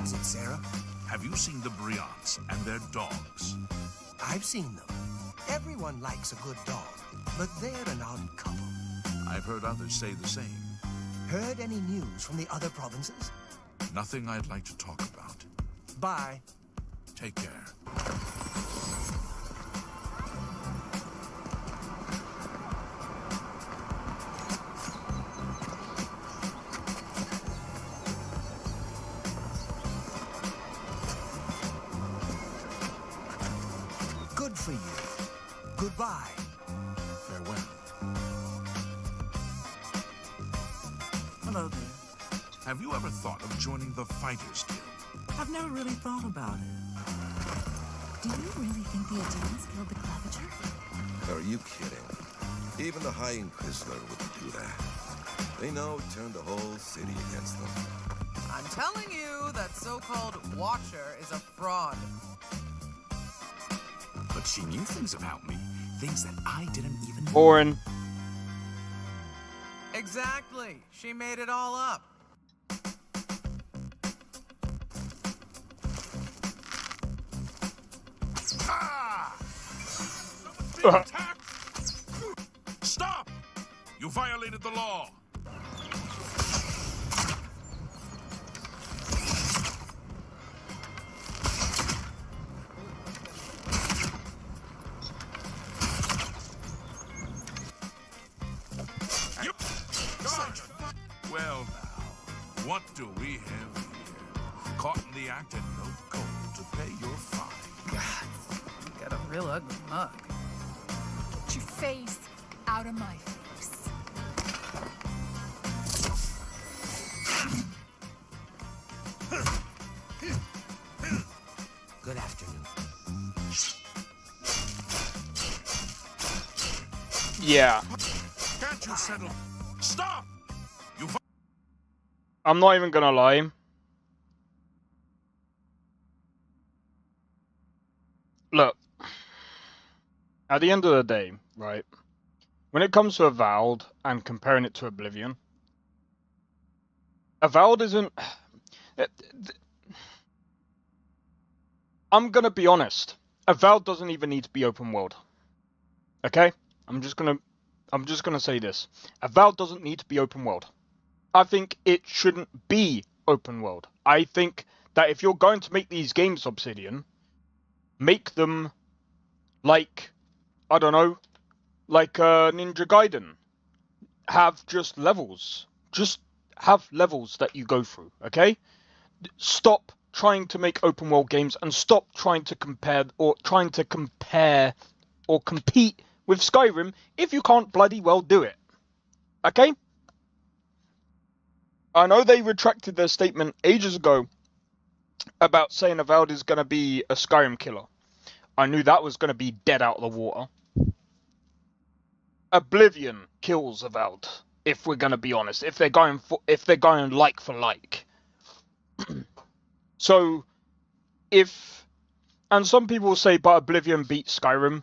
Is it Sarah? Have you seen the Briants and their dogs? I've seen them. Everyone likes a good dog, but they're an odd couple. I've heard others say the same. Heard any news from the other provinces? Nothing I'd like to talk about. Bye. Take care. Good for you. Goodbye. Farewell. Hello there. Have you ever thought of joining the Fighters Guild? I've never really thought about it. Do you really think the Adherents killed the Claviger? Are you kidding? Even the High Inquisitor wouldn't do that. They know it turned the whole city against them. I'm telling you, that so-called Watcher is a fraud. But she knew things about me. Things that I didn't even know. Boring. Exactly. She made it all up. Attack! Stop! You violated the law. Well now, what do we have here? Caught in the act and no gold to pay your fine. God, you got a real ugly mug. Get your face out of my face. Good afternoon. Yeah. Can't you settle? Stop! I'm not even gonna lie. Look, at the end of the day, right, when it comes to Avowed and comparing it to Oblivion, Avowed isn't... I'm gonna be honest. Avowed doesn't even need to be open world. Okay? I'm just gonna say this. Avowed doesn't need to be open world. I think it shouldn't be open world. I think that if you're going to make these games, Obsidian, make them like, I don't know, like Ninja Gaiden. Have just levels. Just have levels that you go through, okay? Stop trying to make open world games and stop trying to compare or compete with Skyrim if you can't bloody well do it. Okay? I know they retracted their statement ages ago about saying Avowed is going to be a Skyrim killer. I knew that was going to be dead out of the water. Oblivion kills Avowed, if we're going to be honest. If they're going like for like. So, and some people say, but Oblivion beats Skyrim.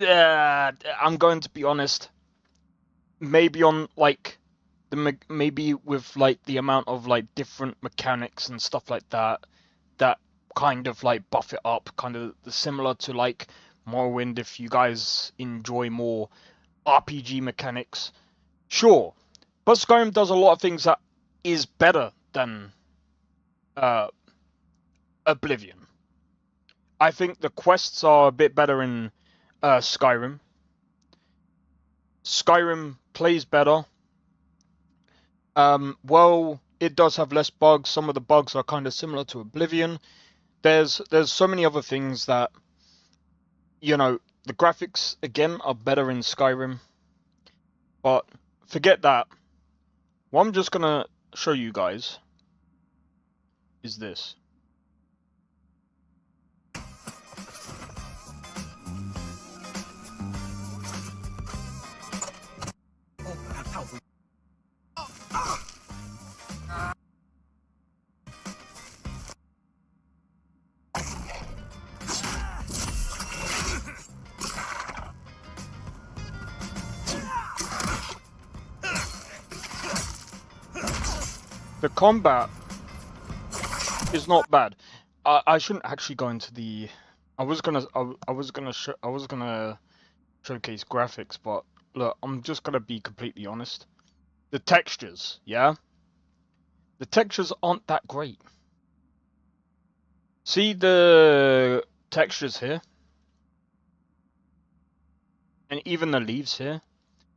I'm going to be honest. Maybe on like maybe with like the amount of like different mechanics and stuff like that kind of like buff it up, kind of similar to like Morrowind. If you guys enjoy more RPG mechanics, sure. But Skyrim does a lot of things that is better than Oblivion. I think the quests are a bit better in Skyrim. Skyrim plays better. Well, it does have less bugs. Some of the bugs are kind of similar to Oblivion. There's so many other things that, you know, the graphics again are better in Skyrim. But forget that. What I'm just gonna show you guys is this. The combat is not bad. I shouldn't actually go into the. I was gonna showcase graphics, but look, I'm just gonna be completely honest. The textures, yeah, the textures aren't that great. See the textures here, and even the leaves here.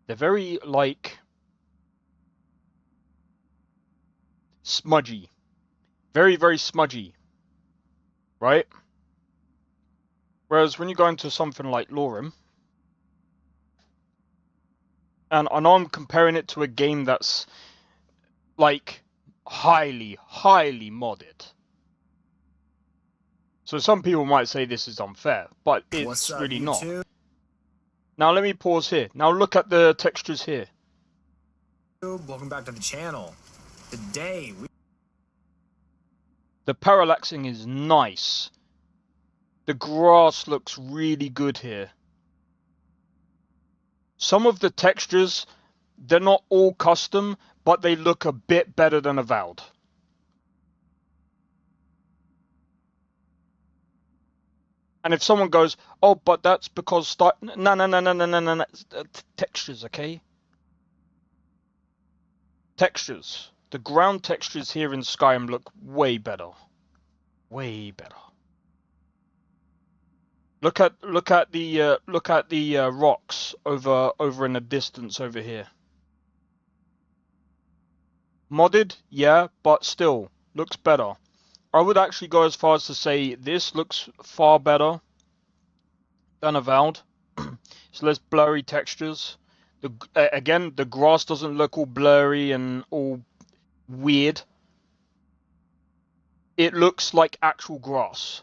They're very like smudgy, very smudgy, right? Whereas when you go into something like Lorem, and I know I'm comparing it to a game that's like highly modded. So some people might say this is unfair, but it's really not. Now let me pause here. Now look at the textures here. Welcome back to the channel. Today The parallaxing is nice. The grass looks really good here. Some of the textures, they're not all custom, but they look a bit better than Avowed. And if someone goes, oh, but that's because no, textures, okay? Textures. The ground textures here in Skyrim look way better. Way better. Look at the rocks over in the distance over here. Modded, yeah, but still looks better. I would actually go as far as to say this looks far better than Avowed. It's less blurry textures. Again, the grass doesn't look all blurry and all weird. It looks like actual grass.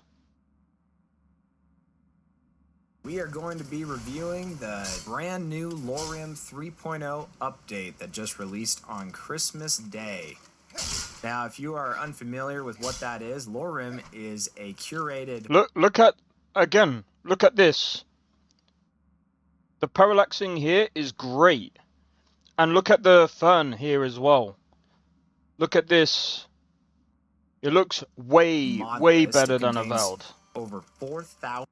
we are going to be reviewing the brand new Lorem 3.0 update that just released on Christmas Day. Now, if you are unfamiliar with what that is, Lorem is a curated... Look at this. The parallaxing here is great. And look at the fern here as well. Look at this. It looks way better than Avowed. Over 4,000...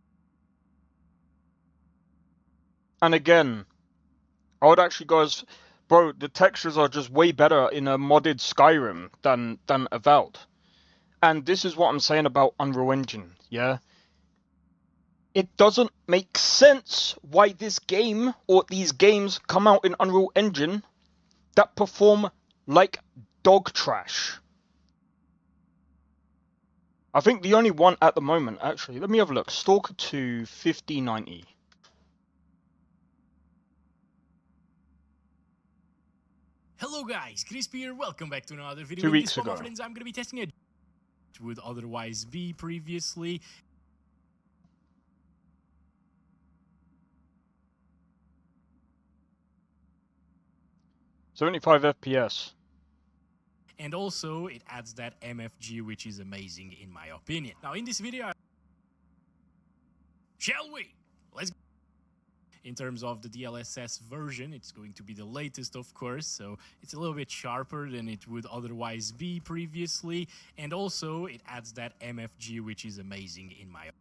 And again, I would actually go as... Bro, the textures are just way better in a modded Skyrim than Avowed. And this is what I'm saying about Unreal Engine, yeah? It doesn't make sense why this game, or these games, come out in Unreal Engine that perform like dog trash. I think the only one at the moment, actually, let me have a look. Stalker 2 5090. Hello guys, Crispy here, welcome back to another video. 2 weeks in this ago. Friends, I'm going to be testing it. Would otherwise be previously. $75 FPS. And also, it adds that MFG, which is amazing in my opinion. Now, in this video, shall we? Let's go. In terms of the DLSS version, it's going to be the latest, of course, so it's a little bit sharper than it would otherwise be previously. And also, it adds that MFG, which is amazing in my opinion.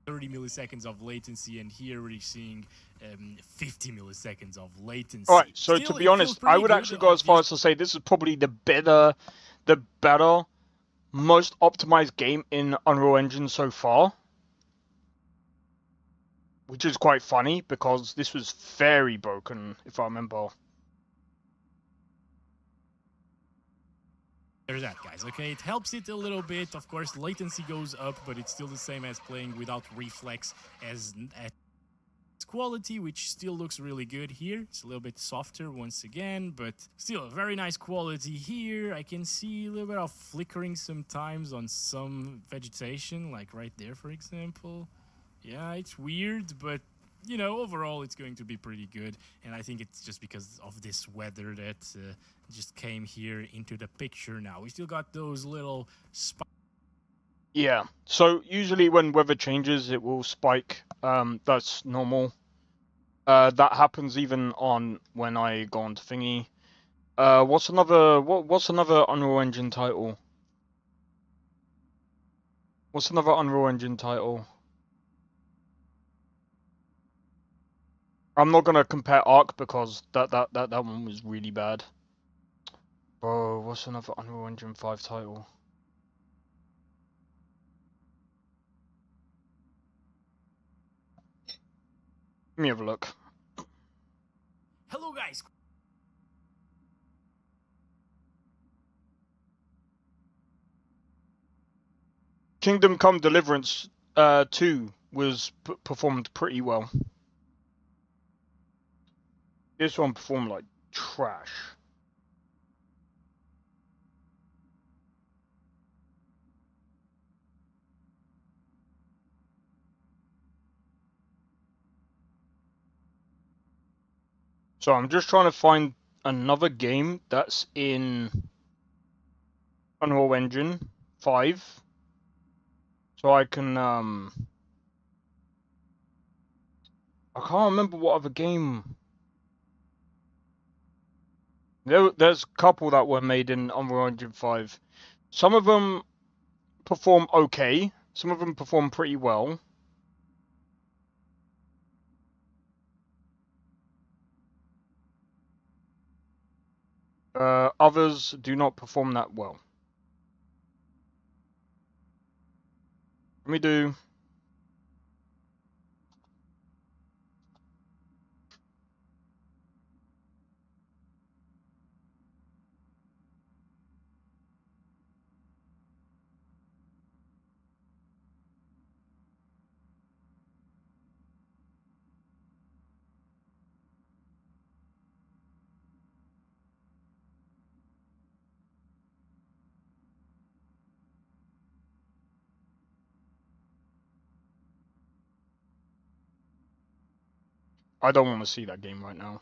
30 milliseconds of latency, and here we're seeing 50 milliseconds of latency. Alright, so to be honest, I would actually go as far as to say this is probably the better, most optimized game in Unreal Engine so far. Which is quite funny, because this was very broken, if I remember. There's that, guys, okay? It helps it a little bit. Of course, latency goes up, but it's still the same as playing without reflex as at quality, which still looks really good here. It's a little bit softer once again, but still a very nice quality here. I can see a little bit of flickering sometimes on some vegetation, like right there, for example. Yeah, it's weird, but, you know, overall it's going to be pretty good. And I think it's just because of this weather that just came here into the picture now. We still got those little spikes. Yeah, so usually when weather changes, it will spike. That's normal. That happens even on when I go on to thingy. What's another Unreal Engine title? What's another Unreal Engine title? I'm not gonna compare Ark because that one was really bad. Bro, what's another Unreal Engine 5 title? Let me have a look. Hello, guys. Kingdom Come Deliverance 2 was performed pretty well. This one performed like trash. So I'm just trying to find another game that's in Unreal Engine 5. So I can I can't remember what other game. There's a couple that were made in Unreal Engine 5. Some of them perform okay. Some of them perform pretty well. Others do not perform that well. Let me do. I don't want to see that game right now.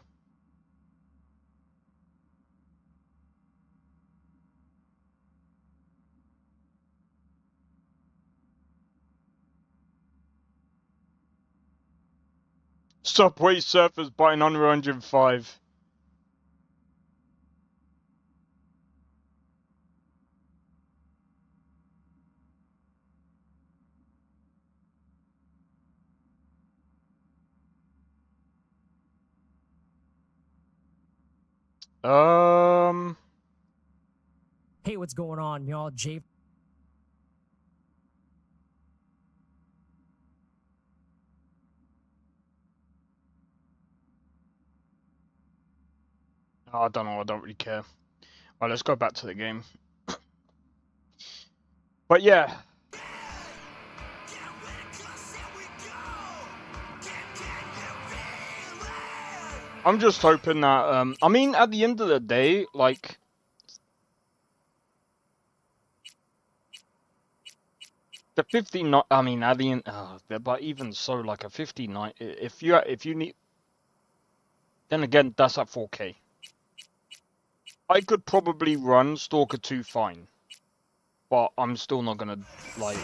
Subway Surfers by an Unreal Engine 5. Hey, what's going on, y'all? Jay. I don't know. I don't really care. Alright, let's go back to the game. But yeah. I'm just hoping that, I mean, at the end of the day, like, the 59, I mean, at the end, but even so, like a 59, if you need, then again, that's at 4K. I could probably run Stalker 2 fine, but I'm still not gonna, like...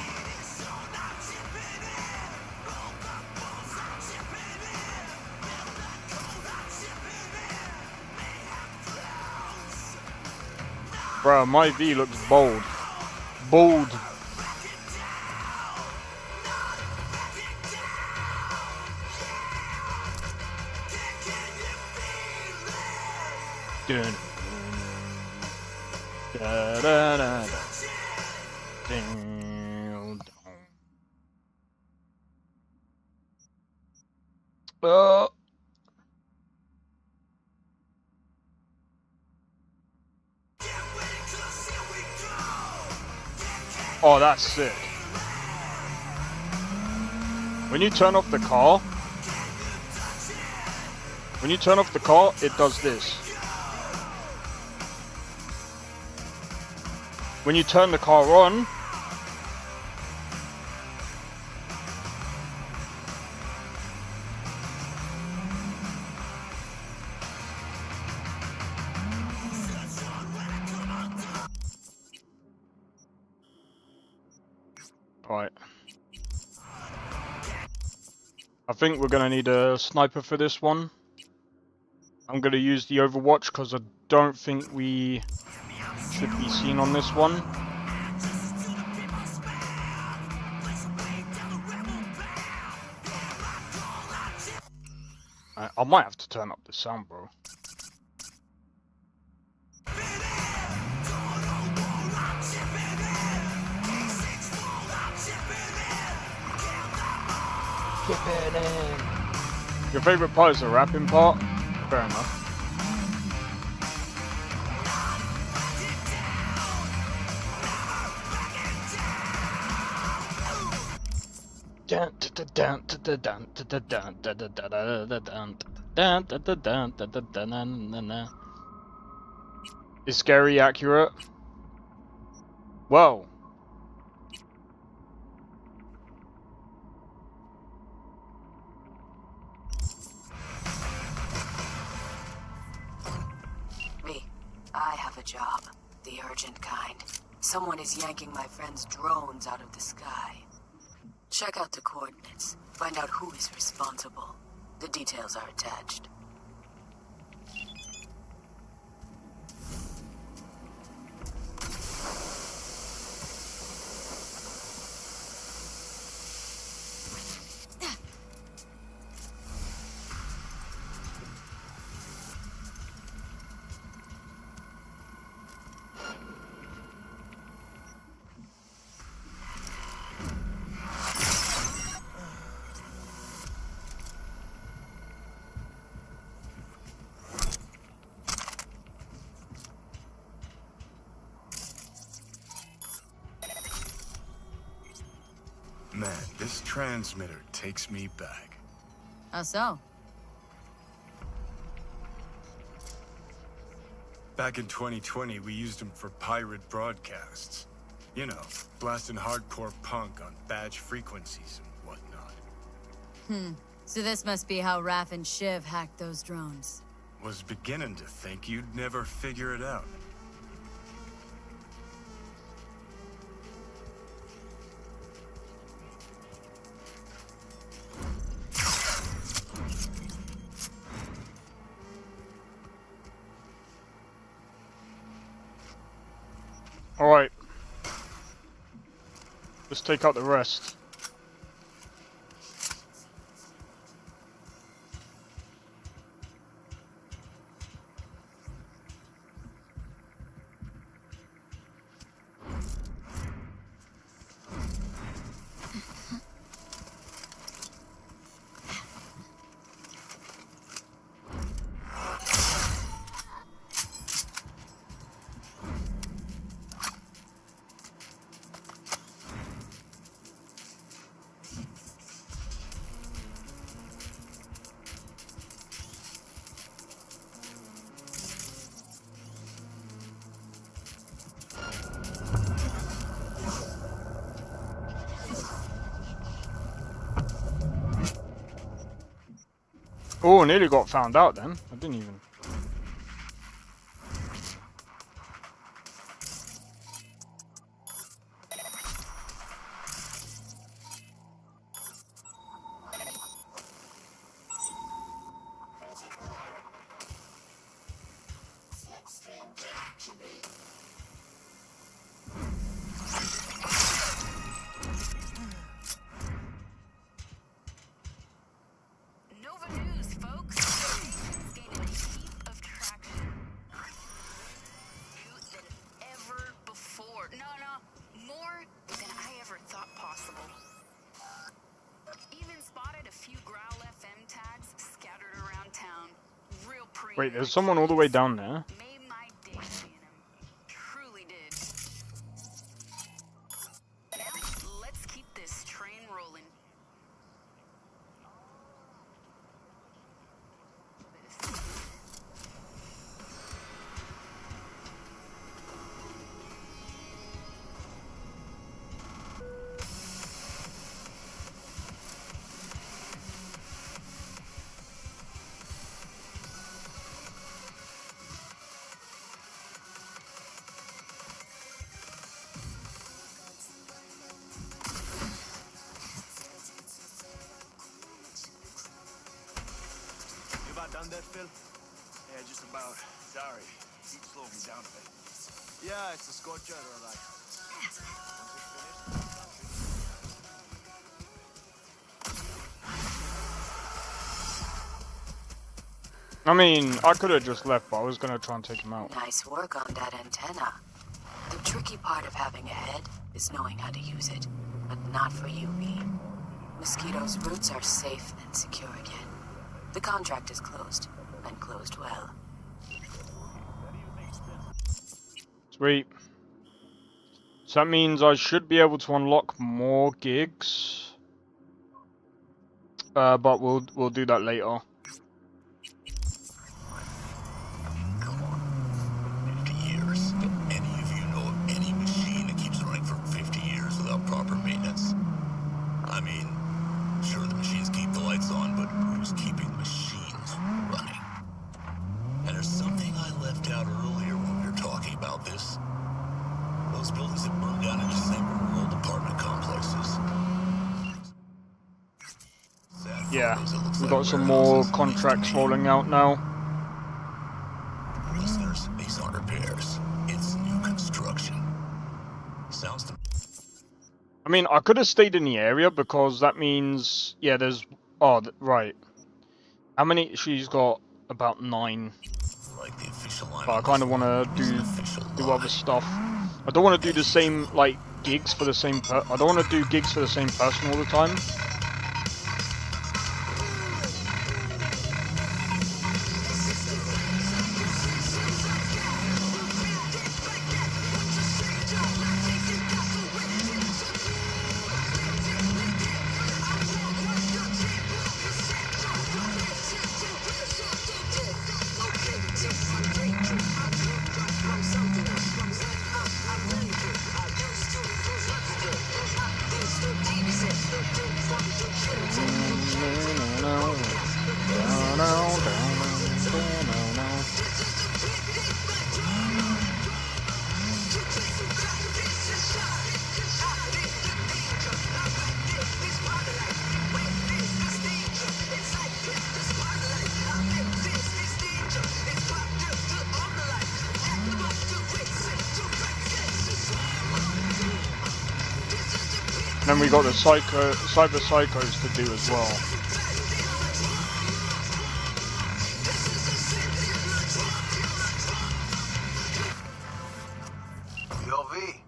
Bro, my V looks bold. Bold. Dun. Da, da, da, da. Dun, dun. Oh, that's sick. When you turn off the car, it does this. When you turn the car on, right. I think we're gonna need a sniper for this one. I'm gonna use the Overwatch because I don't think we should be seen on this one. I might have to turn up the sound, bro. Your favorite part is the rapping part? Fair enough. Is scary accurate? Whoa. V, I have a job. The urgent kind. Someone is yanking my friend's drones out of the sky. Check out the coordinates. Find out who is responsible. The details are attached. Man, this transmitter takes me back. How so? Back in 2020, we used them for pirate broadcasts. You know, blasting hardcore punk on badge frequencies and whatnot. So this must be how Raph and Shiv hacked those drones. Was beginning to think you'd never figure it out. Alright. Let's take out the rest. Oh, nearly got found out then. I didn't even. Wait, there's someone all the way down there. Let's keep this train rolling. Done that, Phil? Yeah, just about. Sorry. keep slowing me down a bit. Yeah, it's a scorcher, all right. I mean, I could have just left, but I was gonna try and take him out. Nice work on that antenna. The tricky part of having a head is knowing how to use it, but not for you, V. Mosquito's roots are safe and secure again. The contract is closed, and closed well. Sweet. So that means I should be able to unlock more gigs. But we'll do that later. Years. Do any of you know of any machine that keeps running for 50 years without proper maintenance? I mean, sure, the machines keep the lights on, but who's keeping the machines running? And there's something I left out earlier when we were talking about this. Those buildings that burned down in December were old apartment complexes. Yeah, we've got some more contracts rolling out now. Listeners, these aren't repairs. It's new construction. Sounds to... I mean, I could have stayed in the area because that means, yeah, there's, oh, right. How many? She's got about 9. Like the official line, but I kind of want to do other stuff. I don't want to do the same, like, gigs for the same I don't want to do gigs for the same person all the time. And then we got the cyber psychos to do as well. Yo, V,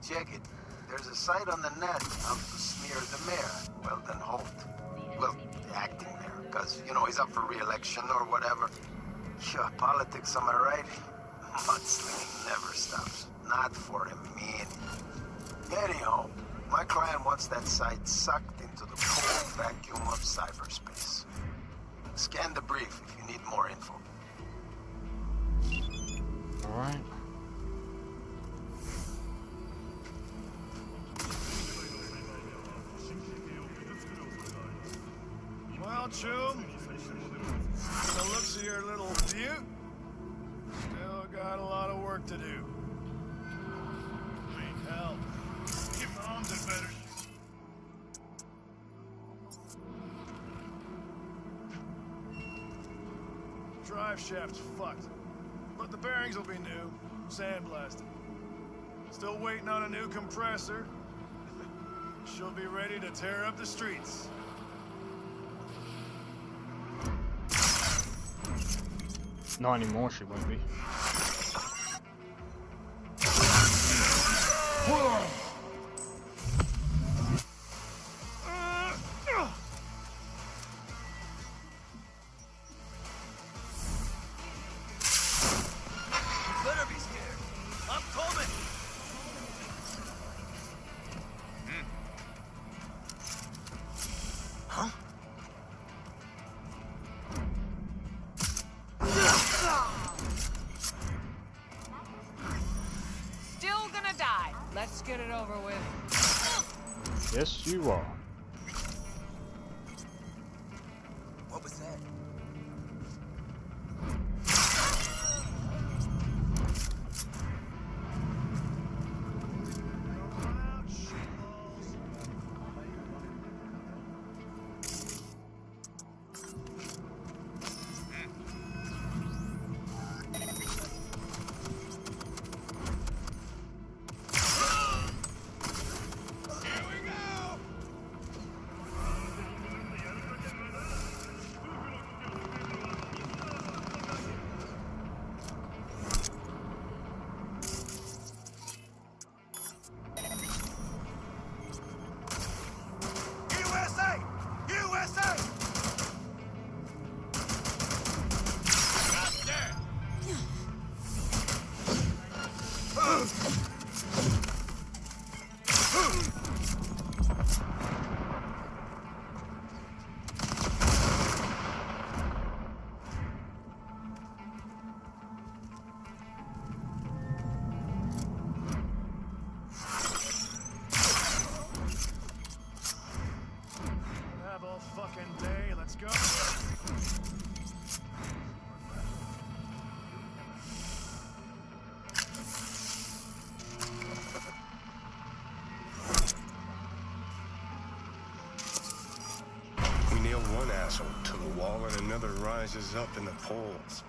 check it. There's a site on the net out to smear the mayor, Weldon Holt. Well, acting there, because, you know, he's up for re-election or whatever. Yeah, politics, am I right? Mudslinging never stops. Not for a minute. Anyhow, my client wants that site sucked into the cold vacuum of cyberspace. Scan the brief if you need more info. Alright. Well, Chum, from the looks of your little butte, still got a lot of work to do. I mean, hell, your mom's in better. Drive shaft's fucked, but the bearings will be new, sandblasted. Still waiting on a new compressor. She'll be ready to tear up the streets. Not anymore, she won't be. You better be scared. I'm coming. Huh? Still gonna die. Let's get it over with. Yes, you are. What was that? another rises up in the polls.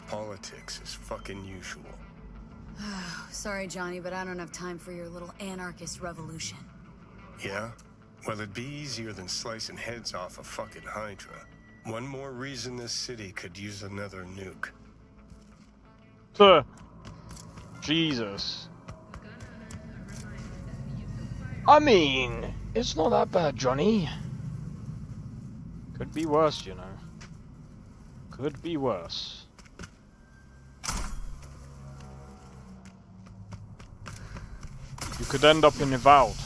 Politics is fucking usual. Sorry, Johnny, but I don't have time for your little anarchist revolution. Yeah? Well, it'd be easier than slicing heads off a fucking Hydra. One more reason this city could use another nuke. Jesus. I mean, it's not that bad, Johnny. Could be worse, you know. Could be worse. You could end up in Avowed.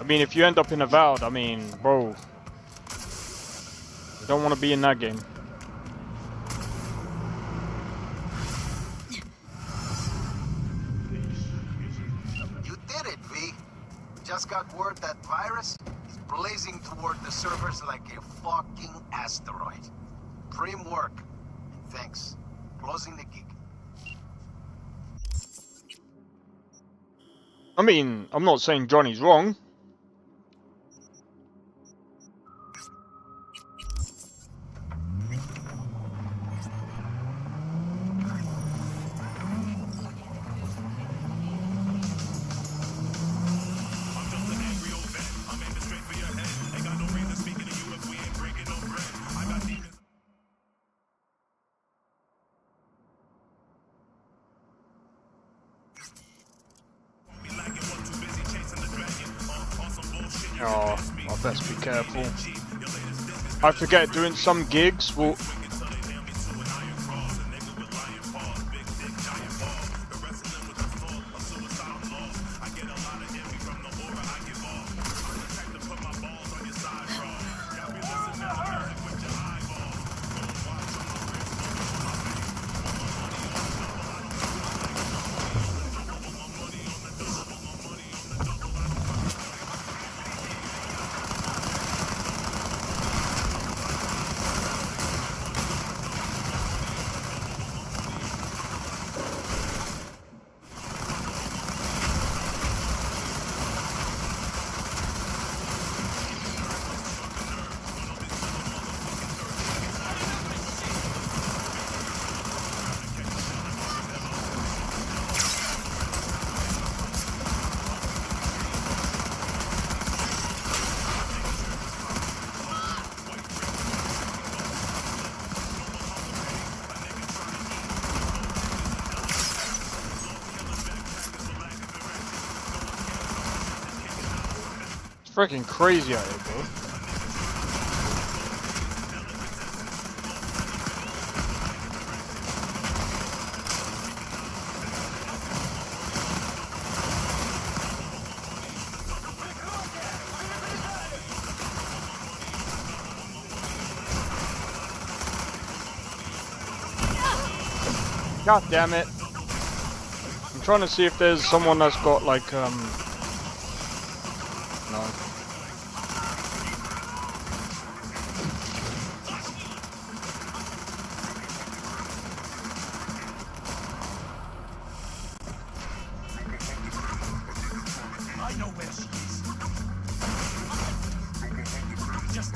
I mean, if you end up in Avowed, I mean, bro. You don't want to be in that game. You did it, V. Just got word that virus is blazing toward the servers like a fucking asteroid. Prim work. And thanks. Closing the gig. I mean, I'm not saying Johnny's wrong. Oh, I best be careful. I forget doing some gigs will. Freaking crazy out here, bro. God damn it. I'm trying to see if there's someone that's got like no. I know where she is. Just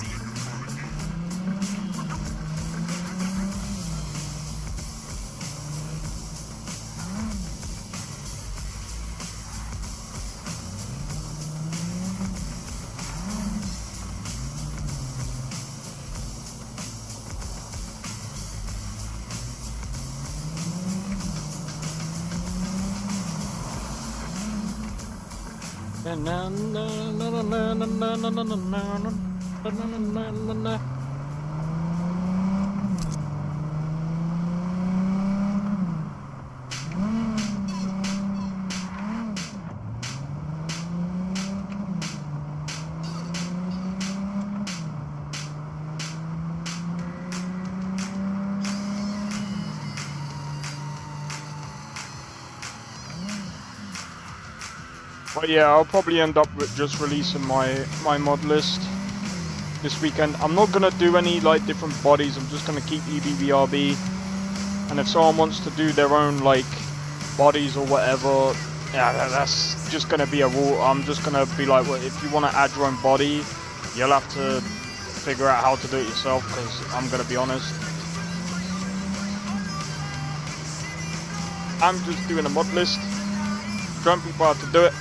But yeah, I'll probably end up with just releasing my mod list this weekend. I'm not gonna do any like different bodies. I'm just gonna keep EBBRB. And if someone wants to do their own like bodies or whatever, yeah, that's just gonna be a rule. I'm just gonna be like, well, if you want to add your own body, you'll have to figure out how to do it yourself, because I'm gonna be honest, I'm just doing a mod list, showing people how to do it.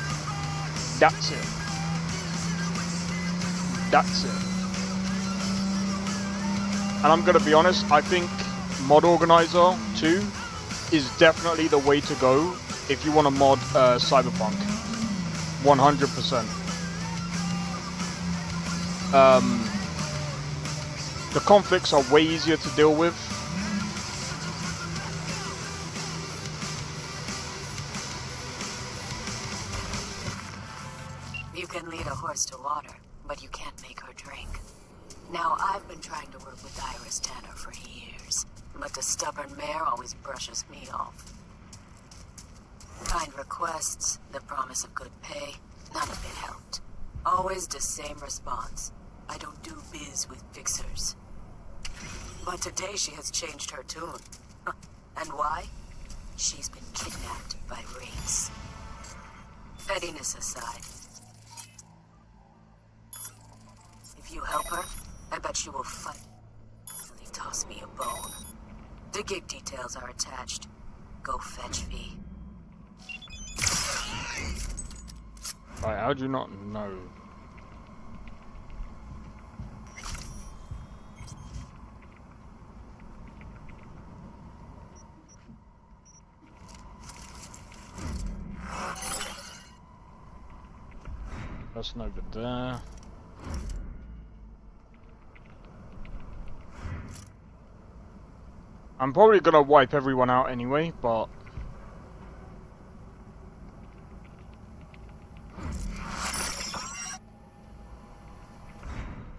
That's it. That's it. And I'm gonna be honest, I think Mod Organizer 2 is definitely the way to go if you want to mod Cyberpunk. 100%. The conflicts are way easier to deal with. You can lead a horse to water, but you can't make her drink. Now, I've been trying to work with Iris Tanner for years, but the stubborn mare always brushes me off. Kind requests, the promise of good pay, none of it helped. Always the same response. I don't do biz with fixers. But today she has changed her tune. And why? She's been kidnapped by race. Pettiness aside, if you help her, I bet she will fight until they toss me a bone. The gig details are attached. Go fetch V. Right, how do you not know? That's over there. I'm probably gonna wipe everyone out anyway, but...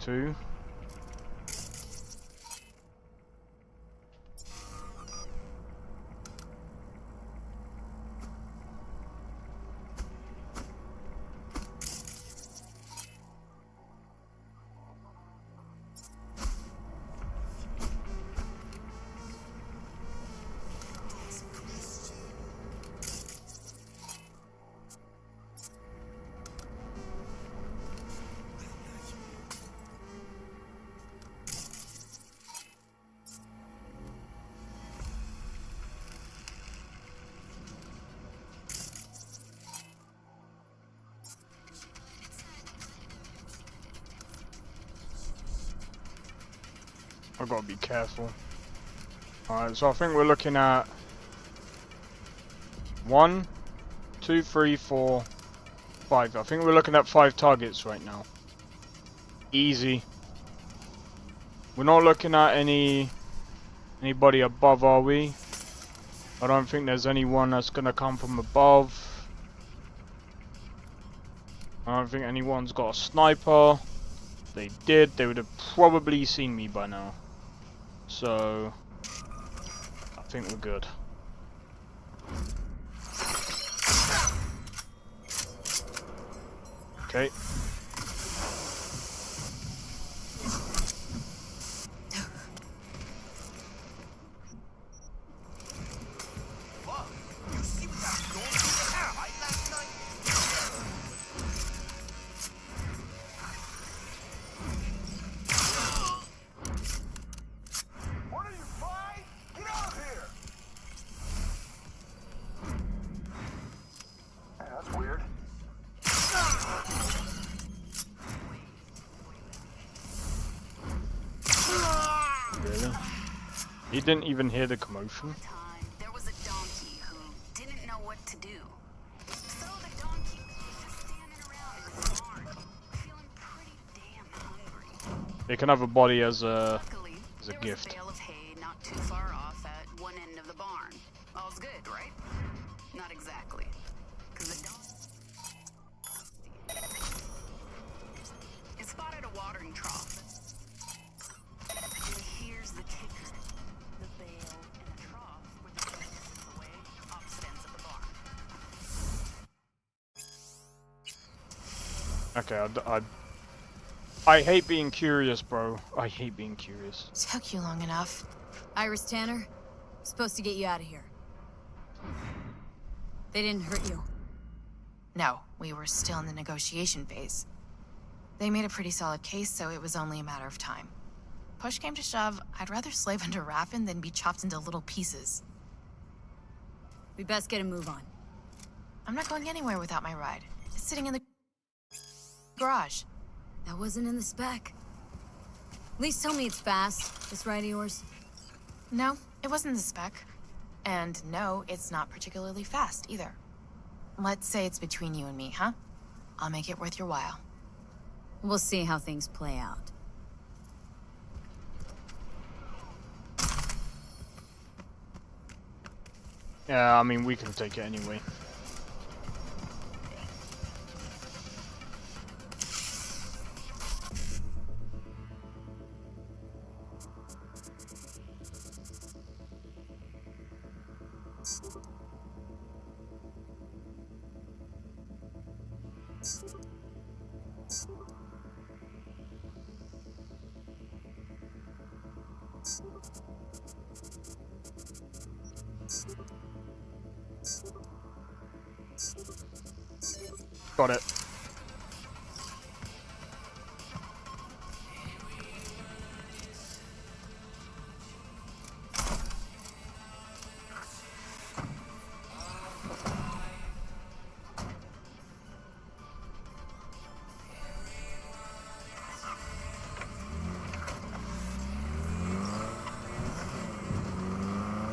Two. I've got to be careful. Alright, so I think we're looking at 1, 2, 3, 4, 5. I think we're looking at 5 targets right now. Easy. We're not looking at anybody above, are we? I don't think there's anyone that's gonna come from above. I don't think anyone's got a sniper. If they did, they would have probably seen me by now. So, I think we're good. Okay. He didn't even hear the commotion. There was a donkey who didn't know what to do. So the donkey was just standing around in his barn, feeling pretty damn hungry. They can have a body as a gift. There was a bale of hay not too far off at one end of the barn. All's good, right? Not exactly. Because the donkey... It spotted a watering trough. And here's the kicker. The bale and the trough were the distance away, opposite ends of the barn. Okay, I hate being curious, bro. I hate being curious. Took you long enough. Iris Tanner, supposed to get you out of here. They didn't hurt you. No, we were still in the negotiation phase. They made a pretty solid case, so it was only a matter of time. Push came to shove, I'd rather slave under Raffen than be chopped into little pieces. We best get a move on. I'm not going anywhere without my ride. It's sitting in the garage. That wasn't in the spec. At least tell me it's fast, this ride of yours. No, it wasn't the spec. And no, it's not particularly fast either. Let's say it's between you and me, huh? I'll make it worth your while. We'll see how things play out. Yeah, I mean, we can take it anyway. Got it.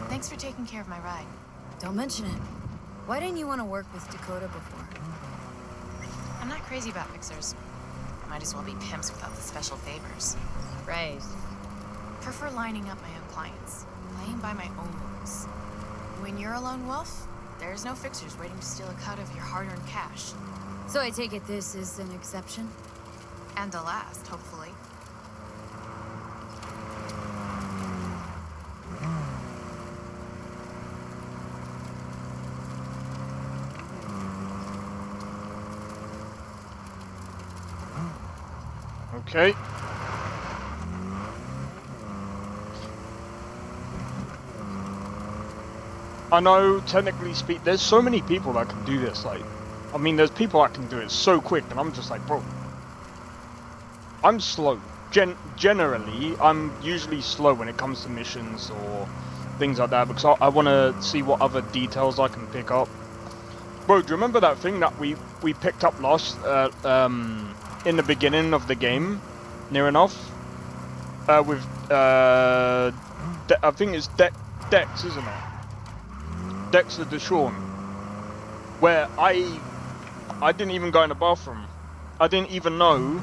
Thanks for taking care of my ride. Don't mention it. Why didn't you want to work with Dakota before? I'm not crazy about fixers. Might as well be pimps without the special favors. Praise. Prefer lining up my own clients, playing by my own rules. When you're a lone wolf, there's no fixers waiting to steal a cut of your hard-earned cash. So I take it this is an exception? And the last, hopefully. Okay. I know, technically speak, there's so many people that can do this, like, I mean, there's people that can do it so quick, and I'm just like, bro, I'm slow. Generally, I'm usually slow when it comes to missions or things like that, because I want to see what other details I can pick up. Bro, do you remember that thing that we picked up last, in the beginning of the game, near enough, with, I think it's Dex, isn't it? Dexter Deshawn, where I didn't even go in the bathroom. I didn't even know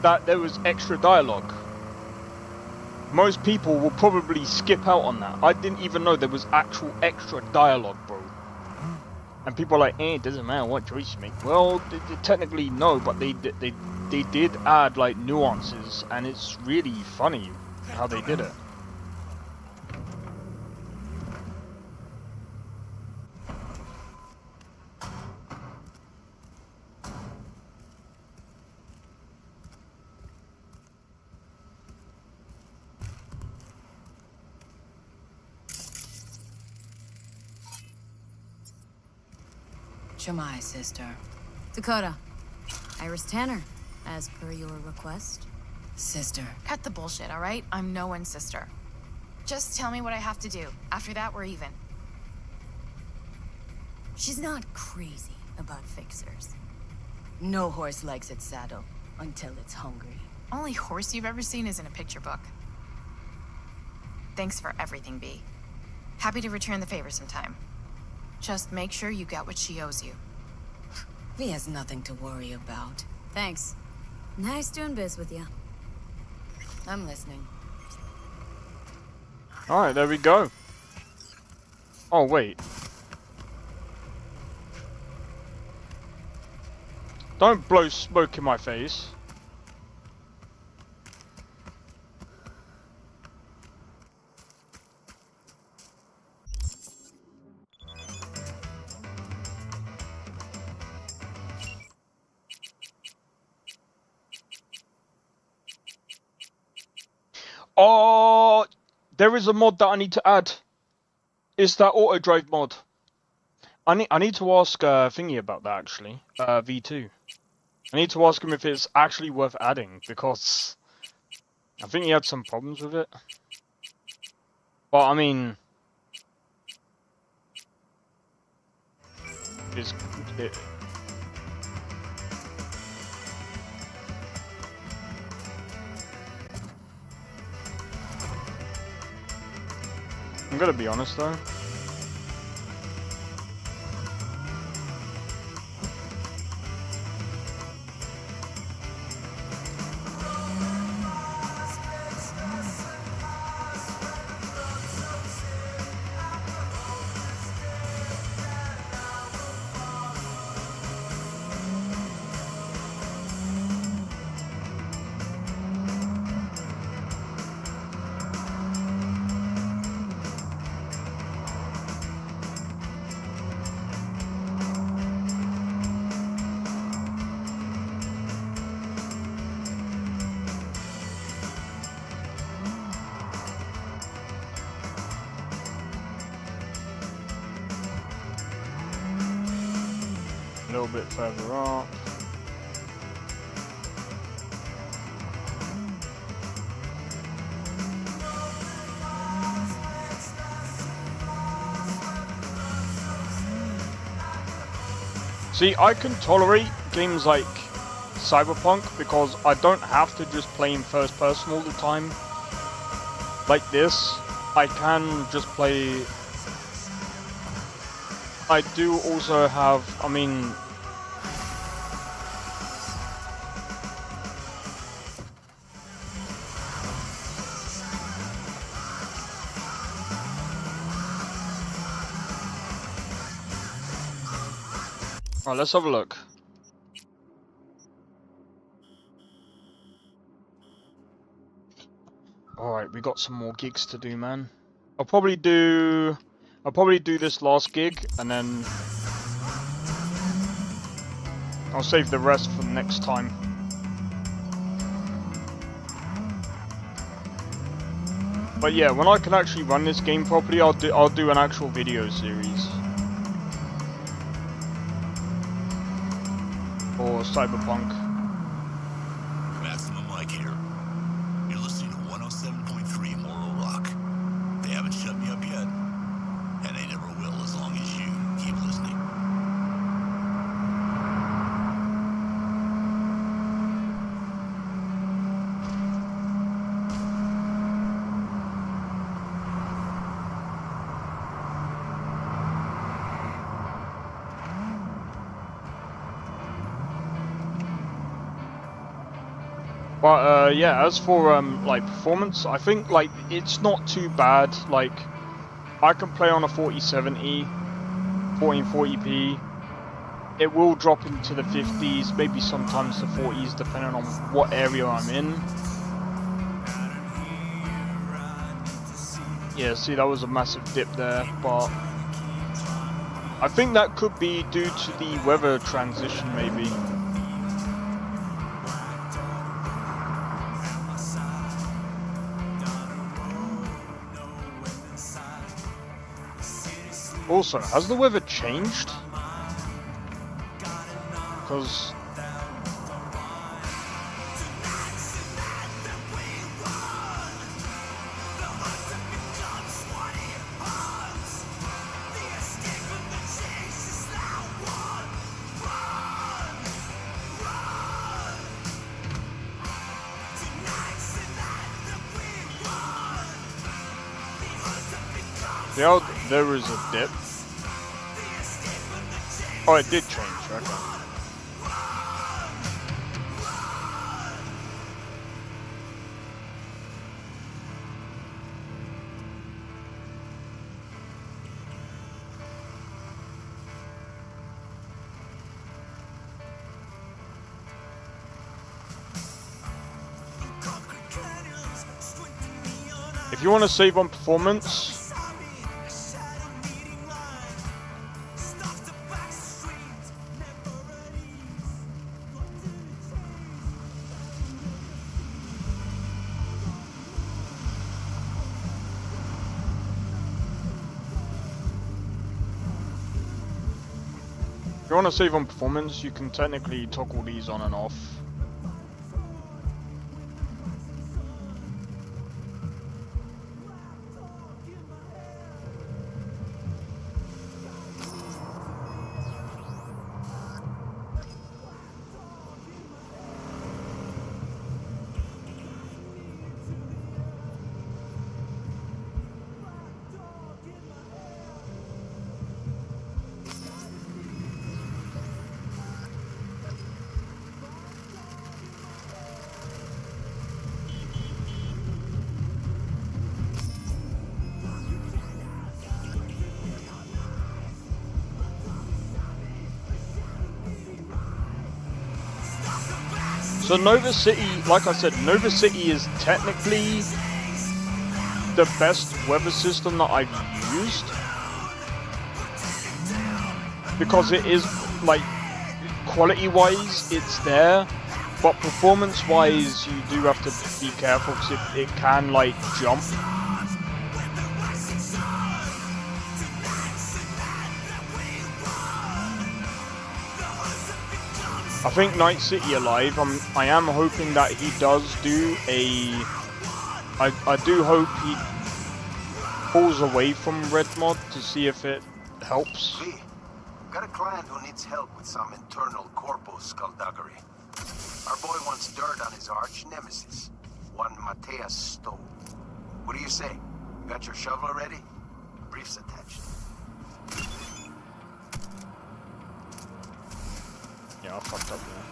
that there was extra dialogue. Most people will probably skip out on that. I didn't even know there was actual extra dialogue, bro. And people are like, it doesn't matter what choice you make. Well, they technically no, but they did add like nuances, and it's really funny how they did it. Shamai, sister. Dakota. Iris Tanner, as per your request. Sister. Cut the bullshit, all right? I'm no one's sister. Just tell me what I have to do. After that, we're even. She's not crazy about fixers. No horse likes its saddle until it's hungry. Only horse you've ever seen is in a picture book. Thanks for everything, B. Happy to return the favor sometime. Just make sure you get what she owes you. V has nothing to worry about. Thanks. Nice doing biz with you. I'm listening. Alright, there we go. Oh, wait. Don't blow smoke in my face. Oh, there is a mod that I need to add. It's that auto drive mod. I need to ask Thingy about that actually. V2. I need to ask him if it's actually worth adding, because I think he had some problems with it. But I mean, it's I'm gonna be honest though. A little bit further up. See, I can tolerate games like Cyberpunk because I don't have to just play in first person all the time. Like this, I can just play. I do also have, I mean, alright, let's have a look. Alright, we got some more gigs to do, man. I'll probably do this last gig and then I'll save the rest for next time. But yeah, when I can actually run this game properly, I'll do an actual video series for Cyberpunk. Maximum Mike here. You're listening to 107.3 Moral Rock. They haven't shut me up yet, and they never will as long as you keep listening. But yeah, as for like performance, I think like it's not too bad. Like I can play on a 4070, 1440p. It will drop into the 50s, maybe sometimes the 40s, depending on what area I'm in. Yeah, see, that was a massive dip there, but I think that could be due to the weather transition, maybe. Also, has the weather changed? Because yeah, there was a dip. Oh, it did change, okay. If you want to save on performance, If you want to save on performance, you can technically toggle these on and off. So Nova City, like I said, Nova City is technically the best weather system that I've used. Because it is, like, quality-wise, it's there. But performance-wise, you do have to be careful because it can, like, jump. I think Night City Alive, I am hoping that he does do a... I do hope he pulls away from Red Mod to see if it helps. V, got a client who needs help with some internal corpo skullduggery. Our boy wants dirt on his arch nemesis, one Mateus Stowe. What do you say? You got your shovel ready? Brief's attached. Yeah, I fucked up there.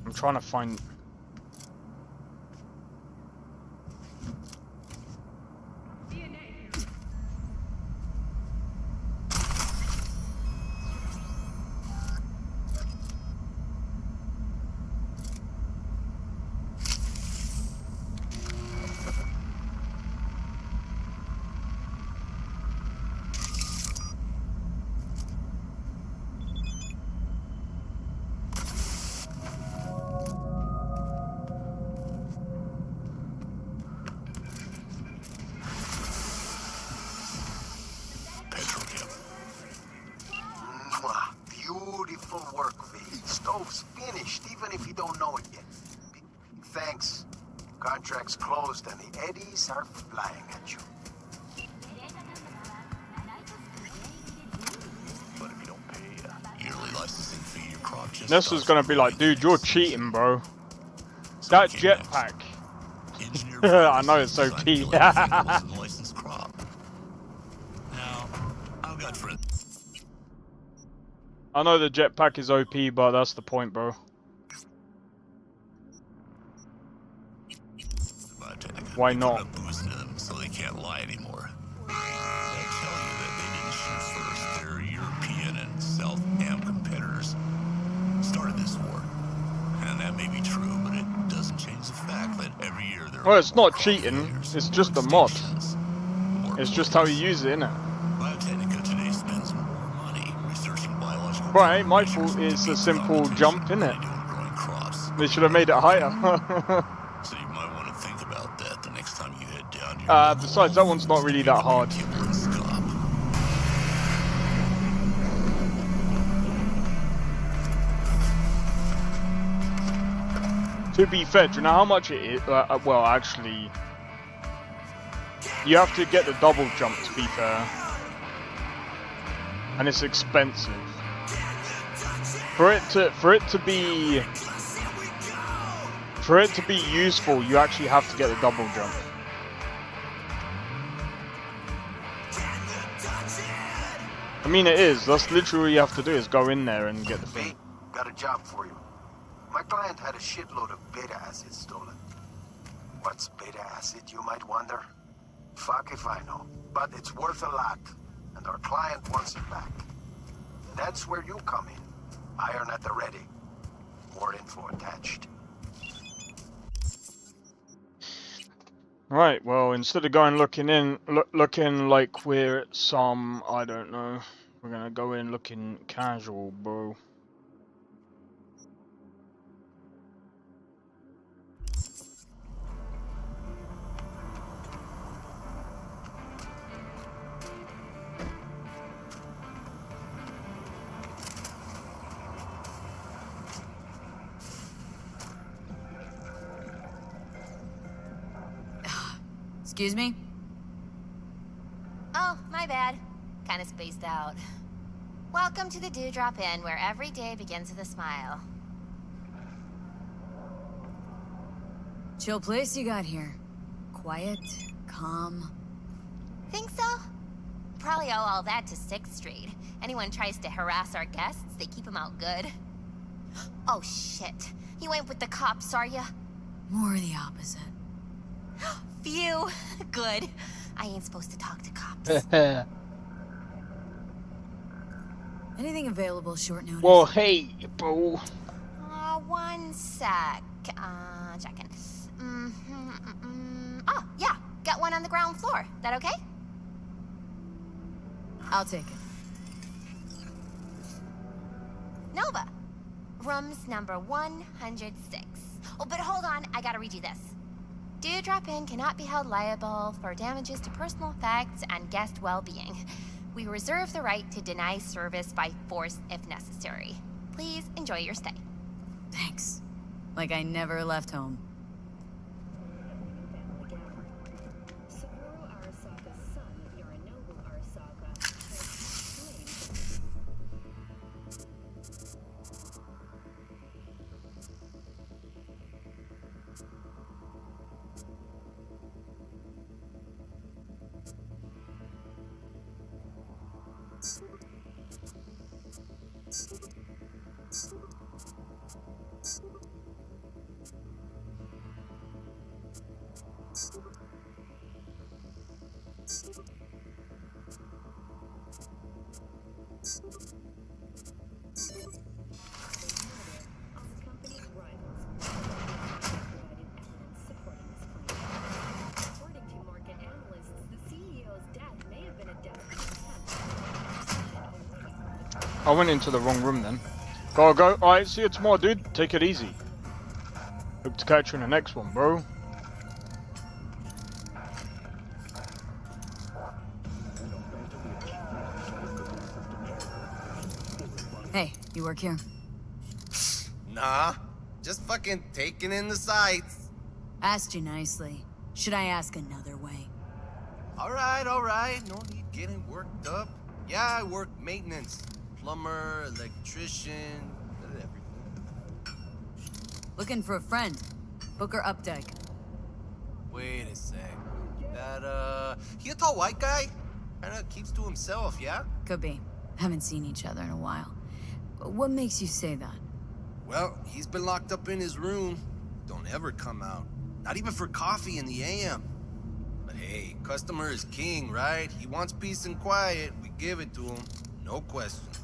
I'm trying to find... Mwah. Beautiful work, V. Stove's finished, even if you don't know it yet. Thanks. Contract's closed and the eddies are flying at you. But if you don't pay yearly licensing fee, your crop just This is gonna be like, dude, you're cheating, bro. That jetpack. I know it's so OP. licensed crop. Now, I've got friends. I know the jetpack is OP, but that's the point, bro. Why not? Boosting them so they can't lie anymore. They'll tell you that they didn't shoot first. Their European and South Am competitors started this war. And that may be true, but it doesn't change the fact that every year there Well, it's not cheating, it's just a mod. It's just how you use it, innit? Biotechnica today spends more money researching biological... Right, my fault is a simple jump, innit? They should have made it higher. So you might want to think about that the next time you head down your... Besides, that one's not really that hard. To be fair, do you know how much it is? Well, actually, you have to get the double jump, to be fair. And it's expensive. For it to be useful, you actually have to get the double jump. I mean, it is. That's literally all you have to do is go in there and get the thing. Got a job for you. My client had a shitload of beta acid stolen. What's beta acid, you might wonder? Fuck if I know. But it's worth a lot, and our client wants it back. That's where you come in. Iron at the ready. More info attached. Right, well, instead of going looking like we're some, I don't know, we're gonna go in looking casual, bro. Excuse me? Oh, my bad. Kinda spaced out. Welcome to the Dewdrop Inn, where every day begins with a smile. Chill place you got here. Quiet, calm. Think so? Probably owe all that to 6th Street. Anyone tries to harass our guests, they keep them out good. Oh shit. You ain't with the cops, are ya? More the opposite. Phew. Good. I ain't supposed to talk to cops. Anything available short notice? Well, hey, bro. One sec. Checking. Oh, yeah. Got one on the ground floor. That okay? I'll take it. Nova. Rooms number 106. Oh, but hold on. I gotta read you this. Dewdrop Inn cannot be held liable for damages to personal effects and guest well-being. We reserve the right to deny service by force if necessary. Please enjoy your stay. Thanks. Like I never left home. I went into the wrong room then. Go. Alright, see you tomorrow, dude. Take it easy. Hope to catch you in the next one, bro. Hey, you work here? Nah, just fucking taking in the sights. Asked you nicely. Should I ask another way? All right. No need getting worked up. Yeah, I work maintenance. Plumber, electrician, everything. Looking for a friend. Booker Updike. Wait a sec. That, he a tall white guy? Kinda keeps to himself, yeah? Could be. Haven't seen each other in a while. What makes you say that? Well, he's been locked up in his room. Don't ever come out. Not even for coffee in the AM. But hey, customer is king, right? He wants peace and quiet. We give it to him. No questions.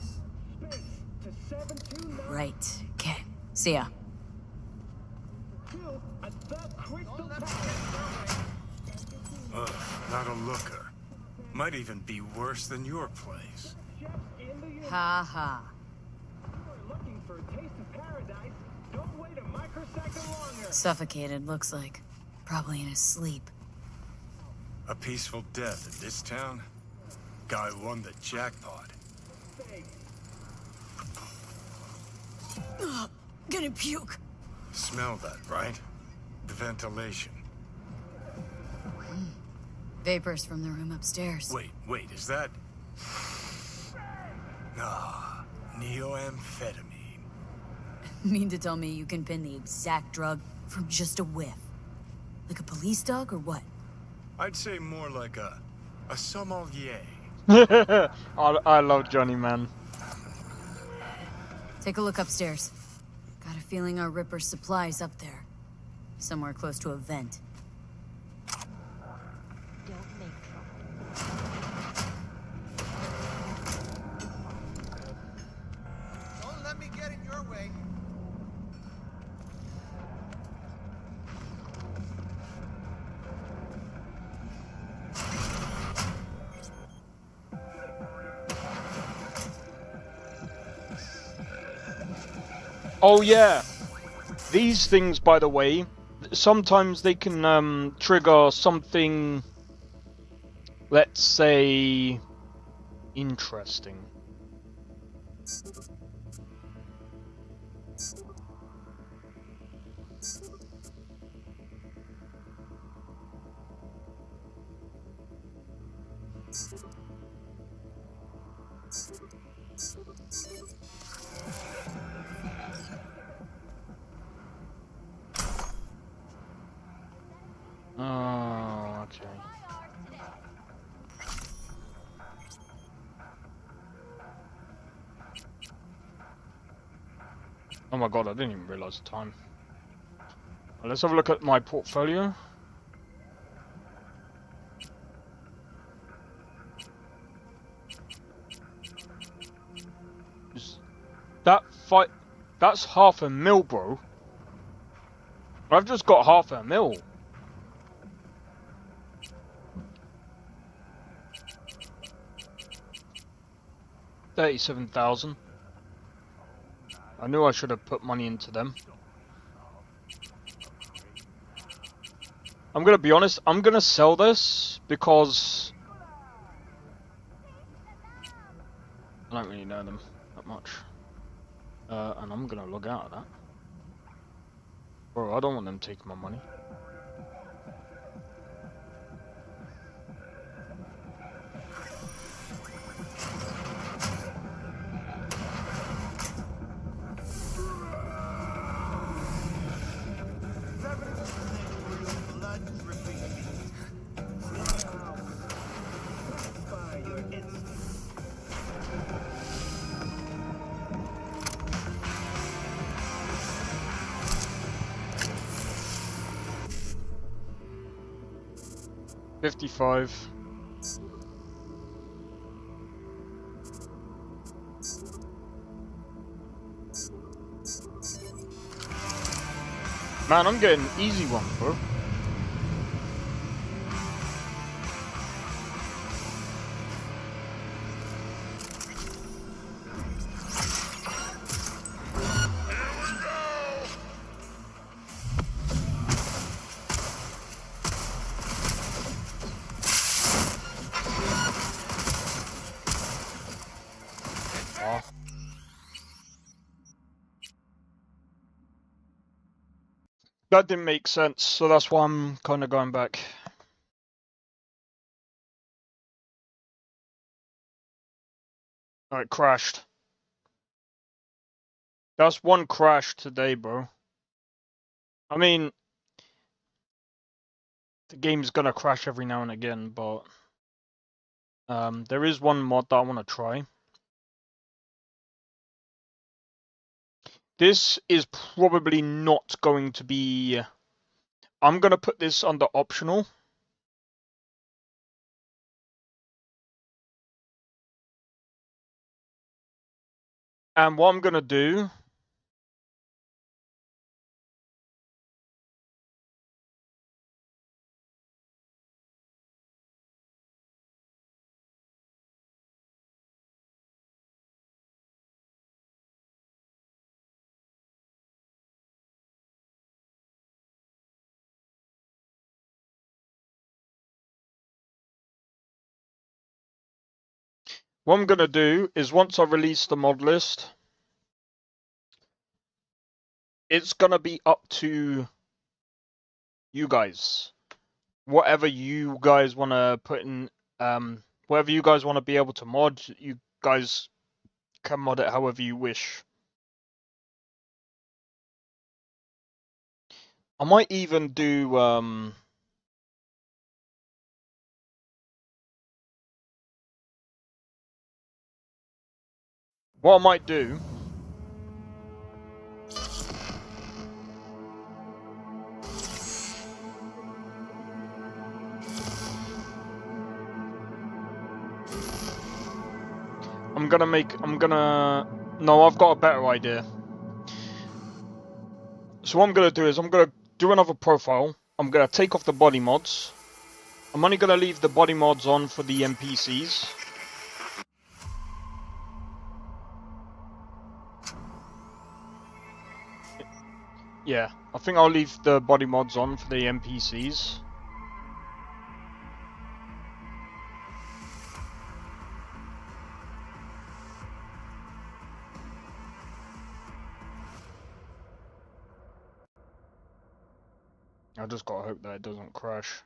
Right. Okay. See ya. Ugh, not a looker. Might even be worse than your place. Ha ha. Suffocated, looks like. Probably in his sleep. A peaceful death in this town? Guy won the jackpot. Ugh, gonna puke. Smell that, right? The ventilation. Vapors from the room upstairs. Wait, is that... Ah, neoamphetamine. Mean to tell me you can pin the exact drug from just a whiff? Like a police dog or what? I'd say more like a sommelier. I love Johnny, man. Take a look upstairs. Got a feeling our Ripper's supply's up there. Somewhere close to a vent. Don't let me get in your way. Oh yeah, these things, by the way, sometimes they can trigger something, let's say, interesting. Oh, okay. Oh my god, I didn't even realize the time. Well, let's have a look at my portfolio. That's $500,000, bro. I've just got $500,000. $37,000. I knew I should have put money into them. I'm gonna be honest, I'm gonna sell this because I don't really know them that much. And I'm gonna log out of that. Bro, I don't want them taking my money. $55. Man, I'm getting easy ones, bro. That didn't make sense, so that's why I'm kind of going back. Alright, crashed. That's one crash today, bro. I mean, the game's gonna crash every now and again, but there is one mod that I want to try. This is probably not going to be... I'm gonna put this under optional. And what I'm gonna do... What I'm gonna do is once I release the mod list, it's gonna be up to you guys. Whatever you guys want to put in, whatever you guys want to be able to mod, you guys can mod it however you wish. I might even do, What I might do... No, I've got a better idea. So what I'm gonna do is I'm gonna do another profile. I'm gonna take off the body mods. I'm only gonna leave the body mods on for the NPCs. Yeah, I think I'll leave the body mods on for the NPCs. I just gotta hope that it doesn't crash.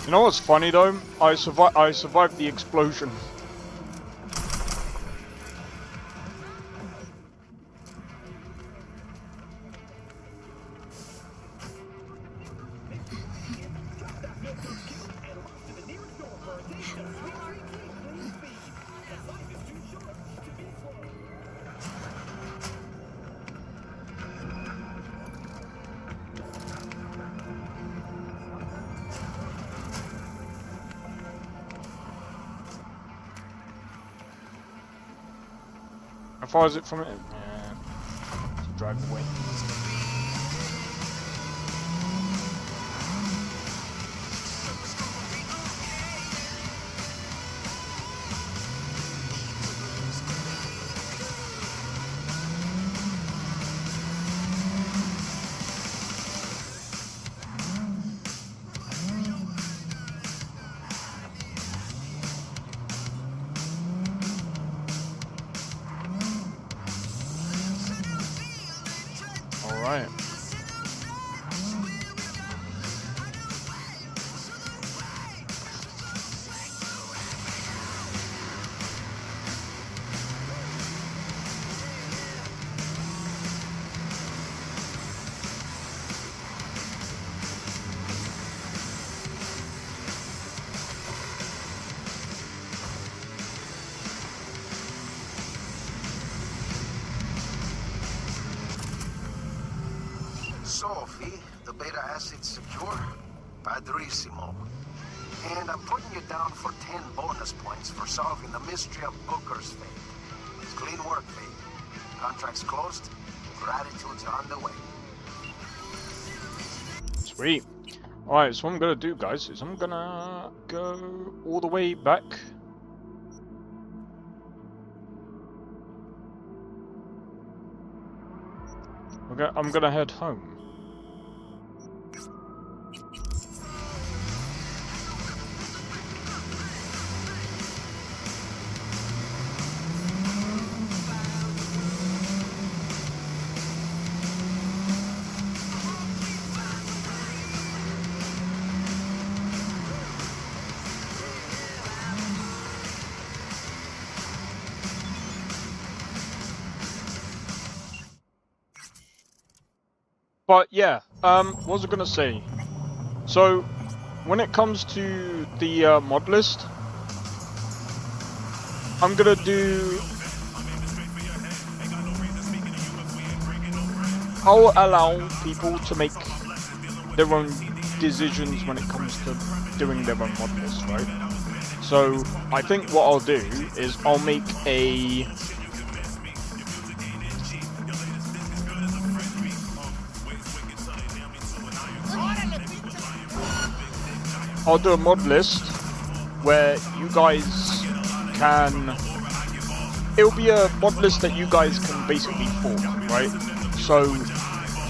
You know what's funny though? I survived the explosion. How far is it from it? Yeah. Let's drive away. Alright. Sophie, the beta asset's secure. Padrissimo. And I'm putting you down for 10 bonus points for solving the mystery of Booker's fate. It's clean work, baby. Contract's closed. Gratitude's on the way. Sweet. Alright, so what I'm gonna do, guys, is I'm gonna go all the way back. I'm gonna head home. But yeah, what was I gonna say? So, when it comes to the mod list, I'm gonna do... I'll allow people to make their own decisions when it comes to doing their own mod list, right? So I think what I'll do is I'll make a... I'll do a mod list where you guys can... It'll be a mod list that you guys can basically fork, right? So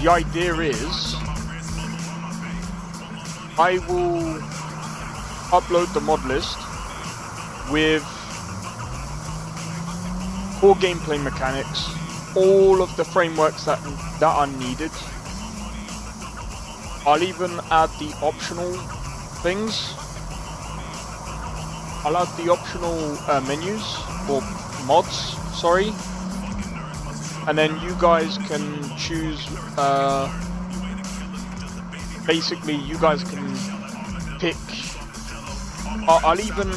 the idea is I will upload the mod list with core gameplay mechanics, all of the frameworks that are needed. I'll even add the optional things. I'll add the optional menus or mods, sorry, and then you guys can choose. Basically, you guys can pick. I'll even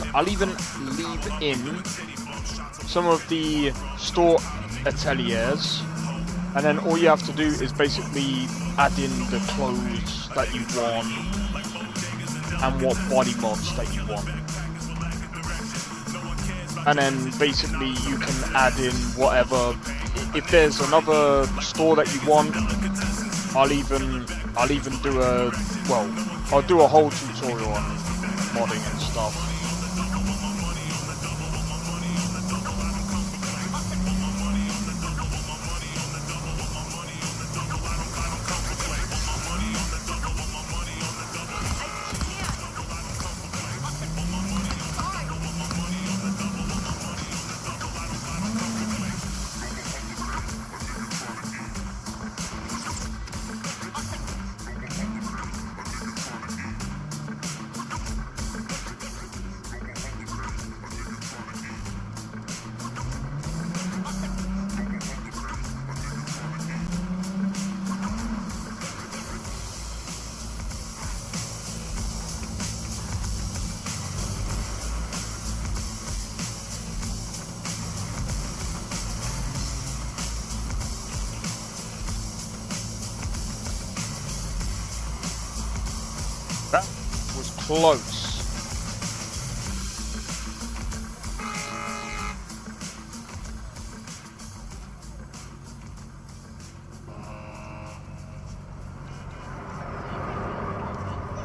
leave in some of the store ateliers, and then all you have to do is basically add in the clothes that you want and what body mods that you want. And then basically you can add in whatever. If there's another store that you want, I'll even do a, well, I'll do a whole tutorial on modding and stuff. That was close.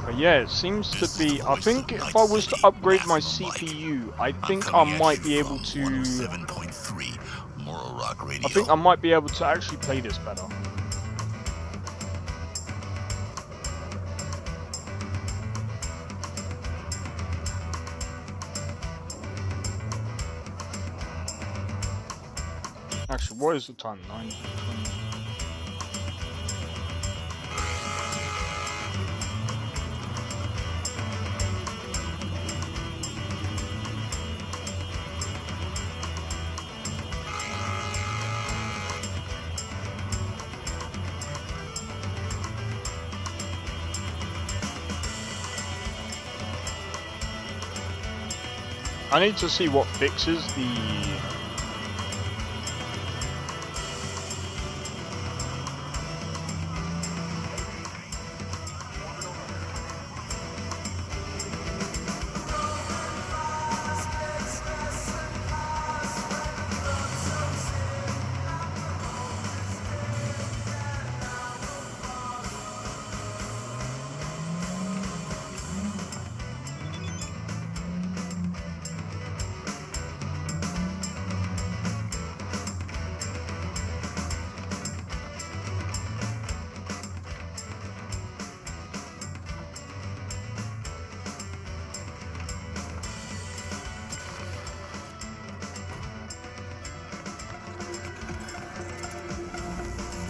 But yeah, it seems to be. I think if I was to upgrade my CPU, I think I might be able to. I think I might be able to actually play this better. Actually, what is the time? 9:20. I need to see what fixes the.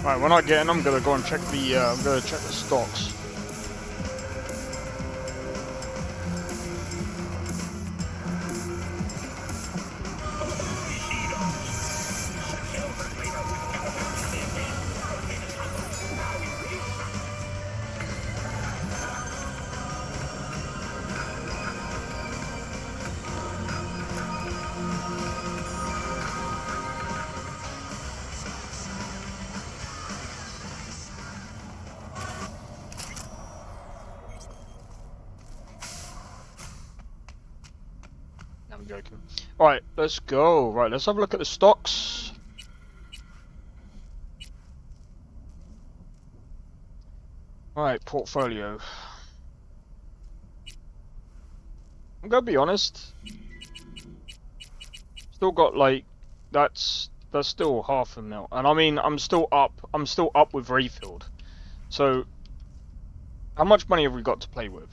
Right, when I get in, I'm gonna go and check the. I'm gonna check the stocks. I'm joking. Alright, let's go. Right, let's have a look at the stocks. Alright, portfolio. I'm gonna be honest. Still got like that's still half a mil. And I mean I'm still up with refilled. So how much money have we got to play with?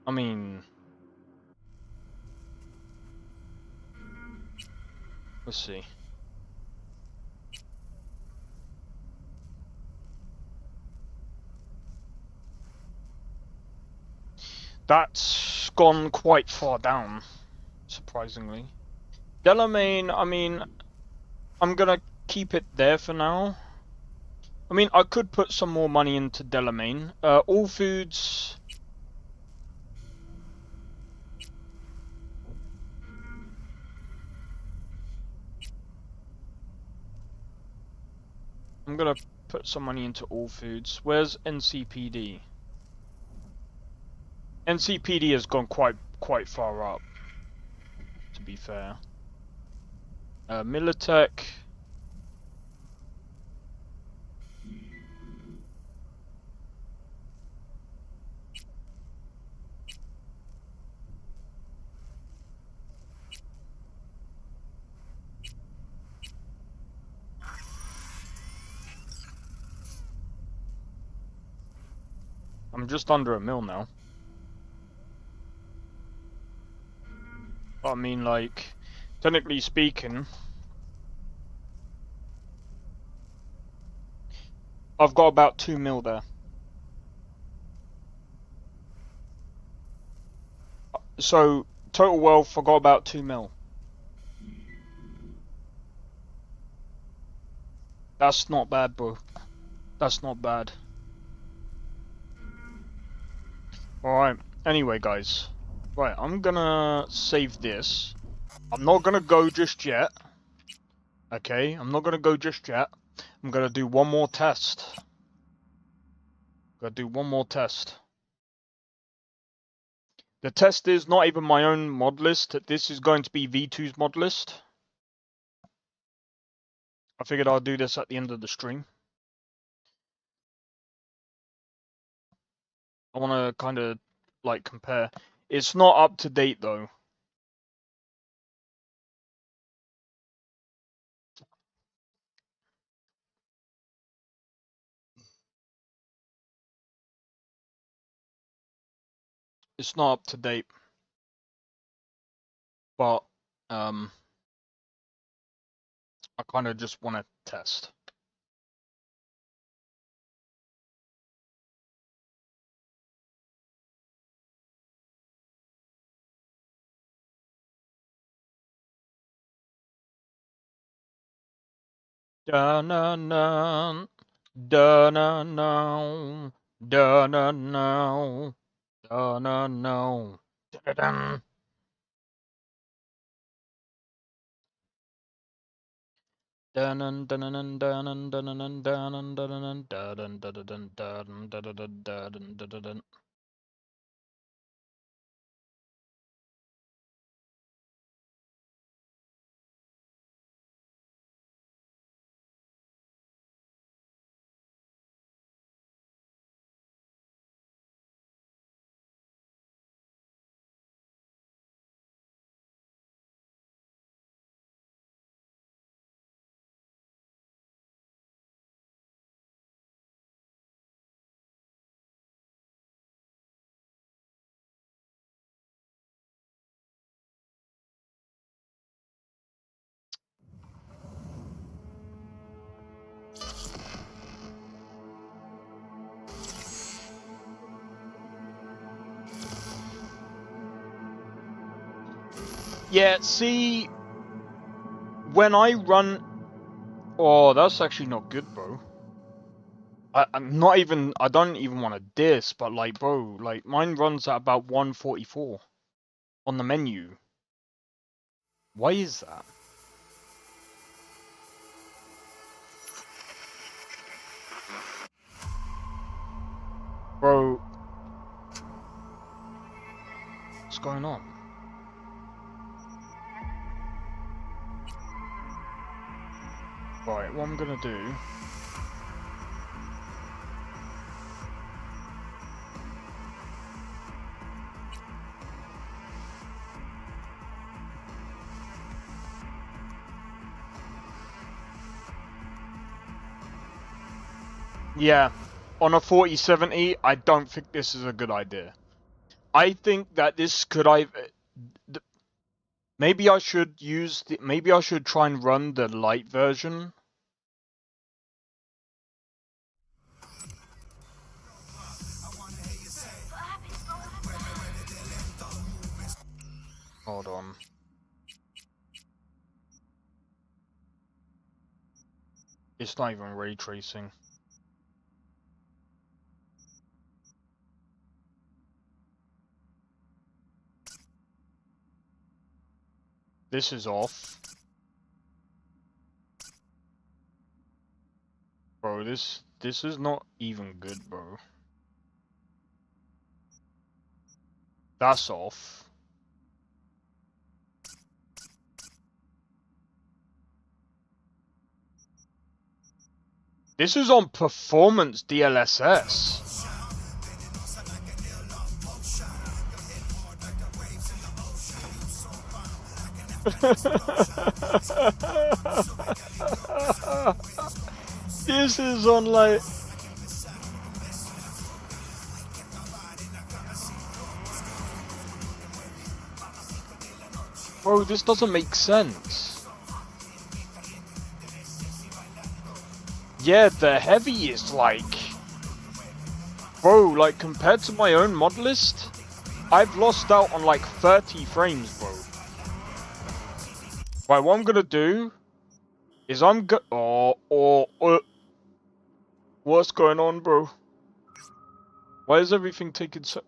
I mean, let's see. That's gone quite far down, surprisingly. Delamain, I mean, I'm gonna keep it there for now. I mean, I could put some more money into Delamain. All Foods. I'm gonna put some money into All Foods. Where's NCPD? NCPD has gone quite far up, to be fair. Militech. I'm just under a mil now. But I mean, like, technically speaking, I've got about 2 mil there. So, total wealth, I got about 2 mil. That's not bad, bro. That's not bad. Alright, anyway, guys. Right, I'm gonna save this. I'm not gonna go just yet. Okay, I'm not gonna go just yet. I'm gonna do one more test. Gotta do one more test. The test is not even my own mod list. This is going to be V2's mod list. I figured I'll do this at the end of the stream. I want to kind of like compare. It's not up to date though. It's not up to date. But I kind of just want to test. Da-na-na, da-na-na, da-na-na, da-na-na, da-da-dum. Dun dun dun dun dun dun dun dun dun dun dun dun dun dun dun dun dun dun dun. Yeah, see, when I run... Oh, that's actually not good, bro. I'm not even... I don't even want to diss, but like, bro, like, mine runs at about 144 on the menu. Why is that? Bro... Right, what I'm gonna do... Yeah, on a 4070, I don't think this is a good idea. I think that this could maybe I should use maybe I should try and run the light version. Hold on. It's not even ray tracing. This is off. Bro, this is not even good, bro. That's off. This is on performance DLSS. This is on like... Bro, this doesn't make sense. Yeah, the heavy is like... Bro, like compared to my own Modlist, I've lost out on like 30 frames, bro. Right, what I'm gonna do is what's going on, bro? Why is everything taking so...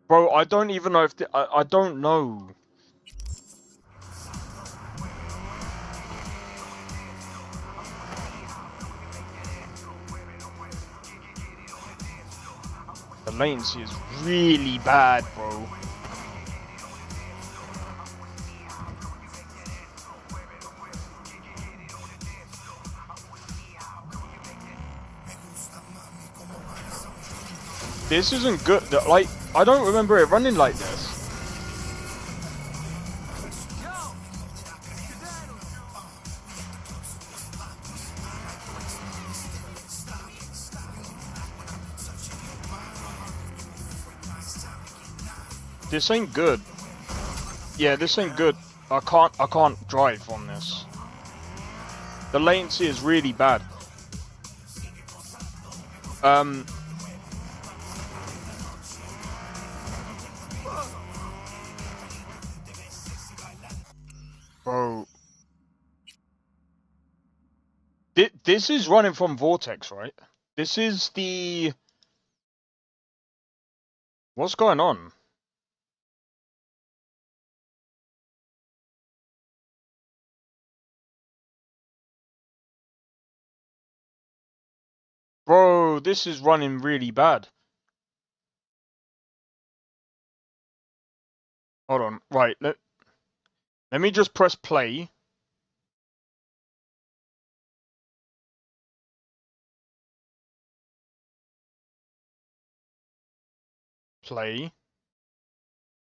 Bro, I don't even know if I don't know. The latency is really bad, bro. This isn't good. Like, I don't remember it running like this. This ain't good. Yeah, this ain't good. I can't drive on this. The latency is really bad. Bro. This is running from Vortex, right? This is the... What's going on? Bro, this is running really bad. Hold on. Right, let me just press play. Play.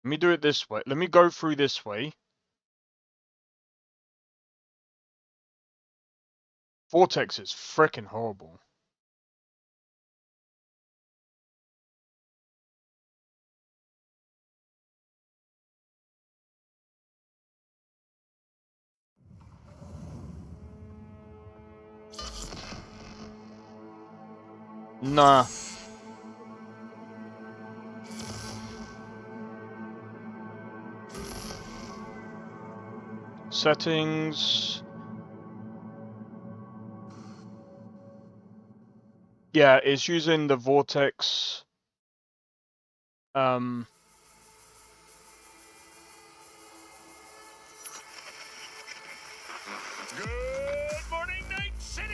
Let me do it this way. Let me go through this way. Vortex is freaking horrible. Nah. Settings. Yeah, it's using the Vortex. Good morning, Night City.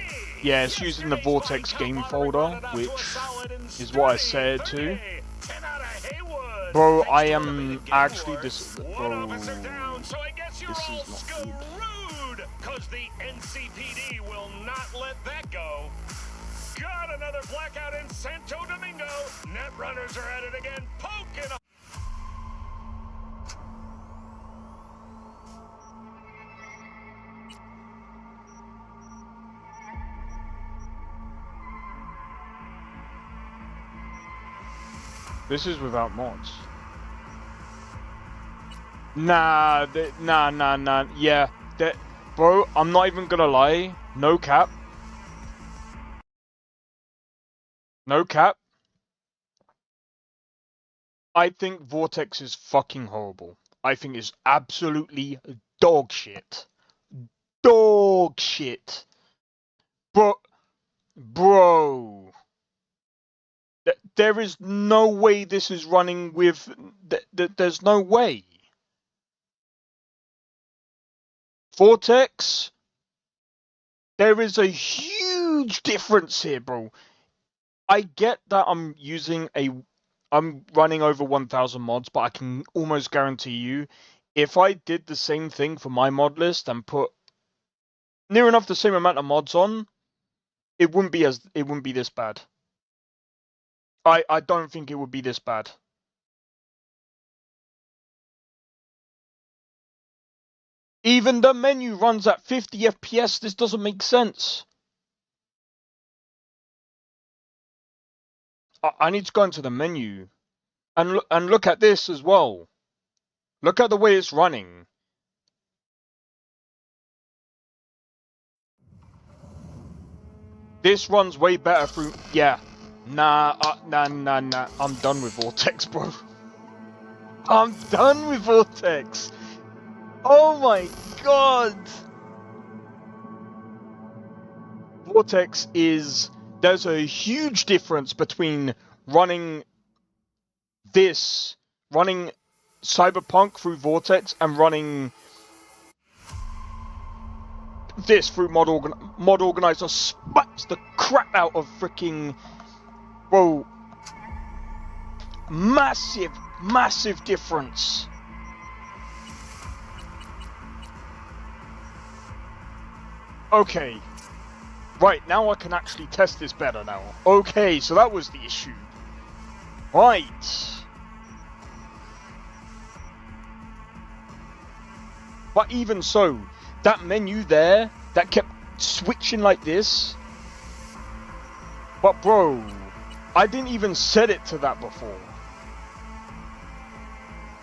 Yeah, it's using the Vortex game folder, which is what I said to. Bro, I am actually bro. you're This all is not screwed, cause the NCPD will not let that go. Got another blackout in Santo Domingo. Netrunners are at it again, poking up. This is without mods. Nah, nah. Yeah, bro, I'm not even gonna lie. No cap. No cap. I think Vortex is fucking horrible. I think it's absolutely dog shit. Dog shit. Bro. There is no way this is running with... There's no way. Vortex? There is a huge difference here, bro. I get that I'm running over 1,000 mods, but I can almost guarantee you, if I did the same thing for my mod list and put near enough the same amount of mods on, it wouldn't be this bad. I don't think it would be this bad. Even the menu runs at 50 FPS. This doesn't make sense. I need to go into the menu and look at this as well. Look at the way it's running. This runs way better through... Yeah. Nah. I'm done with Vortex, bro. I'm done with Vortex. Oh my god. Vortex is... There's a huge difference between running this, running Cyberpunk through Vortex, and running this through Mod Organizer. Smacks the crap out of freaking... Bro. Massive difference. Okay. Right, now I can actually test this better now. Okay, so that was the issue. Right. But even so, that menu there, that kept switching like this. But bro, I didn't even set it to that before.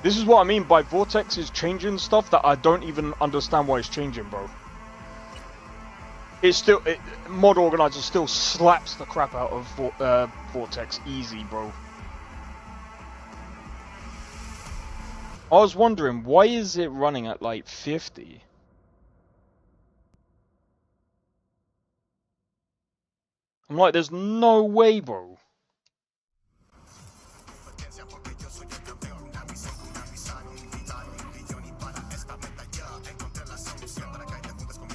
This is what I mean by Vortex is changing stuff that I don't even understand why it's changing, bro. It's still... Mod Organizer still slaps the crap out of Vortex easy, bro. I was wondering, why is it running at like 50? I'm like, there's no way, bro.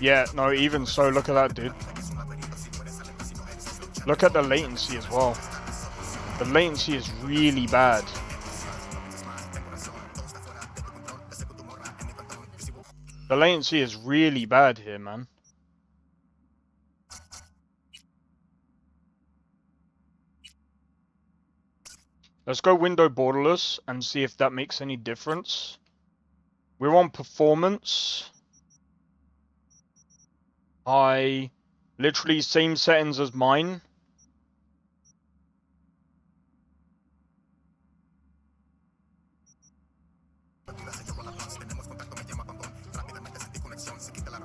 Yeah, no, even so, look at that, dude. Look at the latency as well. The latency is really bad. The latency is really bad here, man. Let's go window borderless and see if that makes any difference. We're on performance. High. Literally same settings as mine.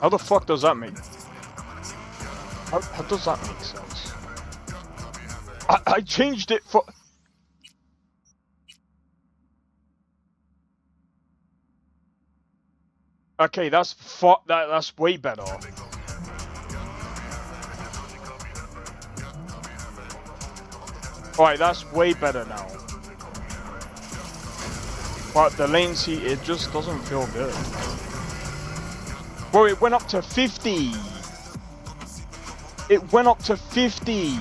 How the fuck does that make? How does that make sense? I changed it for... Okay, that's way better. Alright, that's way better now. But the latency, it just doesn't feel good. Bro, it went up to 50! It went up to 50!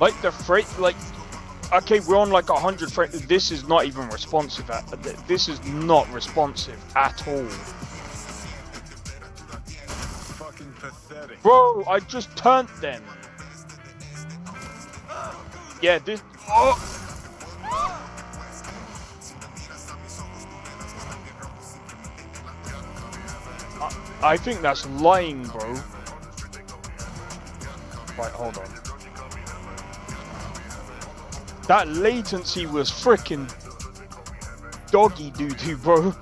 Like the freight, like... Okay, we're on like 100 frames. This is not even responsive. This is not responsive at all. Fucking pathetic. Bro, I just turned them. Yeah, this. Oh. I think that's lying, bro. Right, hold on. That latency was freaking doggy doo-doo, bro.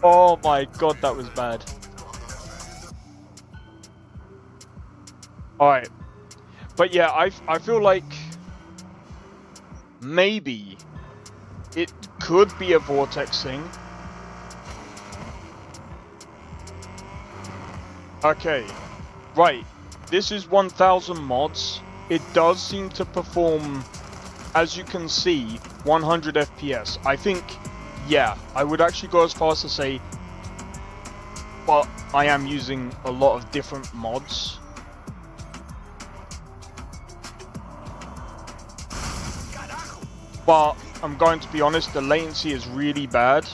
Oh my god, that was bad. Alright. But yeah, I feel like maybe it could be a vortex thing. Okay. Right. This is 1000 mods. It does seem to perform, as you can see, 100 FPS. I think, yeah, I would actually go as far as to say, but I am using a lot of different mods. But I'm going to be honest, the latency is really bad.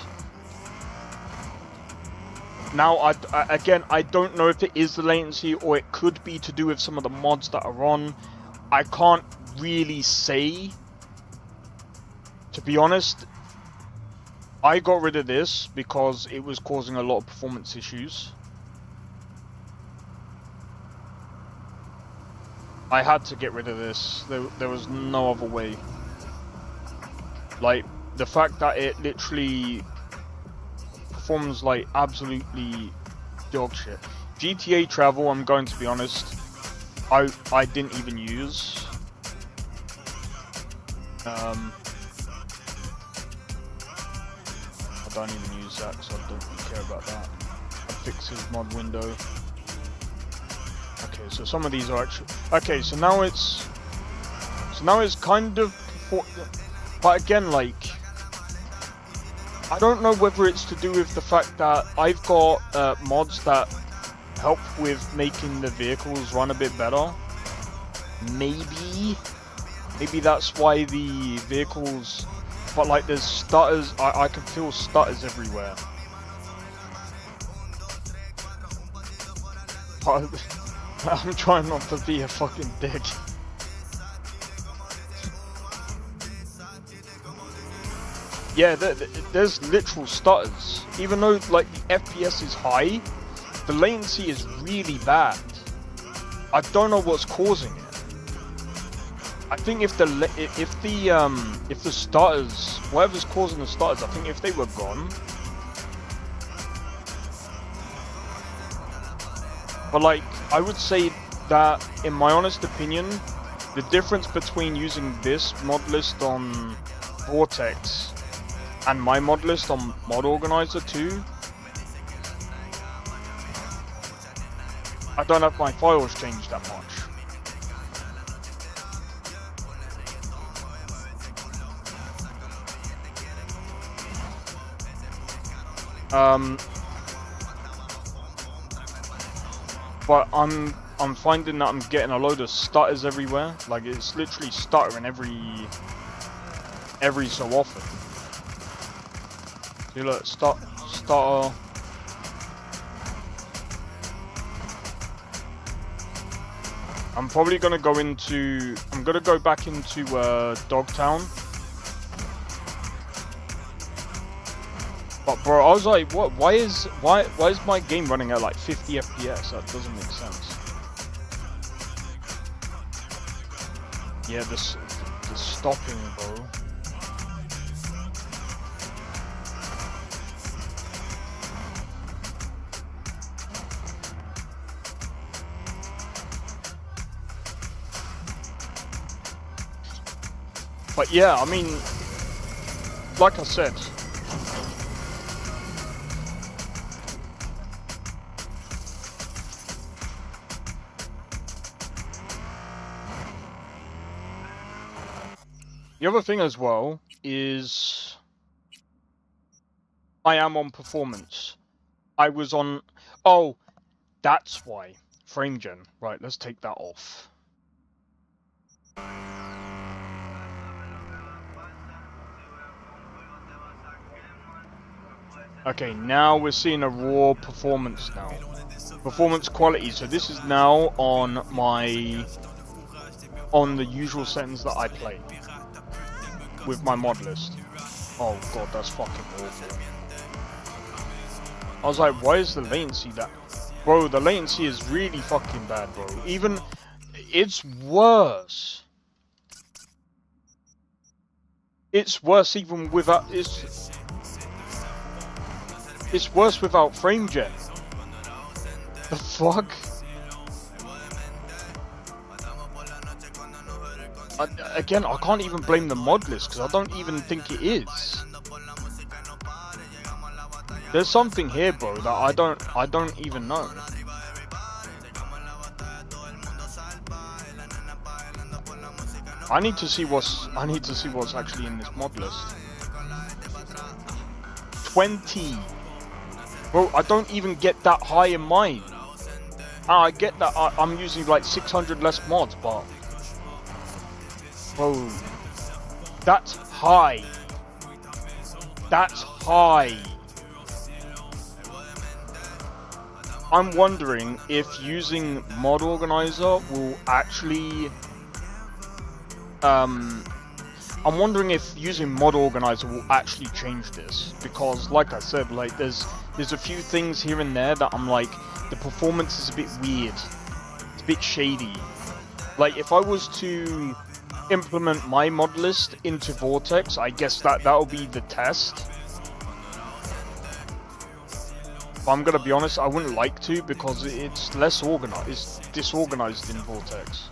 Now, again, I don't know if it is the latency or it could be to do with some of the mods that are on. I can't really say. To be honest, I got rid of this because it was causing a lot of performance issues. I had to get rid of this. There was no other way. Like, the fact that it literally performs like absolutely dog shit. GTA Travel, I'm going to be honest, I didn't even use. I don't even use that because I don't really care about that. I fix his mod window. Okay, so some of these are actually okay. So now it's kind of, but again, like, I don't know whether it's to do with the fact that I've got mods that help with making the vehicles run a bit better. Maybe that's why the vehicles, but like there's stutters, I can feel stutters everywhere. I'm trying not to be a fucking dick. Yeah, there's literal stutters. Even though like the FPS is high, the latency is really bad. I don't know what's causing it. I think if the stutters, whatever's causing the stutters, I think if they were gone. But like, I would say that, in my honest opinion, the difference between using this mod list on Vortex and my mod list on Mod Organizer 2, I don't have my files changed that much. But I'm finding that I'm getting a load of stutters everywhere. Like, it's literally stuttering every so often. See, look, stutter. I'm probably gonna go into. I'm gonna go back into Dogtown. But bro, I was like, what? Why is my game running at like 50 FPS? That doesn't make sense. Yeah, the stopping, bro. But yeah, I mean, like I said. The other thing as well is I am on performance. I was on... Oh, that's why. Frame gen. Right, let's take that off. Okay, now we're seeing a raw performance now. Performance quality. So this is now on the usual settings that I play with my mod list. Oh god, that's fucking awful. I was like, why is the latency that? Bro, the latency is really fucking bad, bro. Even, it's worse. It's worse even without, it's worse without FrameJet. The fuck? Again, I can't even blame the mod list because I don't even think it is. There's something here, bro, that I don't even know. I need to see what's actually in this mod list. 20. Bro, I don't even get that high in mine. I get that I'm using like 600 less mods, but bro, that's high. That's high. I'm wondering if using Mod Organizer will actually I'm wondering if using Mod Organizer will actually change this, because like I said, like there's a few things here and there that I'm like, the performance is a bit weird. It's a bit shady. Like if I was to implement my mod list into Vortex, I guess that'll be the test. But I'm gonna be honest, I wouldn't like to because it's less organized, it's disorganized in Vortex.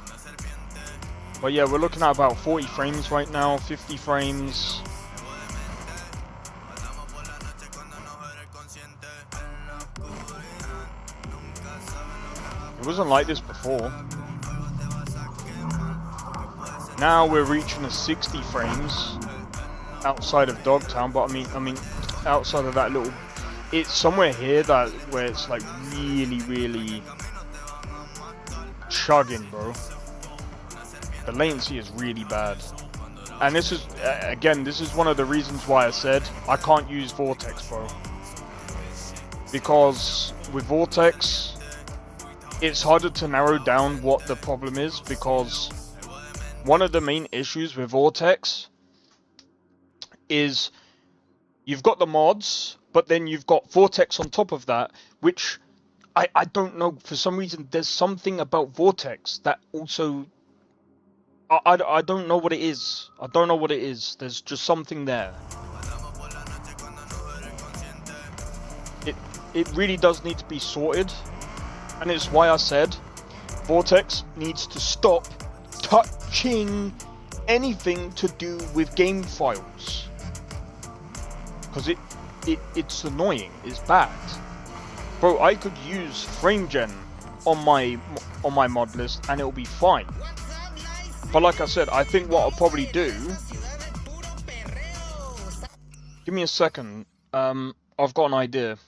But yeah, we're looking at about 40 frames right now, 50 frames. It wasn't like this before. Now we're reaching a 60 frames outside of Dogtown, but I mean outside of that little, it's somewhere here where it's like really chugging, bro. The latency is really bad. And this is, again, this is one of the reasons why I said I can't use Vortex, bro. Because with Vortex, it's harder to narrow down what the problem is, because one of the main issues with Vortex is you've got the mods, but then you've got Vortex on top of that, which I don't know, for some reason there's something about Vortex that also, I don't know what it is. I don't know what it is. There's just something there. It really does need to be sorted, and it's why I said Vortex needs to stop touching anything to do with game files, because it's annoying. It's bad, bro. I could use FrameGen on my mod list and it'll be fine. But like I said, I think what I'll probably do. Give me a second. I've got an idea.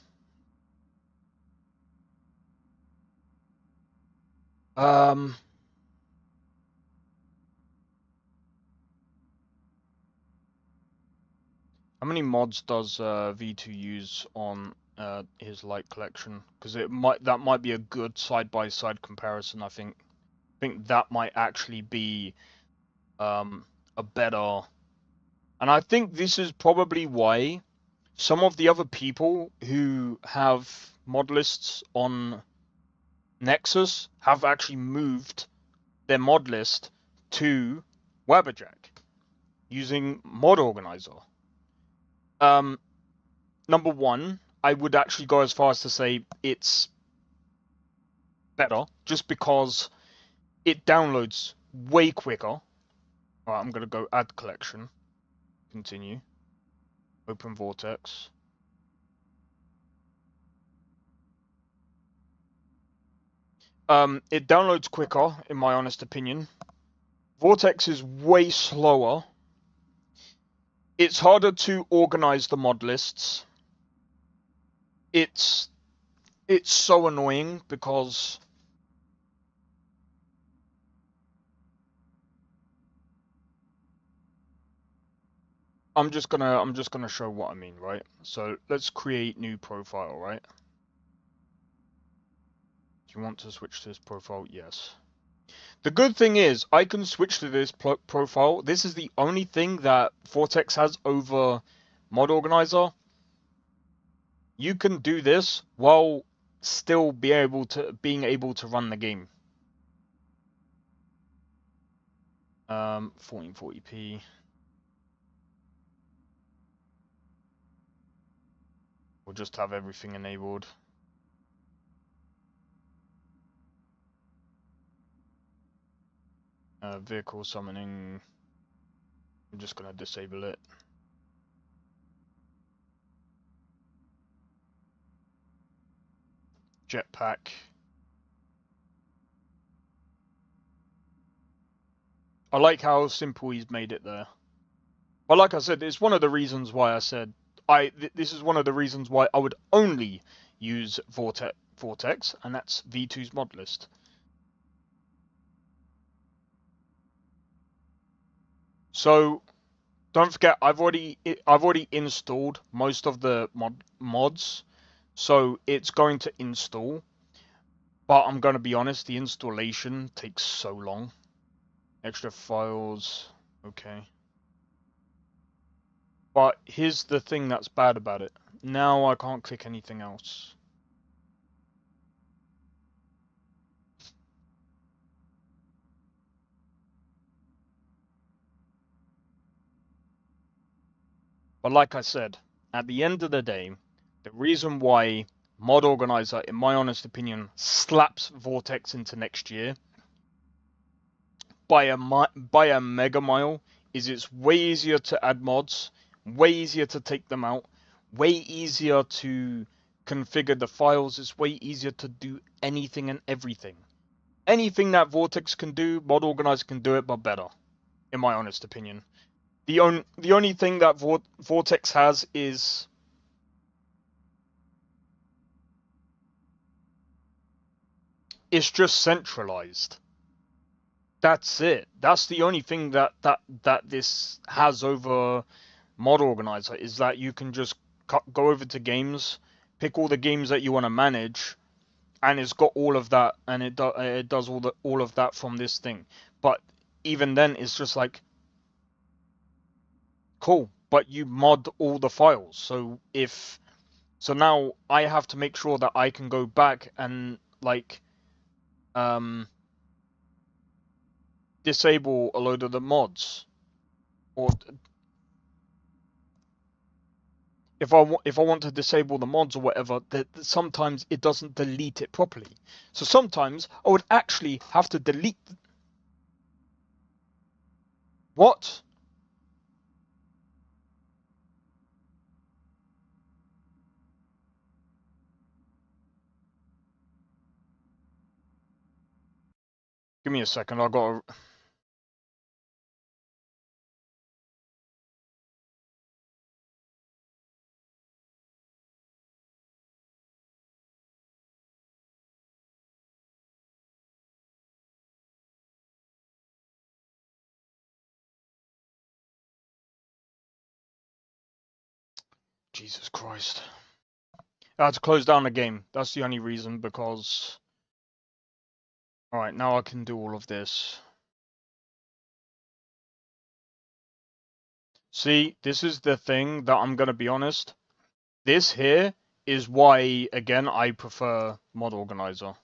How many mods does V2 use on his light collection? Because that might be a good side-by-side comparison. I think that might actually be a better. And I think this is probably why some of the other people who have mod lists on Nexus have actually moved their mod list to Wabberjack using Mod Organizer. Number one, I would actually go as far as to say it's better, just because it downloads way quicker. Alright, I'm gonna go add collection. Continue. Open Vortex. It downloads quicker, in my honest opinion. Vortex is way slower. It's harder to organize the mod lists. It's so annoying because I'm just gonna show what I mean, right? So let's create new profile, right? Do you want to switch to this profile? Yes. The good thing is I can switch to this profile. This is the only thing that Vortex has over Mod Organizer. You can do this while still being able to run the game. 1440p. We'll just have everything enabled. Vehicle summoning. I'm just gonna disable it. Jetpack. I like how simple he's made it there. But like I said, it's one of the reasons why I said this is one of the reasons why I would only use Vortex, and that's V2's Modlist. So don't forget, I've already installed most of the mods, so it's going to install. But I'm going to be honest, the installation takes so long. Extra files, okay. But here's the thing that's bad about it. Now I can't click anything else. But like I said, at the end of the day, the reason why Mod Organizer, in my honest opinion, slaps Vortex into next year by a mega mile is it's way easier to add mods, way easier to take them out, way easier to configure the files, it's way easier to do anything and everything. Anything that Vortex can do, Mod Organizer can do it, but better, in my honest opinion. The only thing that Vortex has is it's just centralized. That's it. That's the only thing that this has over Mod Organizer, is that you can just go over to games, pick all the games that you want to manage, and it's got all of that, and it does all of that from this thing. But even then, it's just like, cool, but you mod all the files. So now I have to make sure that I can go back and like disable a load of the mods, or if I want to disable the mods or whatever, that sometimes it doesn't delete it properly. So sometimes I would actually have to delete. What? Give me a second. I got. Jesus Christ. I had to close down the game. That's the only reason, because... Alright, now I can do all of this. See, this is the thing that I'm going to be honest. This here is why, again, I prefer Mod Organizer. Do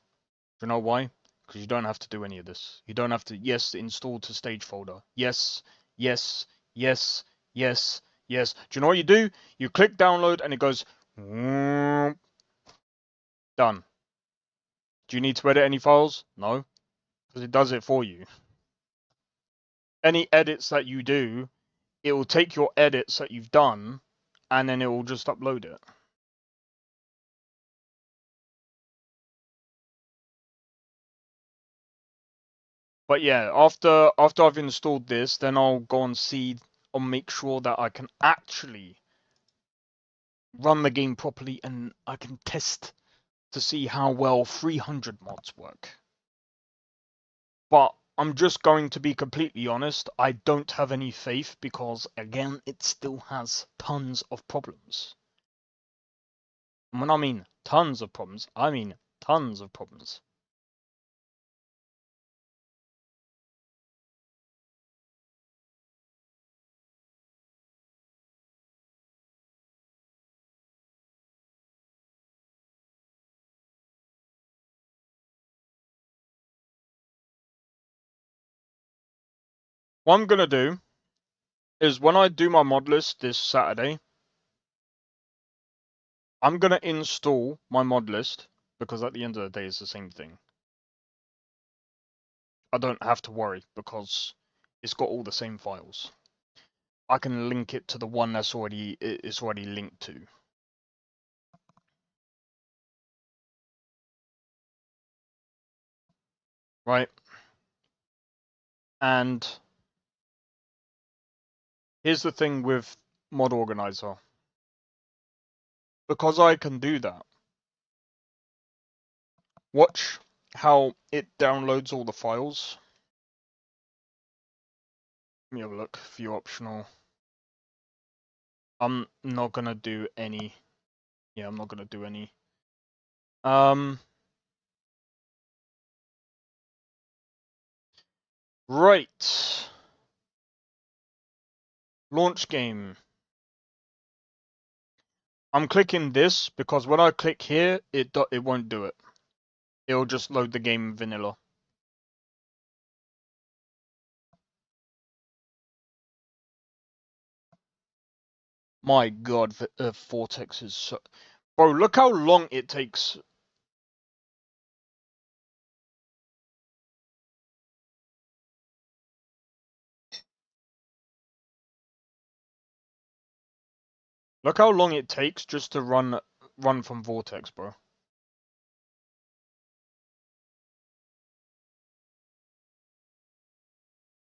you know why? Because you don't have to do any of this. You don't have to, yes, install to stage folder. Yes, yes, yes, yes, yes. Do you know what you do? You click download and it goes... Done. Do you need to edit any files? No. Because it does it for you. Any edits that you do, it will take your edits that you've done, and then it will just upload it. But yeah, after I've installed this, then I'll go and see, or make sure that I can actually run the game properly, and I can test to see how well 300 mods work. But I'm just going to be completely honest. I don't have any faith because, again, it still has tons of problems. And when I mean tons of problems, I mean tons of problems. What I'm going to do is when I do my mod list this Saturday, I'm going to install my mod list because at the end of the day, it's the same thing. I don't have to worry because it's got all the same files. I can link it to the one that's already linked to. Right? And here's the thing with Mod Organizer. Because I can do that, watch how it downloads all the files. Let me have a look. View optional. I'm not gonna do any. Yeah, I'm not gonna do any. Right. Launch game. I'm clicking this because when I click here, it won't do it. It'll just load the game vanilla. My God, Vortex is so... Bro, look how long it takes. Look how long it takes just to run from Vortex, bro.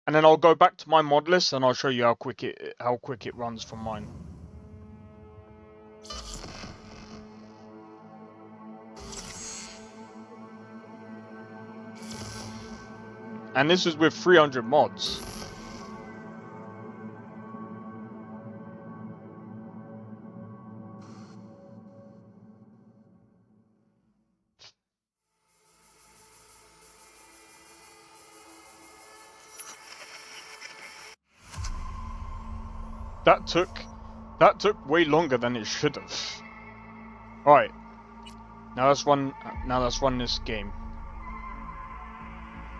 And then I'll go back to my mod list and I'll show you how quick it runs from mine. And this is with 300 mods. That took way longer than it should have. Alright. Now let's run this game.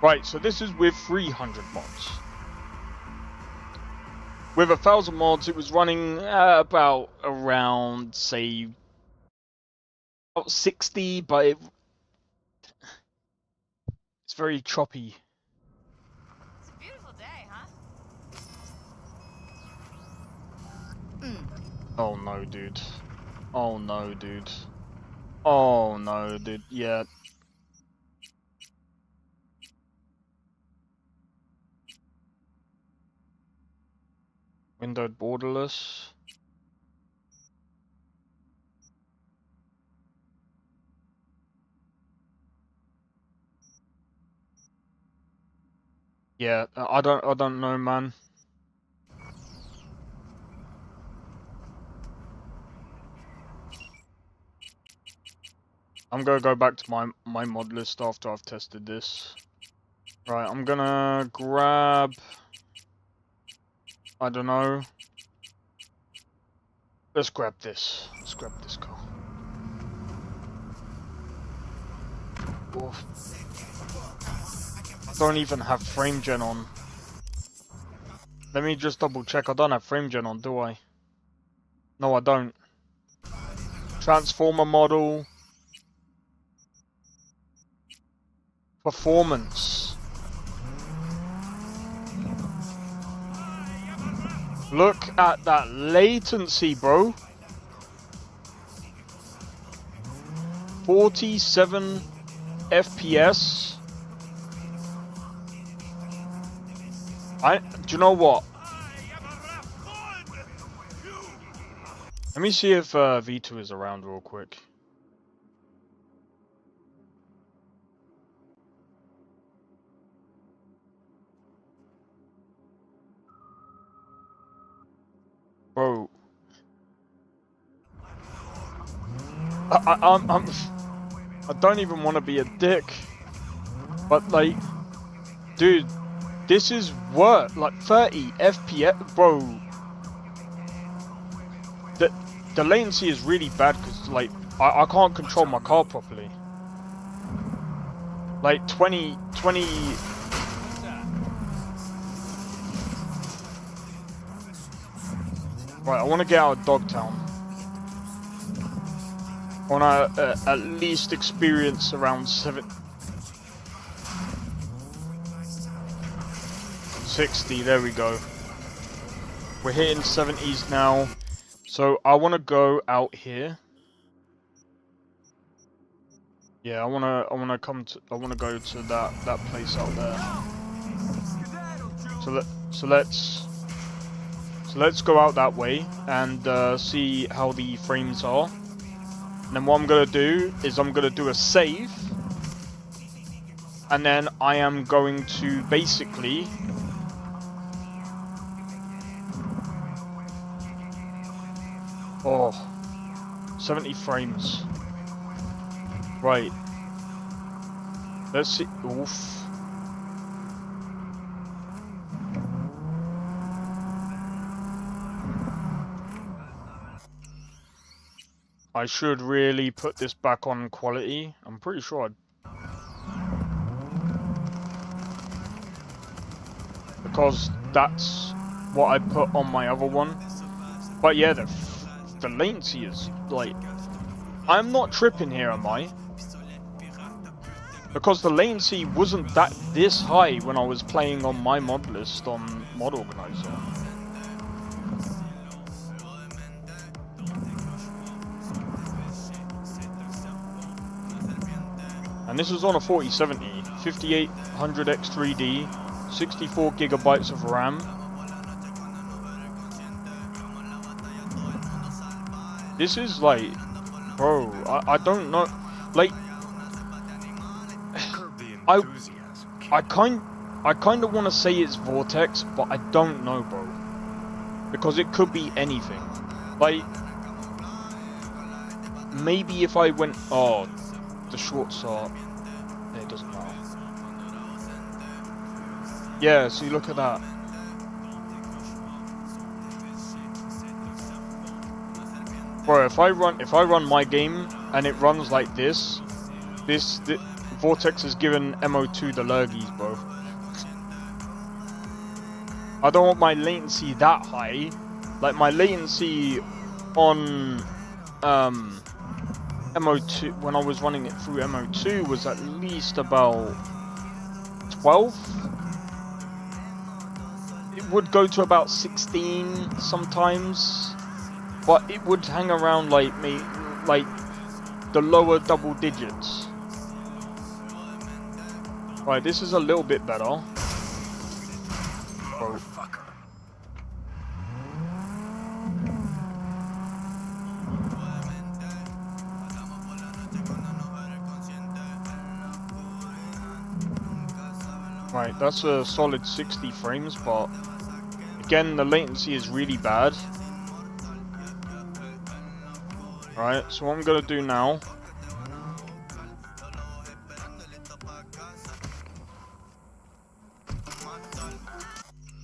Right, so this is with 300 mods. With 1,000 mods, it was running about around, say, about 60, but it's very choppy. It's a beautiful day, huh? Oh no, dude. Oh no, dude. Oh no, dude. Yeah. Windowed borderless. Yeah, I don't know, man. I'm gonna go back to my mod list after I've tested this. Right, I'm gonna grab, I don't know. Let's grab this. Let's grab this car. Oof. I don't even have frame gen on. Let me just double check. I don't have frame gen on, do I? No, I don't. Transformer model. Performance. Look at that latency, bro. 47 FPS. Do you know what? Let me see if V2 is around real quick. I don't even want to be a dick, but like, dude, this is what, like 30 FPS, bro. The latency is really bad because like I can't control my car properly. Like 20. Right, I want to get out of Dogtown. I want to at least experience around 60. There we go. We're hitting 70s now. So I want to go out here. Yeah, I want to go to that place out there. So let's go out that way and see how the frames are. And then what I'm gonna do is I'm gonna do a save, and then I am going to basically oh 70 frames. Right. Let's see. Oof. I should really put this back on quality. I'm pretty sure because that's what I put on my other one. But yeah, the latency is like, I'm not tripping here, am I? Because the latency wasn't this high when I was playing on my Modlist on Mod Organizer. And this is on a 4070, 5800X3D, 64 gigabytes of RAM. This is like, bro, I don't know, like, I kind of want to say it's Vortex, but I don't know, bro, because it could be anything. Like, maybe if I went, oh, the shorts are, it doesn't matter. Yeah, see, look at that. Bro, if I run my game and it runs like this Vortex has given MO2 the lurgies, bro. I don't want my latency that high. Like my latency on MO2 when I was running it through MO2 was at least about 12. It would go to about 16 sometimes, but it would hang around like the lower double digits. Right, this is a little bit better. Bro. Right, that's a solid 60 frames, but again, the latency is really bad. Right, so what I'm gonna do now,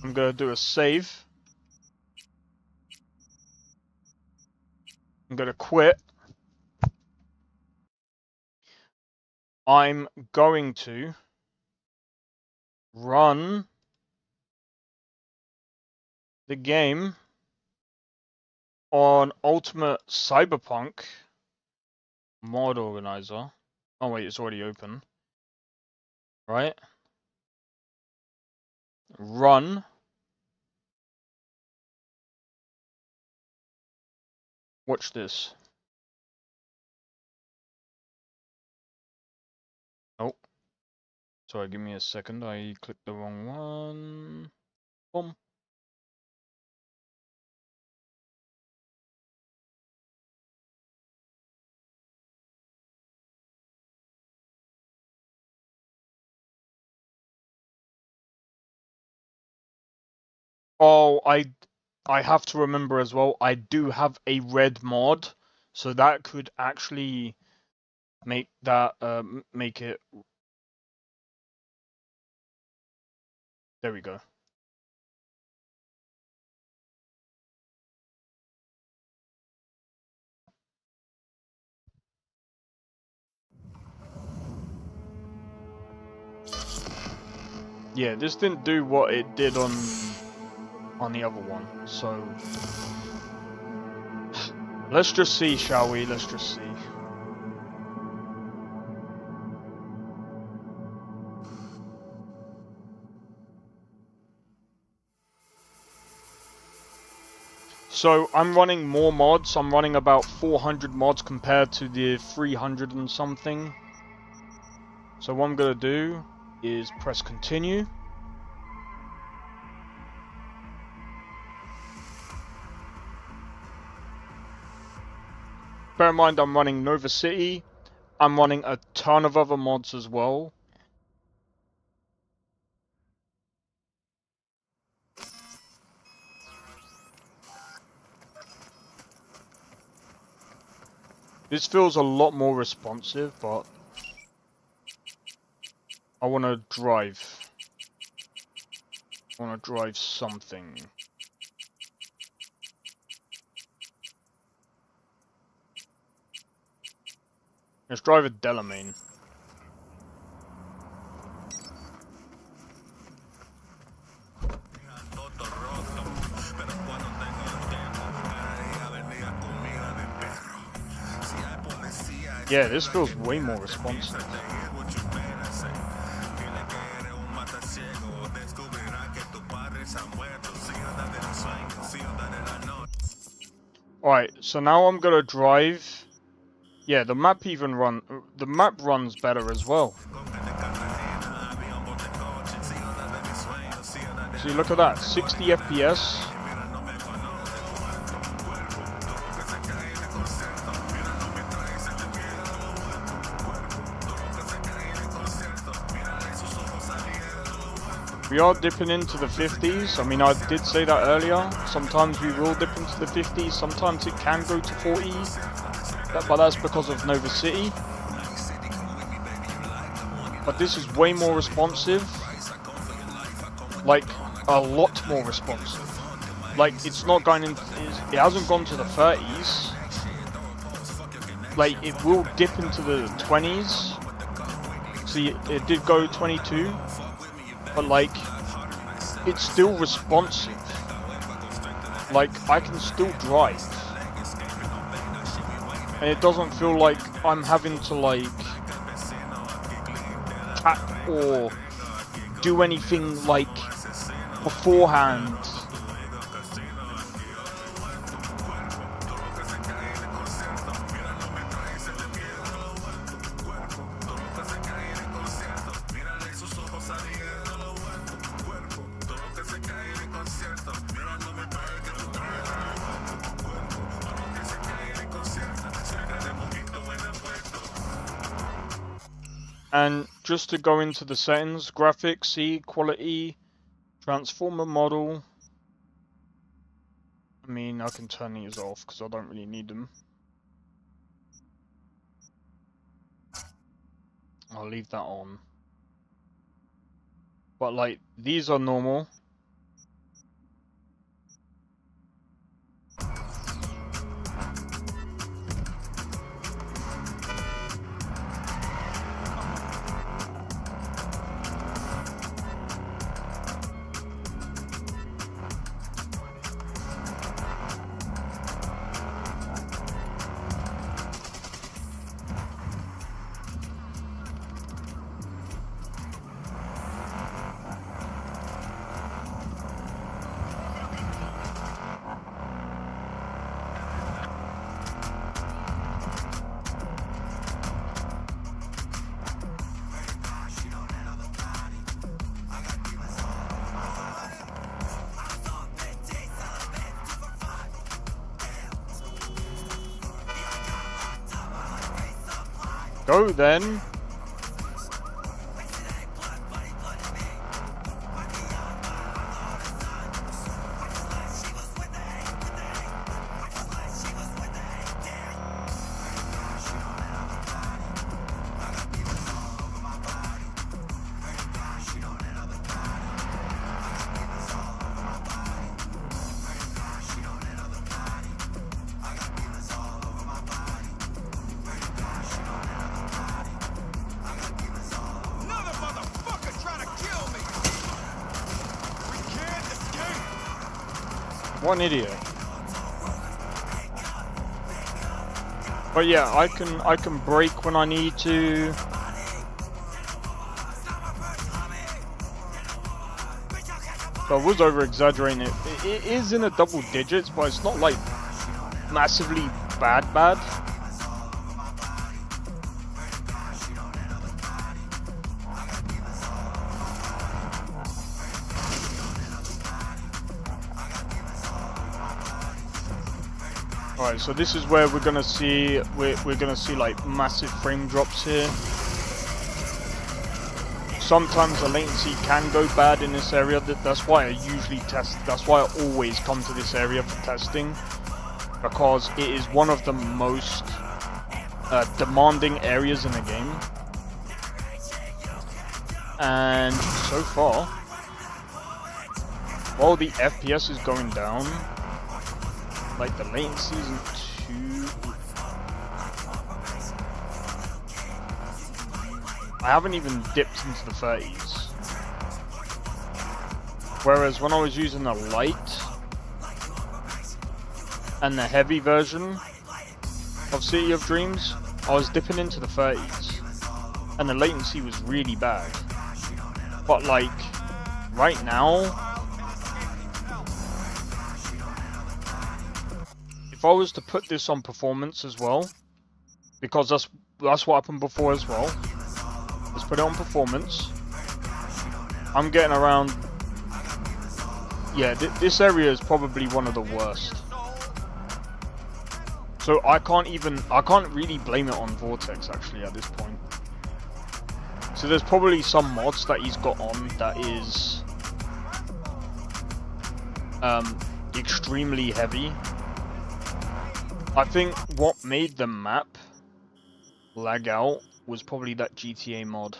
I'm gonna do a save. I'm gonna quit. I'm going to run the game on Ultimate Cyberpunk Mod Organizer. Oh wait, it's already open. Right? Run. Watch this. Oh. Sorry, give me a second. I clicked the wrong one. Boom. Oh, I have to remember as well, I do have a red mod So that could actually make that make it. There we go. Yeah, this didn't do what it did on the other one. So let's just see, shall we? Let's just see. So I'm running more mods. I'm running about 400 mods compared to the 300 and something. So what I'm gonna do is press continue. Bear in mind I'm running Nova City. I'm running a ton of other mods as well. This feels a lot more responsive, but I want to drive. I want to drive something. Let's drive a Delamain. Yeah, this feels way more responsive. Alright, so now I'm gonna drive. Yeah, the map runs better as well. See, look at that, 60 FPS. We are dipping into the 50s. I mean, I did say that earlier. Sometimes we will dip into the 50s. Sometimes it can go to 40. But that's because of Nova City. But this is way more responsive. Like, a lot more responsive. Like, it's not going in... It hasn't gone to the 30s. Like, it will dip into the 20s. See, it did go 22. But like, it's still responsive. Like, I can still drive. And it doesn't feel like I'm having to like tap or do anything like beforehand. And just to go into the settings, graphics, see, quality, transformer model. I mean, I can turn these off because I don't really need them. I'll leave that on. But like, these are normal. Go then. What an idiot. But yeah, I can brake when I need to. So I was over exaggerating it. It is in the double digits, but it's not like massively bad. Alright, so this is where we're gonna see like massive frame drops here. Sometimes the latency can go bad in this area. That's why I usually test. That's why I always come to this area for testing, because it is one of the most demanding areas in the game. And so far, while the FPS is going down, like the latency isn't too. I haven't even dipped into the 30s. Whereas when I was using the light and the heavy version of City of Dreams, I was dipping into the 30s. And the latency was really bad. But like, right now, if I was to put this on performance as well, because that's what happened before as well. Let's put it on performance. I'm getting around. Yeah, this area is probably one of the worst. So I can't really blame it on Vortex actually at this point. So there's probably some mods that he's got on that is extremely heavy. I think what made the map lag out was probably that GTA mod.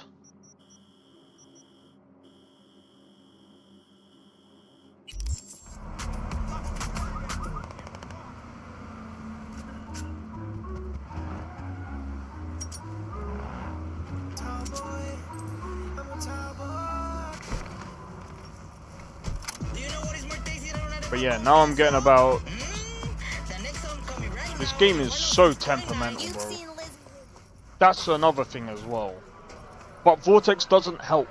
But yeah, now I'm getting about. This game is so temperamental, bro. That's another thing as well. But Vortex doesn't help.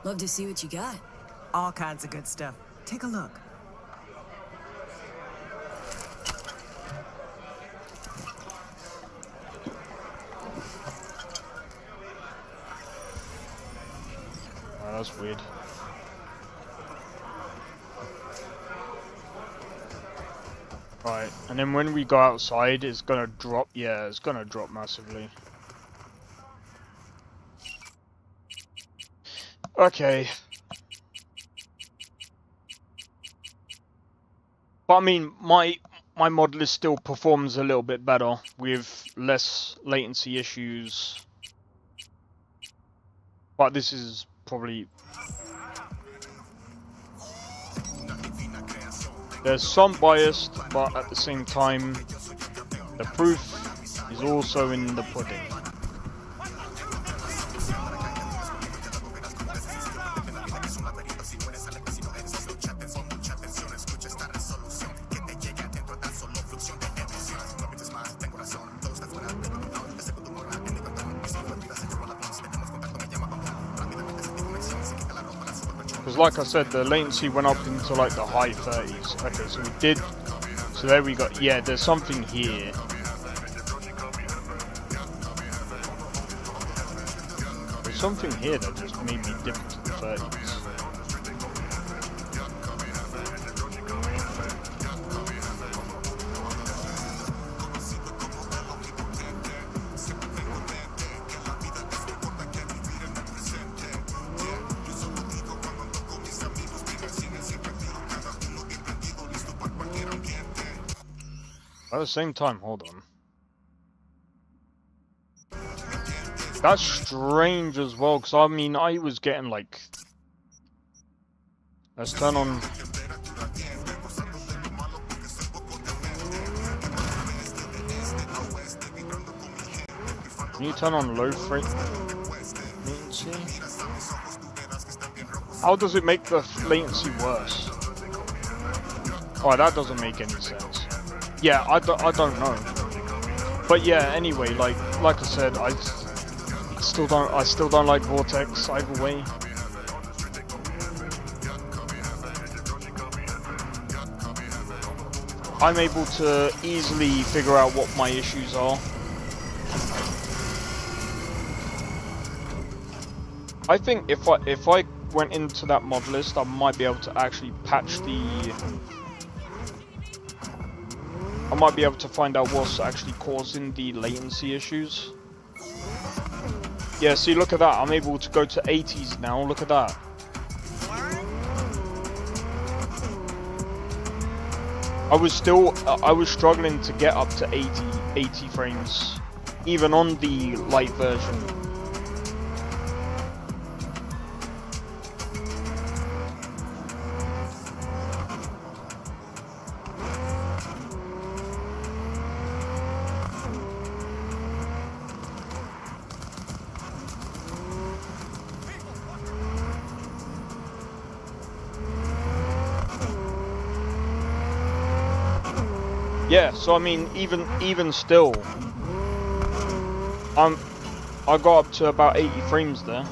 Love to see what you got. All kinds of good stuff. Take a look. Oh, that's weird. Right, and then when we go outside, it's gonna drop. Yeah, it's gonna drop massively. Okay. But I mean, my Modlist still performs a little bit better with less latency issues. But this is probably... There's some bias, but at the same time, the proof is also in the pudding. Because like I said, the latency went up into like the high 30s. Okay, so we did... So there we go. Yeah, there's something here. There's something here that just made me dip into the 30s. At the same time, hold on. That's strange as well, because I mean, I was getting like... Let's turn on... Can you turn on low frame latency? How does it make the latency worse? Oh, that doesn't make any sense. Yeah, I don't know. But yeah, anyway, like I said, I still don't like Vortex either way. I'm able to easily figure out what my issues are. I think if I went into that mod list, I might be able to actually patch the... I might be able to find out what's actually causing the latency issues. Yeah, see, look at that. I'm able to go to 80s now. Look at that. I was struggling to get up to 80 frames, even on the light version. Yeah, so I mean, even still, I got up to about 80 frames there.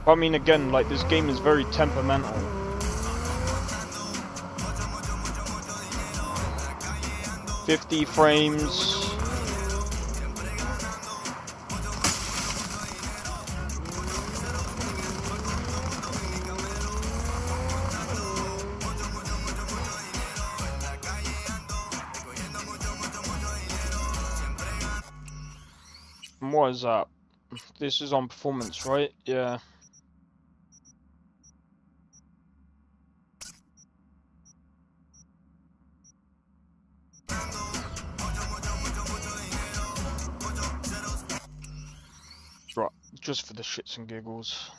But I mean, again, like, this game is very temperamental. $50 frames. What is that? This is on performance, right? Yeah. Right, just for the shits and giggles.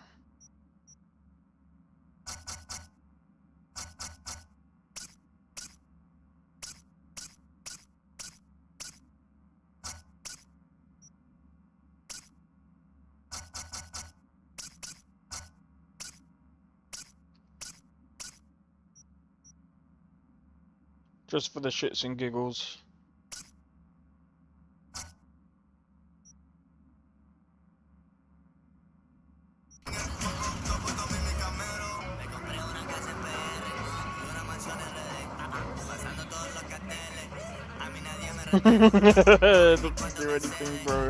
Just for the shits and giggles. It doesn't do anything, bro.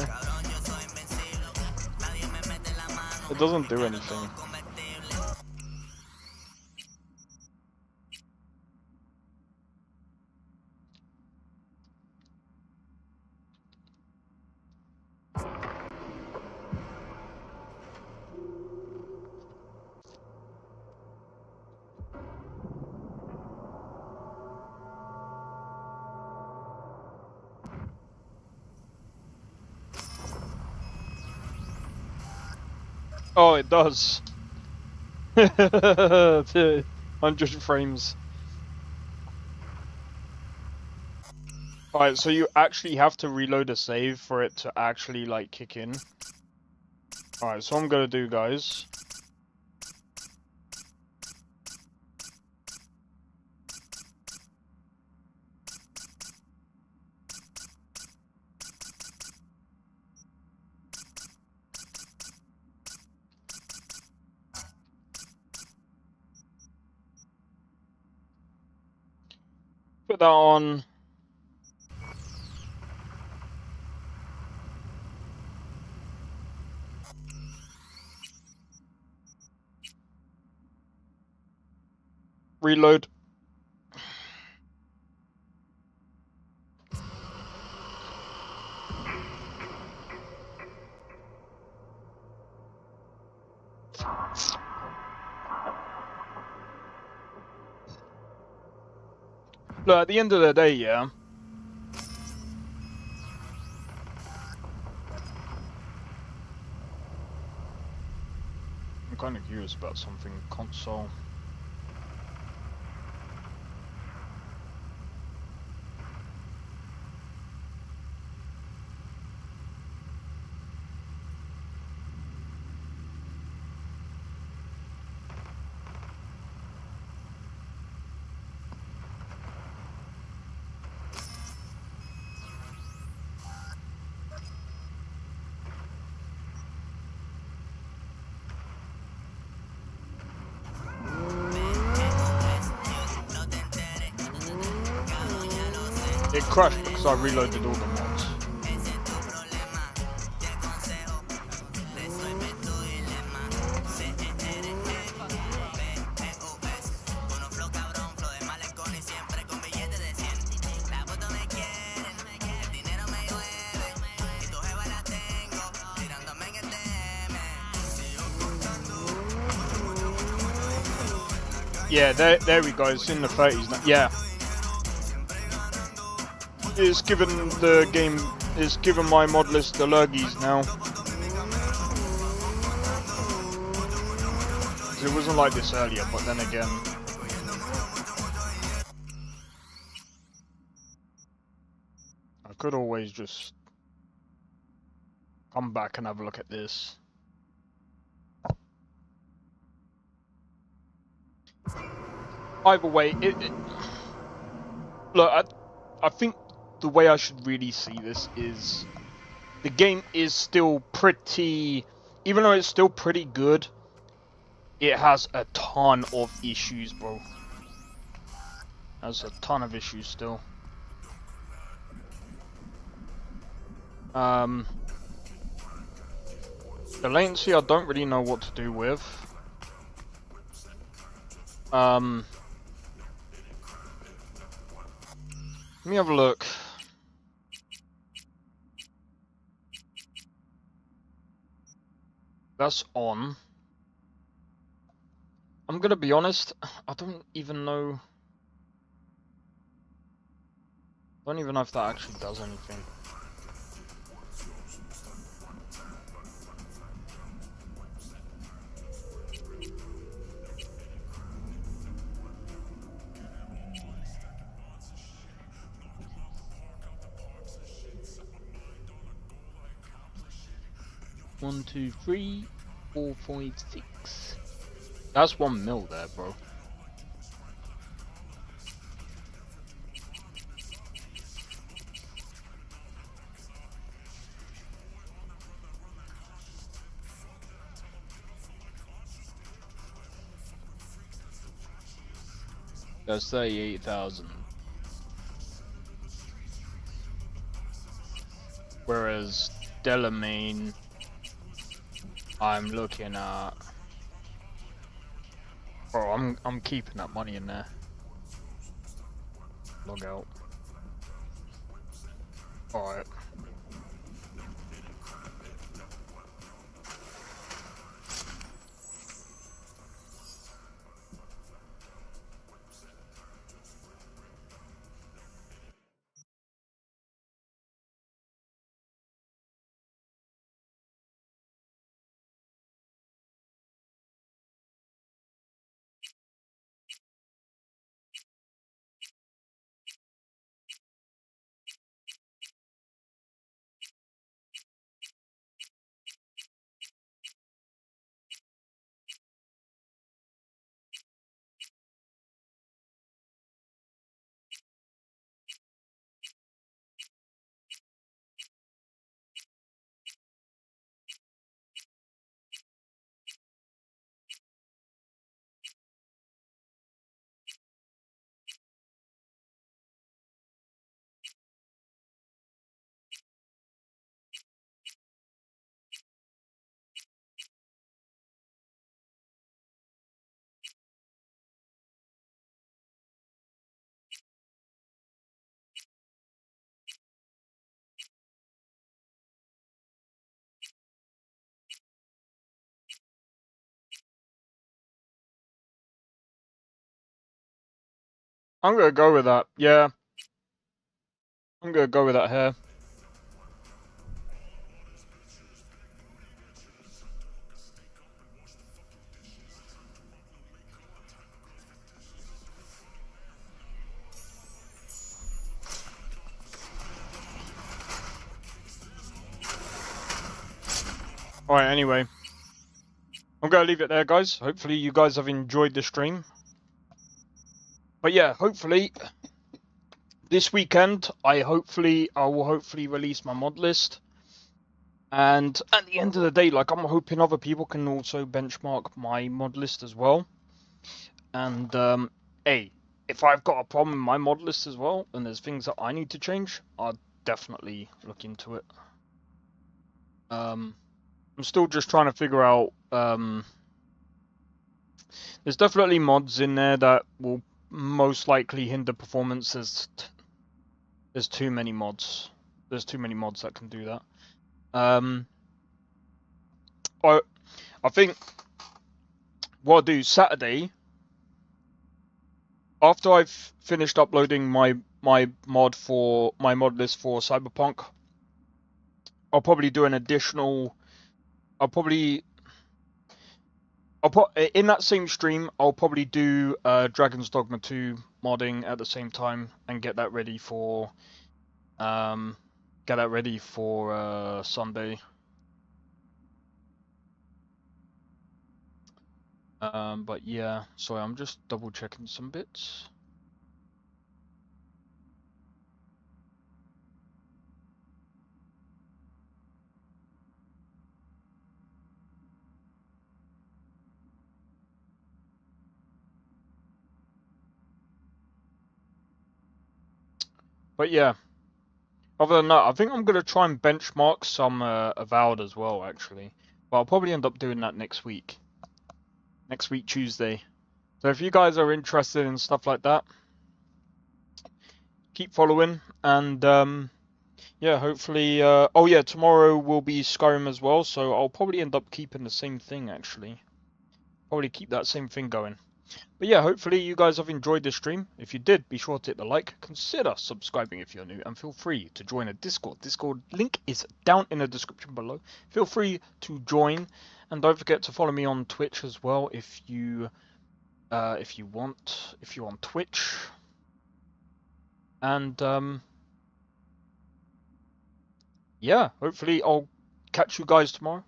It doesn't do anything. Oh, it does. 100 frames. Alright, so you actually have to reload a save for it to actually, like, kick in. Alright, so what I'm gonna do, guys. Put that on. Reload. Look, at the end of the day, yeah. I'm kind of curious about something console. It crashed because I reloaded all the mods. Yeah, there we go. It's in the 30s now. Yeah. It's given the game, it's given my mod list the lurgies now. It wasn't like this earlier, but then again. I could always just come back and have a look at this. Either way, look, I think the way I should really see this is the game is still pretty, even though it's still pretty good, it has a ton of issues, bro. Has a ton of issues still. The latency I don't really know what to do with. Let me have a look. That's on. I'm gonna be honest, I don't even know. I don't even know if that actually does anything. One, two, three, 4, 5, 6. That's 1 mil there, bro. That's 38,000. Whereas Delamain, I'm looking at. Bro, I'm keeping that money in there. Log out. Alright. I'm gonna go with that. Yeah. I'm gonna go with that here. Alright, anyway. I'm gonna leave it there, guys. Hopefully you guys have enjoyed the stream. But yeah, hopefully this weekend I will hopefully release my mod list. And at the end of the day, like, I'm hoping other people can also benchmark my mod list as well. And hey, if I've got a problem in my mod list as well, and there's things that I need to change, I'll definitely look into it. I'm still just trying to figure out. There's definitely mods in there that will most likely hinder performance. There's too many mods. There's too many mods that can do that. I think what I'll do Saturday, after I've finished uploading my mod list for Cyberpunk, I'll probably do an additional. In that same stream, I'll probably do Dragon's Dogma 2 modding at the same time and get that ready for Sunday. But yeah, sorry, I'm just double checking some bits. But yeah, other than that, I think I'm going to try and benchmark some Avowed as well, actually. But I'll probably end up doing that next week. Next week, Tuesday. So if you guys are interested in stuff like that, keep following. And yeah, hopefully... oh yeah, tomorrow will be Skyrim as well, so I'll probably end up keeping the same thing, actually. Probably keep that same thing going. But yeah, hopefully you guys have enjoyed this stream. If you did, be sure to hit the like. Consider subscribing if you're new, and feel free to join a Discord. Discord link is down in the description below. Feel free to join, and don't forget to follow me on Twitch as well if you want. If you're on Twitch, and yeah, hopefully I'll catch you guys tomorrow.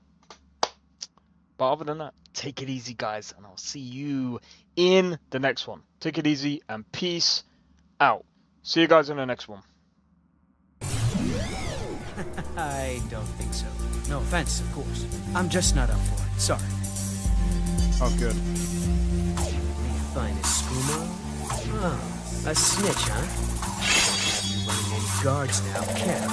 But other than that, take it easy, guys, and I'll see you in the next one. Take it easy and peace out. See you guys in the next one. I don't think so. No offense, of course. I'm just not up for it. Sorry. Oh, good. Fine as Skumo? Oh, a snitch, huh? Don't have you running any guards now, Kev.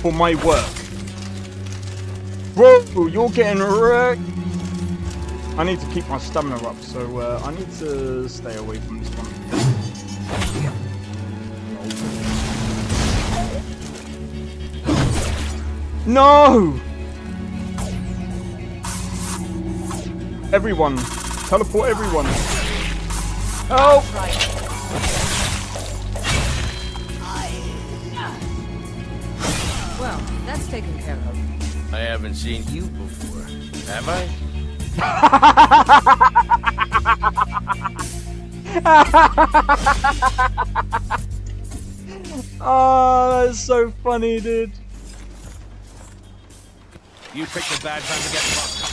For my work. Bro, you're getting wrecked. I need to keep my stamina up, so I need to stay away from this one. No! Everyone! Teleport everyone! Help! Well, that's taken care of. I haven't seen you before, have I? Oh, that's so funny, dude. You picked a bad time to get fucked,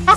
friend.